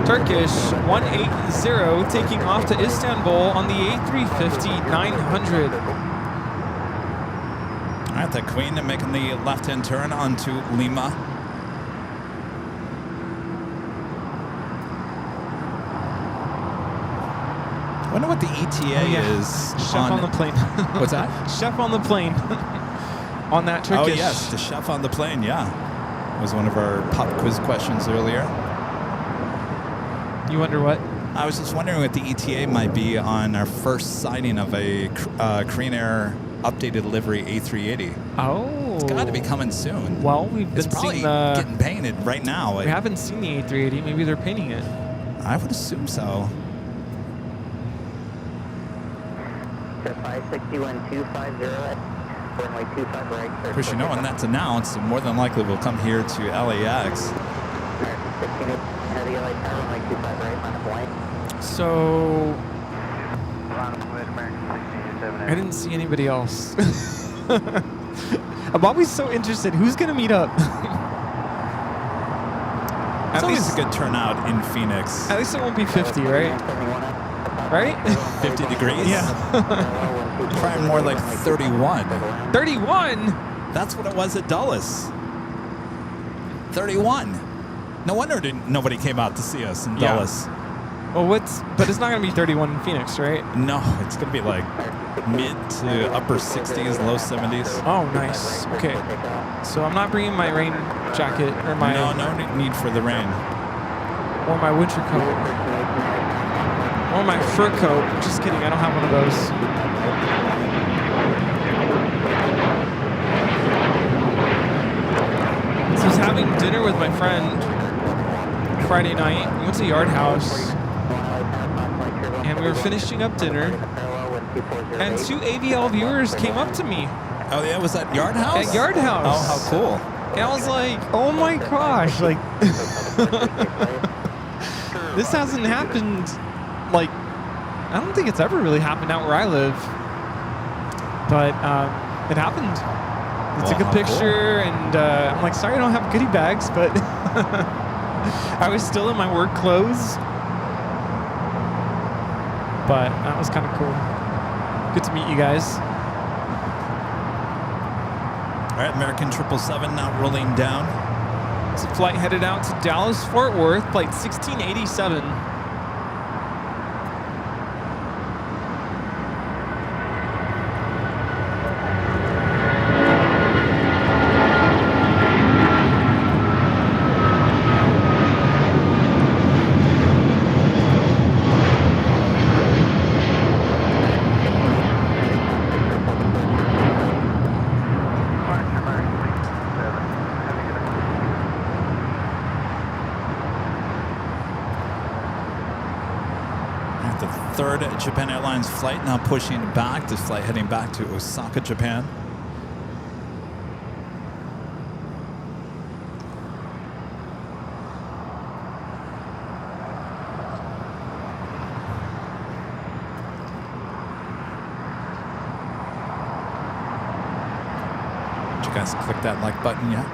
Turkish 180 taking off to Istanbul on the A350-900. All right, the Queen making the left-hand turn onto Lima. I wonder what the ETA is. Chef on the plane. What's that? Chef on the plane. On that Turkish. Oh, yes, the chef on the plane, yeah. Was one of our pop quiz questions earlier. You wonder what? I was just wondering what the ETA might be on our first sighting of a Korean Air updated livery A380. Oh. It's got to be coming soon. Well, we've It's been probably seeing the... getting painted right now. We haven't seen the A380. Maybe they're painting it. I would assume so. to 561-250 at runway 25 right. Of course, you know when that's announced, more than likely we'll come here to LAX. Heavy LA tower, runway 25 right, line of white. So I didn't see anybody else. I'm always so interested. Who's gonna meet up? It's always a good turnout in Phoenix. At least it won't be 50, right? Right? 50 degrees? Yeah. Probably more like 31. 31? That's what it was at Dulles. 31. No wonder nobody came out to see us in Yeah. Dulles. Well, but it's not gonna be 31 in Phoenix, right? No, it's going to be like mid to upper 60s, low 70s. Oh, nice. Okay. So I'm not bringing my rain jacket or my No need for the rain. or my winter coat or my fur coat. Just kidding. I don't have one of those. So I was having dinner with my friend Friday night. We went to Yard House and we were finishing up dinner. And 2 AVL viewers came up to me Oh, yeah, was that Yard House? at Yard House. Oh, how cool. And I was like, oh my gosh, like, this hasn't happened, like, I don't think it's ever really happened out where I live. But it happened. They took a Wow, picture, and I'm like, sorry I don't have goodie bags, but I was still in my work clothes. But that was kind of cool. Good to meet you guys. All right, American 777 now rolling down. It's a flight headed out to Dallas, Fort Worth, flight 1687. Third Japan Airlines flight now pushing back. This flight heading back to Osaka, Japan. Did you guys click that like button yet?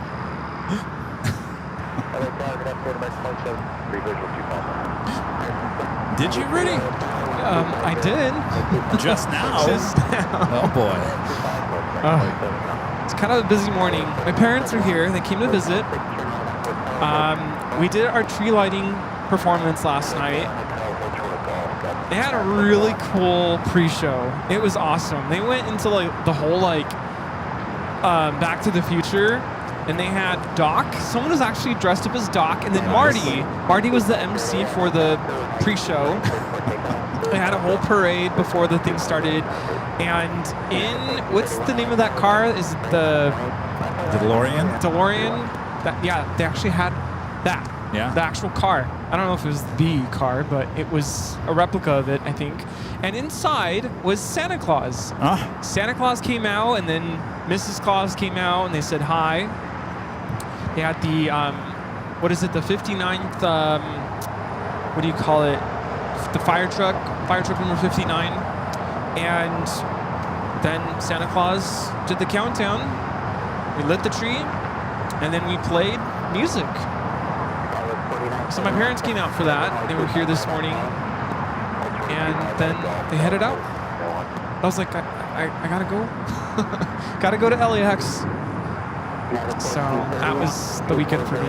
Did you, Rudy? I did. Just now? Just now. Oh, boy. It's kind of a busy morning. My parents are here. They came to visit. We did our tree lighting performance last night. They had a really cool pre-show. It was awesome. They went into like the whole like Back to the Future, and they had Doc. Someone was actually dressed up as Doc, and then Marty. Marty was the MC for the pre-show. They had a whole parade before the thing started, and in what's the name of that car? Is it the DeLorean? DeLorean? Yeah, they actually had that. Yeah. The actual car. I don't know if it was the car, but it was a replica of it, I think. And inside was Santa Claus. Santa Claus came out, and then Mrs. Claus came out, and they said hi. They had the, what is it, the 59th, what do you call it? The fire truck number 59. And then Santa Claus did the countdown. We lit the tree, and then we played music. So my parents came out for that. They were here this morning, and then they headed out. I was like, I gotta go. Gotta go to LAX. So that was the weekend for me.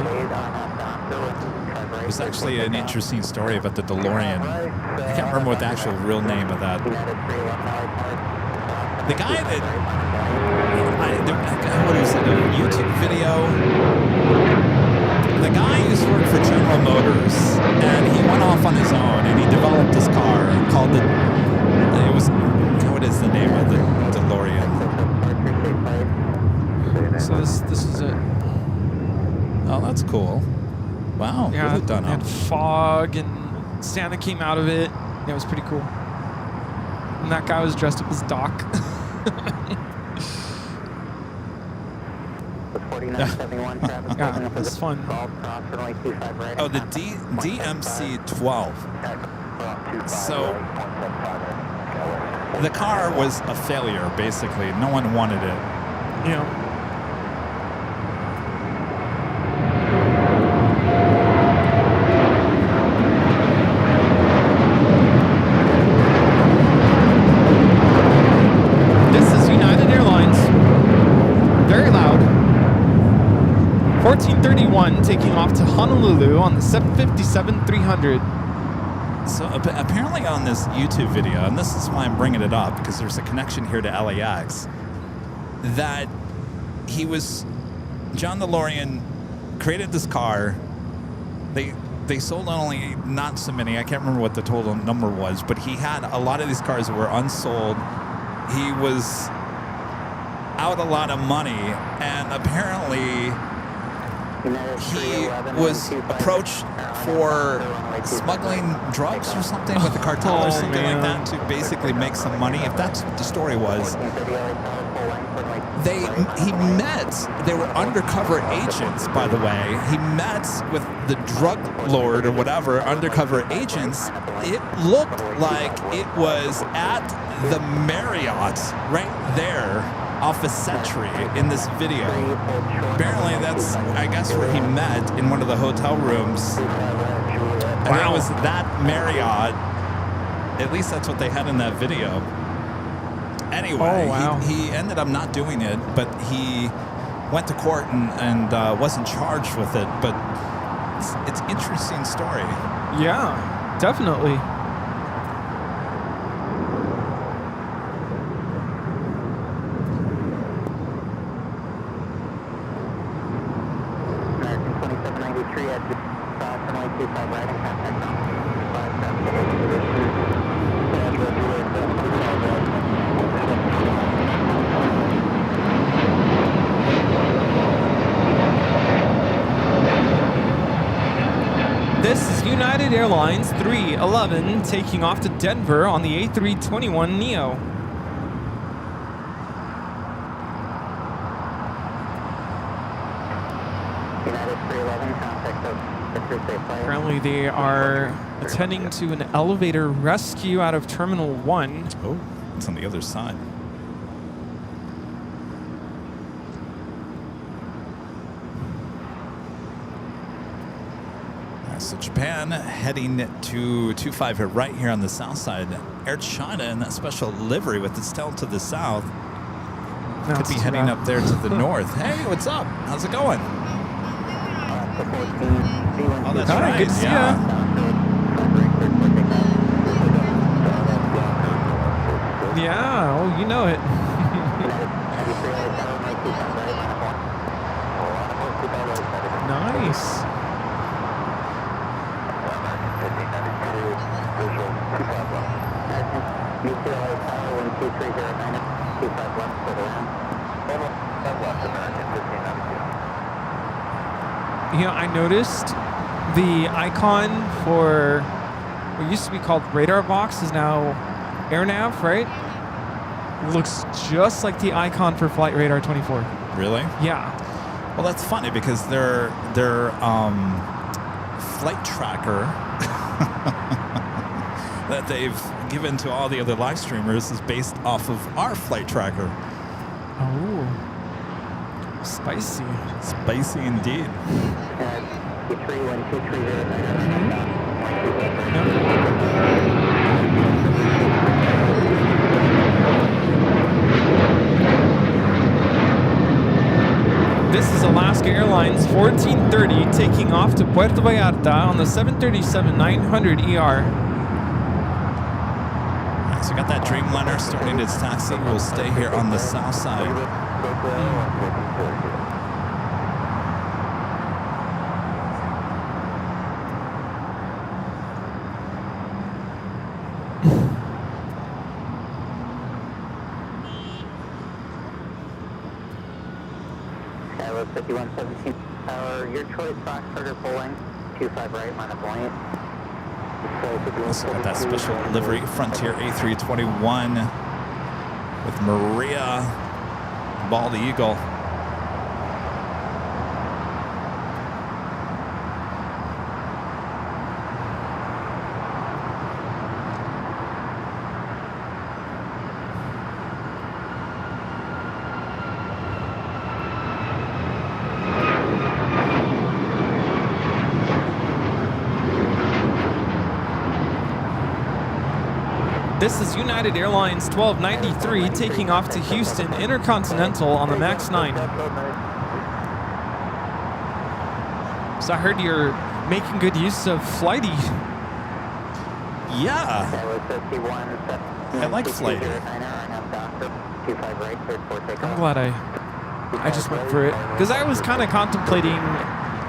It was actually an interesting story about the DeLorean. I can't remember what the actual real name of that. The guy that, what was it, a YouTube video? The guy used to work for General Motors, and he went off on his own, and he developed this car called what is the name of the DeLorean? So this is it. Oh, that's cool. Wow, Yeah, really done it had up. fog, and Santa came out of it. Yeah, it was pretty cool. And that guy was dressed up as Doc. The 4971 traffic. Yeah, it was fun. Oh, the DMC-12. So the car was a failure, basically. No one wanted it. Yeah. This is United Airlines. Very loud. 1431 taking off to Honolulu on the 757-300. So apparently on this YouTube video, and this is why I'm bringing it up, because there's a connection here to LAX, that John DeLorean created this car. They sold only not so many. I can't remember what the total number was, but he had a lot of these cars that were unsold. He was out a lot of money, and apparently he was approached for smuggling drugs or something with the cartel or something like that to basically make some money. If that's what the story was, they were undercover agents, by the way. He met with the drug lord or whatever, undercover agents. It looked like it was at the Marriott right there off a Century in this video. Apparently that's, I guess, where he met in one of the hotel rooms. And it was that Marriott. At least that's what they had in that video. Anyway, he ended up not doing it, but he went to court and wasn't charged with it. But it's an interesting story. Yeah, definitely. This is United Airlines 311 taking off to Denver on the A321neo. Apparently they are attending to an elevator rescue out of Terminal 1. Oh, it's on the other side. So Japan heading to 25 here, right here on the south side. Air China in that special livery with its tail to the south. Could be heading up there to the north. Hey, what's up? How's it going? Oh, that's right. Good to see ya. Yeah, oh, you know it. Nice. You know, I noticed the icon for what used to be called radar box is now AirNav, right? Looks just like the icon for Flight Radar 24. Really? Yeah. Well, that's funny because their flight tracker that they've given to all the other live streamers is based off of our flight tracker. Oh. Spicy. Spicy indeed. This is Alaska Airlines 1430 taking off to Puerto Vallarta on the 737-900ER. So we got that Dreamliner starting its taxi. We'll stay here on the south side. Skyroad 5117 tower, your choice, Foxtrot or Poling, 25 right, minus 1. Also got that special livery Frontier A321 with Maria, Bald Eagle. This is United Airlines 1293 taking off to Houston Intercontinental on the MAX 9. So I heard you're making good use of Flighty. Yeah, I like Flighty. I'm glad I just went for it. Because I was kind of contemplating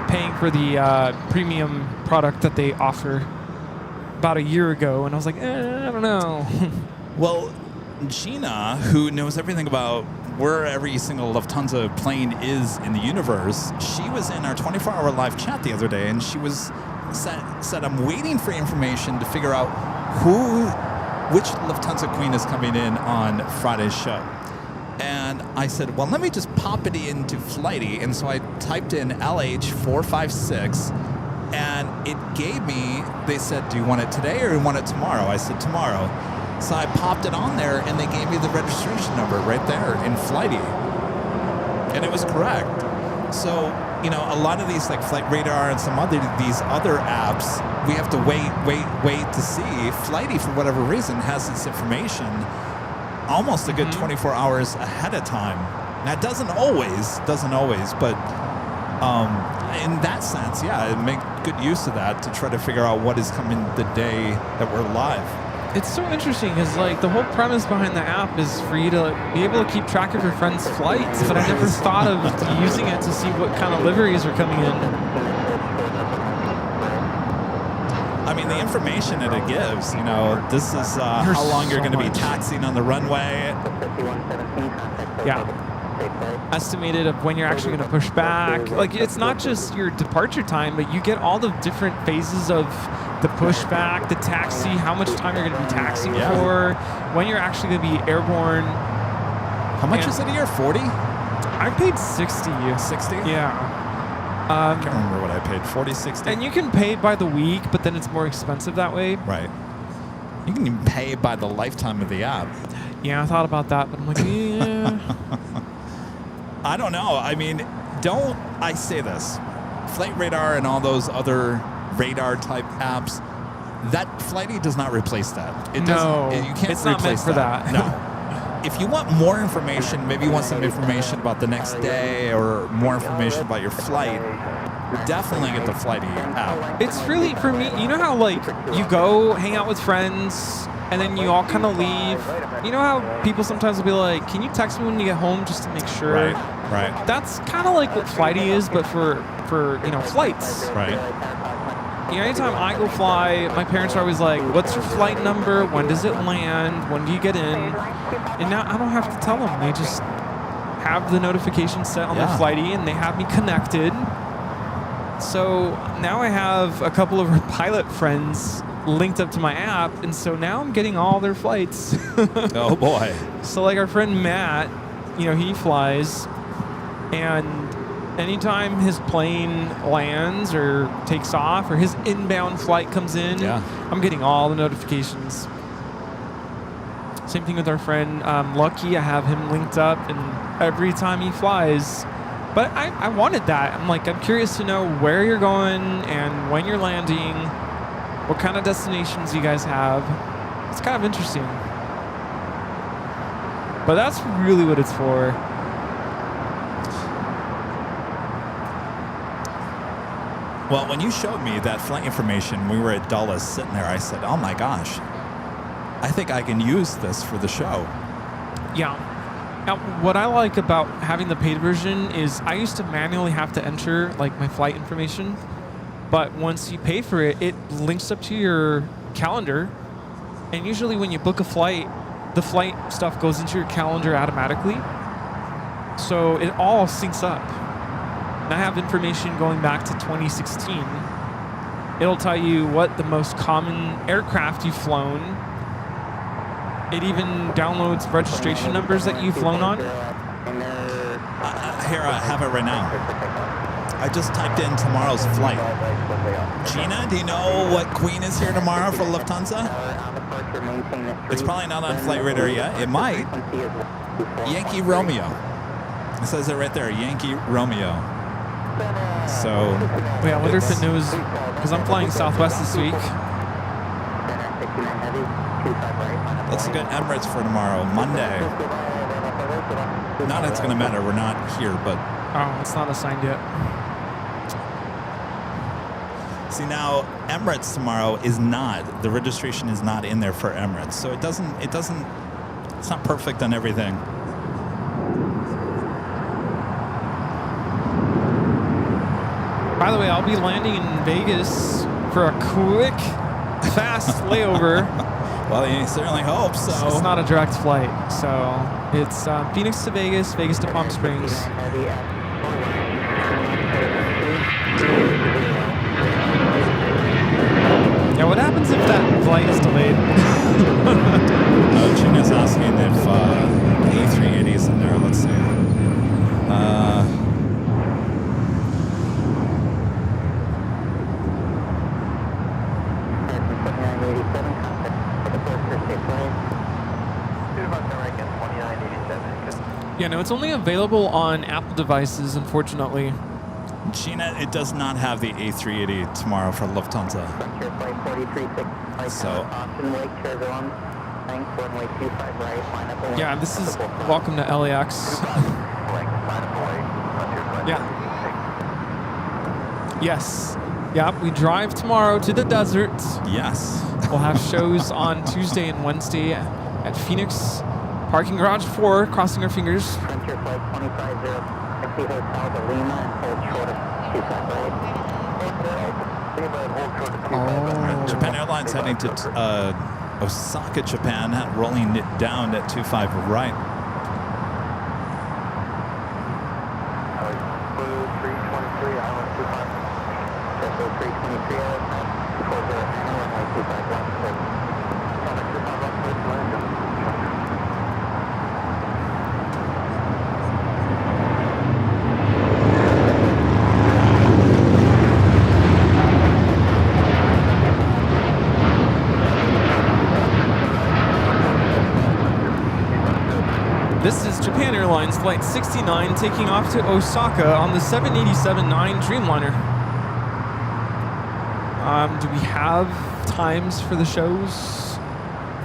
paying for the premium product that they offer about a year ago, and I was like, I don't know. Well, Gina, who knows everything about where every single Lufthansa plane is in the universe, she was in our 24-hour live chat the other day, and she was said, I'm waiting for information to figure out which Lufthansa queen is coming in on Friday's show. And I said, well, let me just pop it into Flighty. And so I typed in LH456, and it gave me, they said, do you want it today or do you want it tomorrow? I said, tomorrow. So I popped it on there, and they gave me the registration number right there in Flighty. And it was correct. So, you know, a lot of these, like Flight Radar and some other these other apps, we have to wait to see. Flighty, for whatever reason, has its information almost a good 24 hours ahead of time. Now, it doesn't always, but in that sense, yeah, make good use of that to try to figure out what is coming the day that we're live. It's so interesting because, like, the whole premise behind the app is for you to be able to keep track of your friends' flights, but I never thought of using it to see what kind of liveries are coming in. I mean, the information that it gives, you know, this is how long you're going to be taxiing on the runway. Yeah. Estimated of when you're actually going to push back. Like, it's not just your departure time, but you get all the different phases of the pushback, the taxi, how much time you're going to be taxiing for, when you're actually going to be airborne. How much is it a year? 40? I paid 60. 60? Yeah. I can't remember what I paid. 40, 60? And you can pay by the week, but then it's more expensive that way. Right. You can even pay by the lifetime of the app. Yeah, I thought about that, but I'm like, yeah. I don't know. I mean, I say this. Flight Radar and all those other radar-type apps, that Flighty does not replace that. It No, doesn't. You can't it's not meant replace for that. No. If you want more information, maybe you want some information about the next day or more information about your flight, definitely get the Flighty app. It's really, for me, you know how, like, you go hang out with friends and then you all kind of leave? You know how people sometimes will be like, can you text me when you get home just to make sure? Right. That's kind of like what Flighty is, but for you know, flights. Right. You know, anytime I go fly, my parents are always like, what's your flight number? When does it land? When do you get in? And now I don't have to tell them. They just have the notification set on their Flighty, and they have me connected. So now I have a couple of pilot friends linked up to my app, and so now I'm getting all their flights. Oh boy. So like our friend Matt, you know, he flies, and anytime his plane lands or takes off or his inbound flight comes in, I'm getting all the notifications. Same thing with our friend Lucky. I have him linked up, and every time he flies. But I wanted that. I'm curious to know where you're going and when you're landing, what kind of destinations you guys have. It's kind of interesting. But that's really what it's for. Well, when you showed me that flight information, we were at Dulles sitting there, I said, oh my gosh, I think I can use this for the show. Yeah. Now, what I like about having the paid version is I used to manually have to enter like my flight information, but once you pay for it, it links up to your calendar, and usually when you book a flight, the flight stuff goes into your calendar automatically, so it all syncs up. And I have information going back to 2016, It'll tell you what the most common aircraft you've flown. It even downloads registration numbers that you've flown on. Here, I have it right now. I just typed in tomorrow's flight. Gina, do you know what Queen is here tomorrow for Lufthansa? It's probably not on Flight Radar yet. It might. Yankee Romeo. It says it right there, Yankee Romeo. So, Wait, I wonder if it knows, because I'm flying Southwest this week. let's look at Emirates for tomorrow, Monday. Not that it's going to matter. We're not here, but... Oh, it's not assigned yet. See, now, Emirates tomorrow is not, the registration is not in there for Emirates. So it doesn't, it's not perfect on everything. By the way, I'll be landing in Vegas for a quick, fast layover. Well, you certainly hope so. It's not a direct flight, so it's Phoenix to Vegas, Vegas to Palm Springs. Yeah, what happens if that flight is delayed? Gina's asking if A380 is in there. Let's see. Yeah, no, it's only available on Apple devices, unfortunately. Gina, it does not have the A380 tomorrow for Lufthansa. So, Yeah, this is welcome to LAX. Yeah. Yes. Yeah, we drive tomorrow to the desert. yes. We'll have shows on Tuesday and Wednesday at Phoenix Parking Garage 4, crossing our fingers. Frontier flight 250, taxi hotel to Lima and hold short of 258. Japan Airlines heading to Osaka, Japan, rolling it down at 25 right. Blue 323, island 25. Blue 323, island 250, This is Japan Airlines Flight 69 taking off to Osaka on the 787-9 Dreamliner. Do we have times for the shows?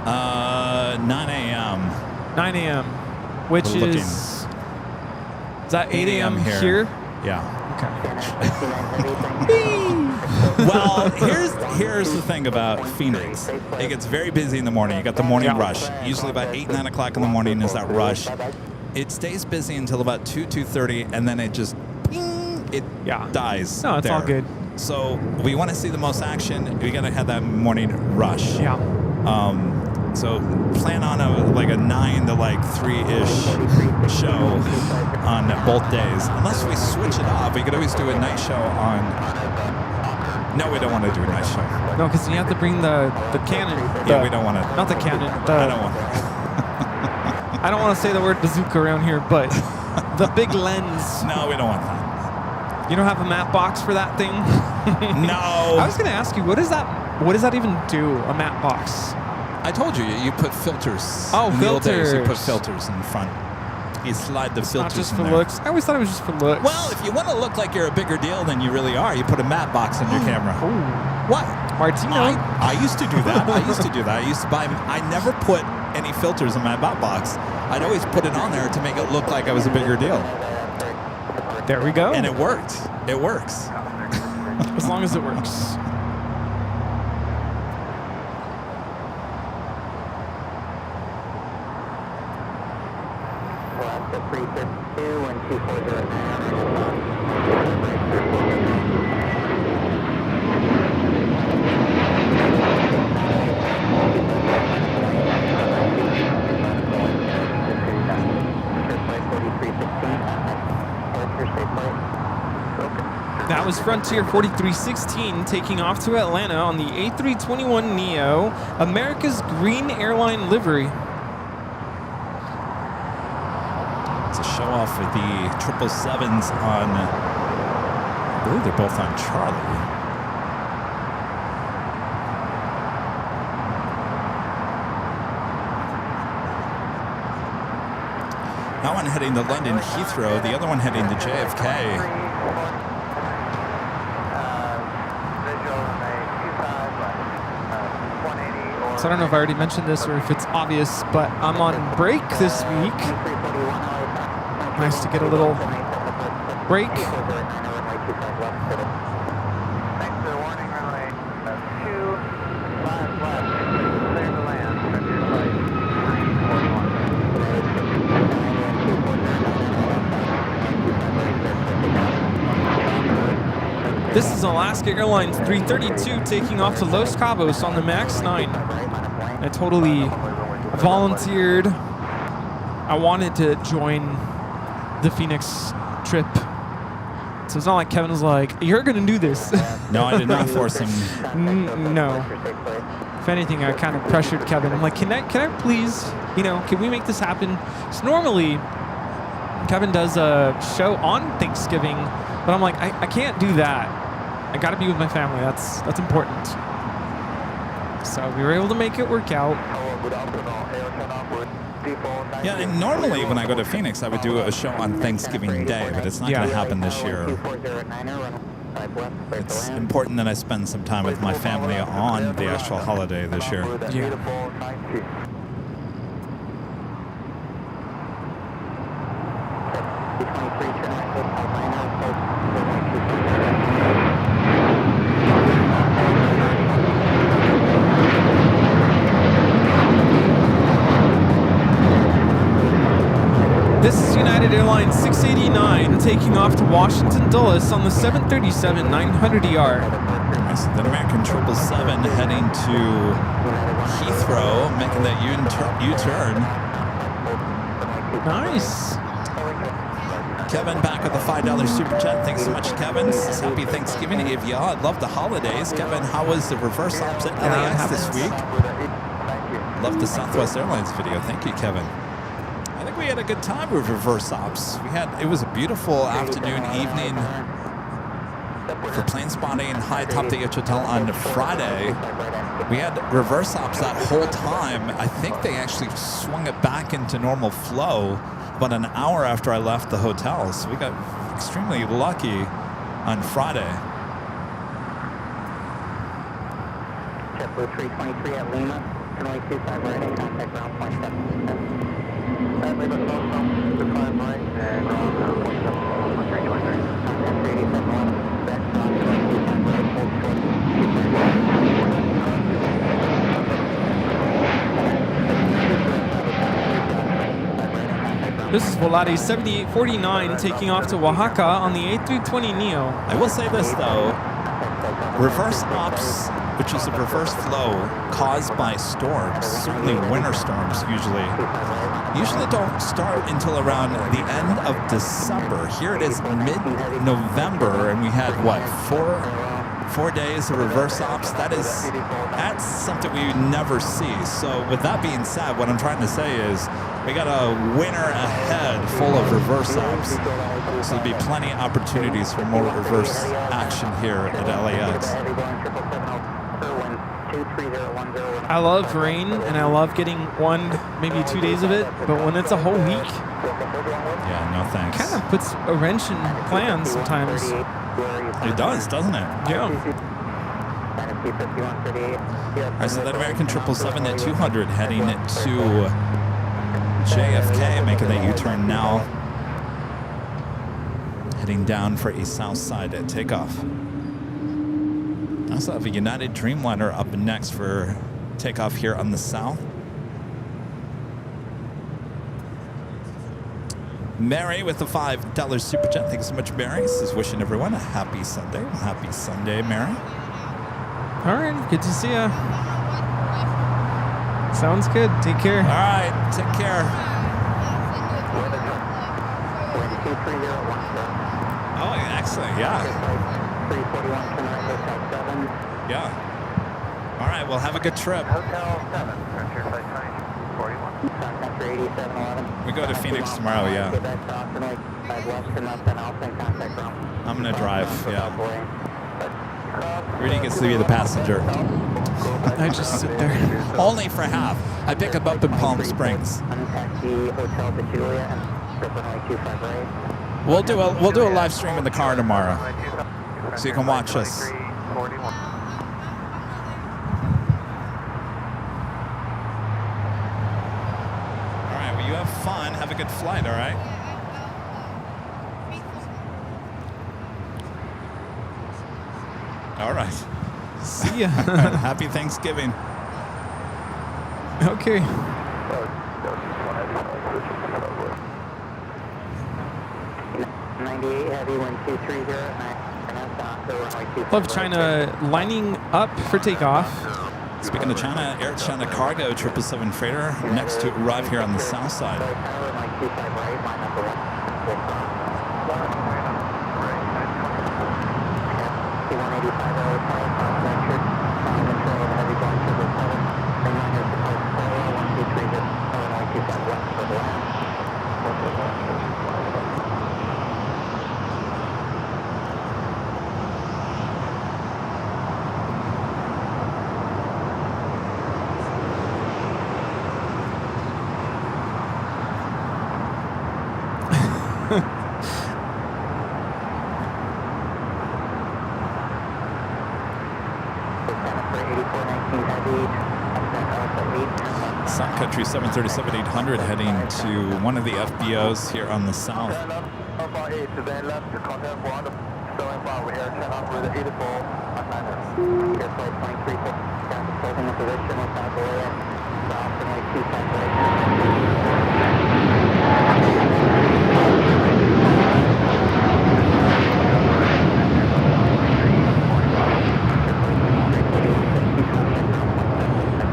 9 a.m. 9 a.m., which We're looking. is that 8 a.m. here? Yeah. Okay. Well, here's the thing about Phoenix. It gets very busy in the morning. You got the morning rush. Usually about 8, 9 o'clock in the morning is that rush. It stays busy until about 2:30, and then it just dies. No, it's there. all good. So we want to see the most action. We got to have that morning rush. Yeah. So plan on a 9 to 3-ish show on both days. Unless we switch it off, we could always do a night show on. No, we don't want to do a night show. No, because you have to bring the cannon. Yeah, we don't want to. Not the cannon. I don't want. I don't want to say the word bazooka around here, but the big lens. No, we don't want that. You don't have a map box for that thing? No. I was going to ask you, what does that even do, a map box? I told you, you put filters. Oh, in the old days, you put filters. filters in front. You slide the Not filters just in for there. looks. I always thought it was just for looks. Well, if you want to look like you're a bigger deal than you really are, you put a map box on your camera. Ooh. What? Martino. I used to do that. I used to buy. I never put any filters in my map box. I'd always put it on there to make it look like I was a bigger deal. There we go. And it worked. It works. As long as it works. Alaska 352 and 240. That was Frontier 4316 taking off to Atlanta on the A321neo, America's Green Airline livery. It's a show off with the 777s on, I believe they're both on Charlie. That one heading to London Heathrow, the other one heading to JFK. So I don't know if I already mentioned this or if it's obvious, but I'm on break this week. Nice to get a little break. Thanks for the warning, runway 25 left. Clear to land. Frontier flight 341. This is Alaska Airlines 332 taking off to Los Cabos on the MAX 9. I totally volunteered. I wanted to join the Phoenix trip. So it's not like Kevin was like, "You're going to do this." No, I did not force him. No. If anything, I kind of pressured Kevin. I'm like, can I please, can we make this happen? So normally, Kevin does a show on Thanksgiving, but I'm like, I can't do that. I got to be with my family. That's important. So we were able to make it work out. Yeah, and normally when I go to Phoenix, I would do a show on Thanksgiving Day, but it's not going to happen this year. It's important that I spend some time with my family on the actual holiday this year. Yeah. This is United Airlines 689 taking off to Washington Dulles on the 737-900ER. Nice. Then American 777 heading to Heathrow, making that U-turn. Nice. Kevin back with the $5 super chat. Thanks so much, Kevin. Happy Thanksgiving to you all. I love the holidays. Kevin, how was the reverse ops at LAX this week? Love the Southwest Airlines video. Thank you, Kevin. I think we had a good time with reverse ops. It was a beautiful afternoon, evening for plane spotting high atop the hotel on Friday. We had reverse ops that whole time. I think they actually swung it back into normal flow about an hour after I left the hotel. So we got extremely lucky on Friday. JetBlue 323 at Lima. Runway 25 right at contact ground point 7. Sadly, but also 25 right and ground point 7 on 323. Contact 38711. Back ground runway 25 right, hold short. This is Flighty 7849 taking off to Oaxaca on the A320neo. I will say this though, reverse ops, which is a reverse flow caused by storms, certainly winter storms usually don't start until around the end of December. Here it is mid-November and we had what, four days of reverse ops. That's something we never see. So with that being said, what I'm trying to say is we got a winter ahead full of reverse ops. So there'll be plenty of opportunities for more reverse action here at LAX. I love rain and I love getting 1, maybe 2 days of it, but when it's a whole week, yeah, no thanks. Kind of puts a wrench in plans sometimes. It does, doesn't it? Yeah. All right, so that American 777 at 200 heading to JFK, making that U-turn now. Heading down for a south side at takeoff. I also have a United Dreamliner up next for takeoff here on the south. Mary with the $5 super chat. Thank you so much, Mary. This is wishing everyone a happy Sunday. Happy Sunday, Mary. All right, good to see ya. Sounds good. Take care. All right, take care. Oh, excellent. Yeah. 341, turn right, Hotel 7. Yeah. All right, well, have a good trip. Hotel 7, Frontier Flight 2041. Contact for 8711. We go to Phoenix tomorrow, yeah. Quebec to Austin, like 5 western, left and Alpha, and contact from. I'm going to drive, yeah. Rudy gets to be the passenger. I just sit there. Only for half. I pick him up in Palm Springs. Taxi Hotel to Julia and runway 25 right. We'll do a live stream in the car tomorrow, so you can watch us. All right, well, you have fun. Have a good flight, all right? All right. See ya. Happy Thanksgiving. Okay. 98 heavy, wind 230. Love China lining up for takeoff. Speaking of China, Air China Cargo 777 freighter next to arrive here on the south side. Sun Country 737-800 heading to one of the FBOs here on the south.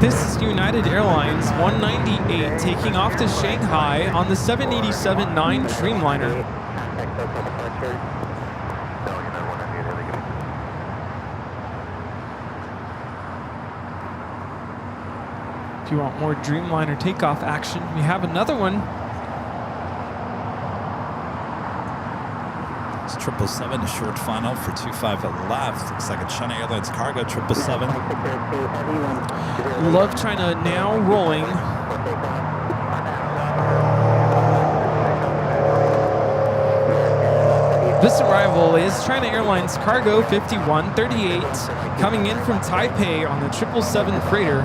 This is United Airlines 198 taking off to Shanghai on the 787-9 Dreamliner. If you want more Dreamliner takeoff action, we have another one. It's 777, a short final for 25 left. Looks like a China Airlines Cargo 777. Love China now rolling. This arrival is China Airlines Cargo 5138 coming in from Taipei on the 777 freighter.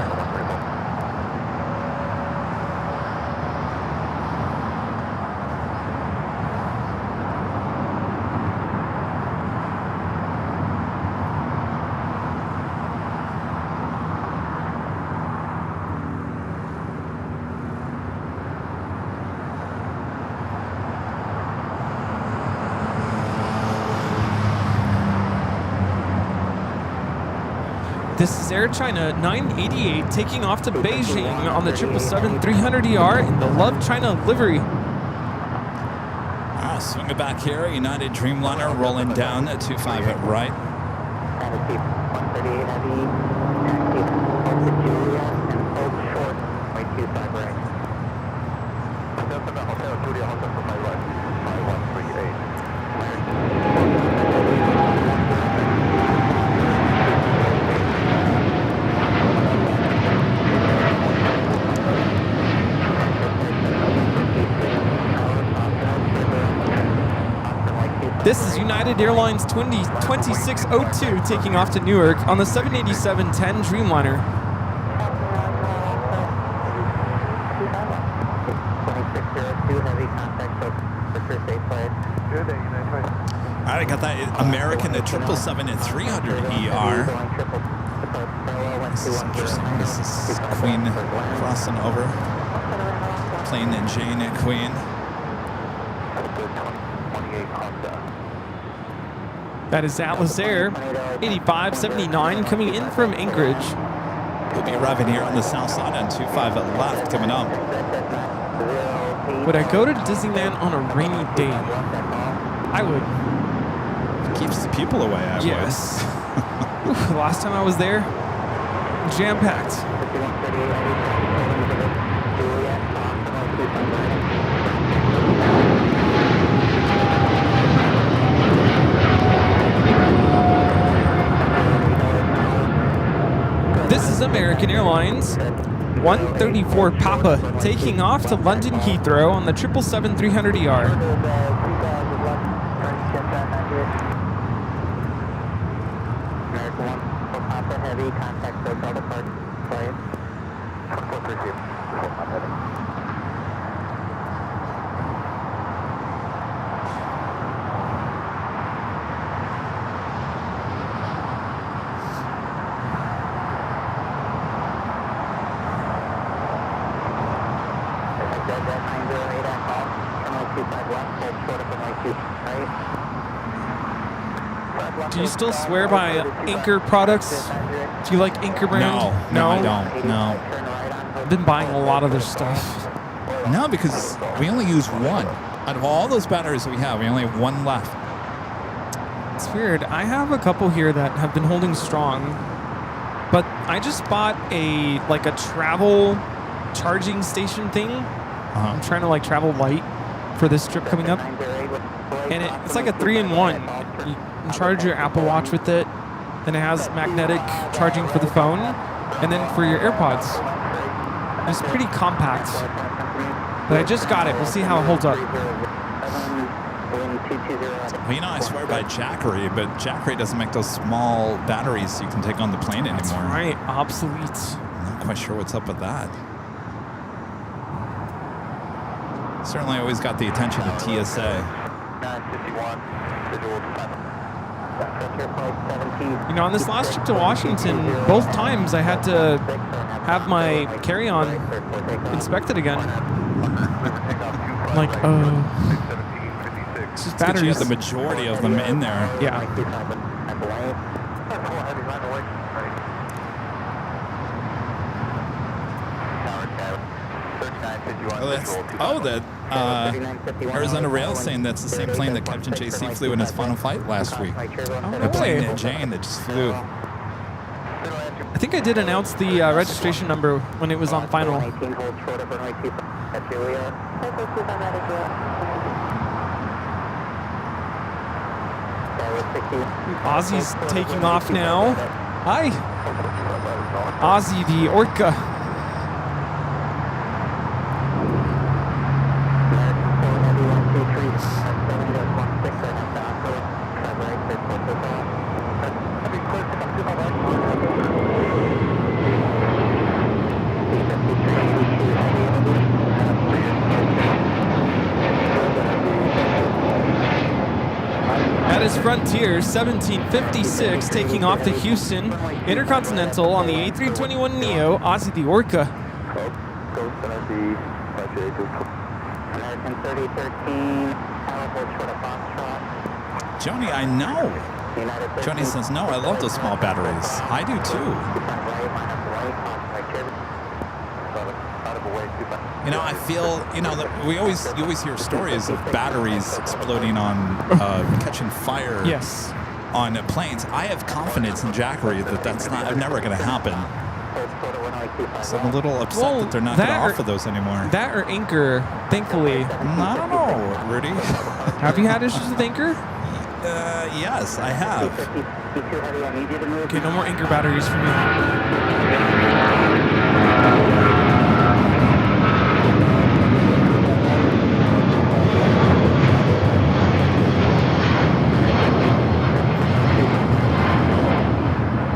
This is Air China 988 taking off to Beijing on the 777-300ER in the Love China livery. Swing it back here. United Dreamliner rolling down at 25 at right. Attitude 138 heavy, taxi to Julia and hold short, right 25 right. Hotel Julia, hotel for my right, 5138. This is United Airlines 2602 taking off to Newark on the 787-10 Dreamliner. 2602 heavy contact for first aid flight. Good day, United Flight. All right, I got that American at 777 at 300ER. This is interesting. This is Queen crossing over. Plane Jane at Queen. That is Atlas Air 8579 coming in from Anchorage. We'll be arriving here on the south side on 25 at left coming up. Would I go to Disneyland on a rainy day? I would. Keeps the people away, I Yes. Oof, the last time I was there, jam-packed. 5138, Juliet, approximately 2.9. This is American Airlines 134 Papa taking off to London Heathrow on the 777-300ER. American 1 for Papa Heavy, contact hotel departure flight. 432, for Papa Heavy. Do you still swear by Anchor products? Do you like Anchor brand? No, I don't. No. I've been buying a lot of their stuff. No, because we only use one. Out of all those batteries that we have, we only have one left. It's weird. I have a couple here that have been holding strong, but I just bought a travel charging station thing. I'm trying to travel light for this trip coming up, and it's like a 3-in-1. You can charge your Apple Watch with it, then it has magnetic charging for the phone, and then for your AirPods. It's pretty compact, but I just got it. We'll see how it holds up. Well, I swear by Jackery, but Jackery doesn't make those small batteries you can take on the plane anymore. That's right, obsolete. I'm not quite sure what's up with that. Certainly always got the attention of TSA. 951, visual On this last trip to Washington, both times I had to have my carry-on inspected again. It's just You batteries. have the majority of them in there. Yeah. The Arizona Rail saying that's the same plane that Captain JC flew in his final flight last week. The plane that Jane that just flew. I think I did announce the registration number when it was on final. Ozzy's taking off now. Hi. Ozzy the Orca. That is Frontier 1756 taking off to Houston Intercontinental on the A321neo Ozzy the Orca. American 3013, powerful short of Foxtrot. Joni, I know. Joni says, no, I love those small batteries. I do too. I feel, you always hear stories of batteries exploding on, catching fire. Yes. On planes. I have confidence in Jackery that that's never going to happen. So I'm a little upset that they're not going to offer those anymore. That or Anchor, thankfully. I don't know, Rudy. Have you had issues with Anchor? Yes, I have. Okay, no more Anchor batteries for me.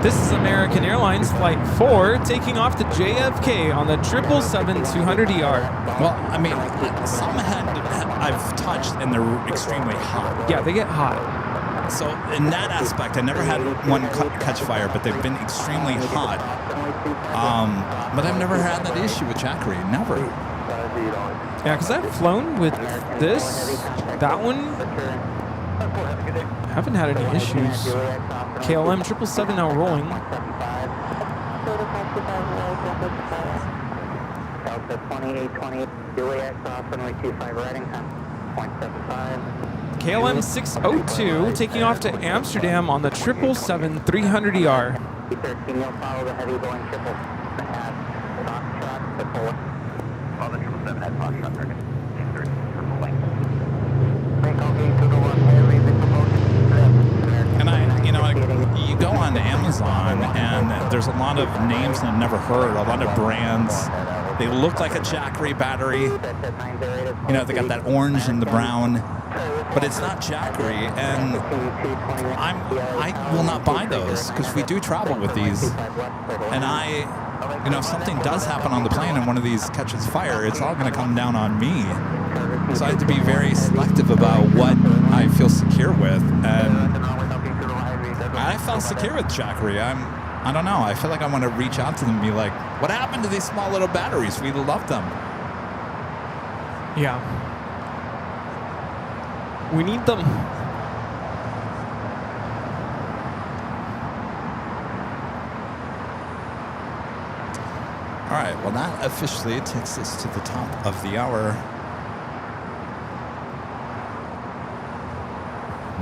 This is American Airlines Flight 4 taking off to JFK on the 777-200ER. Well, some I've touched and they're extremely hot. Yeah, they get hot. So in that aspect, I never had one catch fire, but they've been extremely hot. But I've never had that issue with Jackery. Never. Yeah, because I've flown with this, that one. Haven't had any issues. KLM 777 now rolling. Delta 2820, Juliet, cross runway 25 right in 0.75. KLM 602 taking off to Amsterdam on the 777-300ER. 13, you'll follow the heavy Boeing 777 at Foxtrot to full. Follow the 777 at Foxtrot, target 630 for full length. Break all gates to the one, heavy, the promotion. And you go on Amazon and there's a lot of names I've never heard, a lot of brands. They look like a Jackery battery. They got that orange and the brown, but it's not Jackery. And I will not buy those because we do travel with these. And if something does happen on the plane and one of these catches fire, it's all going to come down on me. So I have to be very selective about what I feel secure with. And I felt secure with Jackery. I don't know. I feel like I want to reach out to them and be like, what happened to these small little batteries? We love them. Yeah. We need them. All right. Well, that officially takes us to the top of the hour.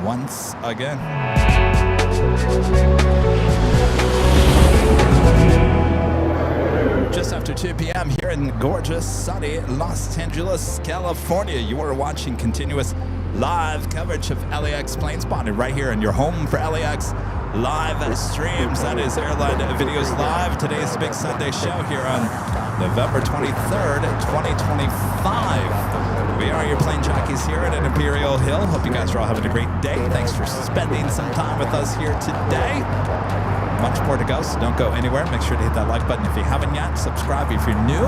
Once again. Just after 2 p.m. here in gorgeous, sunny Los Angeles, California, you are watching continuous live coverage of LAX Plane Spotting right here in your home for LAX live streams. That is Airline Videos Live. Today's the big Sunday show here on November 23rd, 2025. We are your plane jockeys here at Imperial Hill. Hope you guys are all having a great day. Thanks for spending some time with us here today. Much more to go, so don't go anywhere. Make sure to hit that like button if you haven't yet. Subscribe if you're new.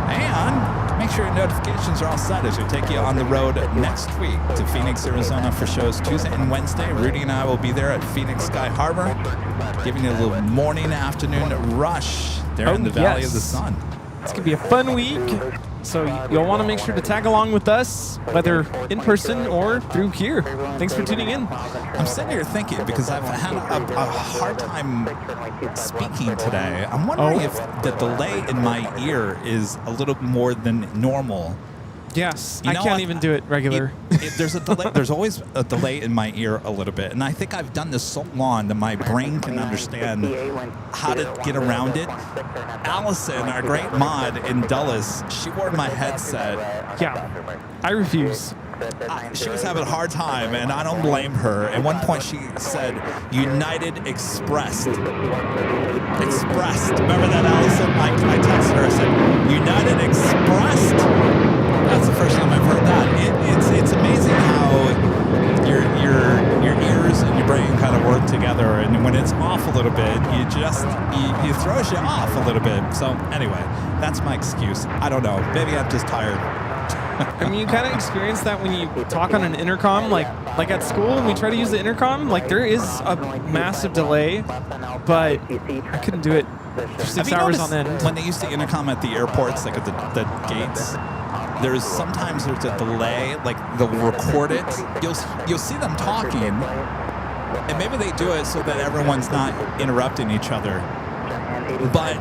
And make sure your notifications are all set as we take you on the road next week to Phoenix, Arizona for shows Tuesday and Wednesday. Rudy and I will be there at Phoenix Sky Harbor, giving you a little morning, afternoon rush there in the Valley of the Sun. It's going to be a fun week. So you'll want to make sure to tag along with us, whether in person or through here. Thanks for tuning in. I'm sitting here thinking, because I've had a hard time speaking today. I'm wondering if the delay in my ear is a little more than normal. Yes, I can't even do it regular. There's a delay. There's always a delay in my ear a little bit, and I think I've done this so long that my brain can understand how to get around it. Allison, our great mod in Dulles, she wore my headset. Yeah, I refuse. She was having a hard time, and I don't blame her. At one point, she said, United Expressed. Expressed. Remember that, Allison? I texted her, I said, United Expressed? That's the first time I've heard that. It's amazing how your ears and your brain kind of work together, and when it's off a little bit, it throws you off a little bit. So anyway, that's my excuse. I don't know. Maybe I'm just tired. I mean, you kind of experience that when you talk on an intercom, like at school when we try to use the intercom, like there is a massive delay, but I couldn't do it for 6 hours on end. When they use the intercom at the airports, like at the gates, sometimes there's a delay, like they'll record it. You'll see them talking, and maybe they do it so that everyone's not interrupting each other. But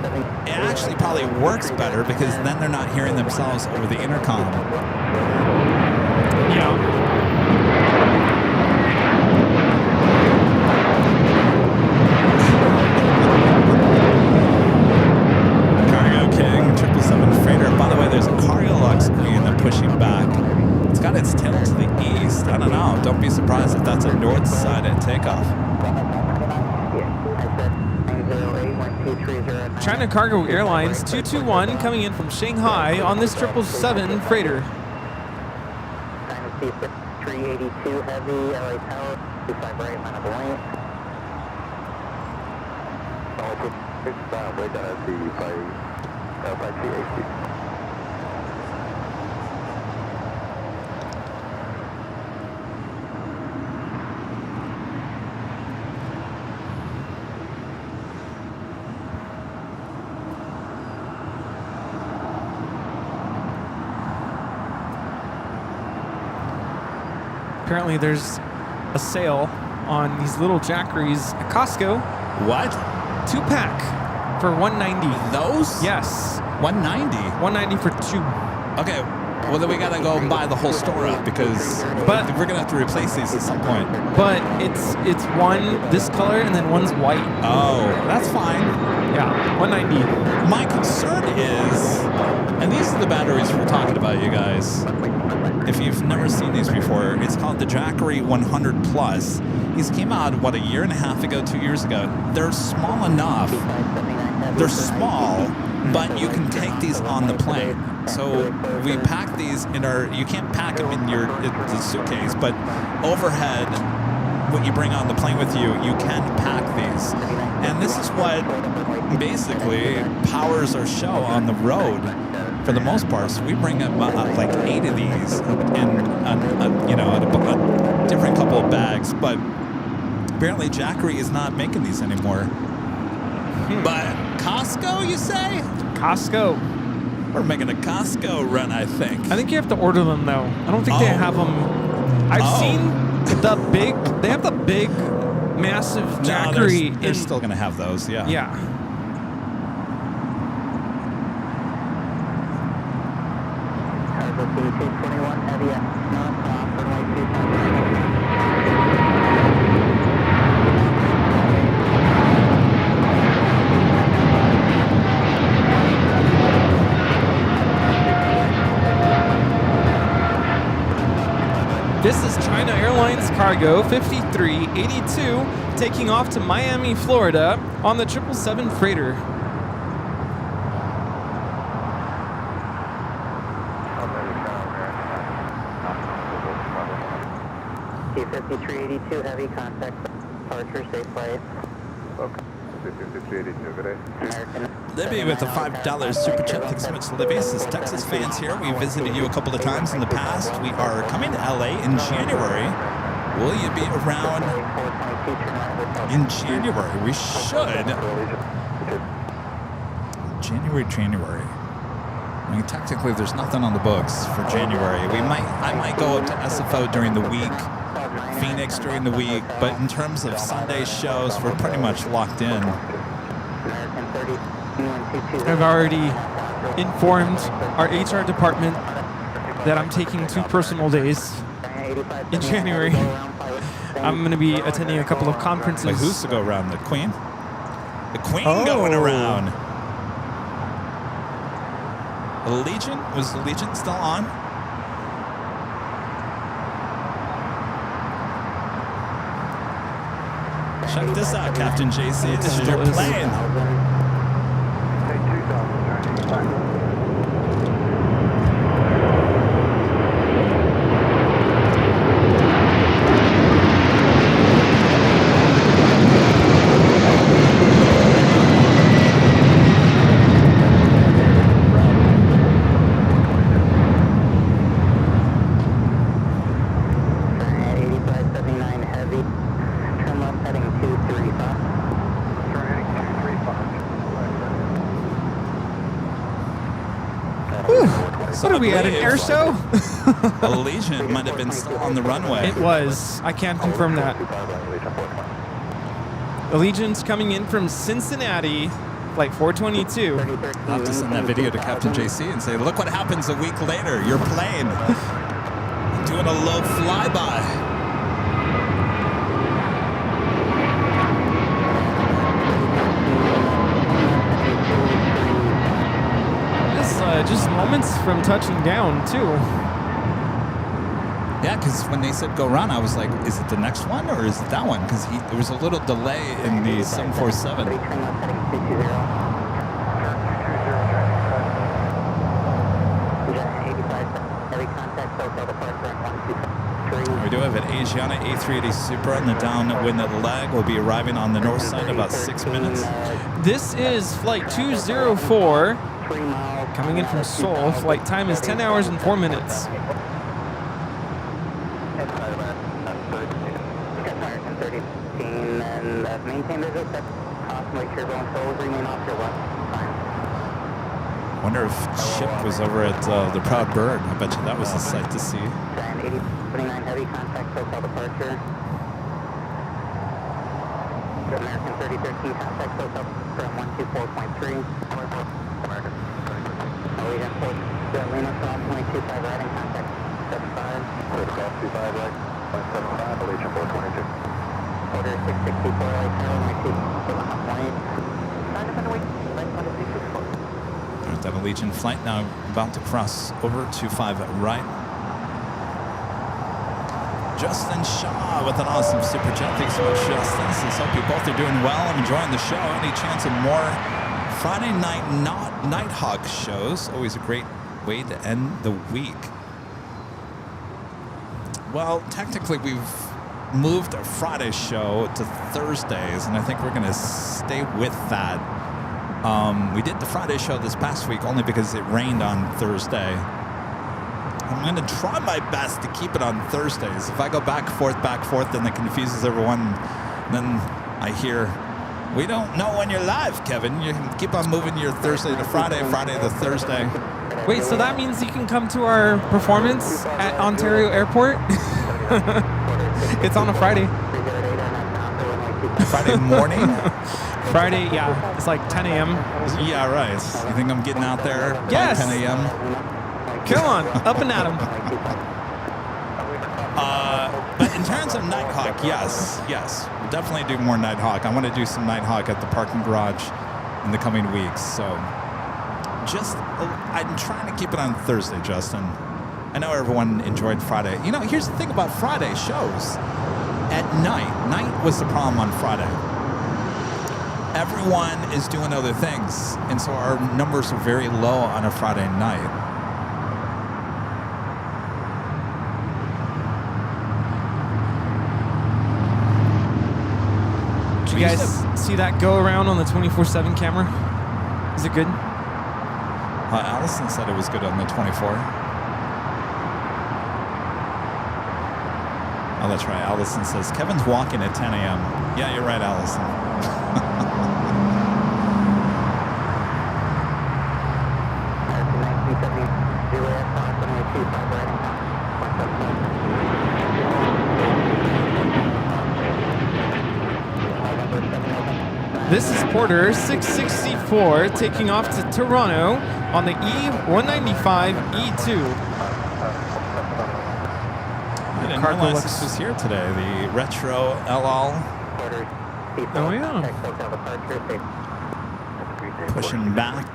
it actually probably works better because then they're not hearing themselves over the intercom. Yeah. Cargo King, 777 freighter. By the way, there's a Cargo screen that's pushing back. It's got its tail to the east. I don't know. Don't be surprised if that's a north side at takeoff. China Cargo Airlines 221 coming in from Shanghai on this 777 freighter. 382 heavy, LA Tower, 25 right, line up lane. We're gonna see 5380. Apparently there's a sale on these little Jackeries at Costco. What? 2-pack for $190. Those? Yes. $190. $190 for 2. Okay. Well, then we gotta go and buy the whole store up because But- we're gonna have to replace these at some point. But it's one this color and then one's white. Oh, that's fine. Yeah, 190. My concern is, and these are the batteries we're talking about, you guys. If you've never seen these before, it's called the Jackery 100 Plus. These came out, what, a year and a half ago, 2 years ago. They're small enough. They're small, but you can take these on the plane. So we pack these in our, you can't pack them in the suitcase, but overhead, what you bring on the plane with you, you can pack these. And this is what basically powers our show on the road for the most part. So we bring up like 8 of these in a different couple of bags, but apparently Jackery is not making these anymore. But Costco, you say? Costco. We're making a Costco run, I think. I think you have to order them though. I don't think they have them. I've seen the big. They have the big, massive Jackery. No, they're still gonna have those. Yeah. Yeah. Cargo C221 heavy at non-stop, runway 25. This is China Airlines Cargo 5382 taking off to Miami, Florida on the 777 freighter. C5382 heavy contact departure, safe flight. Okay. 5382, good day. American. Libby with the $5 super chat. Thanks so much, Libby. This is Texas fans here. We visited you a couple of times in the past. We are coming to LA in January. Will you be around in January? We should. January. I mean, technically, there's nothing on the books for January. I might go up to SFO during the week, Phoenix during the week, but in terms of Sunday shows, we're pretty much locked in. I've already informed our HR department that I'm taking 2 personal days in January. I'm going to be attending a couple of conferences. Wait, who's to go around? The Queen? The Queen going around. Legion? Was the Legion still on? Check this out, Captain JC. This is your plane. Take 2000, turning back. What are we at, an air show? Aviation might have been still on the runway. It was. I can't confirm that. Allegiant's coming in from Cincinnati, flight 422. I'll have to send that video to Captain JC and say, look what happens a week later. Your plane doing a low flyby. Just moments from touching down, too. Yeah, because when they said go run, I was like, is it the next one or is it that one? Because there was a little delay in the 747. We do have an Asiana A380 Super on the downwind leg. Will be arriving on the north side in about 6 minutes. This is flight 204. Coming in from Seoul. Flight time is 10 hours and 4 minutes. Wonder if Chip was over at the Proud Bird. I bet you that was a sight to see. 29 heavy contact SoCal departure. American 3013 contact SoCal from 124.3. American 3013. Lima Cross 125 right in contact 75. Clear to cross 25 right, 175, Aviation 422. Order 664 right now, 118. Sign up in the week, right 2664. There's that Aviation flight now about to cross over 25 right. Justin Shaw with an awesome super chat. Thanks so much, Justin. Says, hope you both are doing well. I'm enjoying the show. Any chance of more Friday night Nighthawk shows? Always a great way to end the week. Well, technically we've moved our Friday show to Thursdays, and I think we're going to stay with that. We did the Friday show this past week only because it rained on Thursday. I'm going to try my best to keep it on Thursdays. If I go back, forth, then it confuses everyone. Then I hear, we don't know when you're live, Kevin. You can keep on moving your Thursday to Friday, Friday to Thursday. Wait, so that means you can come to our performance at Ontario Airport? It's on a Friday. Friday morning? Friday, yeah. It's like 10 a.m. Yeah, right. You think I'm getting out there Yes. by 10 a.m.? Come on, up and at 'em. But in terms of Nighthawk, yes. We'll definitely do more Nighthawk. I want to do some Nighthawk at the parking garage in the coming weeks. So I'm trying to keep it on Thursday, Justin. I know everyone enjoyed Friday. You know, here's the thing about Friday shows. At night was the problem on Friday. Everyone is doing other things, and so our numbers are very low on a Friday night. Did you guys see that go around on the 24/7 camera? Is it good? Allison said it was good on the 24. Oh, that's right. Allison says, Kevin's walking at 10 a.m. Yeah, you're right, Allison. This is Porter 664 taking off to Toronto on the E195 E2. I didn't Cargo realize looks- this was here today. The retro LL Oh yeah. pushing back.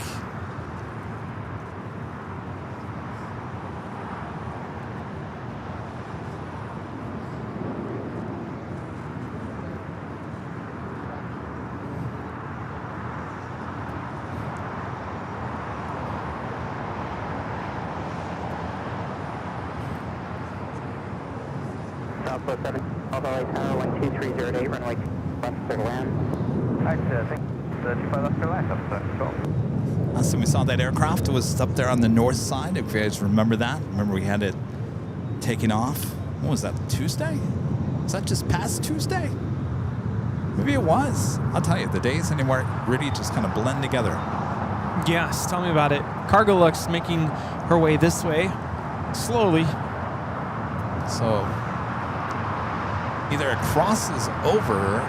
Southwest 7, Alpha Tower 12308, runway left for land. I think 35 left for land, up to control. Last time we saw that aircraft, it was up there on the north side, if you guys remember that. Remember we had it taking off. What was that, Tuesday? Was that just past Tuesday? Maybe it was. I'll tell you, the days anymore really just kind of blend together. Yes, tell me about it. Cargo Lux making her way this way, slowly. So either it crosses over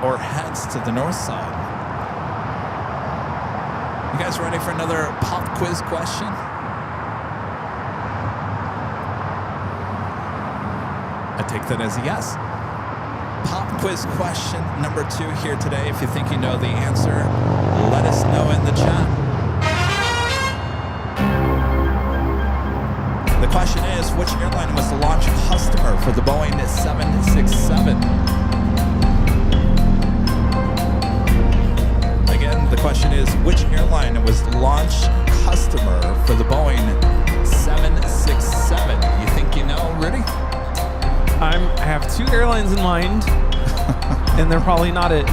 or heads to the north side. You guys ready for another pop quiz question? I take that as a yes. Pop quiz question number 2 here today. If you think you know the answer, let us know in the chat. The question is, which airline was the launch customer for the Boeing 767? Again, the question is, which airline was the launch customer for the Boeing 767? You think you know, Rudy? I have 2 airlines in mind, and they're probably not it.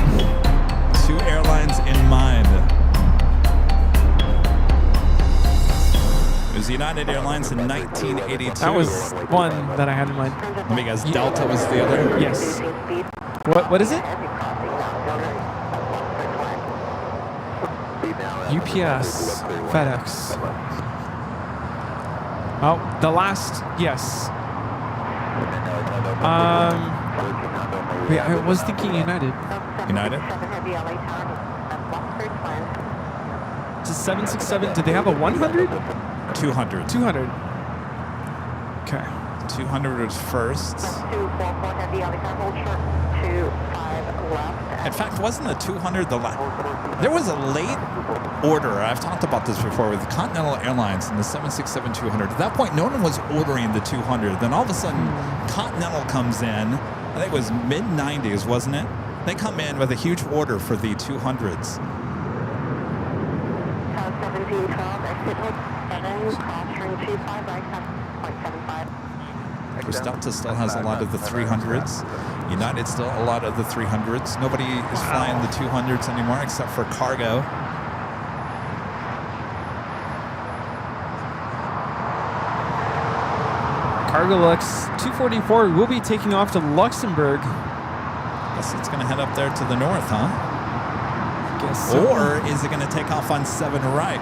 2 airlines in mind. It was United Airlines in 1982. That was one that I had in mind. Let me guess, Delta was the other? Yes. What is it? UPS, FedEx. Oh, the last, yes. Wait, I was thinking United. United? It's a 767. Did they have a 100? 200. 200. Okay. 200 was first. 244 heavy, helicopter, hold short, 25 left. In fact, wasn't the 200 the last? There was a late order. I've talked about this before with Continental Airlines and the 767-200. At that point, no one was ordering the 200. Then all of a sudden, Continental comes in. I think it was mid-90s, wasn't it? They come in with a huge order for the 200s. 1712, exit hold 7, crossing 25, right, 7.75. Delta still has a lot of the 300s. United still a lot of the 300s. Nobody is flying the 200s anymore except for cargo. Cargo Lux 244 will be taking off to Luxembourg. Guess it's going to head up there to the north, huh? Guess so. Or is it going to take off on 7 right?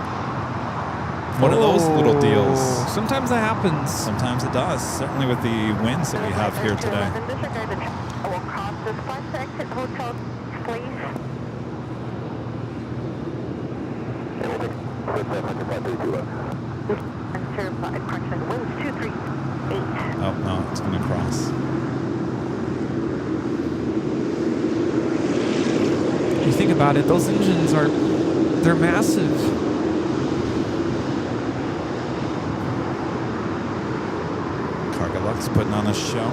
One of those little deals. Sometimes that happens. Sometimes it does. Certainly with the winds that we have here today. We'll cross this flight to exit hotel, please. Correction, winds 238. Oh, no, it's going to cross. You think about it, those engines they're massive. Cargolux putting on a show.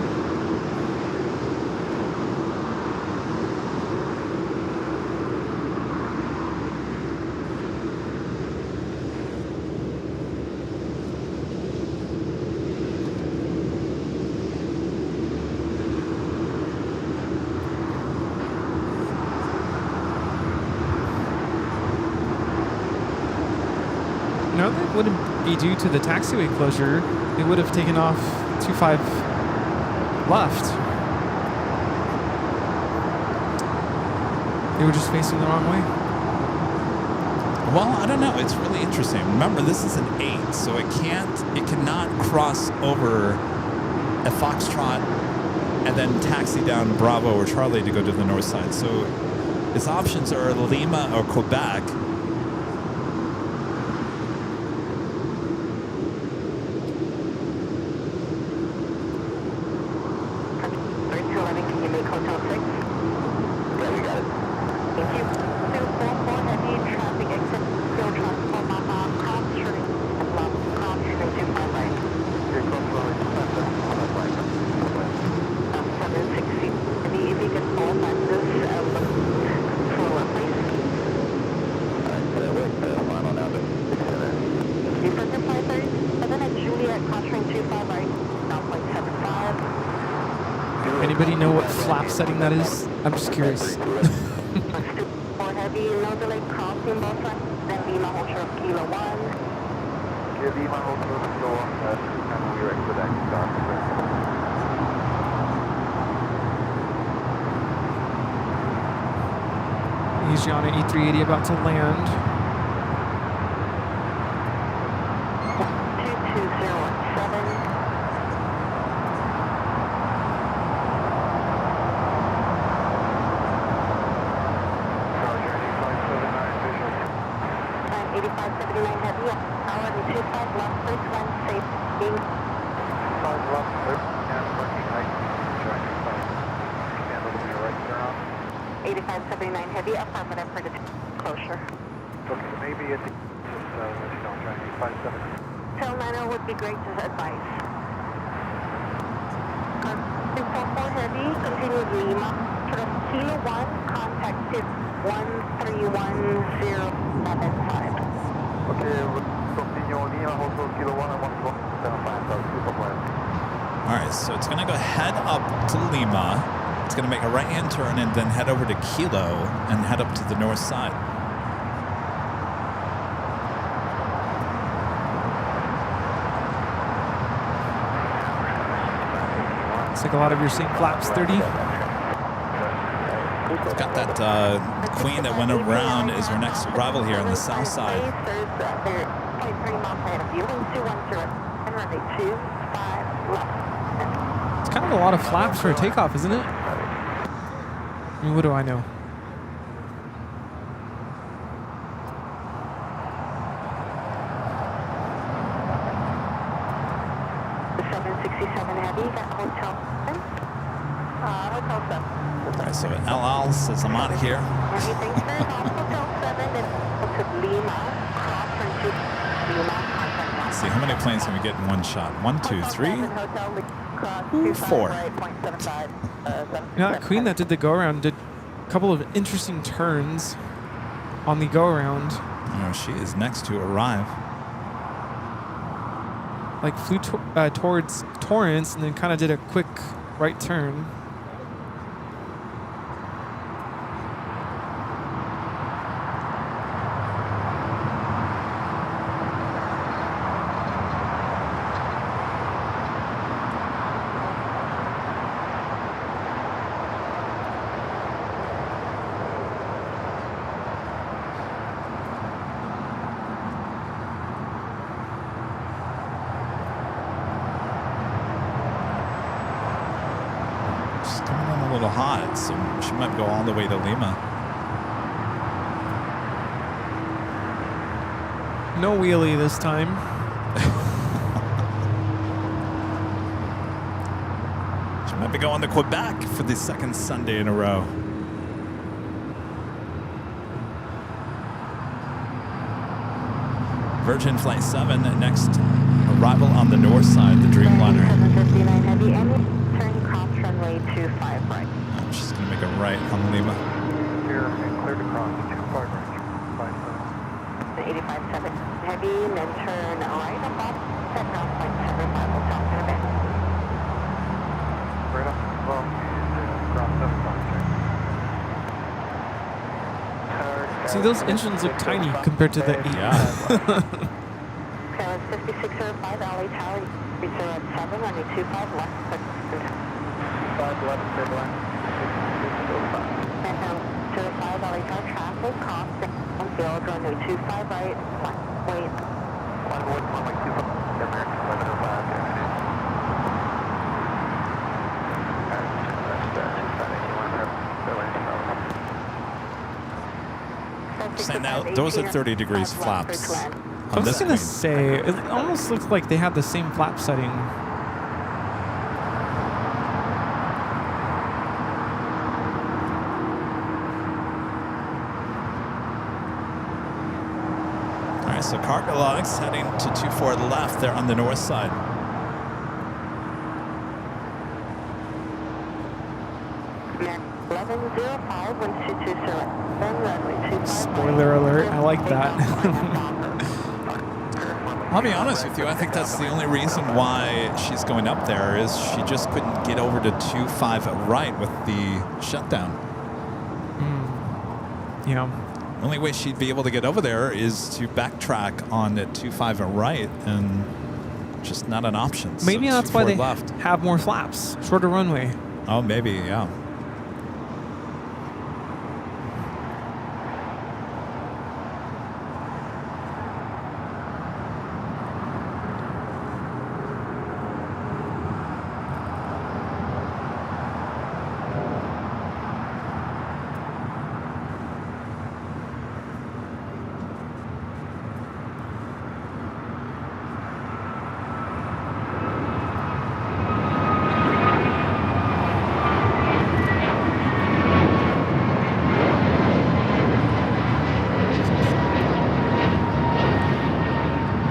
No, that wouldn't be due to the taxiway closure. They would have taken off 25 left. They were just facing the wrong way. Well, I don't know. It's really interesting. Remember, this is an 8, so it cannot cross over a Foxtrot and then taxi down Bravo or Charlie to go to the north side. So its options are Lima or Quebec. Anybody know what flap setting that is? I'm just curious. For heavy, no delay crossing both sides, then Lima hold short Kilo 1. Give Lima hold short Kilo 1, and we're exit start. Asiana E380 about to land. 22017. Heavy, affirmative for the closure. Okay, maybe it's let you know, tracking 57. Tail 90 would be great to advise. 244 heavy, continue Lima. Sort of Kilo 1, contacted 131075. Okay, continue Lima, also Kilo 1 and 175, super plan. All right, so it's going to go head up to Lima. It's going to make a right-hand turn and then head over to Kilo and head up to the north side. Looks like a lot of your seeing flaps 30. It's got that Queen that went around is our next arrival here on the south side. It's kind of a lot of flaps for a takeoff, isn't it? I mean, what do I know? Hotel 7. All right, so LL says I'm out here. Heavy, thanks for your help. Hotel 7 and to Lima. Cross turn to Lima. Contact Let's see, how many planes can we get in one shot? 1, 2, 3. Hotel cross Ooh, 25 4. right, 0.75. You know, that queen that did the go around did a couple of interesting turns on the go around. You know, she is next to arrive. Like flew towards Torrance and then kind of did a quick right turn. She's coming in a little hot, so she might go all the way to Lima. No wheelie this time. She might be going to Quebec for the second Sunday in a row. Virgin Flight 7, next arrival on the north side, the Dreamliner. 759 Heavy, any turn cross runway 25 right. She's going to make a right on Lima. Here, and clear to cross 25 range. 85.7 Heavy, and then turn right about 10 knots, like 75 Hotel in a bit. Right up above is cross 75. See, those engines look tiny compared to the 8. Yeah. Paris 5605 LA Tower, reach at 7, runway 25 left. 5 left, stable line. And 05 LA Tower, traffic, cross, field, runway 25 right, wait. 1 runway 25, American 1105, Saying now, those are 30 degrees flaps. I On was this going to queen. say, it almost looks like they had the same flap setting. All right, so cargo logs heading to 24 left there on the north side. American 1105, 12207, runway 25 Spoiler alert, I like that. I'll be honest with you, I think that's the only reason why she's going up there is she just couldn't get over to 25 right with the shutdown. Yeah. The only way she'd be able to get over there is to backtrack on the 25 right, and just not an option. Maybe So that's why 24 they left. have more flaps, shorter runway. Oh, maybe, yeah.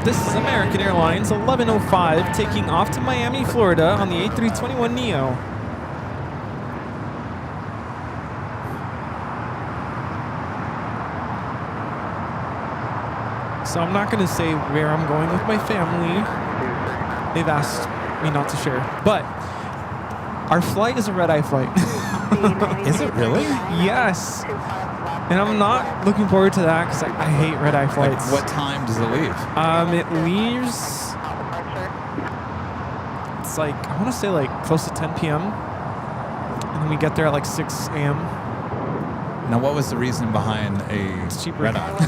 This is American Airlines 1105 taking off to Miami, Florida on the A321neo. So I'm not going to say where I'm going with my family. They've asked me not to share. But our flight is a red-eye flight. Is it really? Yes. And I'm not looking forward to that because I hate red-eye flights. Like, what time does it leave? It leaves, it's like, I want to say like close to 10 p.m. And then we get there at like 6 a.m. Now, what was the reason behind a It's cheaper. red eye?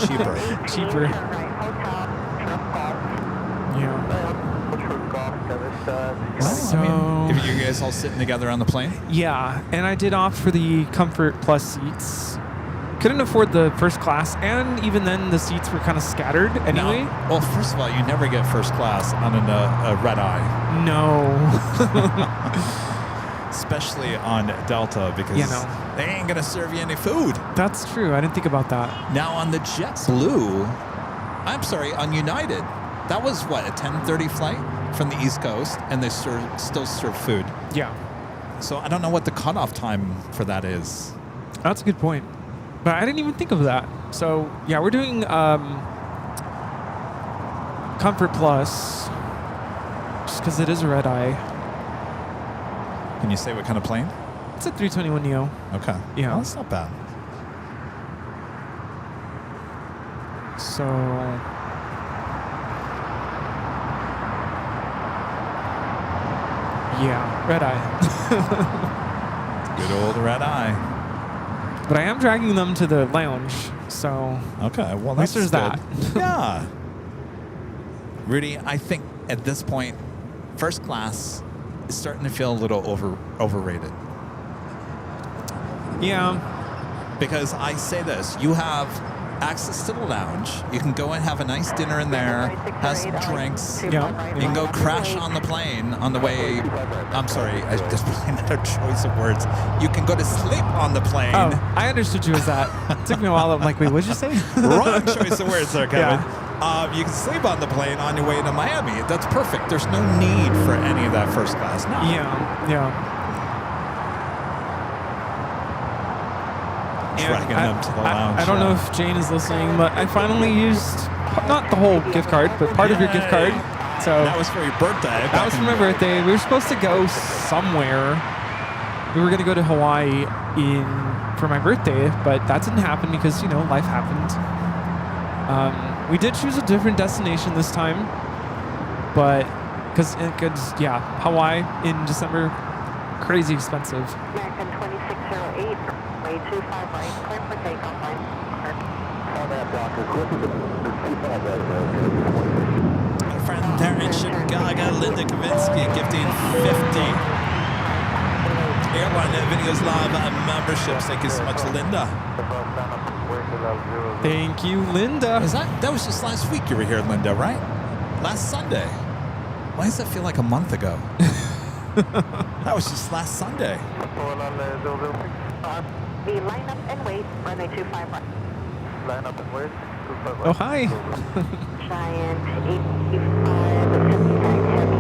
Cheaper. Cheaper. Yeah. Well, I mean, if you guys all sitting together on the plane? Yeah, and I did opt for the Comfort Plus seats. couldn't afford the first class, and even then the seats were kind of scattered anyway. No. Well, first of all, you never get first class on a red eye. No. Especially on Delta, because they ain't going to serve you any food. That's true. I didn't think about that. Now on the JetBlue, on United, that was what, a 10:30 flight from the East Coast, and they still serve food. Yeah. So I don't know what the cutoff time for that is. That's a good point. But I didn't even think of that. So, yeah, we're doing Comfort Plus just because it is a red eye. Can you say what kind of plane? It's a 321 Neo. Okay. Yeah. Well, that's not bad. So... yeah, red eye. Good old red eye. But I am dragging them to the lounge, so... Okay, well, at least that's there's good. that. Yeah. Rudy, I think at this point, first class is starting to feel a little overrated. Yeah. Because I say this, you have access to the lounge. You can go and have a nice dinner in there, have some drinks. Yeah. You can go crash on the plane on the way. I'm sorry, I just playing a choice of words. You can go to sleep on the plane. Oh, I understood you as that. It took me a while. I'm like, wait, what'd you say? Wrong choice of words there, Kevin. Yeah. You can sleep on the plane on your way to Miami. That's perfect. There's no need for any of that first class. No. Yeah. Dragging them to the lounge. I don't know if Jane is listening, but I finally used, not the whole gift card, but part of your gift card. So that was for your birthday. That was for my birthday. We were supposed to go somewhere. We were going to go to Hawaii for my birthday, but that didn't happen because, life happened. We did choose a different destination this time, but because Hawaii in December, crazy expensive. American 2608, way 25 right, clear for takeoff line. On that blocker, clear for the 25 right. Our friend Darren Chicago, Linda Kavinsky, gifting 50 Airline Videos Live memberships. Thank you so much, Linda. Thank you, Linda. That was just last week you were here, Linda, right? Last Sunday. Why does that feel like a month ago? That was just last Sunday. The line up and wait, runway 25 right. Line up and wait. Oh, hi. Giant 85, heavy,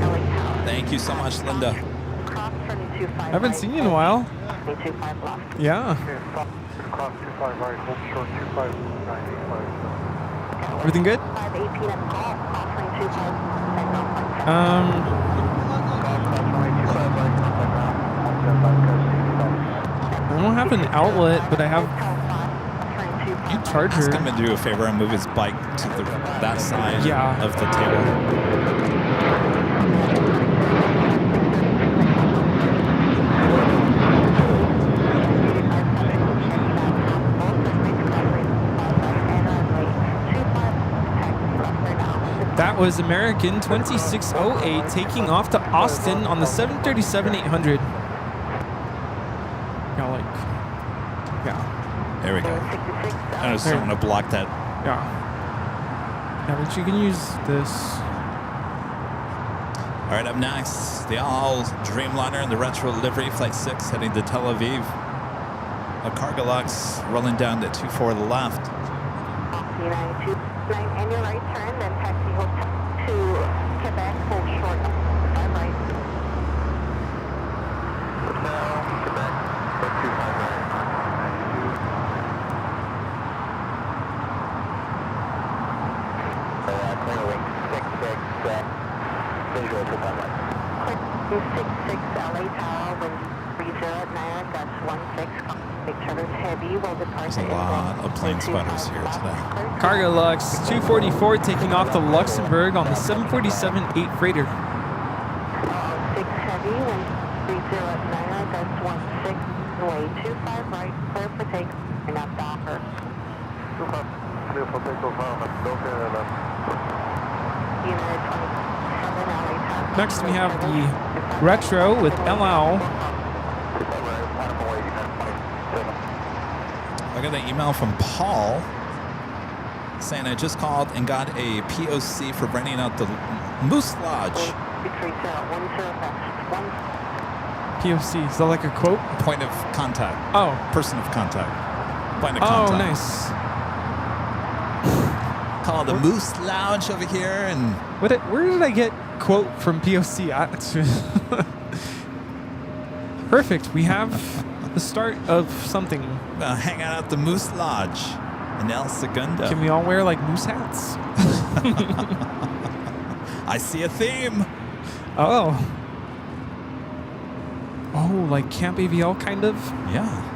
LA Tower. Thank you so much, Linda. Cross runway 25 I haven't seen you in a while. Runway 25 left. Yeah. Cross 25 right, hold short 25, Everything good? 518 at call, cross runway 25, takeoff line. I don't have an outlet, but I have a charger. Ask him to do a favor and move his bike to that side of the table. That was American 2608 taking off to Austin on the 737-800. There we go. I just don't want to block that. Yeah, but you can use this. All right, up next, the all Dreamliner and the retro livery, Flight 6 heading to Tel Aviv. A Cargo-Lux rolling down to 24 left. United 29 and your right turn, then taxi hotel to Quebec, hold short, 5 right. Hotel, Quebec, 25 right. Clear wing 66, visual to 5 right. Clear 66 LA Tower, wind 30 at 9, gust 16, big charters heavy, will depart. There's a lot of plane spotters here today. Cargo-Lux 244 taking off to Luxembourg on the 747-8 freighter. 6 heavy, wind 30 at 9, gust 16, way 25 right, clear for takeoff, and up Docker. Clear for takeoff on the Docker left. United 27 LA Tower. Next we have the retro with LL. I got an email from Paul saying I just called and got a POC for renting out the Moose Lodge. POC, is that like a quote? Point of contact. Oh. Person of contact. Point of Oh, contact. nice. Call the Moose Lounge over here and Where did I get quote from POC? Perfect. We have the start of something. hang out at the Moose Lodge in El Segundo. Can we all wear like moose hats? I see a theme. Oh. Oh, like Camp AVL kind of? Yeah.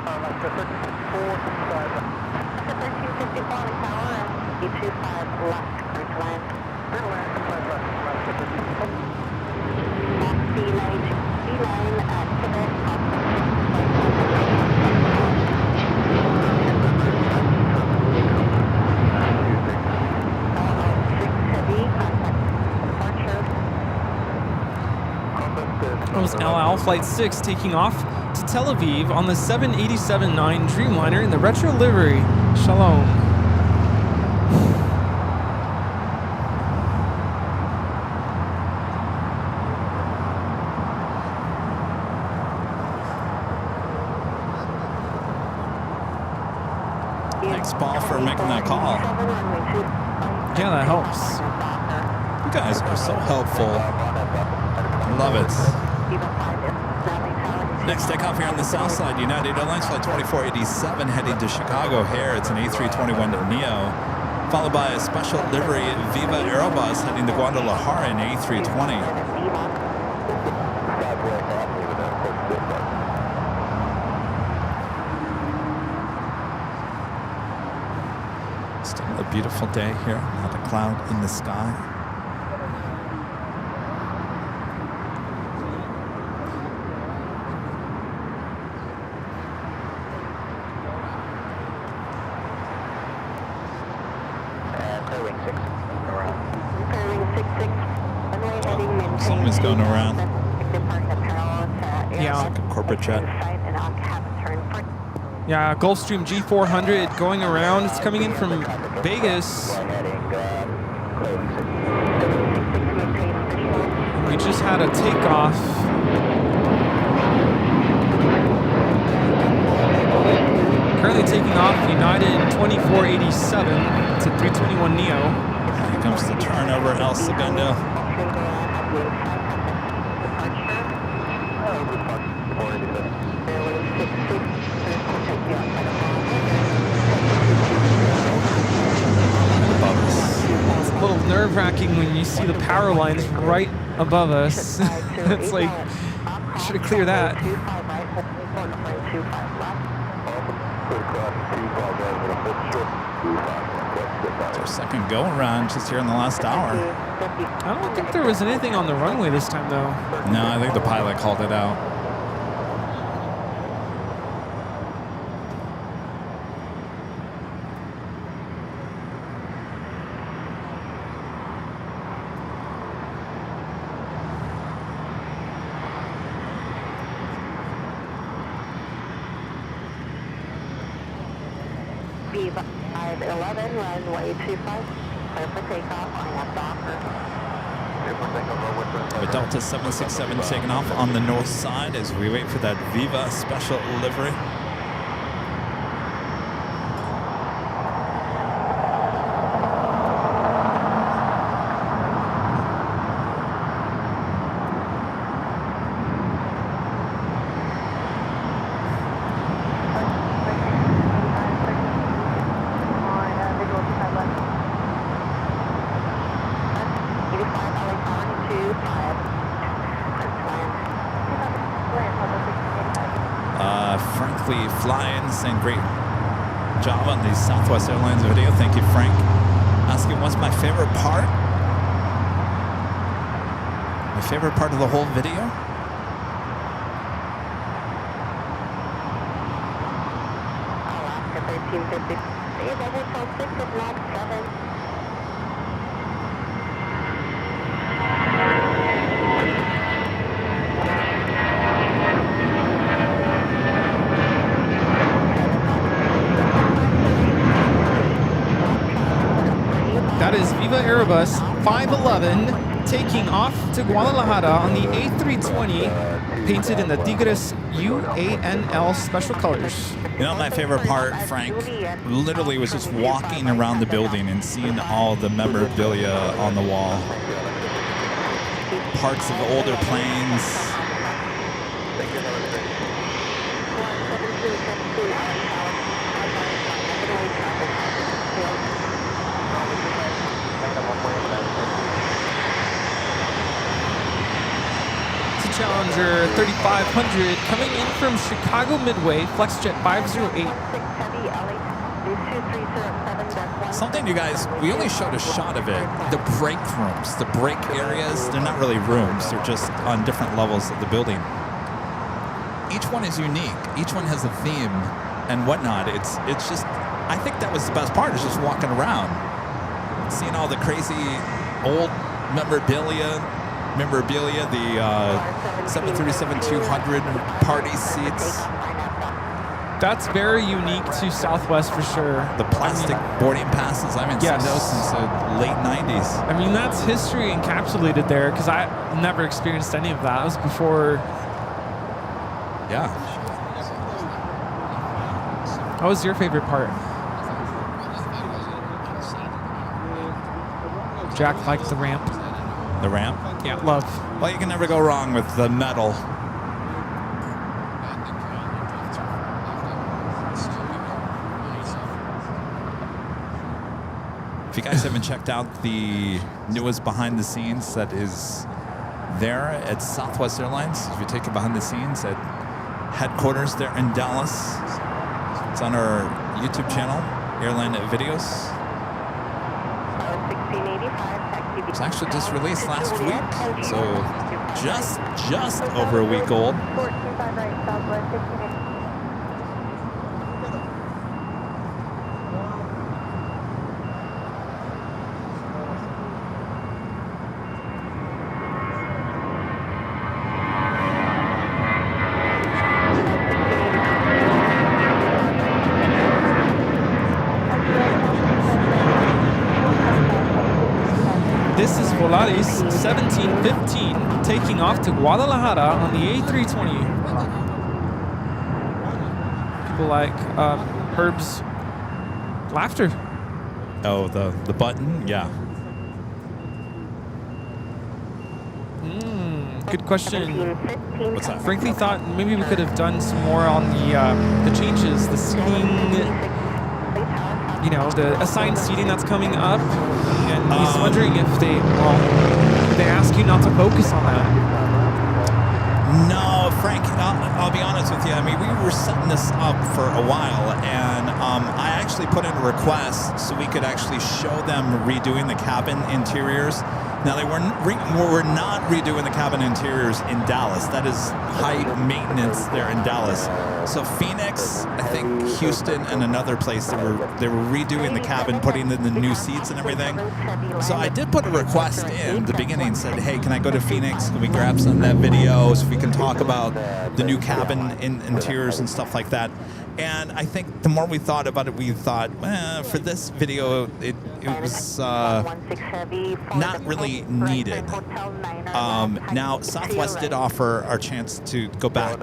After 1354 on tower and 225 left, clear to land. B9 at Quebec. That was El Al Flight 6 taking off to Tel Aviv on the 787-9 Dreamliner in the retro livery. Shalom. Thanks, Paul, for making that call. Yeah, that helps. You guys are so helpful. Love it. Next takeoff here on the south side, United Airlines Flight 2487 heading to Chicago here. It's an A321neo, followed by a special livery Viva Aerobus heading to Guadalajara in A320. Still a beautiful day here, not a cloud in the sky. Someone's going around. Yeah. Like a corporate jet. Yeah, Gulfstream G400 going around. It's coming in from Vegas. We just had a takeoff. Currently taking off United 2487. It's a 321neo. Here comes the turnover at El Segundo. It's a little nerve-wracking when you see the power lines right above us. It's like, should have cleared that. It's our second go-around just here in the last hour. I don't think there was anything on the runway this time, though. No, I think the pilot called it out. B511, runway 25, clear for takeoff, I have Docker. The Delta 767 taking off on the north side as we wait for that Viva special livery. Flying, saying great job on the Southwest Airlines video. Thank you, Frank. Asking what's my favorite part? My favorite part of the whole video? Alaska 1350. Hotel 6 at Mach 7. 11 taking off to Guadalajara on the A320, painted in the Tigres UANL special colors. You know, my favorite part, Frank, literally was just walking around the building and seeing all the memorabilia on the wall. Parts of older planes. Challenger 3500 coming in from Chicago Midway, FlexJet 508. Something, you guys, we only showed a shot of it. The break rooms, the break areas, they're not really rooms. They're just on different levels of the building. Each one is unique. Each one has a theme and whatnot. It's just, I think that was the best part, is just walking around, seeing all the crazy old memorabilia, the 737-200 party seats. That's very unique to Southwest for sure. The plastic boarding passes, I haven't seen those since the late 90s. I mean, that's history encapsulated there, because I never experienced any of that. It was before. Yeah. What was your favorite part? Jack liked the ramp. The ramp? Yeah, love. Well, you can never go wrong with the metal. If you guys haven't checked out the newest behind the scenes that is there at Southwest Airlines, if you take it behind the scenes at headquarters there in Dallas, it's on our YouTube channel, Airline Videos. It's actually just released last week, so just over a week old. This is Volaris 1715 taking off to Guadalajara on the A320. People like Herb's laughter. Oh, the button? Yeah. Good question. What's that? Frankly, thought maybe we could have done some more on the changes, the seating, you know, the assigned seating that's coming up. And he's wondering if they ask you not to focus on that. No, Frank, I'll be honest with you. I mean, we were setting this up for a while, and I actually put in a request so we could actually show them redoing the cabin interiors. Now, they were not redoing the cabin interiors in Dallas. That is high maintenance there in Dallas. So Phoenix, I think Houston, and another place, they were redoing the cabin, putting in the new seats and everything. So I did put a request in the beginning, said, hey, can I go to Phoenix? Can we grab some of that video so we can talk about the new cabin interiors and stuff like that? And I think the more we thought about it, we thought, for this video, it was not really needed. Now, Southwest did offer our chance to go back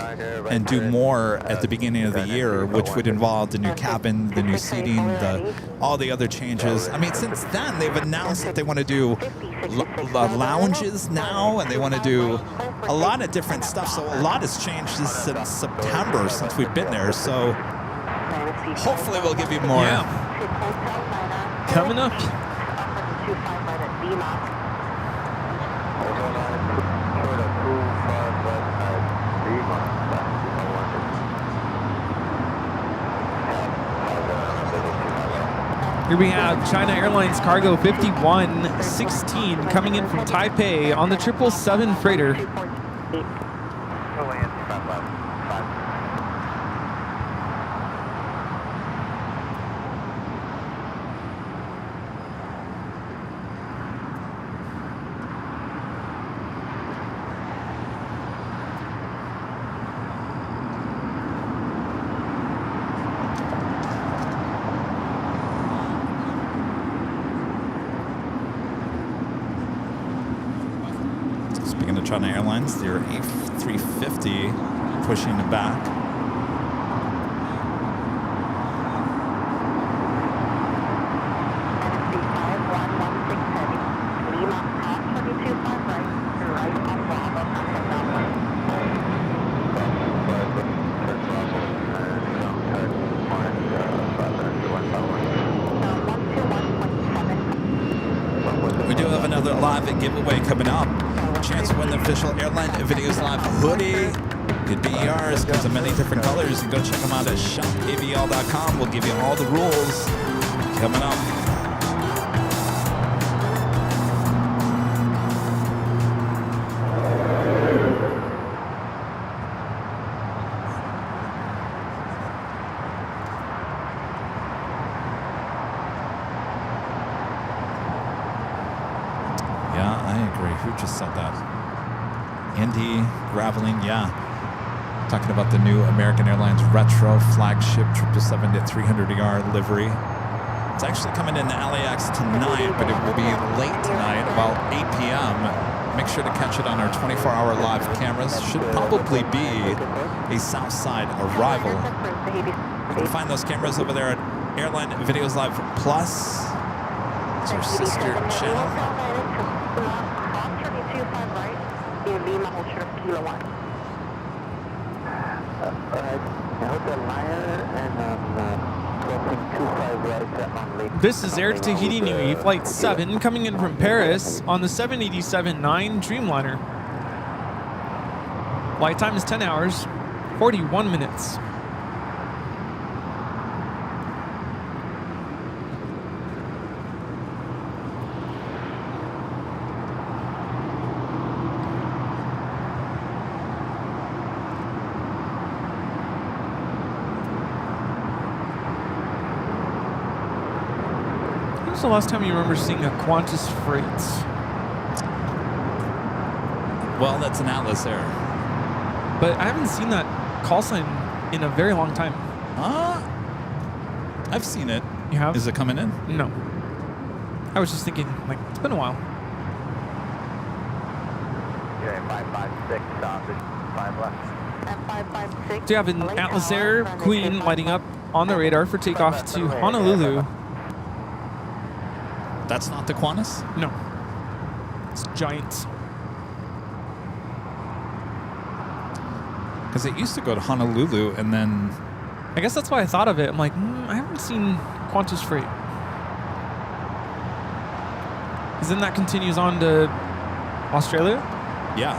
and do more at the beginning of the year, which would involve the new cabin, the new seating, all the other changes. I mean, since then, they've announced that they want to do lounges now, and they want to do a lot of different stuff. So a lot has changed since September, since we've been there. So hopefully we'll give you more. Yeah. Coming up. Here we have China Airlines Cargo 5116 coming in from Taipei on the 777 freighter. Speaking of China Airlines, their A350 pushing it back. We do have another live giveaway coming up. Chance to win the official Airline Videos Live hoodie. Could be yours. Comes in many different colors. And go check them out at shopavl.com. We'll give you all the rules coming up. Yeah, I agree. Who just said that? Andy Graveling, yeah. Talking about the new American Airlines retro flagship 777 to 300ER livery. It's actually coming in the LAX tonight, but it will be late tonight, about 8 p.m. Make sure to catch it on our 24-hour live cameras. Should probably be a Southside arrival. You can find those cameras over there at Airline Videos Live Plus. It's our sister channel. This is Air Tahiti Nui, Flight 7, coming in from Paris on the 787-9 Dreamliner. Flight time is 10 hours, 41 minutes. When was the last time you remember seeing a Qantas Freight? Well, that's an Atlas Air. But I haven't seen that call sign in a very long time. I've seen it. You have? Is it coming in? No. I was just thinking, like, it's been a while. Okay, 556, there's 5 left. So you have an Atlas Air Queen lighting up on the radar for takeoff to Honolulu. That's not the Qantas? No. It's giant. Because it used to go to Honolulu and then... I guess that's why I thought of it. I'm like, I haven't seen Qantas Freight. Because then that continues on to Australia? Yeah.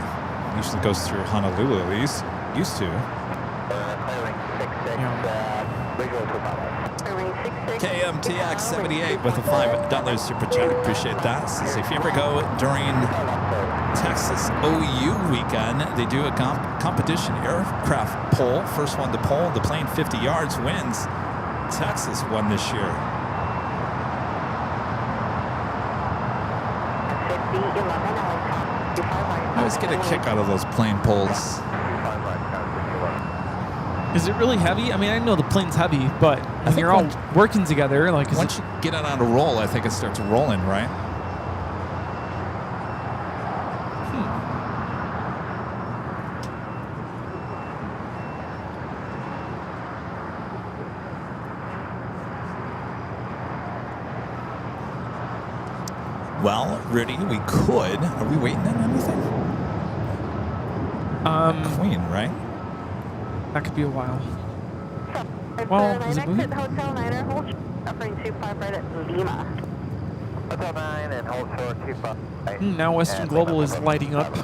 It usually goes through Honolulu at least. Used to. KMTX 78 with a $5 super chat. Appreciate that. Says if you ever go during Texas OU weekend, they do a competition aircraft poll. First one to poll the plane 50 yards wins. Texas won this year. I always get a kick out of those plane polls. Is it really heavy? I mean, I know the plane's heavy, but when you're all working together, like... Once you get it on a roll, I think it starts rolling, right? Well, Rudy, we could. Are we waiting on anything? Queen, right? That could be a while. Well, is it moving? Hotel 9 hold offering 25 right at Lima. Hotel 9 and hold short 25. Now Western Global is lighting up.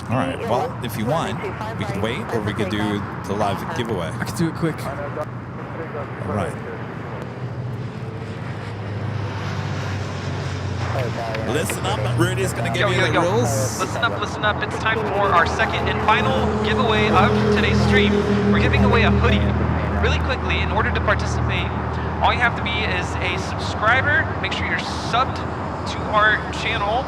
All right. Well, if you want, we could wait or we could do the live giveaway. I could do it quick. All right. Listen up, Rudy's going to give you the rules. Listen up. It's time for our second and final giveaway of today's stream. We're giving away a hoodie. Really quickly, in order to participate, all you have to be is a subscriber. Make sure you're subbed to our channel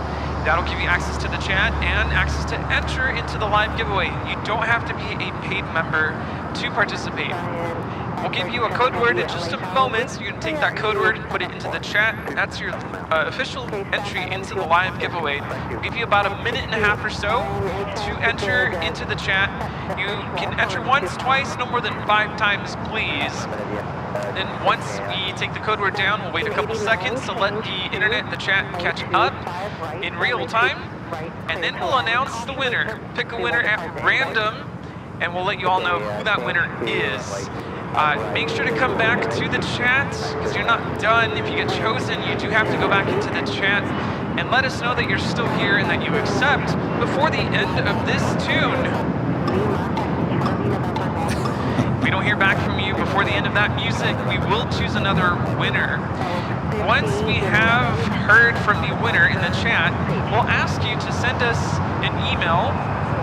That'll give you access to the chat and access to enter into the live giveaway. You don't have to be a paid member to participate. We'll give you a code word in just a moment. So you can take that code word and put it into the chat. That's your official entry into the live giveaway. We'll give you about a minute and a half or so to enter into the chat. You can enter once, twice, no more than 5 times, please. Then once we take the code word down, we'll wait a couple seconds to let the internet, the chat catch up in real time. And then we'll announce the winner. Pick a winner at random, and we'll let you all know who that winner is. Make sure to come back to the chat, because you're not done. If you get chosen, you do have to go back into the chat and let us know that you're still here and that you accept before the end of this tune. If we don't hear back from you before the end of that music, we will choose another winner. Once we have heard from the winner in the chat, we'll ask you to send us an email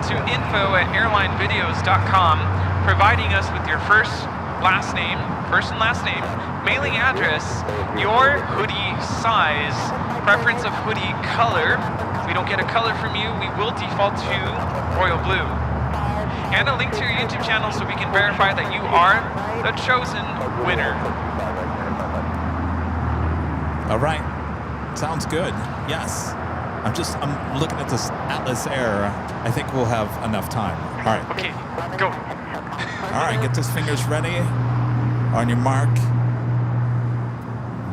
to info@airlinevideos.com, providing us with your first and last name, mailing address, your hoodie size, preference of hoodie color. If we don't get a color from you, we will default to royal blue. And a link to your YouTube channel so we can verify that you are the chosen winner. All right. Sounds good. Yes. I'm looking at this Atlas Air. I think we'll have enough time. All right. Okay, go. All right, get those fingers ready. On your mark.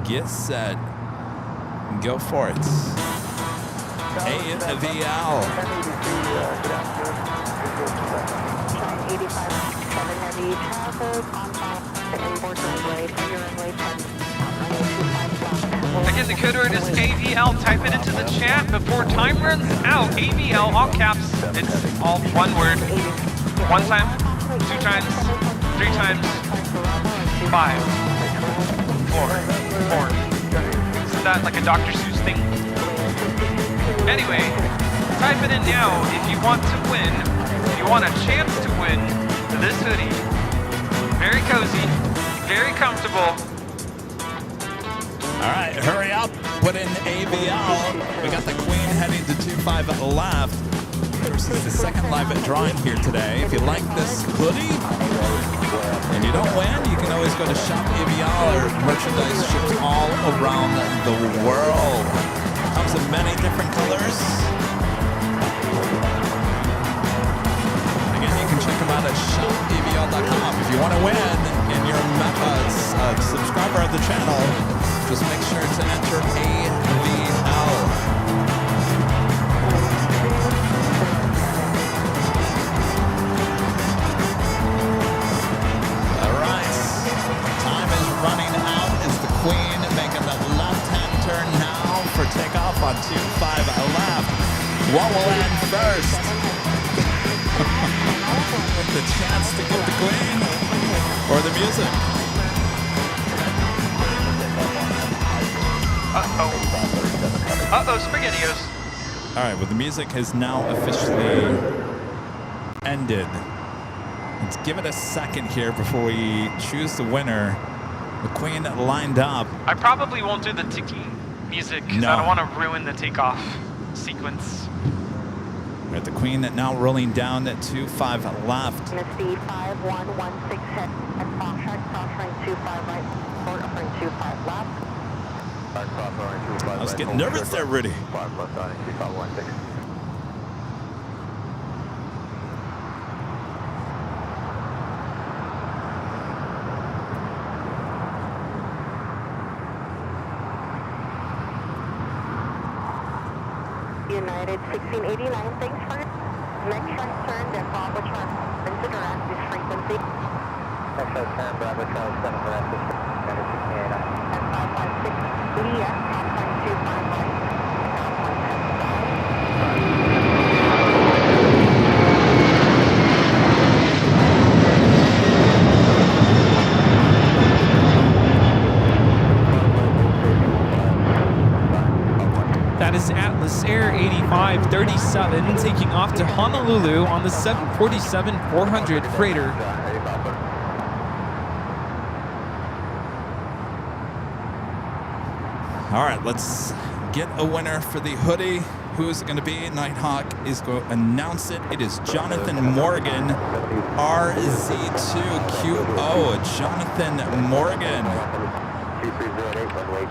Get set. Go for it. AVL. 85, 7 heavy traffic on top to inboard runway, runway 10. Again, the code word is AVL. Type it into the chat before time runs out. AVL, all caps. It's all one word. 1 time, 2 times, 3 times, 5, 4. Isn't that like a Dr. Seuss thing? Anyway, type it in now if you want to win. If you want a chance to win this hoodie. Very cozy, very comfortable. All right, hurry up. Put in AVL. We got the Queen heading to 25 left. This is the second live drawing here today. If you like this hoodie and you don't win, you can always go to Shop AVL, or merchandise shipped all around the world. Comes in many different colors. Again, you can check them out at shopavl.com. If you want to win and you're a subscriber of the channel, just make sure to enter AVL. All right, time is running out as the Queen making the left-hand turn now for takeoff on 25 left. What will land first? The chance to get the Queen or the music? Uh-oh, SpaghettiOs. All right, well, the music has now officially ended. Let's give it a second here before we choose the winner. The Queen lined up. I probably won't do the ticking music because I don't want to ruin the takeoff sequence. We got the Queen now rolling down at 25 left. Misty 5116 head and crossing 25 right, port offering 25 left. I was getting nervous there, Rudy. United 1689, thanks for next right turn, then Bravo turn, consider at this frequency. Next right turn, Bravo Charlie 7 for that, United 1689. And 556, Leah, top line 25 right, top line 10. That is Atlas Air 8537 taking off to Honolulu on the 747-400 freighter. All right, let's get a winner for the hoodie. Who's it going to be? Nighthawk is going to announce it. It is Jonathan Morgan, RZ2QO. Jonathan Morgan.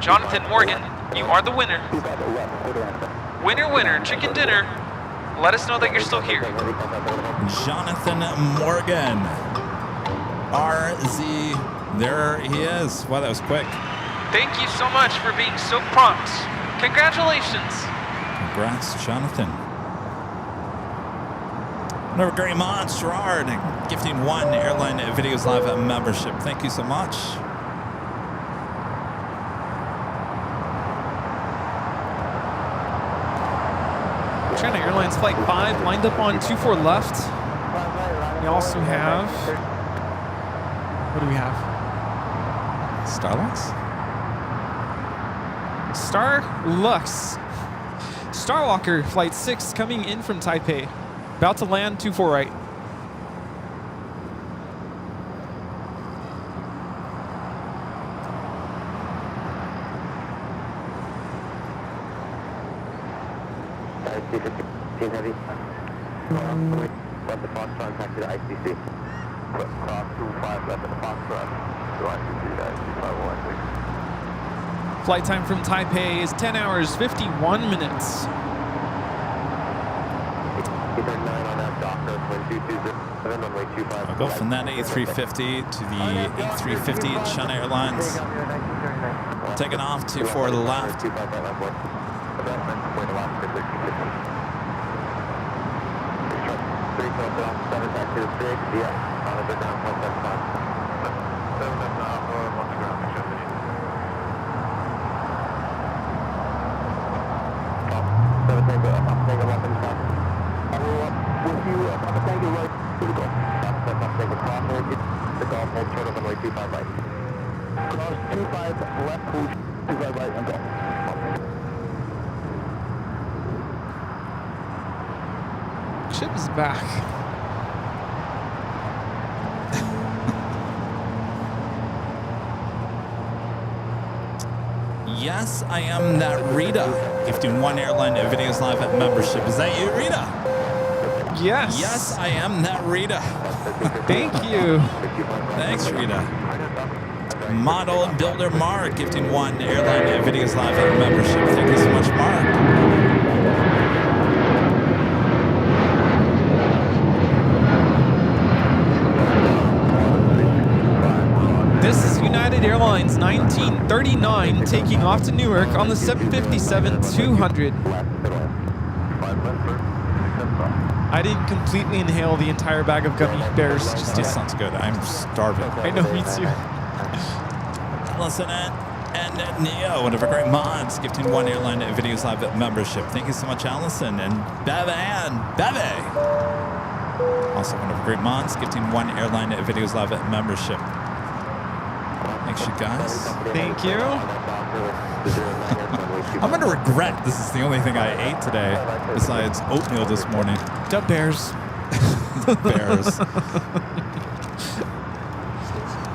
Jonathan Morgan, you are the winner. Winner, winner, chicken dinner. Let us know that you're still here. Jonathan Morgan. RZ. There he is. Wow, that was quick. Thank you so much for being so prompt. Congratulations. Congrats, Jonathan. Another great mod, Gerard, gifting 1 Airline Videos Live membership. Thank you so much. China Airlines Flight 5 lined up on 24 left. We also have... What do we have? Starlux? Starlux. Starwalker Flight 6 coming in from Taipei. About to land 24 right. Heavy. Left the Foxtrot, taxi to ICC. Cross 25 left at the Foxtrot to ICC, ICC 5116. Flight time from Taipei is 10 hours, 51 minutes. I'll go from that A350 to the A350 at China Airlines. Taking off 24 to the left. Ship is back. Yes, I am that Rita. Gifting 1 Airline Videos Live at membership. Is that you, Rita? Yes. Yes, I am that Rita. Thank you. Thanks, Rita. Model and Builder Mark gifting 1 Airline Videos Live at membership. Thank you so much, Mark. This is United Airlines 1939 taking off to Newark on the 757-200. I didn't completely inhale the entire bag of gummy bears just That yet. sounds good. I'm starving. I know, me too. Listen and Neo, one of our great mods, gifting 1 Airline Videos Live at membership. Thank you so much, Allison and Bebe. Also one of our great mods, gifting 1 Airline Videos Live at membership. Thanks, you guys. Thank you. I'm gonna regret this is the only thing I ate today besides oatmeal this morning. Dub Bears. Bears.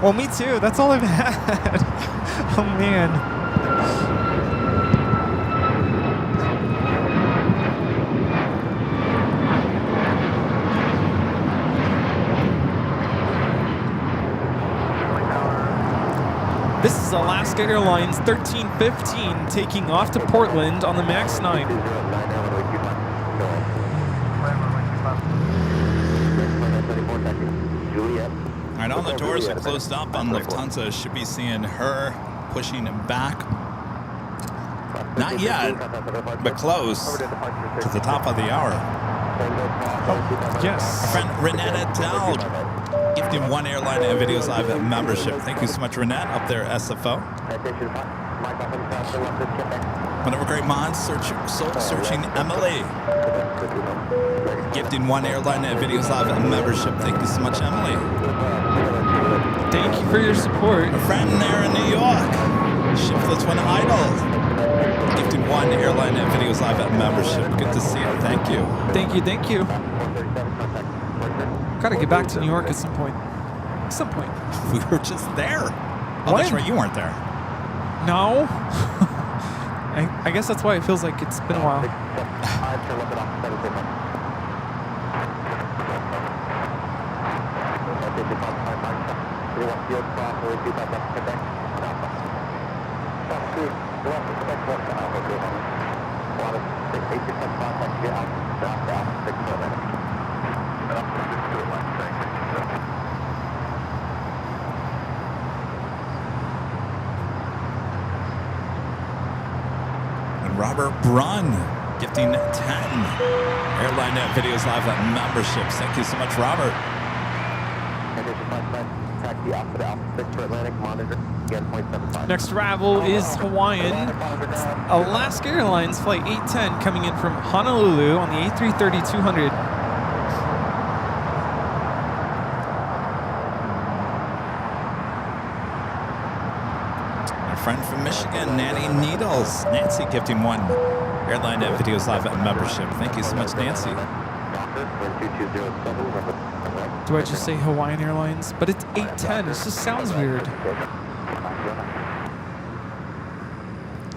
Well, me too. That's all I've had. Oh, man. This is Alaska Airlines 1315 taking off to Portland on the MAX 9. I know the doors are closed up on Lufthansa. Should be seeing her pushing back. Not yet, but close to the top of the hour. Yes. Friend Renetta Dowd gifting 1 Airline Videos Live membership. Thank you so much, Renette, up there, SFO. One of our great mods, searching Emily. Gifting 1 Airline Videos Live membership. Thank you so much, Emily. Thank you for your support. A friend there in New York, Shiftless Twin Idol. Gifting 1 Airline Videos Live membership. Good to see you. Thank you. Thank you, thank you. Gotta get back to New York at some point. At some point. We were just there. Oh, that's When? right. You weren't there. No. I guess that's why it feels like it's been a while. turn left at Alpha 765. Okay, 2555. 31 field cross, 25 left, Quebec, Alpha. South 2, left, Quebec, left, Alpha, go home. Water 8% contact, get out, south, Alpha 6 Quebec. Alpha 6 to left, thank you. Robert Brun gifting 10 Airline Videos Live memberships. Thank you so much, Robert. Taxi Alpha to Alpha 6 for Atlantic, monitor, again 0.75. Next travel is Hawaiian. It's Alaska Airlines Flight 810 coming in from Honolulu on the A330-200. Friend from Michigan, Nanny Needles. Nancy gifting 1 Airline Videos Live membership. Thank you so much, Nancy. Do I just say Hawaiian Airlines? But it's 810. This just sounds weird.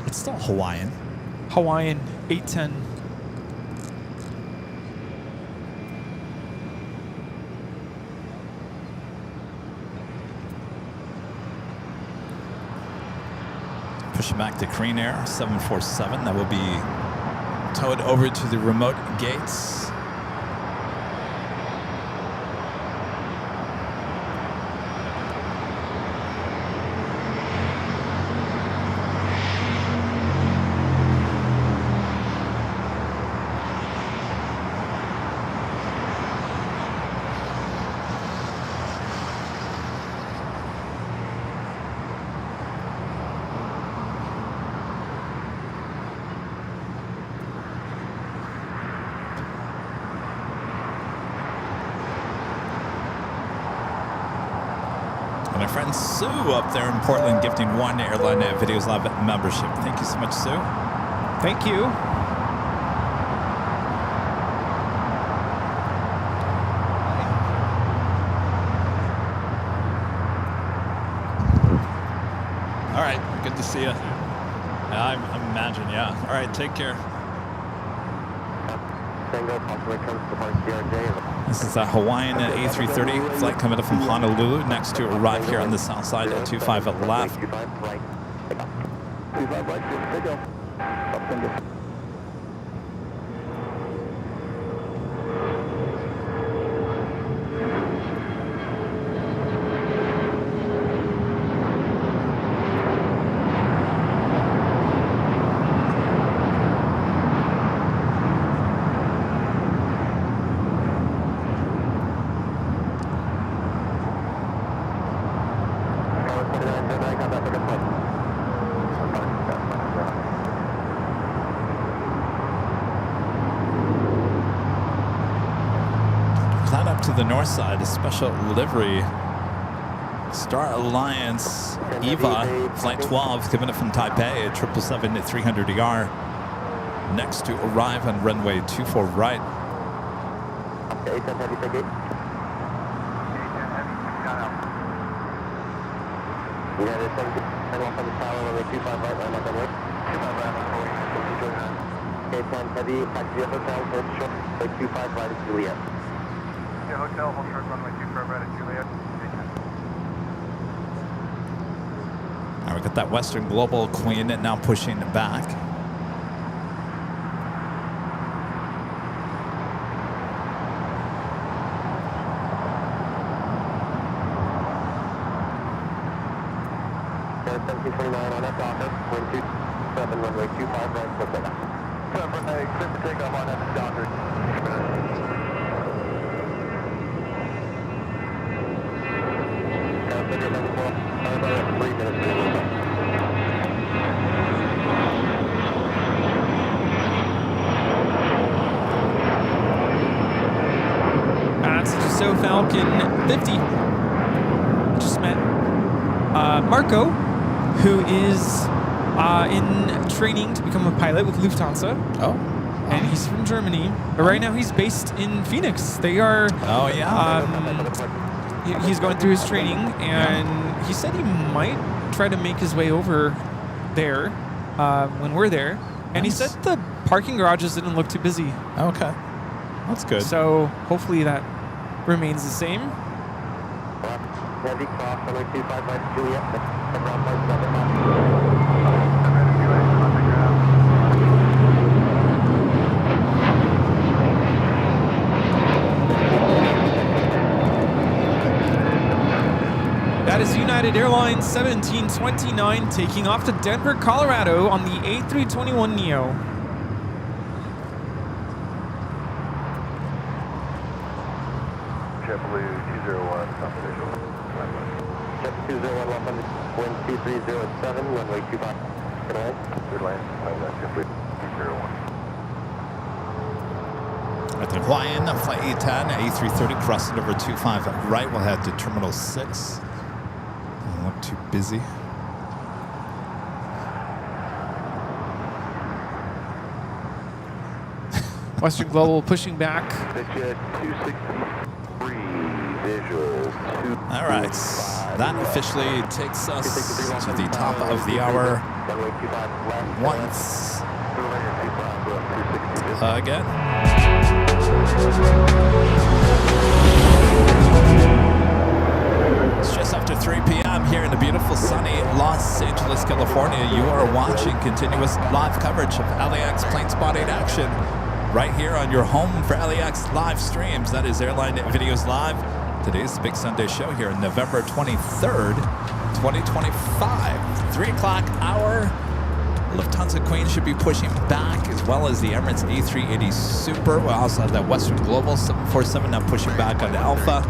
It's still Hawaiian. Hawaiian 810. Pushing back to Crane Air 747. That will be towed over to the remote gates. And our friend Sue up there in Portland gifting 1 Airline Videos Live membership. Thank you so much, Sue. Thank you. All right, good to see you. I imagine, yeah. All right, take care. This is a Hawaiian A330 flight coming up from Honolulu. Next to arrive here on the south side at 25 left. 25 right. 25 right, good to go. Up and go. To the north side, a special livery. Star Alliance EVA Flight 12 coming up from Taipei at 777-300ER. Next to arrive on runway 24 right. Okay, 810 heavy, take 8. 810 heavy, got out. You had a 7 on the tower, runway 25 right, line up on way. 25 right, line up on way. Okay, 10 heavy, taxi to hotel, hold short, runway 25 right at Juliet. Yeah, hotel, hold short, runway 25 right at Juliet. All right, we got that Western Global Queen now pushing back. Air 1729 on that Docker, wind 27, runway 25 right, for takeoff. Clear for takeoff on that Docker. That's Dassault Falcon 50. Just met Marco, who is in training to become a pilot with Lufthansa. Oh. And he's from Germany. But right now he's based in Phoenix. They are... Oh, yeah. He's going through his training, and he said he might try to make his way over there when we're there And he said the parking garages didn't look too busy. Okay. That's good. So hopefully that remains the same. Heavy cross, runway 25 right, Juliet, ground flight 7 That is United Airlines 1729 taking off to Denver, Colorado on the A321neo. JetBlue 201, confidential. Jet 201, Los Angeles, wind 2307, runway 25. Good line. Good line. JetBlue 201. At the Hawaiian, flight E10, A330 crossing over 25 right. We'll head to Terminal 6. Doesn't look too busy. Western Global pushing back. Jet 263, visual 2. All right. That officially takes us to the top of the hour Runway 25 left. once again. It's just after 3 p.m. here in the beautiful sunny Los Angeles, California. You are watching continuous live coverage of LAX plane spotting action right here on your home for LAX live streams. That is Airline Videos Live. Today's the Big Sunday Show here on November 23rd, 2025. 3 o'clock hour. Lufthansa Queen should be pushing back, as well as the Emirates A380 Super. We also have that Western Global 747 now pushing back on Alpha.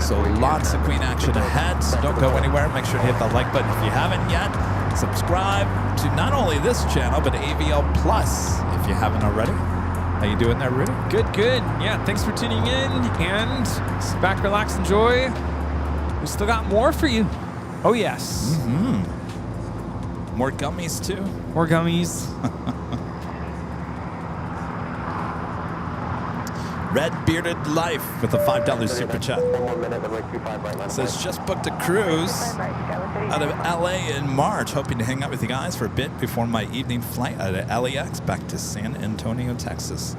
So lots of Queen action ahead. So don't go anywhere. Make sure to hit the like button if you haven't yet. Subscribe to not only this channel, but AVL Plus if you haven't already. How you doing there, Rudy? Good, good. Yeah, thanks for tuning in. And sit back, relax, enjoy. We still got more for you. Oh, yes. Mm-hmm. More gummies, too. More gummies. Red Bearded Life with a $5 super chat. 1 more minute, runway 25 right line. Says, just booked a cruise out of LA in March. Hoping to hang out with you guys for a bit before my evening flight out of LAX back to San Antonio, Texas.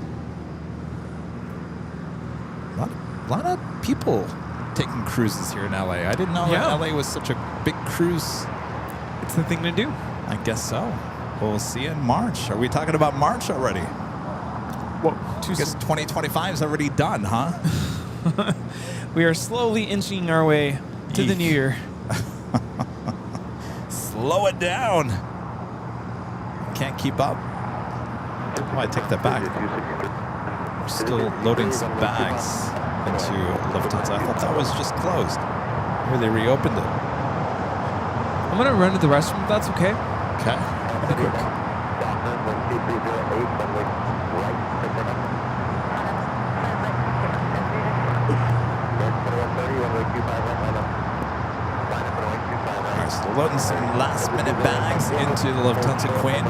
A lot of people taking cruises here in LA. I didn't know that LA was such a big cruise. It's the thing to do. I guess so. We'll see you in March. Are we talking about March already? Whoa, I guess 2025 is already done, huh? We are slowly inching our way to the new year. Slow it down. Can't keep up. Oh, I take that back. We're still loading some bags into Lufthansa. I thought that was just closed. Maybe they reopened it. I'm going to run to the restroom if that's okay. Okay. I'll be quick. All right, so loading some last-minute bags into the Lufthansa Queen.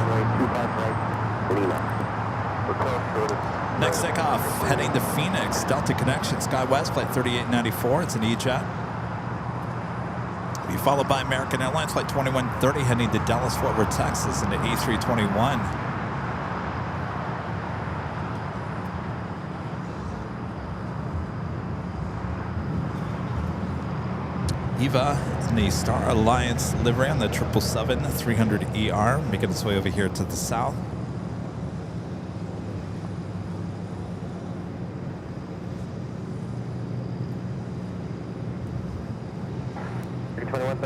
Next takeoff, heading to Phoenix, Delta Connection, SkyWest, flight 3894. It's an E-Jet. Be followed by American Airlines, flight 2130, heading to Dallas, Fort Worth, Texas, into A321. Eva in the Star Alliance livery on the 777-300ER, making its way over here to the south.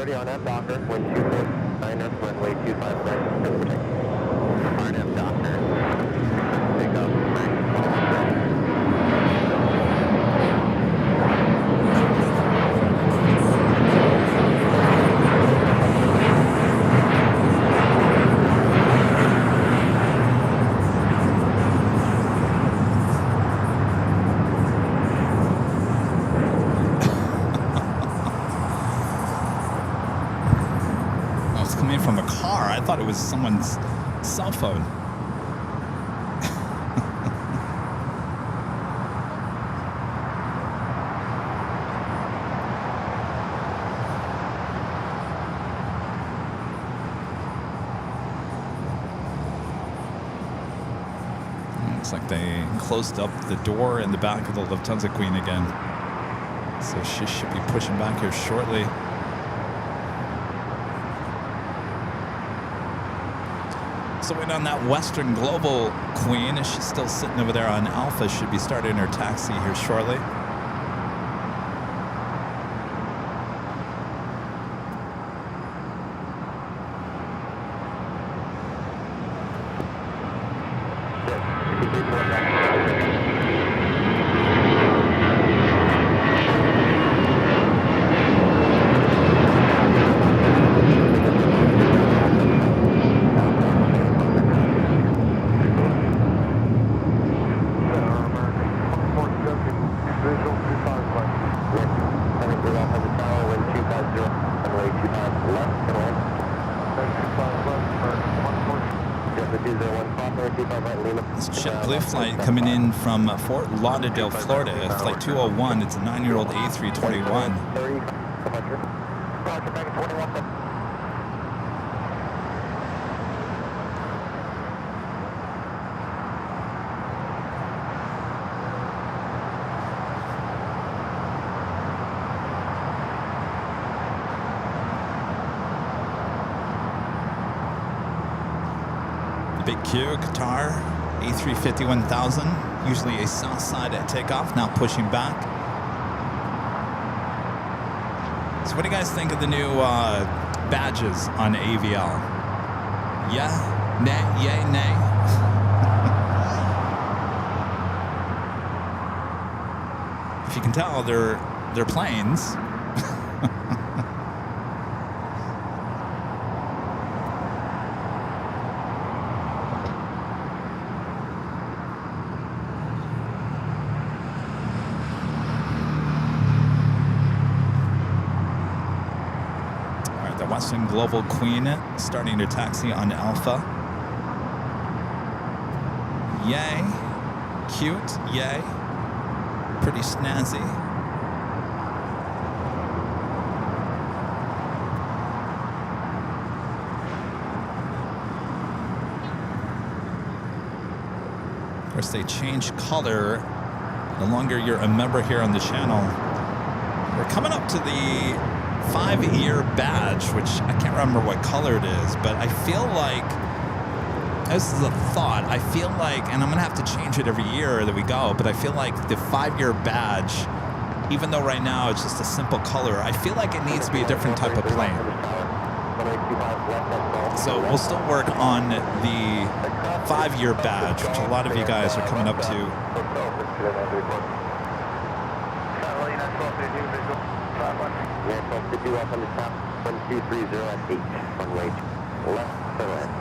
On that Docker, wind 249, runway 25 right. RNF Docker. Take off. From a car. I thought it was someone's cell phone. Looks like they closed up the door in the back of the Lufthansa Queen again. So she should be pushing back here shortly. So waiting on that Western Global Queen. She's still sitting over there on Alpha. Should be starting her taxi here shortly. Flight coming in from Fort Lauderdale, Florida, flight 201. It's a 9-year-old A321. The big Q, Qatar. A350-1000, usually a south side at takeoff, now pushing back. So what do you guys think of the new badges on AVL? Yeah? Nay? Yay? Nay? If you can tell, they're planes. Western Global Queen starting her taxi on Alpha. Yay. Cute. Yay. Pretty snazzy. Of course, they change color the longer you're a member here on the channel. We're coming up to the 5-year badge, which I can't remember what color it is, but I feel like, this is a thought, I feel like, and I'm going to have to change it every year that we go, but I feel like the 5-year badge, even though right now it's just a simple color, I feel like it needs to be a different type of plane. So we'll still work on the 5-year badge, which a lot of you guys are coming up to. To do up on the top, 1230 at 8, runway left to land.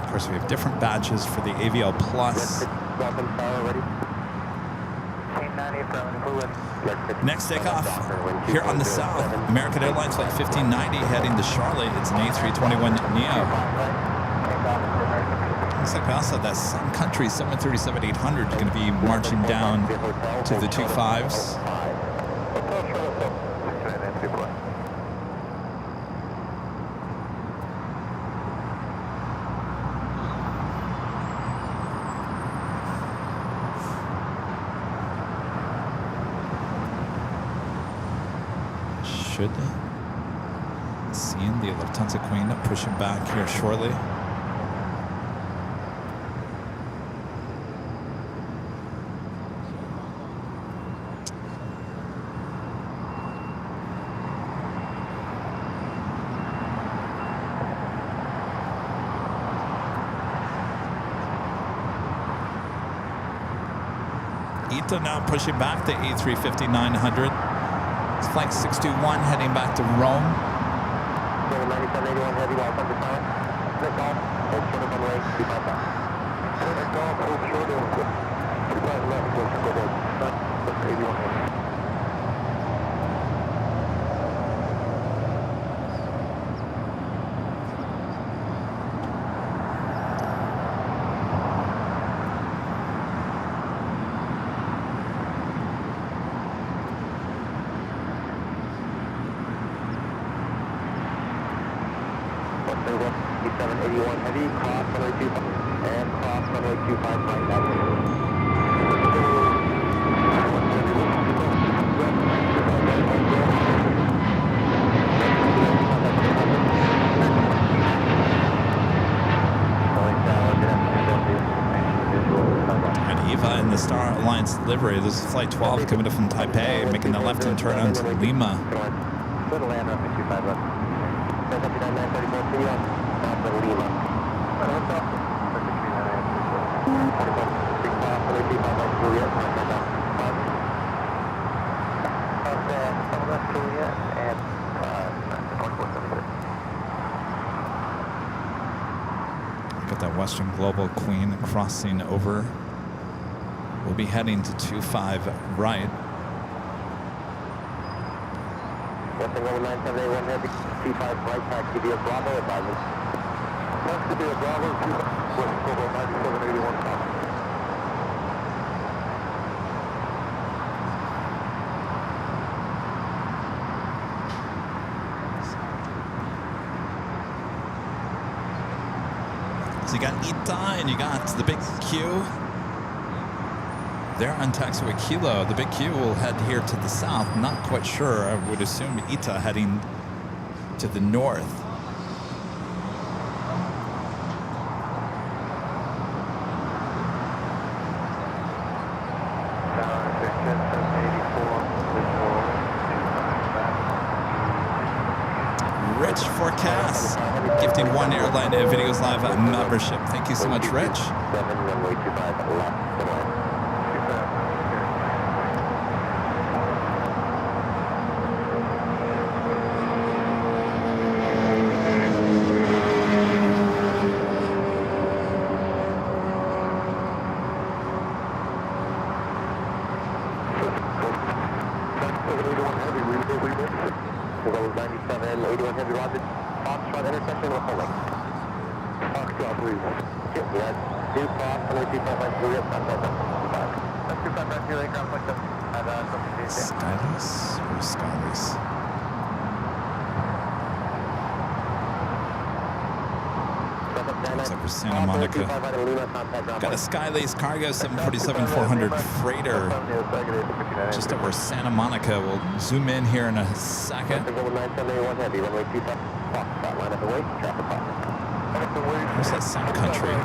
Of course, we have different badges for the AVL Plus. Next takeoff here on the south, American Airlines flight 1590 heading to Charlotte. It's an A321neo. Looks like we also have that Sun Country 737-800 going to be marching down to the 25s. Seeing the Lufthansa Queen pushing back here shortly. ITA now pushing back the A350-900. It's flight 621 heading back to Rome. 9781 heavy, lost under power. Lift off, hold short of runway, 25 left. Lift off, hold short of 25 left, go to 81 heavy. 781 heavy, cross runway 25, and cross runway 25 right back. And Eva in the Star Alliance livery. This is Flight 12 coming up from Taipei, making the left-hand turn onto Lima. Little land runway 25 left. 934, see you on Lima. Got that Western Global Queen crossing over. We'll be heading to 25 right. Western Global 9781 heavy, 25 right, taxi via Bravo, advising. Taxi via Bravo, 25, Western Global 9781 copy. So you got Ita and you got the big Q. They're on taxiway Kilo. The big Q will head here to the south. Not quite sure. I would assume Ita heading to the north. Rich Forecast, gifting one Airline Videos Live membership. Thank you so much, Rich. 7 runway 25 left. Skyless or Skyless? Looks like we're Santa Monica. Got a Skyless Cargo 747-400 freighter just over Santa Monica. We'll zoom in here in a second. Where's that Sun Country?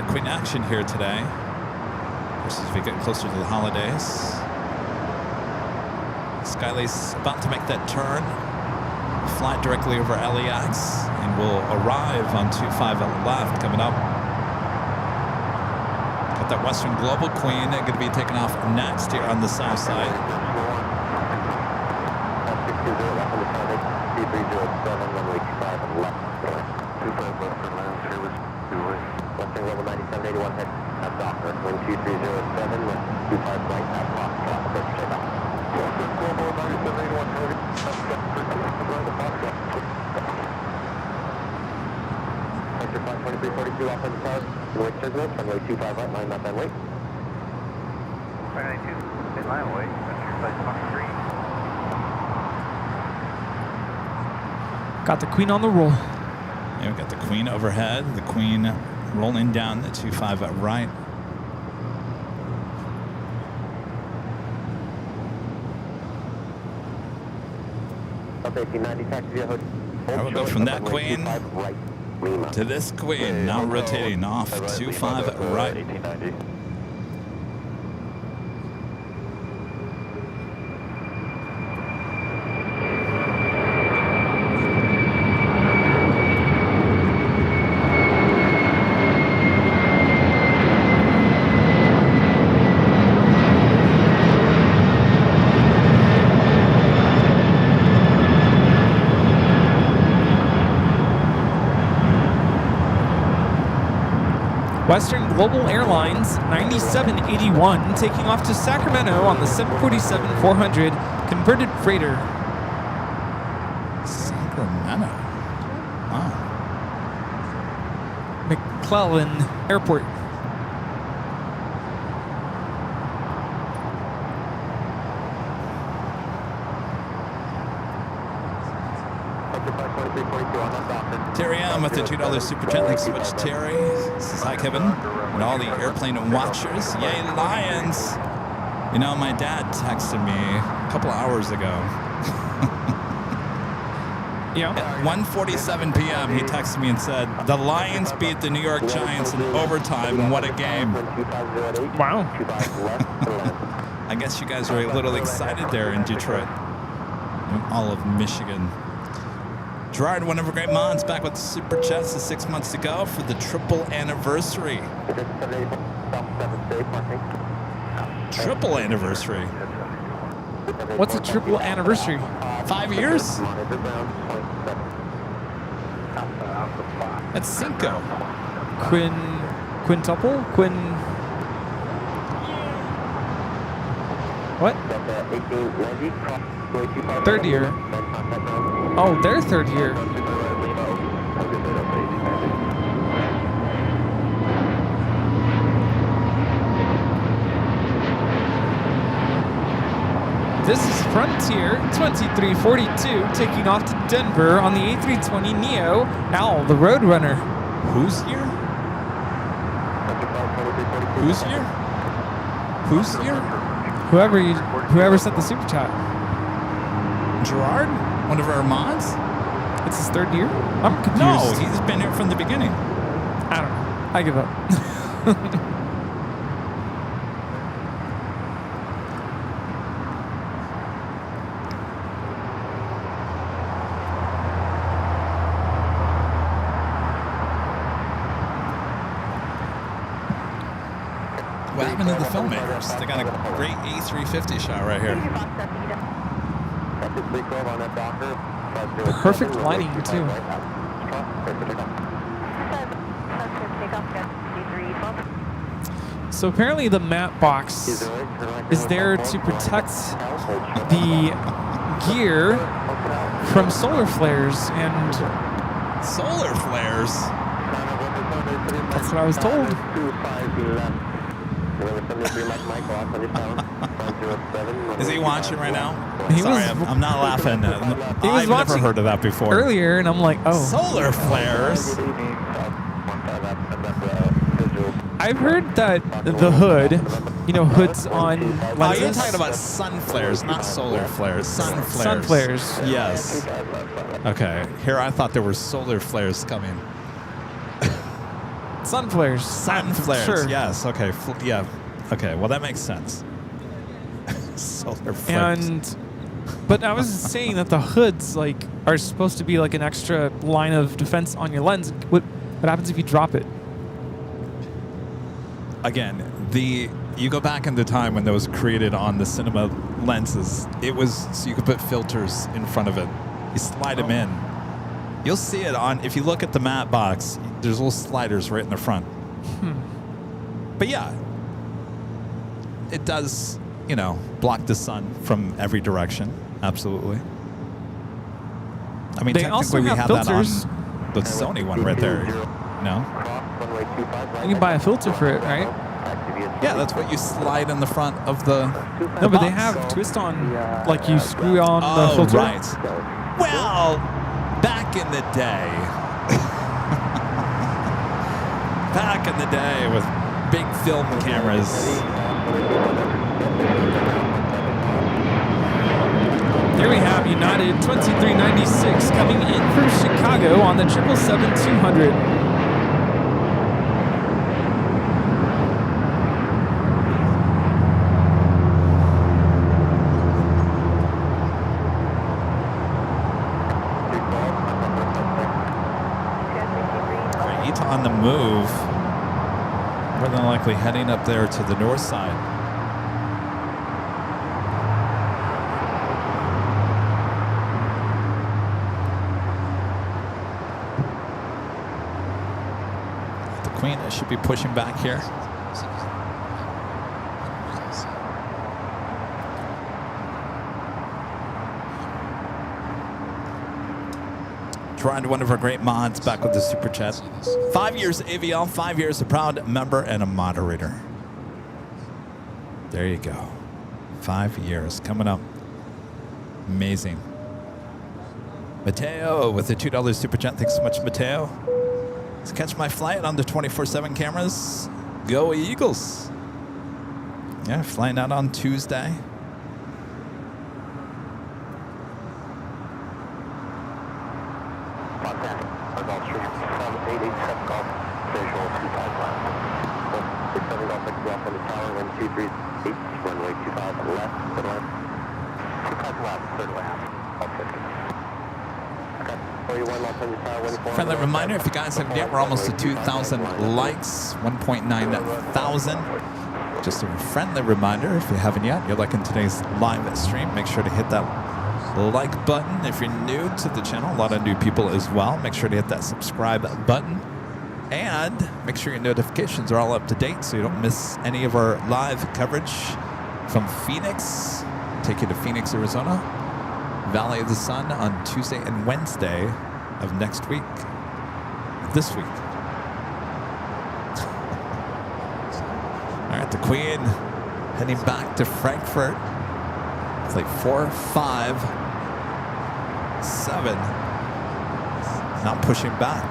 Queen action here today. Of course, as we get closer to the holidays. Skyless about to make that turn. Fly directly over LAX and will arrive on 25 left coming up. Got that Western Global Queen going to be taking off next here on the south side. Western Global 9781 head at Docker, wind 2307, 25 right at Fox, approach takeoff. Western Global 9781 head at Docker, right at Fox, Vector 52342 off on the south, runway turbulence, runway 25 right, line left on wait. Runway 2, in line wait, Vector flight Fox 3. Got the Queen on the roll. Yeah, we got the Queen overhead. The Queen rolling down the 25 right. I will go from that Queen to this Queen. Now rotating off 25 right. 1890. Western Global Airlines 9781 taking off to Sacramento on the 747-400 converted freighter. Sacramento. Wow. McClellan Airport. Terry M with the $2 super chat. Thanks so much, Terry. This is hi, Kevin, and all the airplane watchers. Yay, Lions! You know, my dad texted me a couple hours ago. Yeah. At 1:47 p.m., he texted me and said, "The Lions beat the New York Giants in overtime. What a game!" Wow. I guess you guys are a little excited there in Detroit, in all of Michigan. Gerard, one of our great mods, back with the super chats 6 months to go for the triple anniversary. Triple anniversary. What's a triple anniversary? 5 years? That's cinco. Quintuple? What? Third year. Oh, their third year. This is Frontier 2342 taking off to Denver on the A320neo Owl, the Roadrunner. Whose year? Whose year? Whose year? Whoever sent the super chat. Gerard? One of our mods? It's his third year? I'm confused. No, he's been here from the beginning. I don't know. I give up. What happened to the filmmakers? They got a great A350 shot right here. Perfect lighting, too. So apparently the map box is there to protect the gear from solar flares, and Solar flares? that's what I was told. Is he watching right now? He Sorry, was- I'm not laughing. I've never watching heard of that before. Earlier, and I'm like, oh. Solar flares? I've heard that the hood, you know, hoods on Oh, lenses. you're talking about sun flares, not solar flares. Sun flares. Sun flares. Yes. Okay. Here I thought there were solar flares coming. Sun flares. Sun flares. Sure. Yes. Okay. Yeah. Okay. Well, that makes sense. Solar flares. But I was saying that the hoods like are supposed to be like an extra line of defense on your lens. What happens if you drop it? Again, you go back in the time when that was created on the cinema lenses. It was so you could put filters in front of it. You slide them in. You'll see it on, if you look at the matte box, there's little sliders right in the front. But yeah, it does, block the sun from every direction. Absolutely. I mean, They technically also we have have filters. that on the Sony one right there. No? You can buy a filter for it, right? Yeah, that's what you slide in the front of the No, but they box. have twist on, like you screw on the Oh, filter. right. Well, back in the day. Back in the day with big film cameras. There we have United 2396 coming in from Chicago on the 777-200. Great on the move. More than likely heading up there to the north side. Queen should be pushing back here. Trying one of our great mods back with the super chat. 5 years AVL, 5 years a proud member and a moderator. There you go. 5 years coming up. Amazing. Mateo with the $2 super chat. Thanks so much, Mateo. Let's catch my flight on the 24/7 cameras. Go Eagles. Yeah, flying out on Tuesday. Friendly reminder, if you guys haven't yet, we're almost to 2,000 likes, 1.9 thousand. Just a friendly reminder, if you haven't yet, you're liking today's live stream, make sure to hit that like button. If you're new to the channel, a lot of new people as well, make sure to hit that subscribe button. And make sure your notifications are all up to date so you don't miss any of our live coverage from Phoenix. Take you to Phoenix, Arizona, Valley of the Sun on Tuesday and Wednesday of next week. This week. All right, the Queen heading back to Frankfurt. Flight 457. Not pushing back.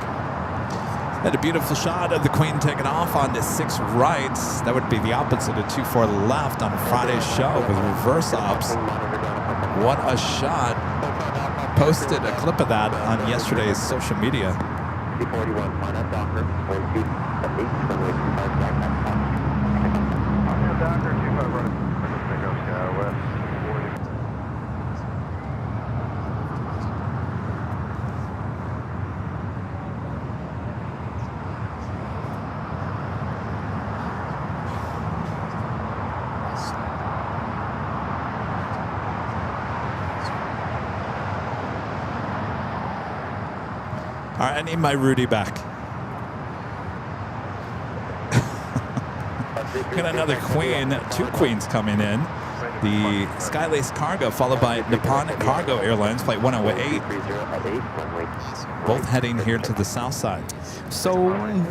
Had a beautiful shot of the Queen taking off on the 6 right. That would be the opposite of 24 left on Friday's show with reverse ops. What a shot. Posted a clip of that on yesterday's social media. All right, I need my Rudy back. Got another Queen, 2 Queens coming in. The Skylace Cargo, followed by Nippon Cargo Airlines, flight 108. Both heading here to the south side. So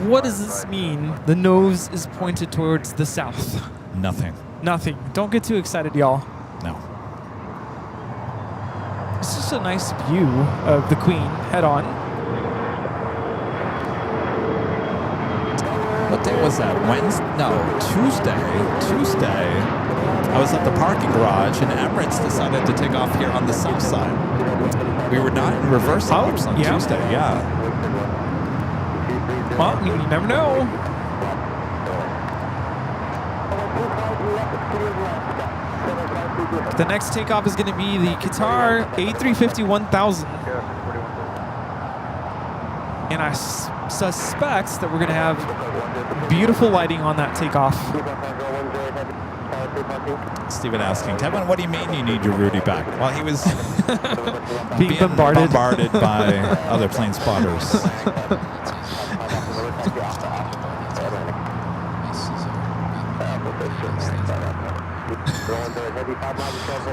what does this mean? The nose is pointed towards the south. Nothing. Nothing. Don't get too excited, y'all. No. It's just a nice view of the Queen head on. What day was that? Wednesday? No, Tuesday. I was at the parking garage and Emirates decided to take off here on the south side. We were not in reverse ops on Tuesday, yeah. Well, you never know. The next takeoff is going to be the Qatar A350-1000. And I suspect that we're going to have beautiful lighting on that takeoff. Steven asking, Kevin, what do you mean you need your Rudy back? Well, he was being bombarded by other plane spotters.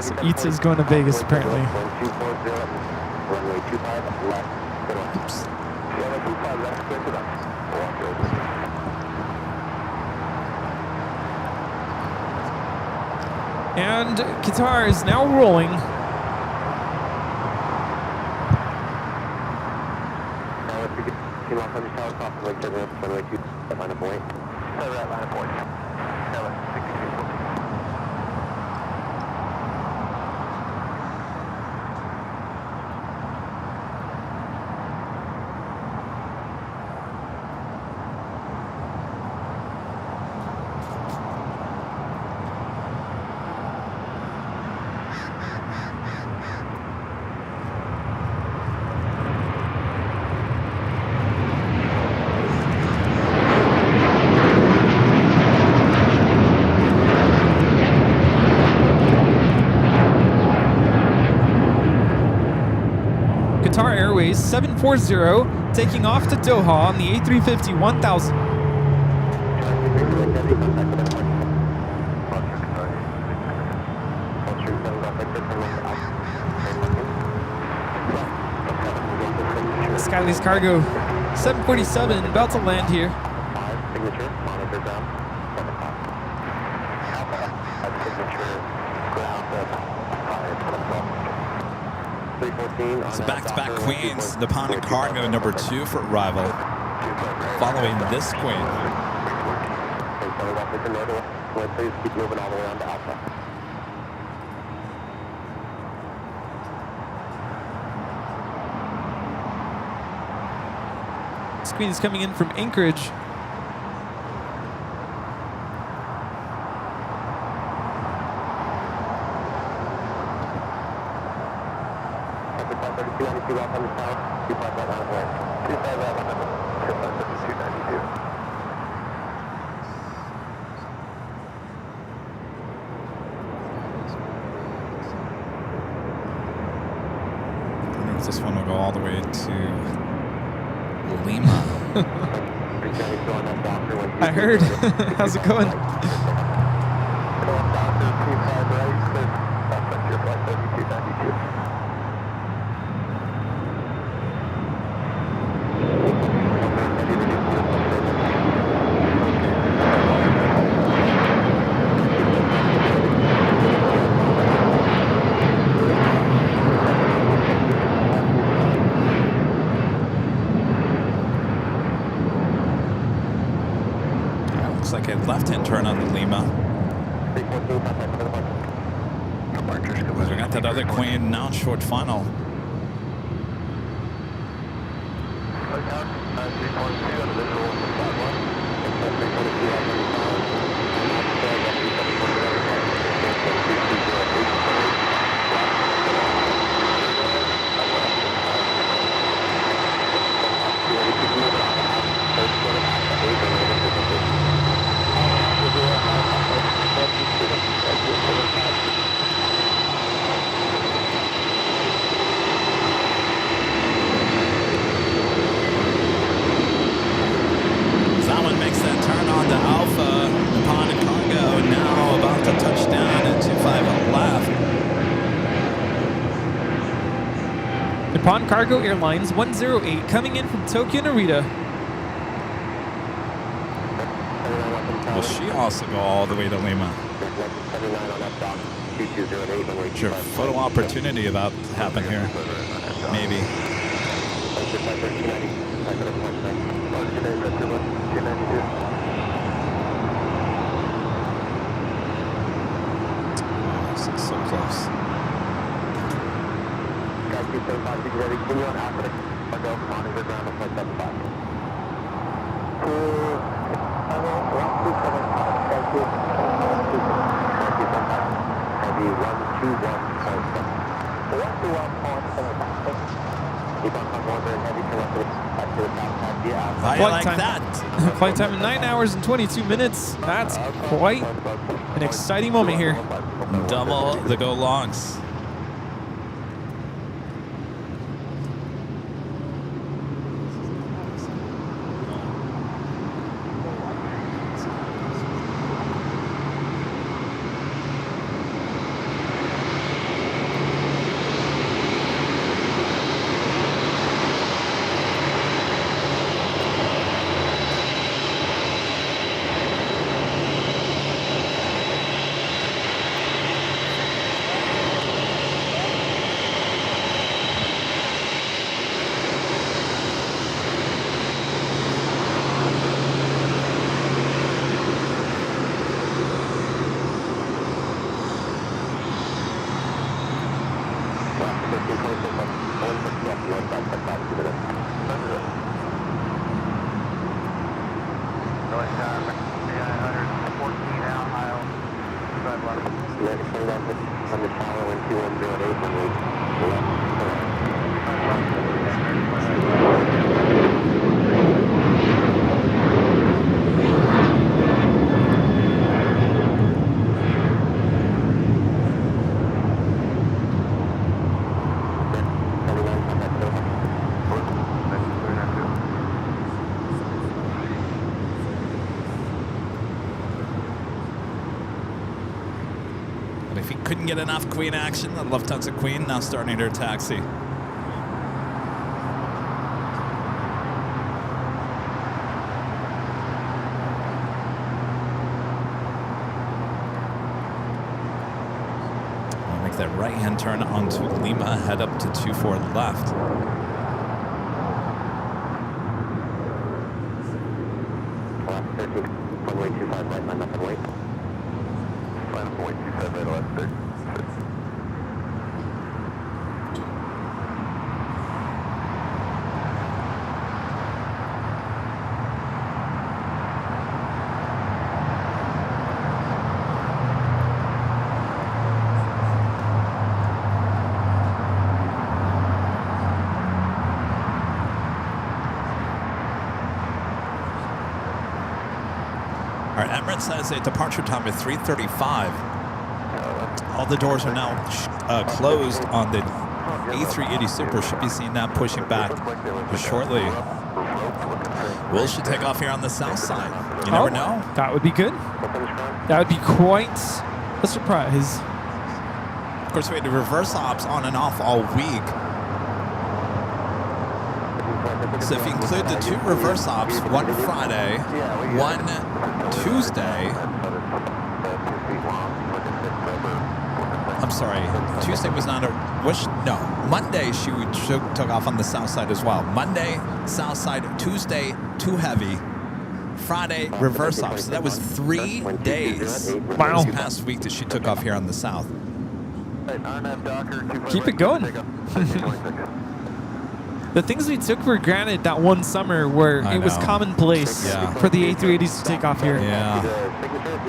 So Eats is going to Vegas, apparently. Oops. And Qatar is now rolling. Qatar Airways 740 taking off to Doha on the A350-1000. Skyley's cargo. 747, about to land here. 5, signature, monitor ground, 7 o'clock. Alpha, signature, ground, 5, 314. So back-to-back queens, Nippon Cargo number 2 for arrival. Following this queen. Please keep moving all the way on to Alpha. This queen is coming in from Anchorage. This one will go all the way to Lima. I heard. How's it going? Looks like a left-hand turn on the Lima. We got that other queen now in short final. Zaman makes that turn on to Alpha. Nippon Cargo now about to touch down at 25 left. Nippon Cargo Airlines 108 coming in from Tokyo Narita. Will she also go all the way to Lima? Sure, photo opportunity about to happen here. Maybe. Oh, this is so close. How you like that? Flight time 9 hours and 22 minutes. That's quite an exciting moment here. Double the go longs. But if he couldn't get enough Queen action, the Lufthansa Queen now starting her taxi. Make that right-hand turn onto Lima, head up to 24 left. Left 13, runway 25 right, line up and wait. Line up and wait, 25 right, left 36. Our Emirates says a departure time of 3:35. All the doors are now closed on the A380 Super. Should be seeing that pushing back shortly. Will she take off here on the south side? You never know. That would be good. That would be quite a surprise. Of course, we had the reverse ops on and off all week. So if you include the 2 reverse ops, one Friday, one Tuesday. I'm sorry, Tuesday was not a. No, Monday she took off on the south side as well. Monday, south side. Tuesday, too heavy. Friday, reverse ops. So that was 3 days. Wow. This past week that she took off here on the south. Keep it going. The things we took for granted that one summer where I it was know. commonplace Yeah. for the A380s to take off here. Yeah,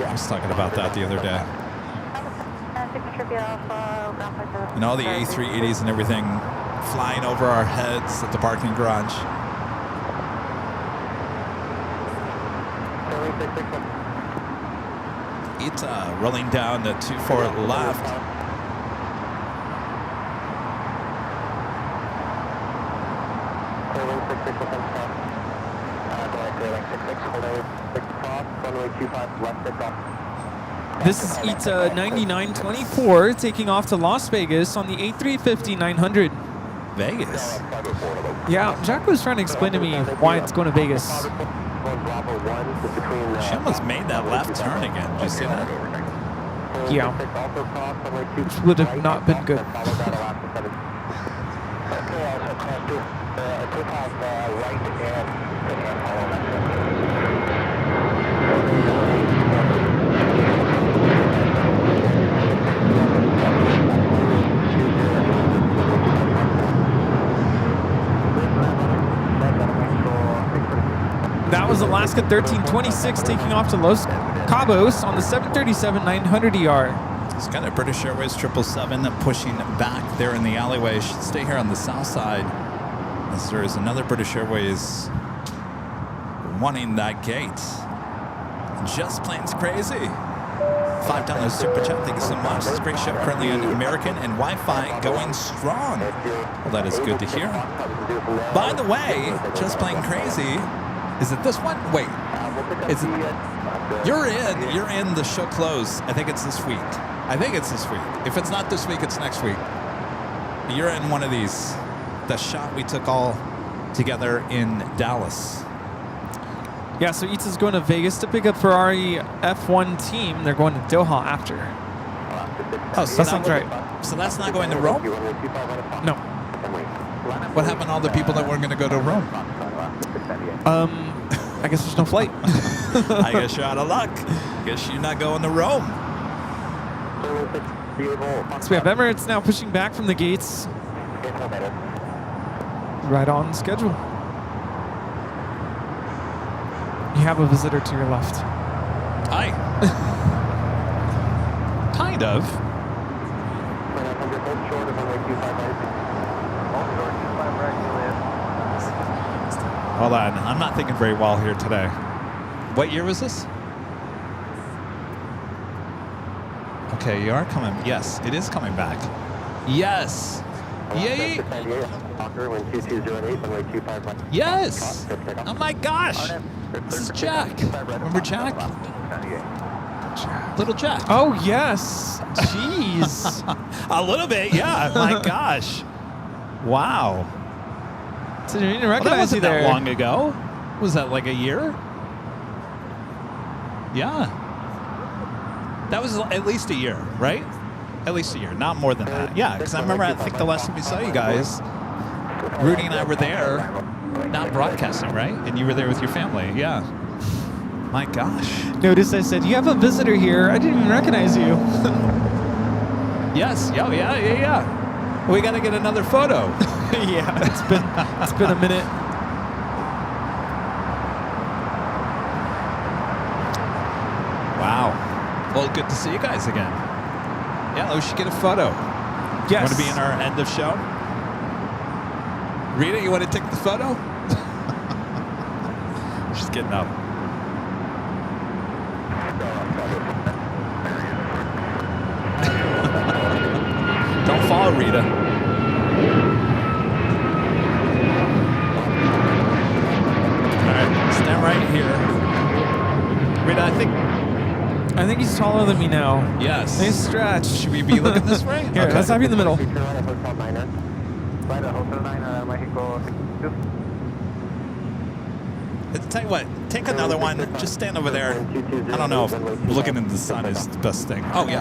I was talking about that the other day. And all the A380s and everything flying over our heads at the parking garage. Ita rolling down the 24 left. This is ETA 9924 taking off to Las Vegas on the A350-900. Vegas. Yeah, Jack was trying to explain to me why it's going to Vegas. She almost made that left turn again. Did you see that? Yeah. Which would have not been good. That was Alaska 1326 taking off to Los Cabos on the 737-900ER. It's got a British Airways 777 pushing back there in the alleyway. Should stay here on the south side, as there is another British Airways wanting that gate. Just Planes Crazy. $5 super chat. Thank you so much. This great show currently on American and Wi-Fi going strong. Well, that is good to hear. By the way, Just Plain Crazy. Is it this one? Wait. Is it? You're in the show close. I think it's this week. If it's not this week, it's next week. You're in one of these. The shot we took all together in Dallas. Yeah, so Ita's going to Vegas to pick up Ferrari F1 team. They're going to Doha after. Oh, so that sounds right. So that's not going to Rome? No. What happened to all the people that weren't going to go to Rome? I guess there's no flight. I guess you're out of luck. Guess you're not going to Rome. So we have Emirates now pushing back from the gates. Right on schedule. You have a visitor to your left. Hi. Kind of. Hold on. I'm not thinking very well here today. What year was this? Okay, you are coming. Yes, it is coming back. Yes. Yay. Yes. Oh my gosh. This is Jack. Remember Jack? Little Jack. Oh, yes. Jeez. A little bit, yeah. My gosh. Wow. So you didn't Well, that recognize wasn't you there. that long ago. Was that like a year? Yeah. That was at least a year, right? At least a year, not more than that. Yeah, because I remember, I think the last time we saw you guys, Rudy and I were there, not broadcasting, right? And you were there with your family. Yeah. My gosh. Notice I said, you have a visitor here. I didn't even recognize you. Yes. Oh, yeah. We got to get another photo. Yeah, it's been a minute. Wow. Well, good to see you guys again. Yeah, we should get a photo. Yes. Want to be in our end of show? Rita, you want to take the photo? She's getting up. Don't fall, Rita. All right, stand right here. Rita, I think he's taller than me now. Yes. Nice stretch. Should we be looking this way? Here, let's have you in the middle. Tell you what, take another one. Just stand over there. I don't know if looking into the sun is the best thing. Oh, yeah.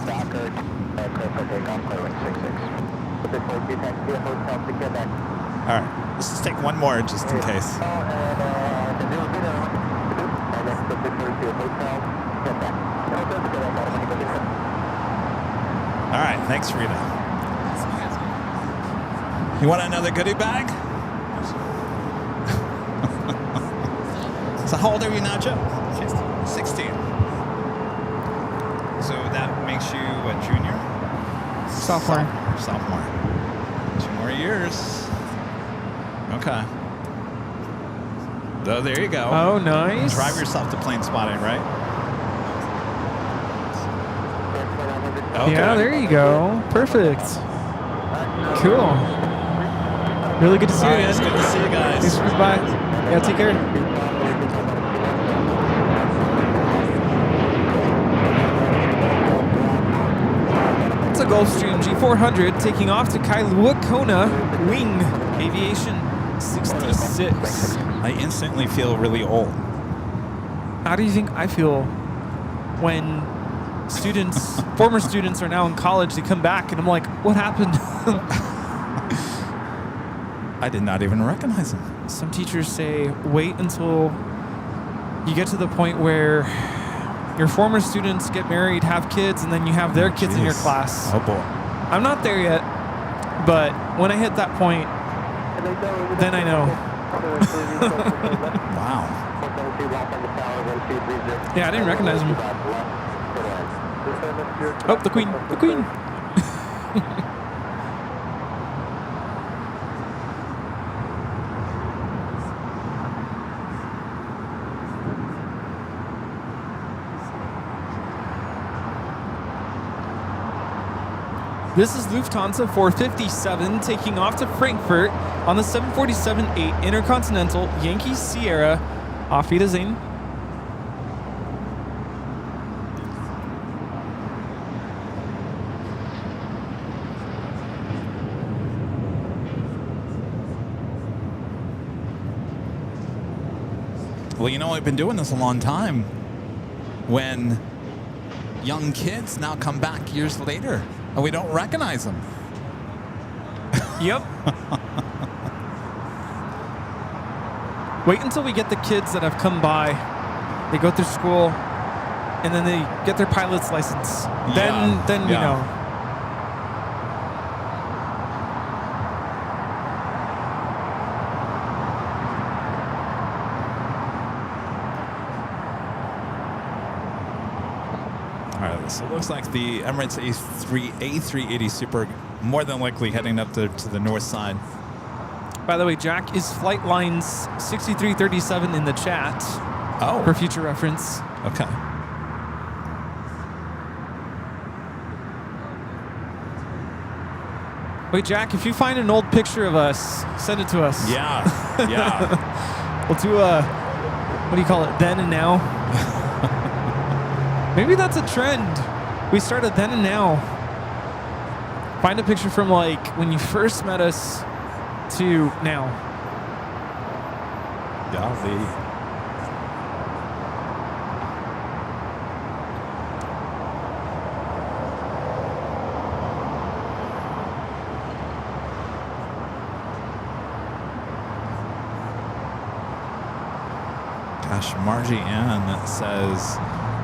All right. Let's just take one more just in case. All right. Thanks, Rita. You want another goodie bag? So how old are you now, Joe? 16. So that makes you what, junior? Sophomore. Sophomore. 2 more years. Okay. Oh, there you go. Oh, nice. Drive yourself to plane spotting, right? Okay. Yeah, there you go. Perfect. Cool. Really good to see you again. It's good to see you guys. Thanks for by. Yeah, take care. It's a Gulfstream G400 taking off to Kailua Kona Wing Aviation 66. I instantly feel really old. How do you think I feel when students, former students are now in college, they come back and I'm like, what happened? I did not even recognize him. Some teachers say, wait until you get to the point where your former students get married, have kids, and then you have their kids in your class. Oh, boy. I'm not there yet, but when I hit that point, then I know. Wow. Yeah, I didn't recognize him. Oh, the Queen. The Queen. This is Lufthansa 457 taking off to Frankfurt on the 747-8 Intercontinental Yankee Sierra. Auf Wiedersehen. Well, you know, I've been doing this a long time. When young kids now come back years later and we don't recognize them. Yep. Wait until we get the kids that have come by. They go through school, and then they get their pilot's license. Then you know. All right, so it looks like the Emirates A380 Super more than likely heading up to the north side. By the way, Jack is flight lines 6337 in the chat. Oh. For future reference. Okay. Wait, Jack, if you find an old picture of us, send it to us. Yeah. Yeah. We'll do a, what do you call it, then and now? Maybe that's a trend. We start a then and now. Find a picture from like when you first met us to now. Golly. gosh. Margie Ann says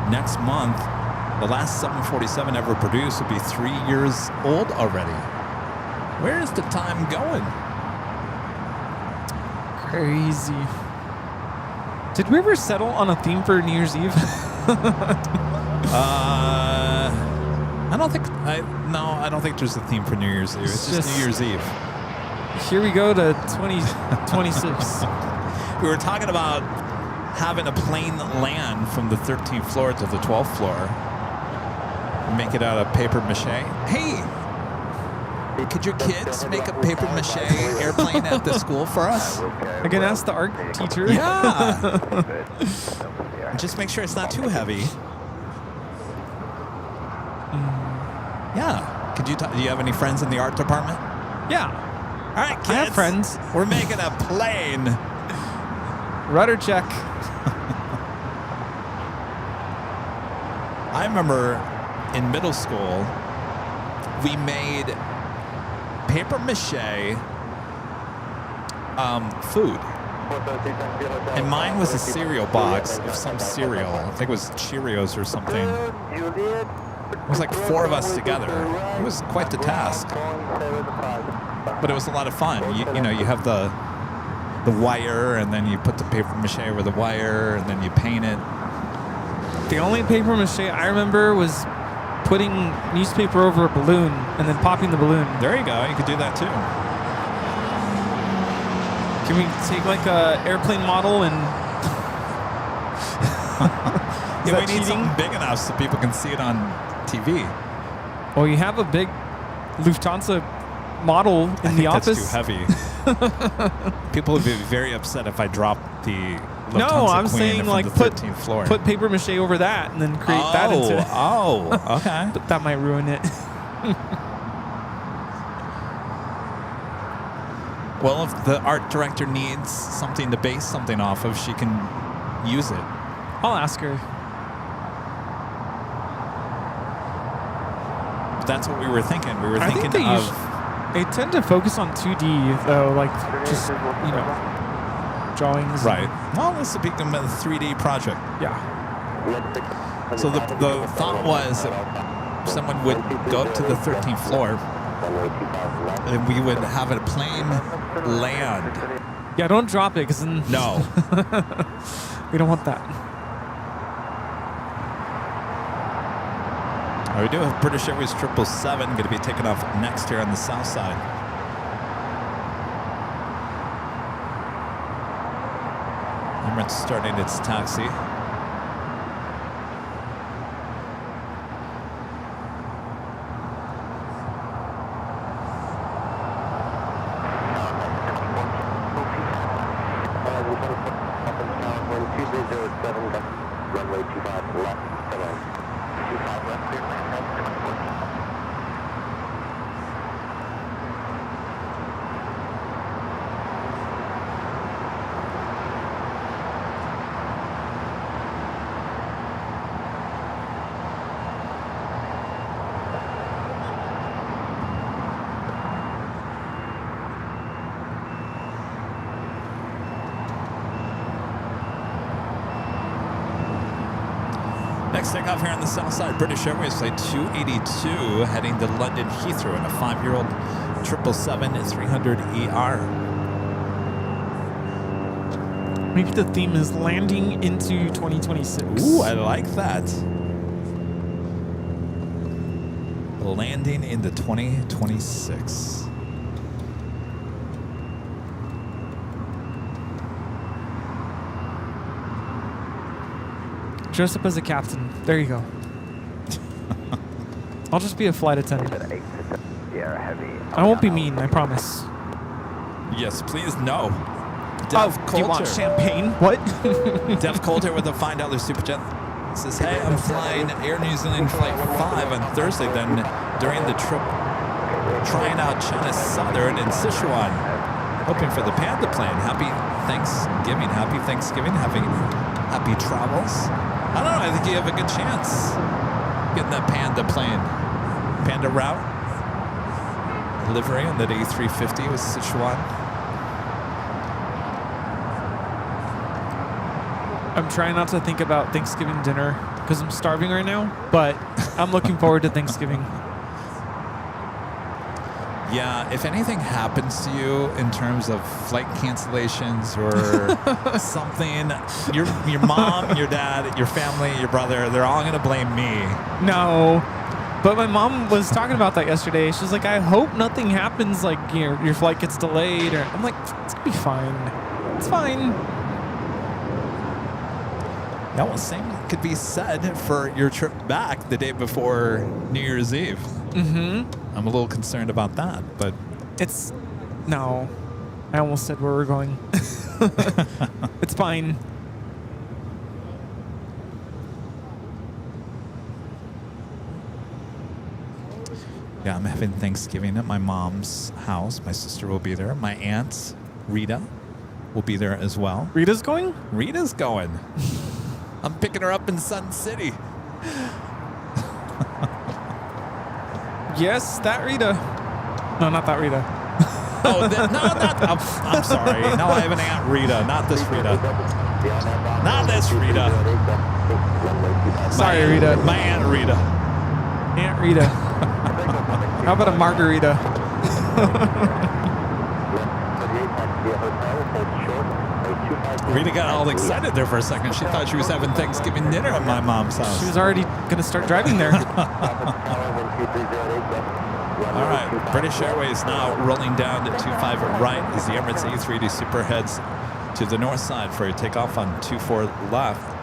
next month, the last 747 ever produced will be 3 years old already. Where is the time going? Crazy. Did we ever settle on a theme for New Year's Eve? I don't think. I don't think there's a theme for New Year's Eve. It's just New Year's Eve. Here we go to 2026. We were talking about having a plane land from the 13th floor to the 12th floor. Make it out of paper mache. Hey, could your kids make a paper mache airplane at the school for us? I can ask the art teacher. Yeah. Just make sure it's not too heavy. Yeah. Could you? Do you have any friends in the art department? Yeah. All right, kids. I have friends. We're making a plane. Rudder check. I remember in middle school, we made paper mache food. And mine was a cereal box of some cereal. I think it was Cheerios or something. It was like 4 of us together. It was quite the task. But it was a lot of fun. You know, you have the wire, and then you put the paper mache over the wire, and then you paint it. The only paper mache I remember was putting newspaper over a balloon and then popping the balloon. There you go. You could do that too. Can we take like a airplane model and? Yeah, we need something big enough so people can see it on TV. Well, you have a big Lufthansa model in the office. That's too heavy. People would be very upset if I dropped the Lufthansa No, I'm Queen saying from like the put 13th floor. put paper mache over that and then create that into. Okay. But that might ruin it. Well, if the art director needs something to base something off of, she can use it. I'll ask her. That's what we were thinking. We were I thinking think of. they tend to focus on 2D though, like just drawings. Right. Well, this will become a 3D project. Yeah. So the thought was that someone would go up to the 13th floor and we would have a plane land. Yeah, don't drop it, because then No. we don't want that. We do have British Airways 777 going to be taking off next here on the south side. Emirates starting its taxi. Runway 25 left, 25 left, clear land, 714. Next takeoff here on the south side, British Airways Flight 282 heading to London Heathrow in a 5-year-old 777-300ER. Maybe the theme is landing into 2026. Ooh, I like that. Landing into 2026. Dress up as a captain. There you go. I'll just be a flight attendant. I won't be mean, I promise. Yes, please, no. Dev Do you want Coulter. champagne? What? Dev Coulter with a $5 super chat says, hey, I'm flying Air New Zealand Flight 5 on Thursday, then during the trip trying out China Southern in Sichuan. Hoping for the Panda plane. Happy Thanksgiving. Happy Thanksgiving. Happy travels. I don't know. I think you have a good chance getting that Panda plane. Panda route. Livery on that A350 with Sichuan. I'm trying not to think about Thanksgiving dinner because I'm starving right now, but I'm looking forward to Thanksgiving. Yeah, if anything happens to you in terms of flight cancellations or something, your mom, your dad, your family, your brother, they're all going to blame me. No. But my mom was talking about that yesterday. She's like, I hope nothing happens, like your flight gets delayed. Or I'm like, it's going to be fine. It's fine. Yeah, well, same could be said for your trip back the day before New Year's Eve. Mm-hmm. I'm a little concerned about that, but... No. I almost said where we're going. It's fine. Yeah, I'm having Thanksgiving at my mom's house. My sister will be there. My aunt, Rita, will be there as well. Rita's going? Rita's going. I'm picking her up in Sun City. Yes, that Rita. No, not that Rita. Oh, I'm sorry. Now I have an Aunt Rita, not this Rita. Not this Rita. Sorry, Rita. My Aunt Rita. Aunt Rita. How about a margarita? Rita got all excited there for a second. She thought she was having Thanksgiving dinner at my mom's house. She was already going to start driving there. All right, British Airways now rolling down to 25 right as the Emirates A380 Super heads to the north side for a takeoff on 24 left.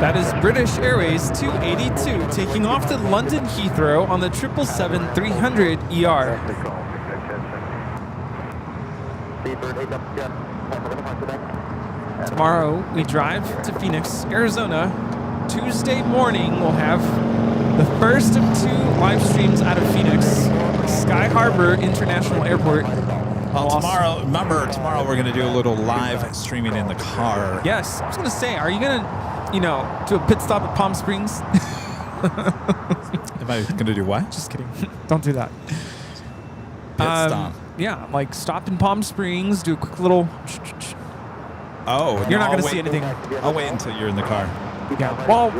That is British Airways 282 taking off to London Heathrow on the 777-300 ER. Tomorrow we drive to Phoenix, Arizona. Tuesday morning we'll have the first of 2 live streams out of Phoenix, Sky Harbor International Airport. Well, tomorrow we're going to do a little live streaming in the car. Yes, I was going to say, are you going to, do a pit stop at Palm Springs? Am I going to do what? Just kidding. Don't do that. Pit stop. Yeah, like stop in Palm Springs, do a quick little... Oh, You're not going to see anything. I'll wait until you're in the car. Yeah, well,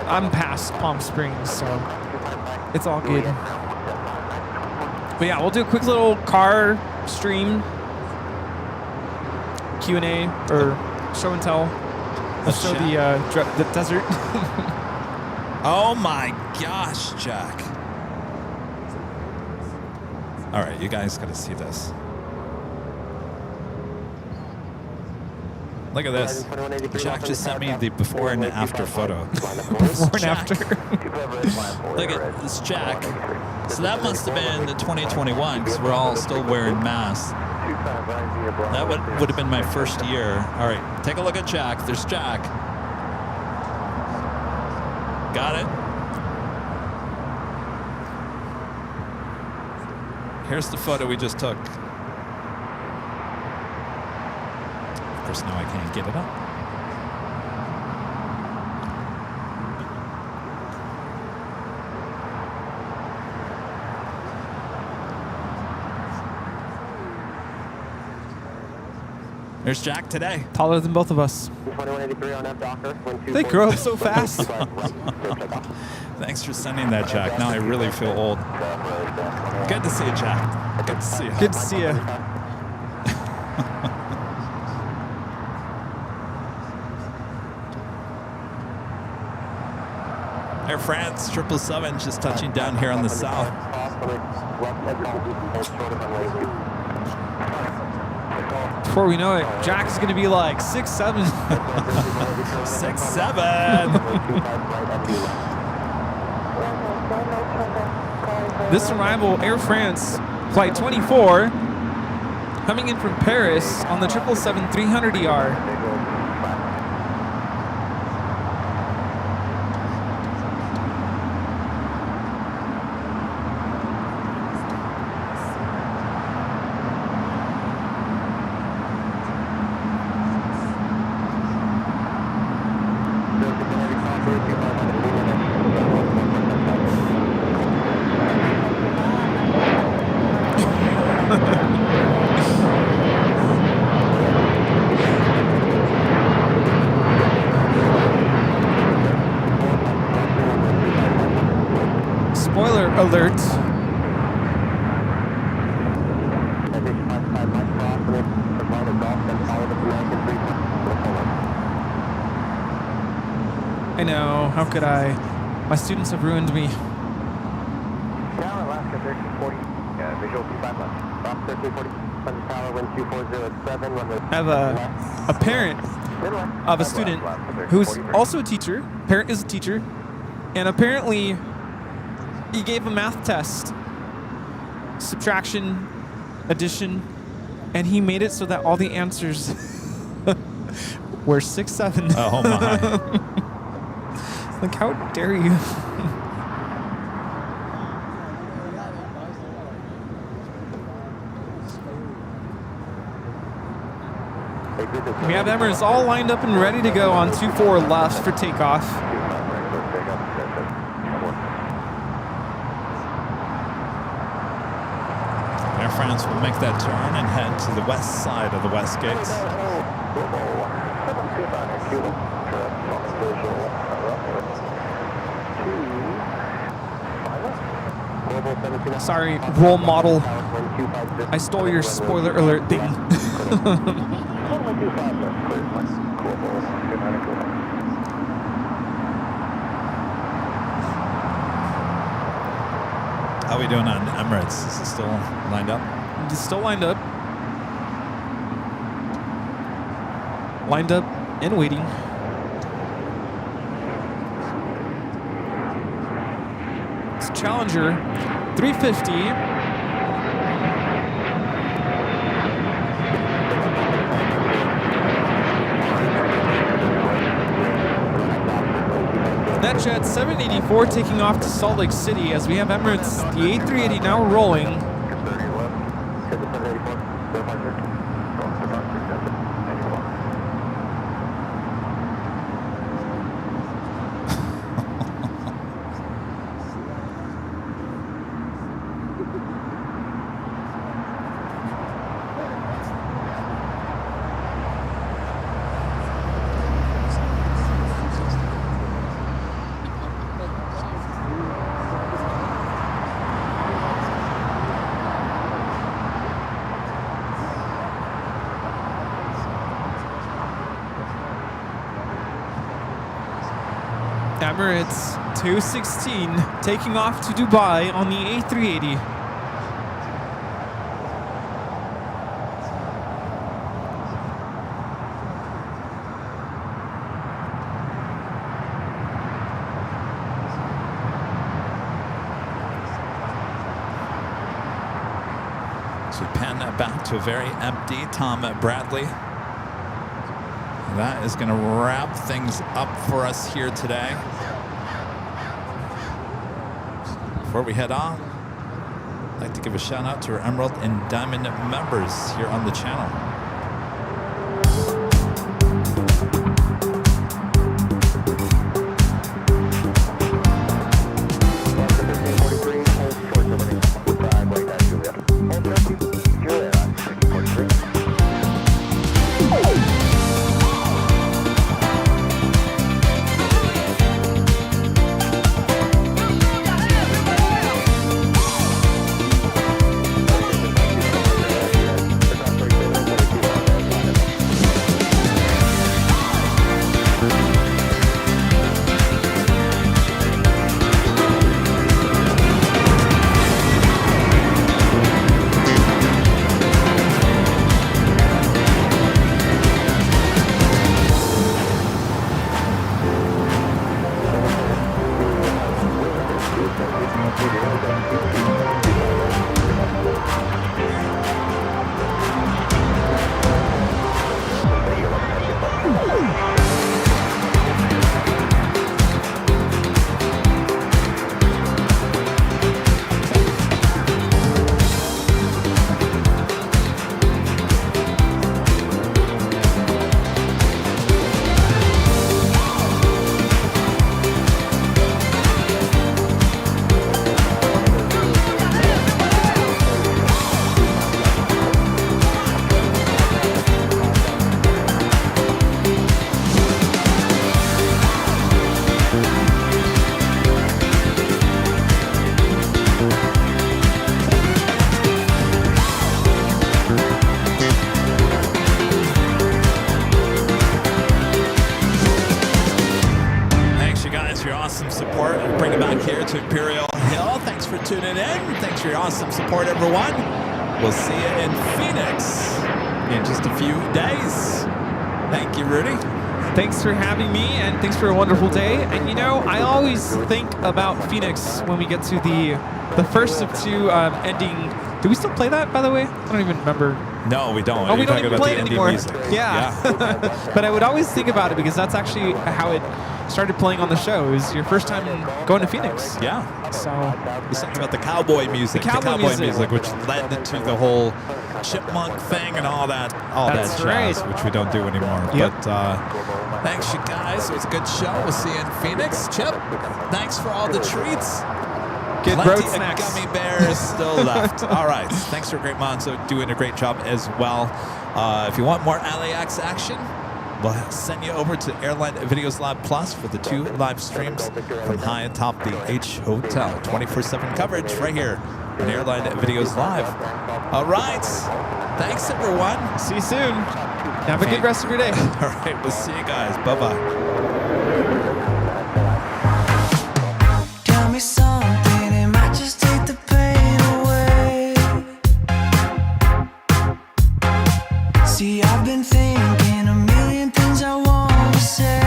I'm past Palm Springs, so it's all good. But yeah, we'll do a quick little car stream, Q&A, or show and tell. We'll show the desert. Oh my gosh, Jack. All right, you guys got to see this. Look at this. Jack just sent me the before and after photo. Before and after. Look at this, Jack. So that must have been the 2021 because we're all still wearing masks. That would have been my first year. All right, take a look at Jack. There's Jack. Got it? Here's the photo we just took. Of course, now I can't get it up. There's Jack today. Taller than both of us. 2183 on F Docker. They grow up so fast. Thanks for sending that, Jack. Now I really feel old. Good to see you, Jack. Good to see you. Good to see you. Air France 777 just touching down here on the south. Before we know it, Jack is going to be like 6'7". 6'7". This arrival, Air France, flight 24, coming in from Paris on the 777-300ER. Spoiler alert. I know, how could I? My students have ruined me. Tower, Alaska 1340, visual 25 left. Off 1340, London Tower, wind 2407, runway. I have a parent of a student who's also a teacher. Parent is a teacher. And apparently, he gave a math test. Subtraction, addition, and he made it so that all the answers were 6, 7. Oh my. Like, how dare you? We have Emirates all lined up and ready to go on 24 left for takeoff. Air France will make that turn and head to the west side of the west gate. Sorry, role model. I stole your spoiler alert thing. How are we doing on Emirates? Is it still lined up? It's still lined up. Lined up and waiting. It's Challenger 350. NetJet 784 taking off to Salt Lake City as we have Emirates, the A380 now rolling. Emirates 216 taking off to Dubai on the A380. So we pan that back to a very empty Tom Bradley. That is going to wrap things up for us here today. Before we head on, I'd like to give a shout out to our Emerald and Diamond members here on the channel. Bring it back here to Imperial Hill. Thanks for tuning in. Thanks for your awesome support, everyone. We'll see you in Phoenix in just a few days. Thank you, Rudy. Thanks for having me, and thanks for a wonderful day. And you know, I always think about Phoenix when we get to the first of two ending. Do we still play that, by the way? I don't even remember. No, we don't. Oh, we don't even play it anymore. Music. Yeah. But I would always think about it because that's actually how it started playing on the show. Is your first time going to Phoenix? Yeah. So we talking about the cowboy music. The cowboy music, which led into the whole chipmunk thing and all that jazz, right. which we don't do anymore. Yep. But thanks, you guys. It was a good show. We'll see you in Phoenix. Chip, thanks for all the treats. Good Plenty road of snacks. gummy bears still left. All right. Thanks for a great Monzo doing a great job as well. If you want more LAX action, we'll send you over to Airline Videos Live Plus for the 2 live streams from high atop the H Hotel. 24/7 coverage right here on Airline Videos Live. All right. Thanks, everyone. See you soon. Have a good rest of your day. All right. We'll see you guys. Bye-bye. Tell me something, it might just take the pain away. See, I've been thinking a million things I want to say.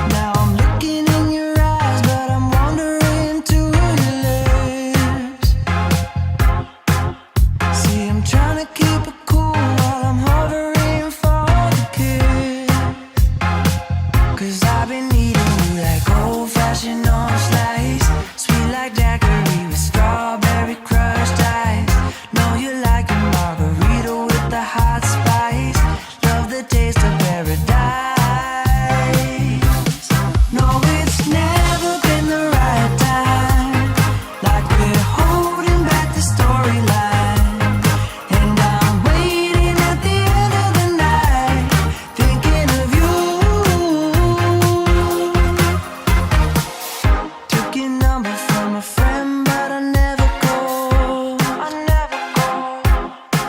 Now I'm looking in your eyes, but I'm wandering to your lips. See, I'm trying to keep it cool while I'm hovering for the kiss. 'Cause I've been needing you like old-fashioned orange slice, sweet like daiquiri with strawberry crushed ice. Know you like a margarita with the hot spice. Love the taste of paradise. No, it's never been the right time. Like we're holding back the storyline. And I'm waiting at the end of the night, thinking of you. Took your number from a friend, but I never call. I never call.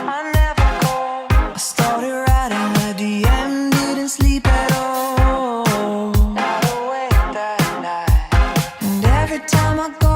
I never call. I started writing a DM, didn't sleep at all. Not awake that night. And every time I go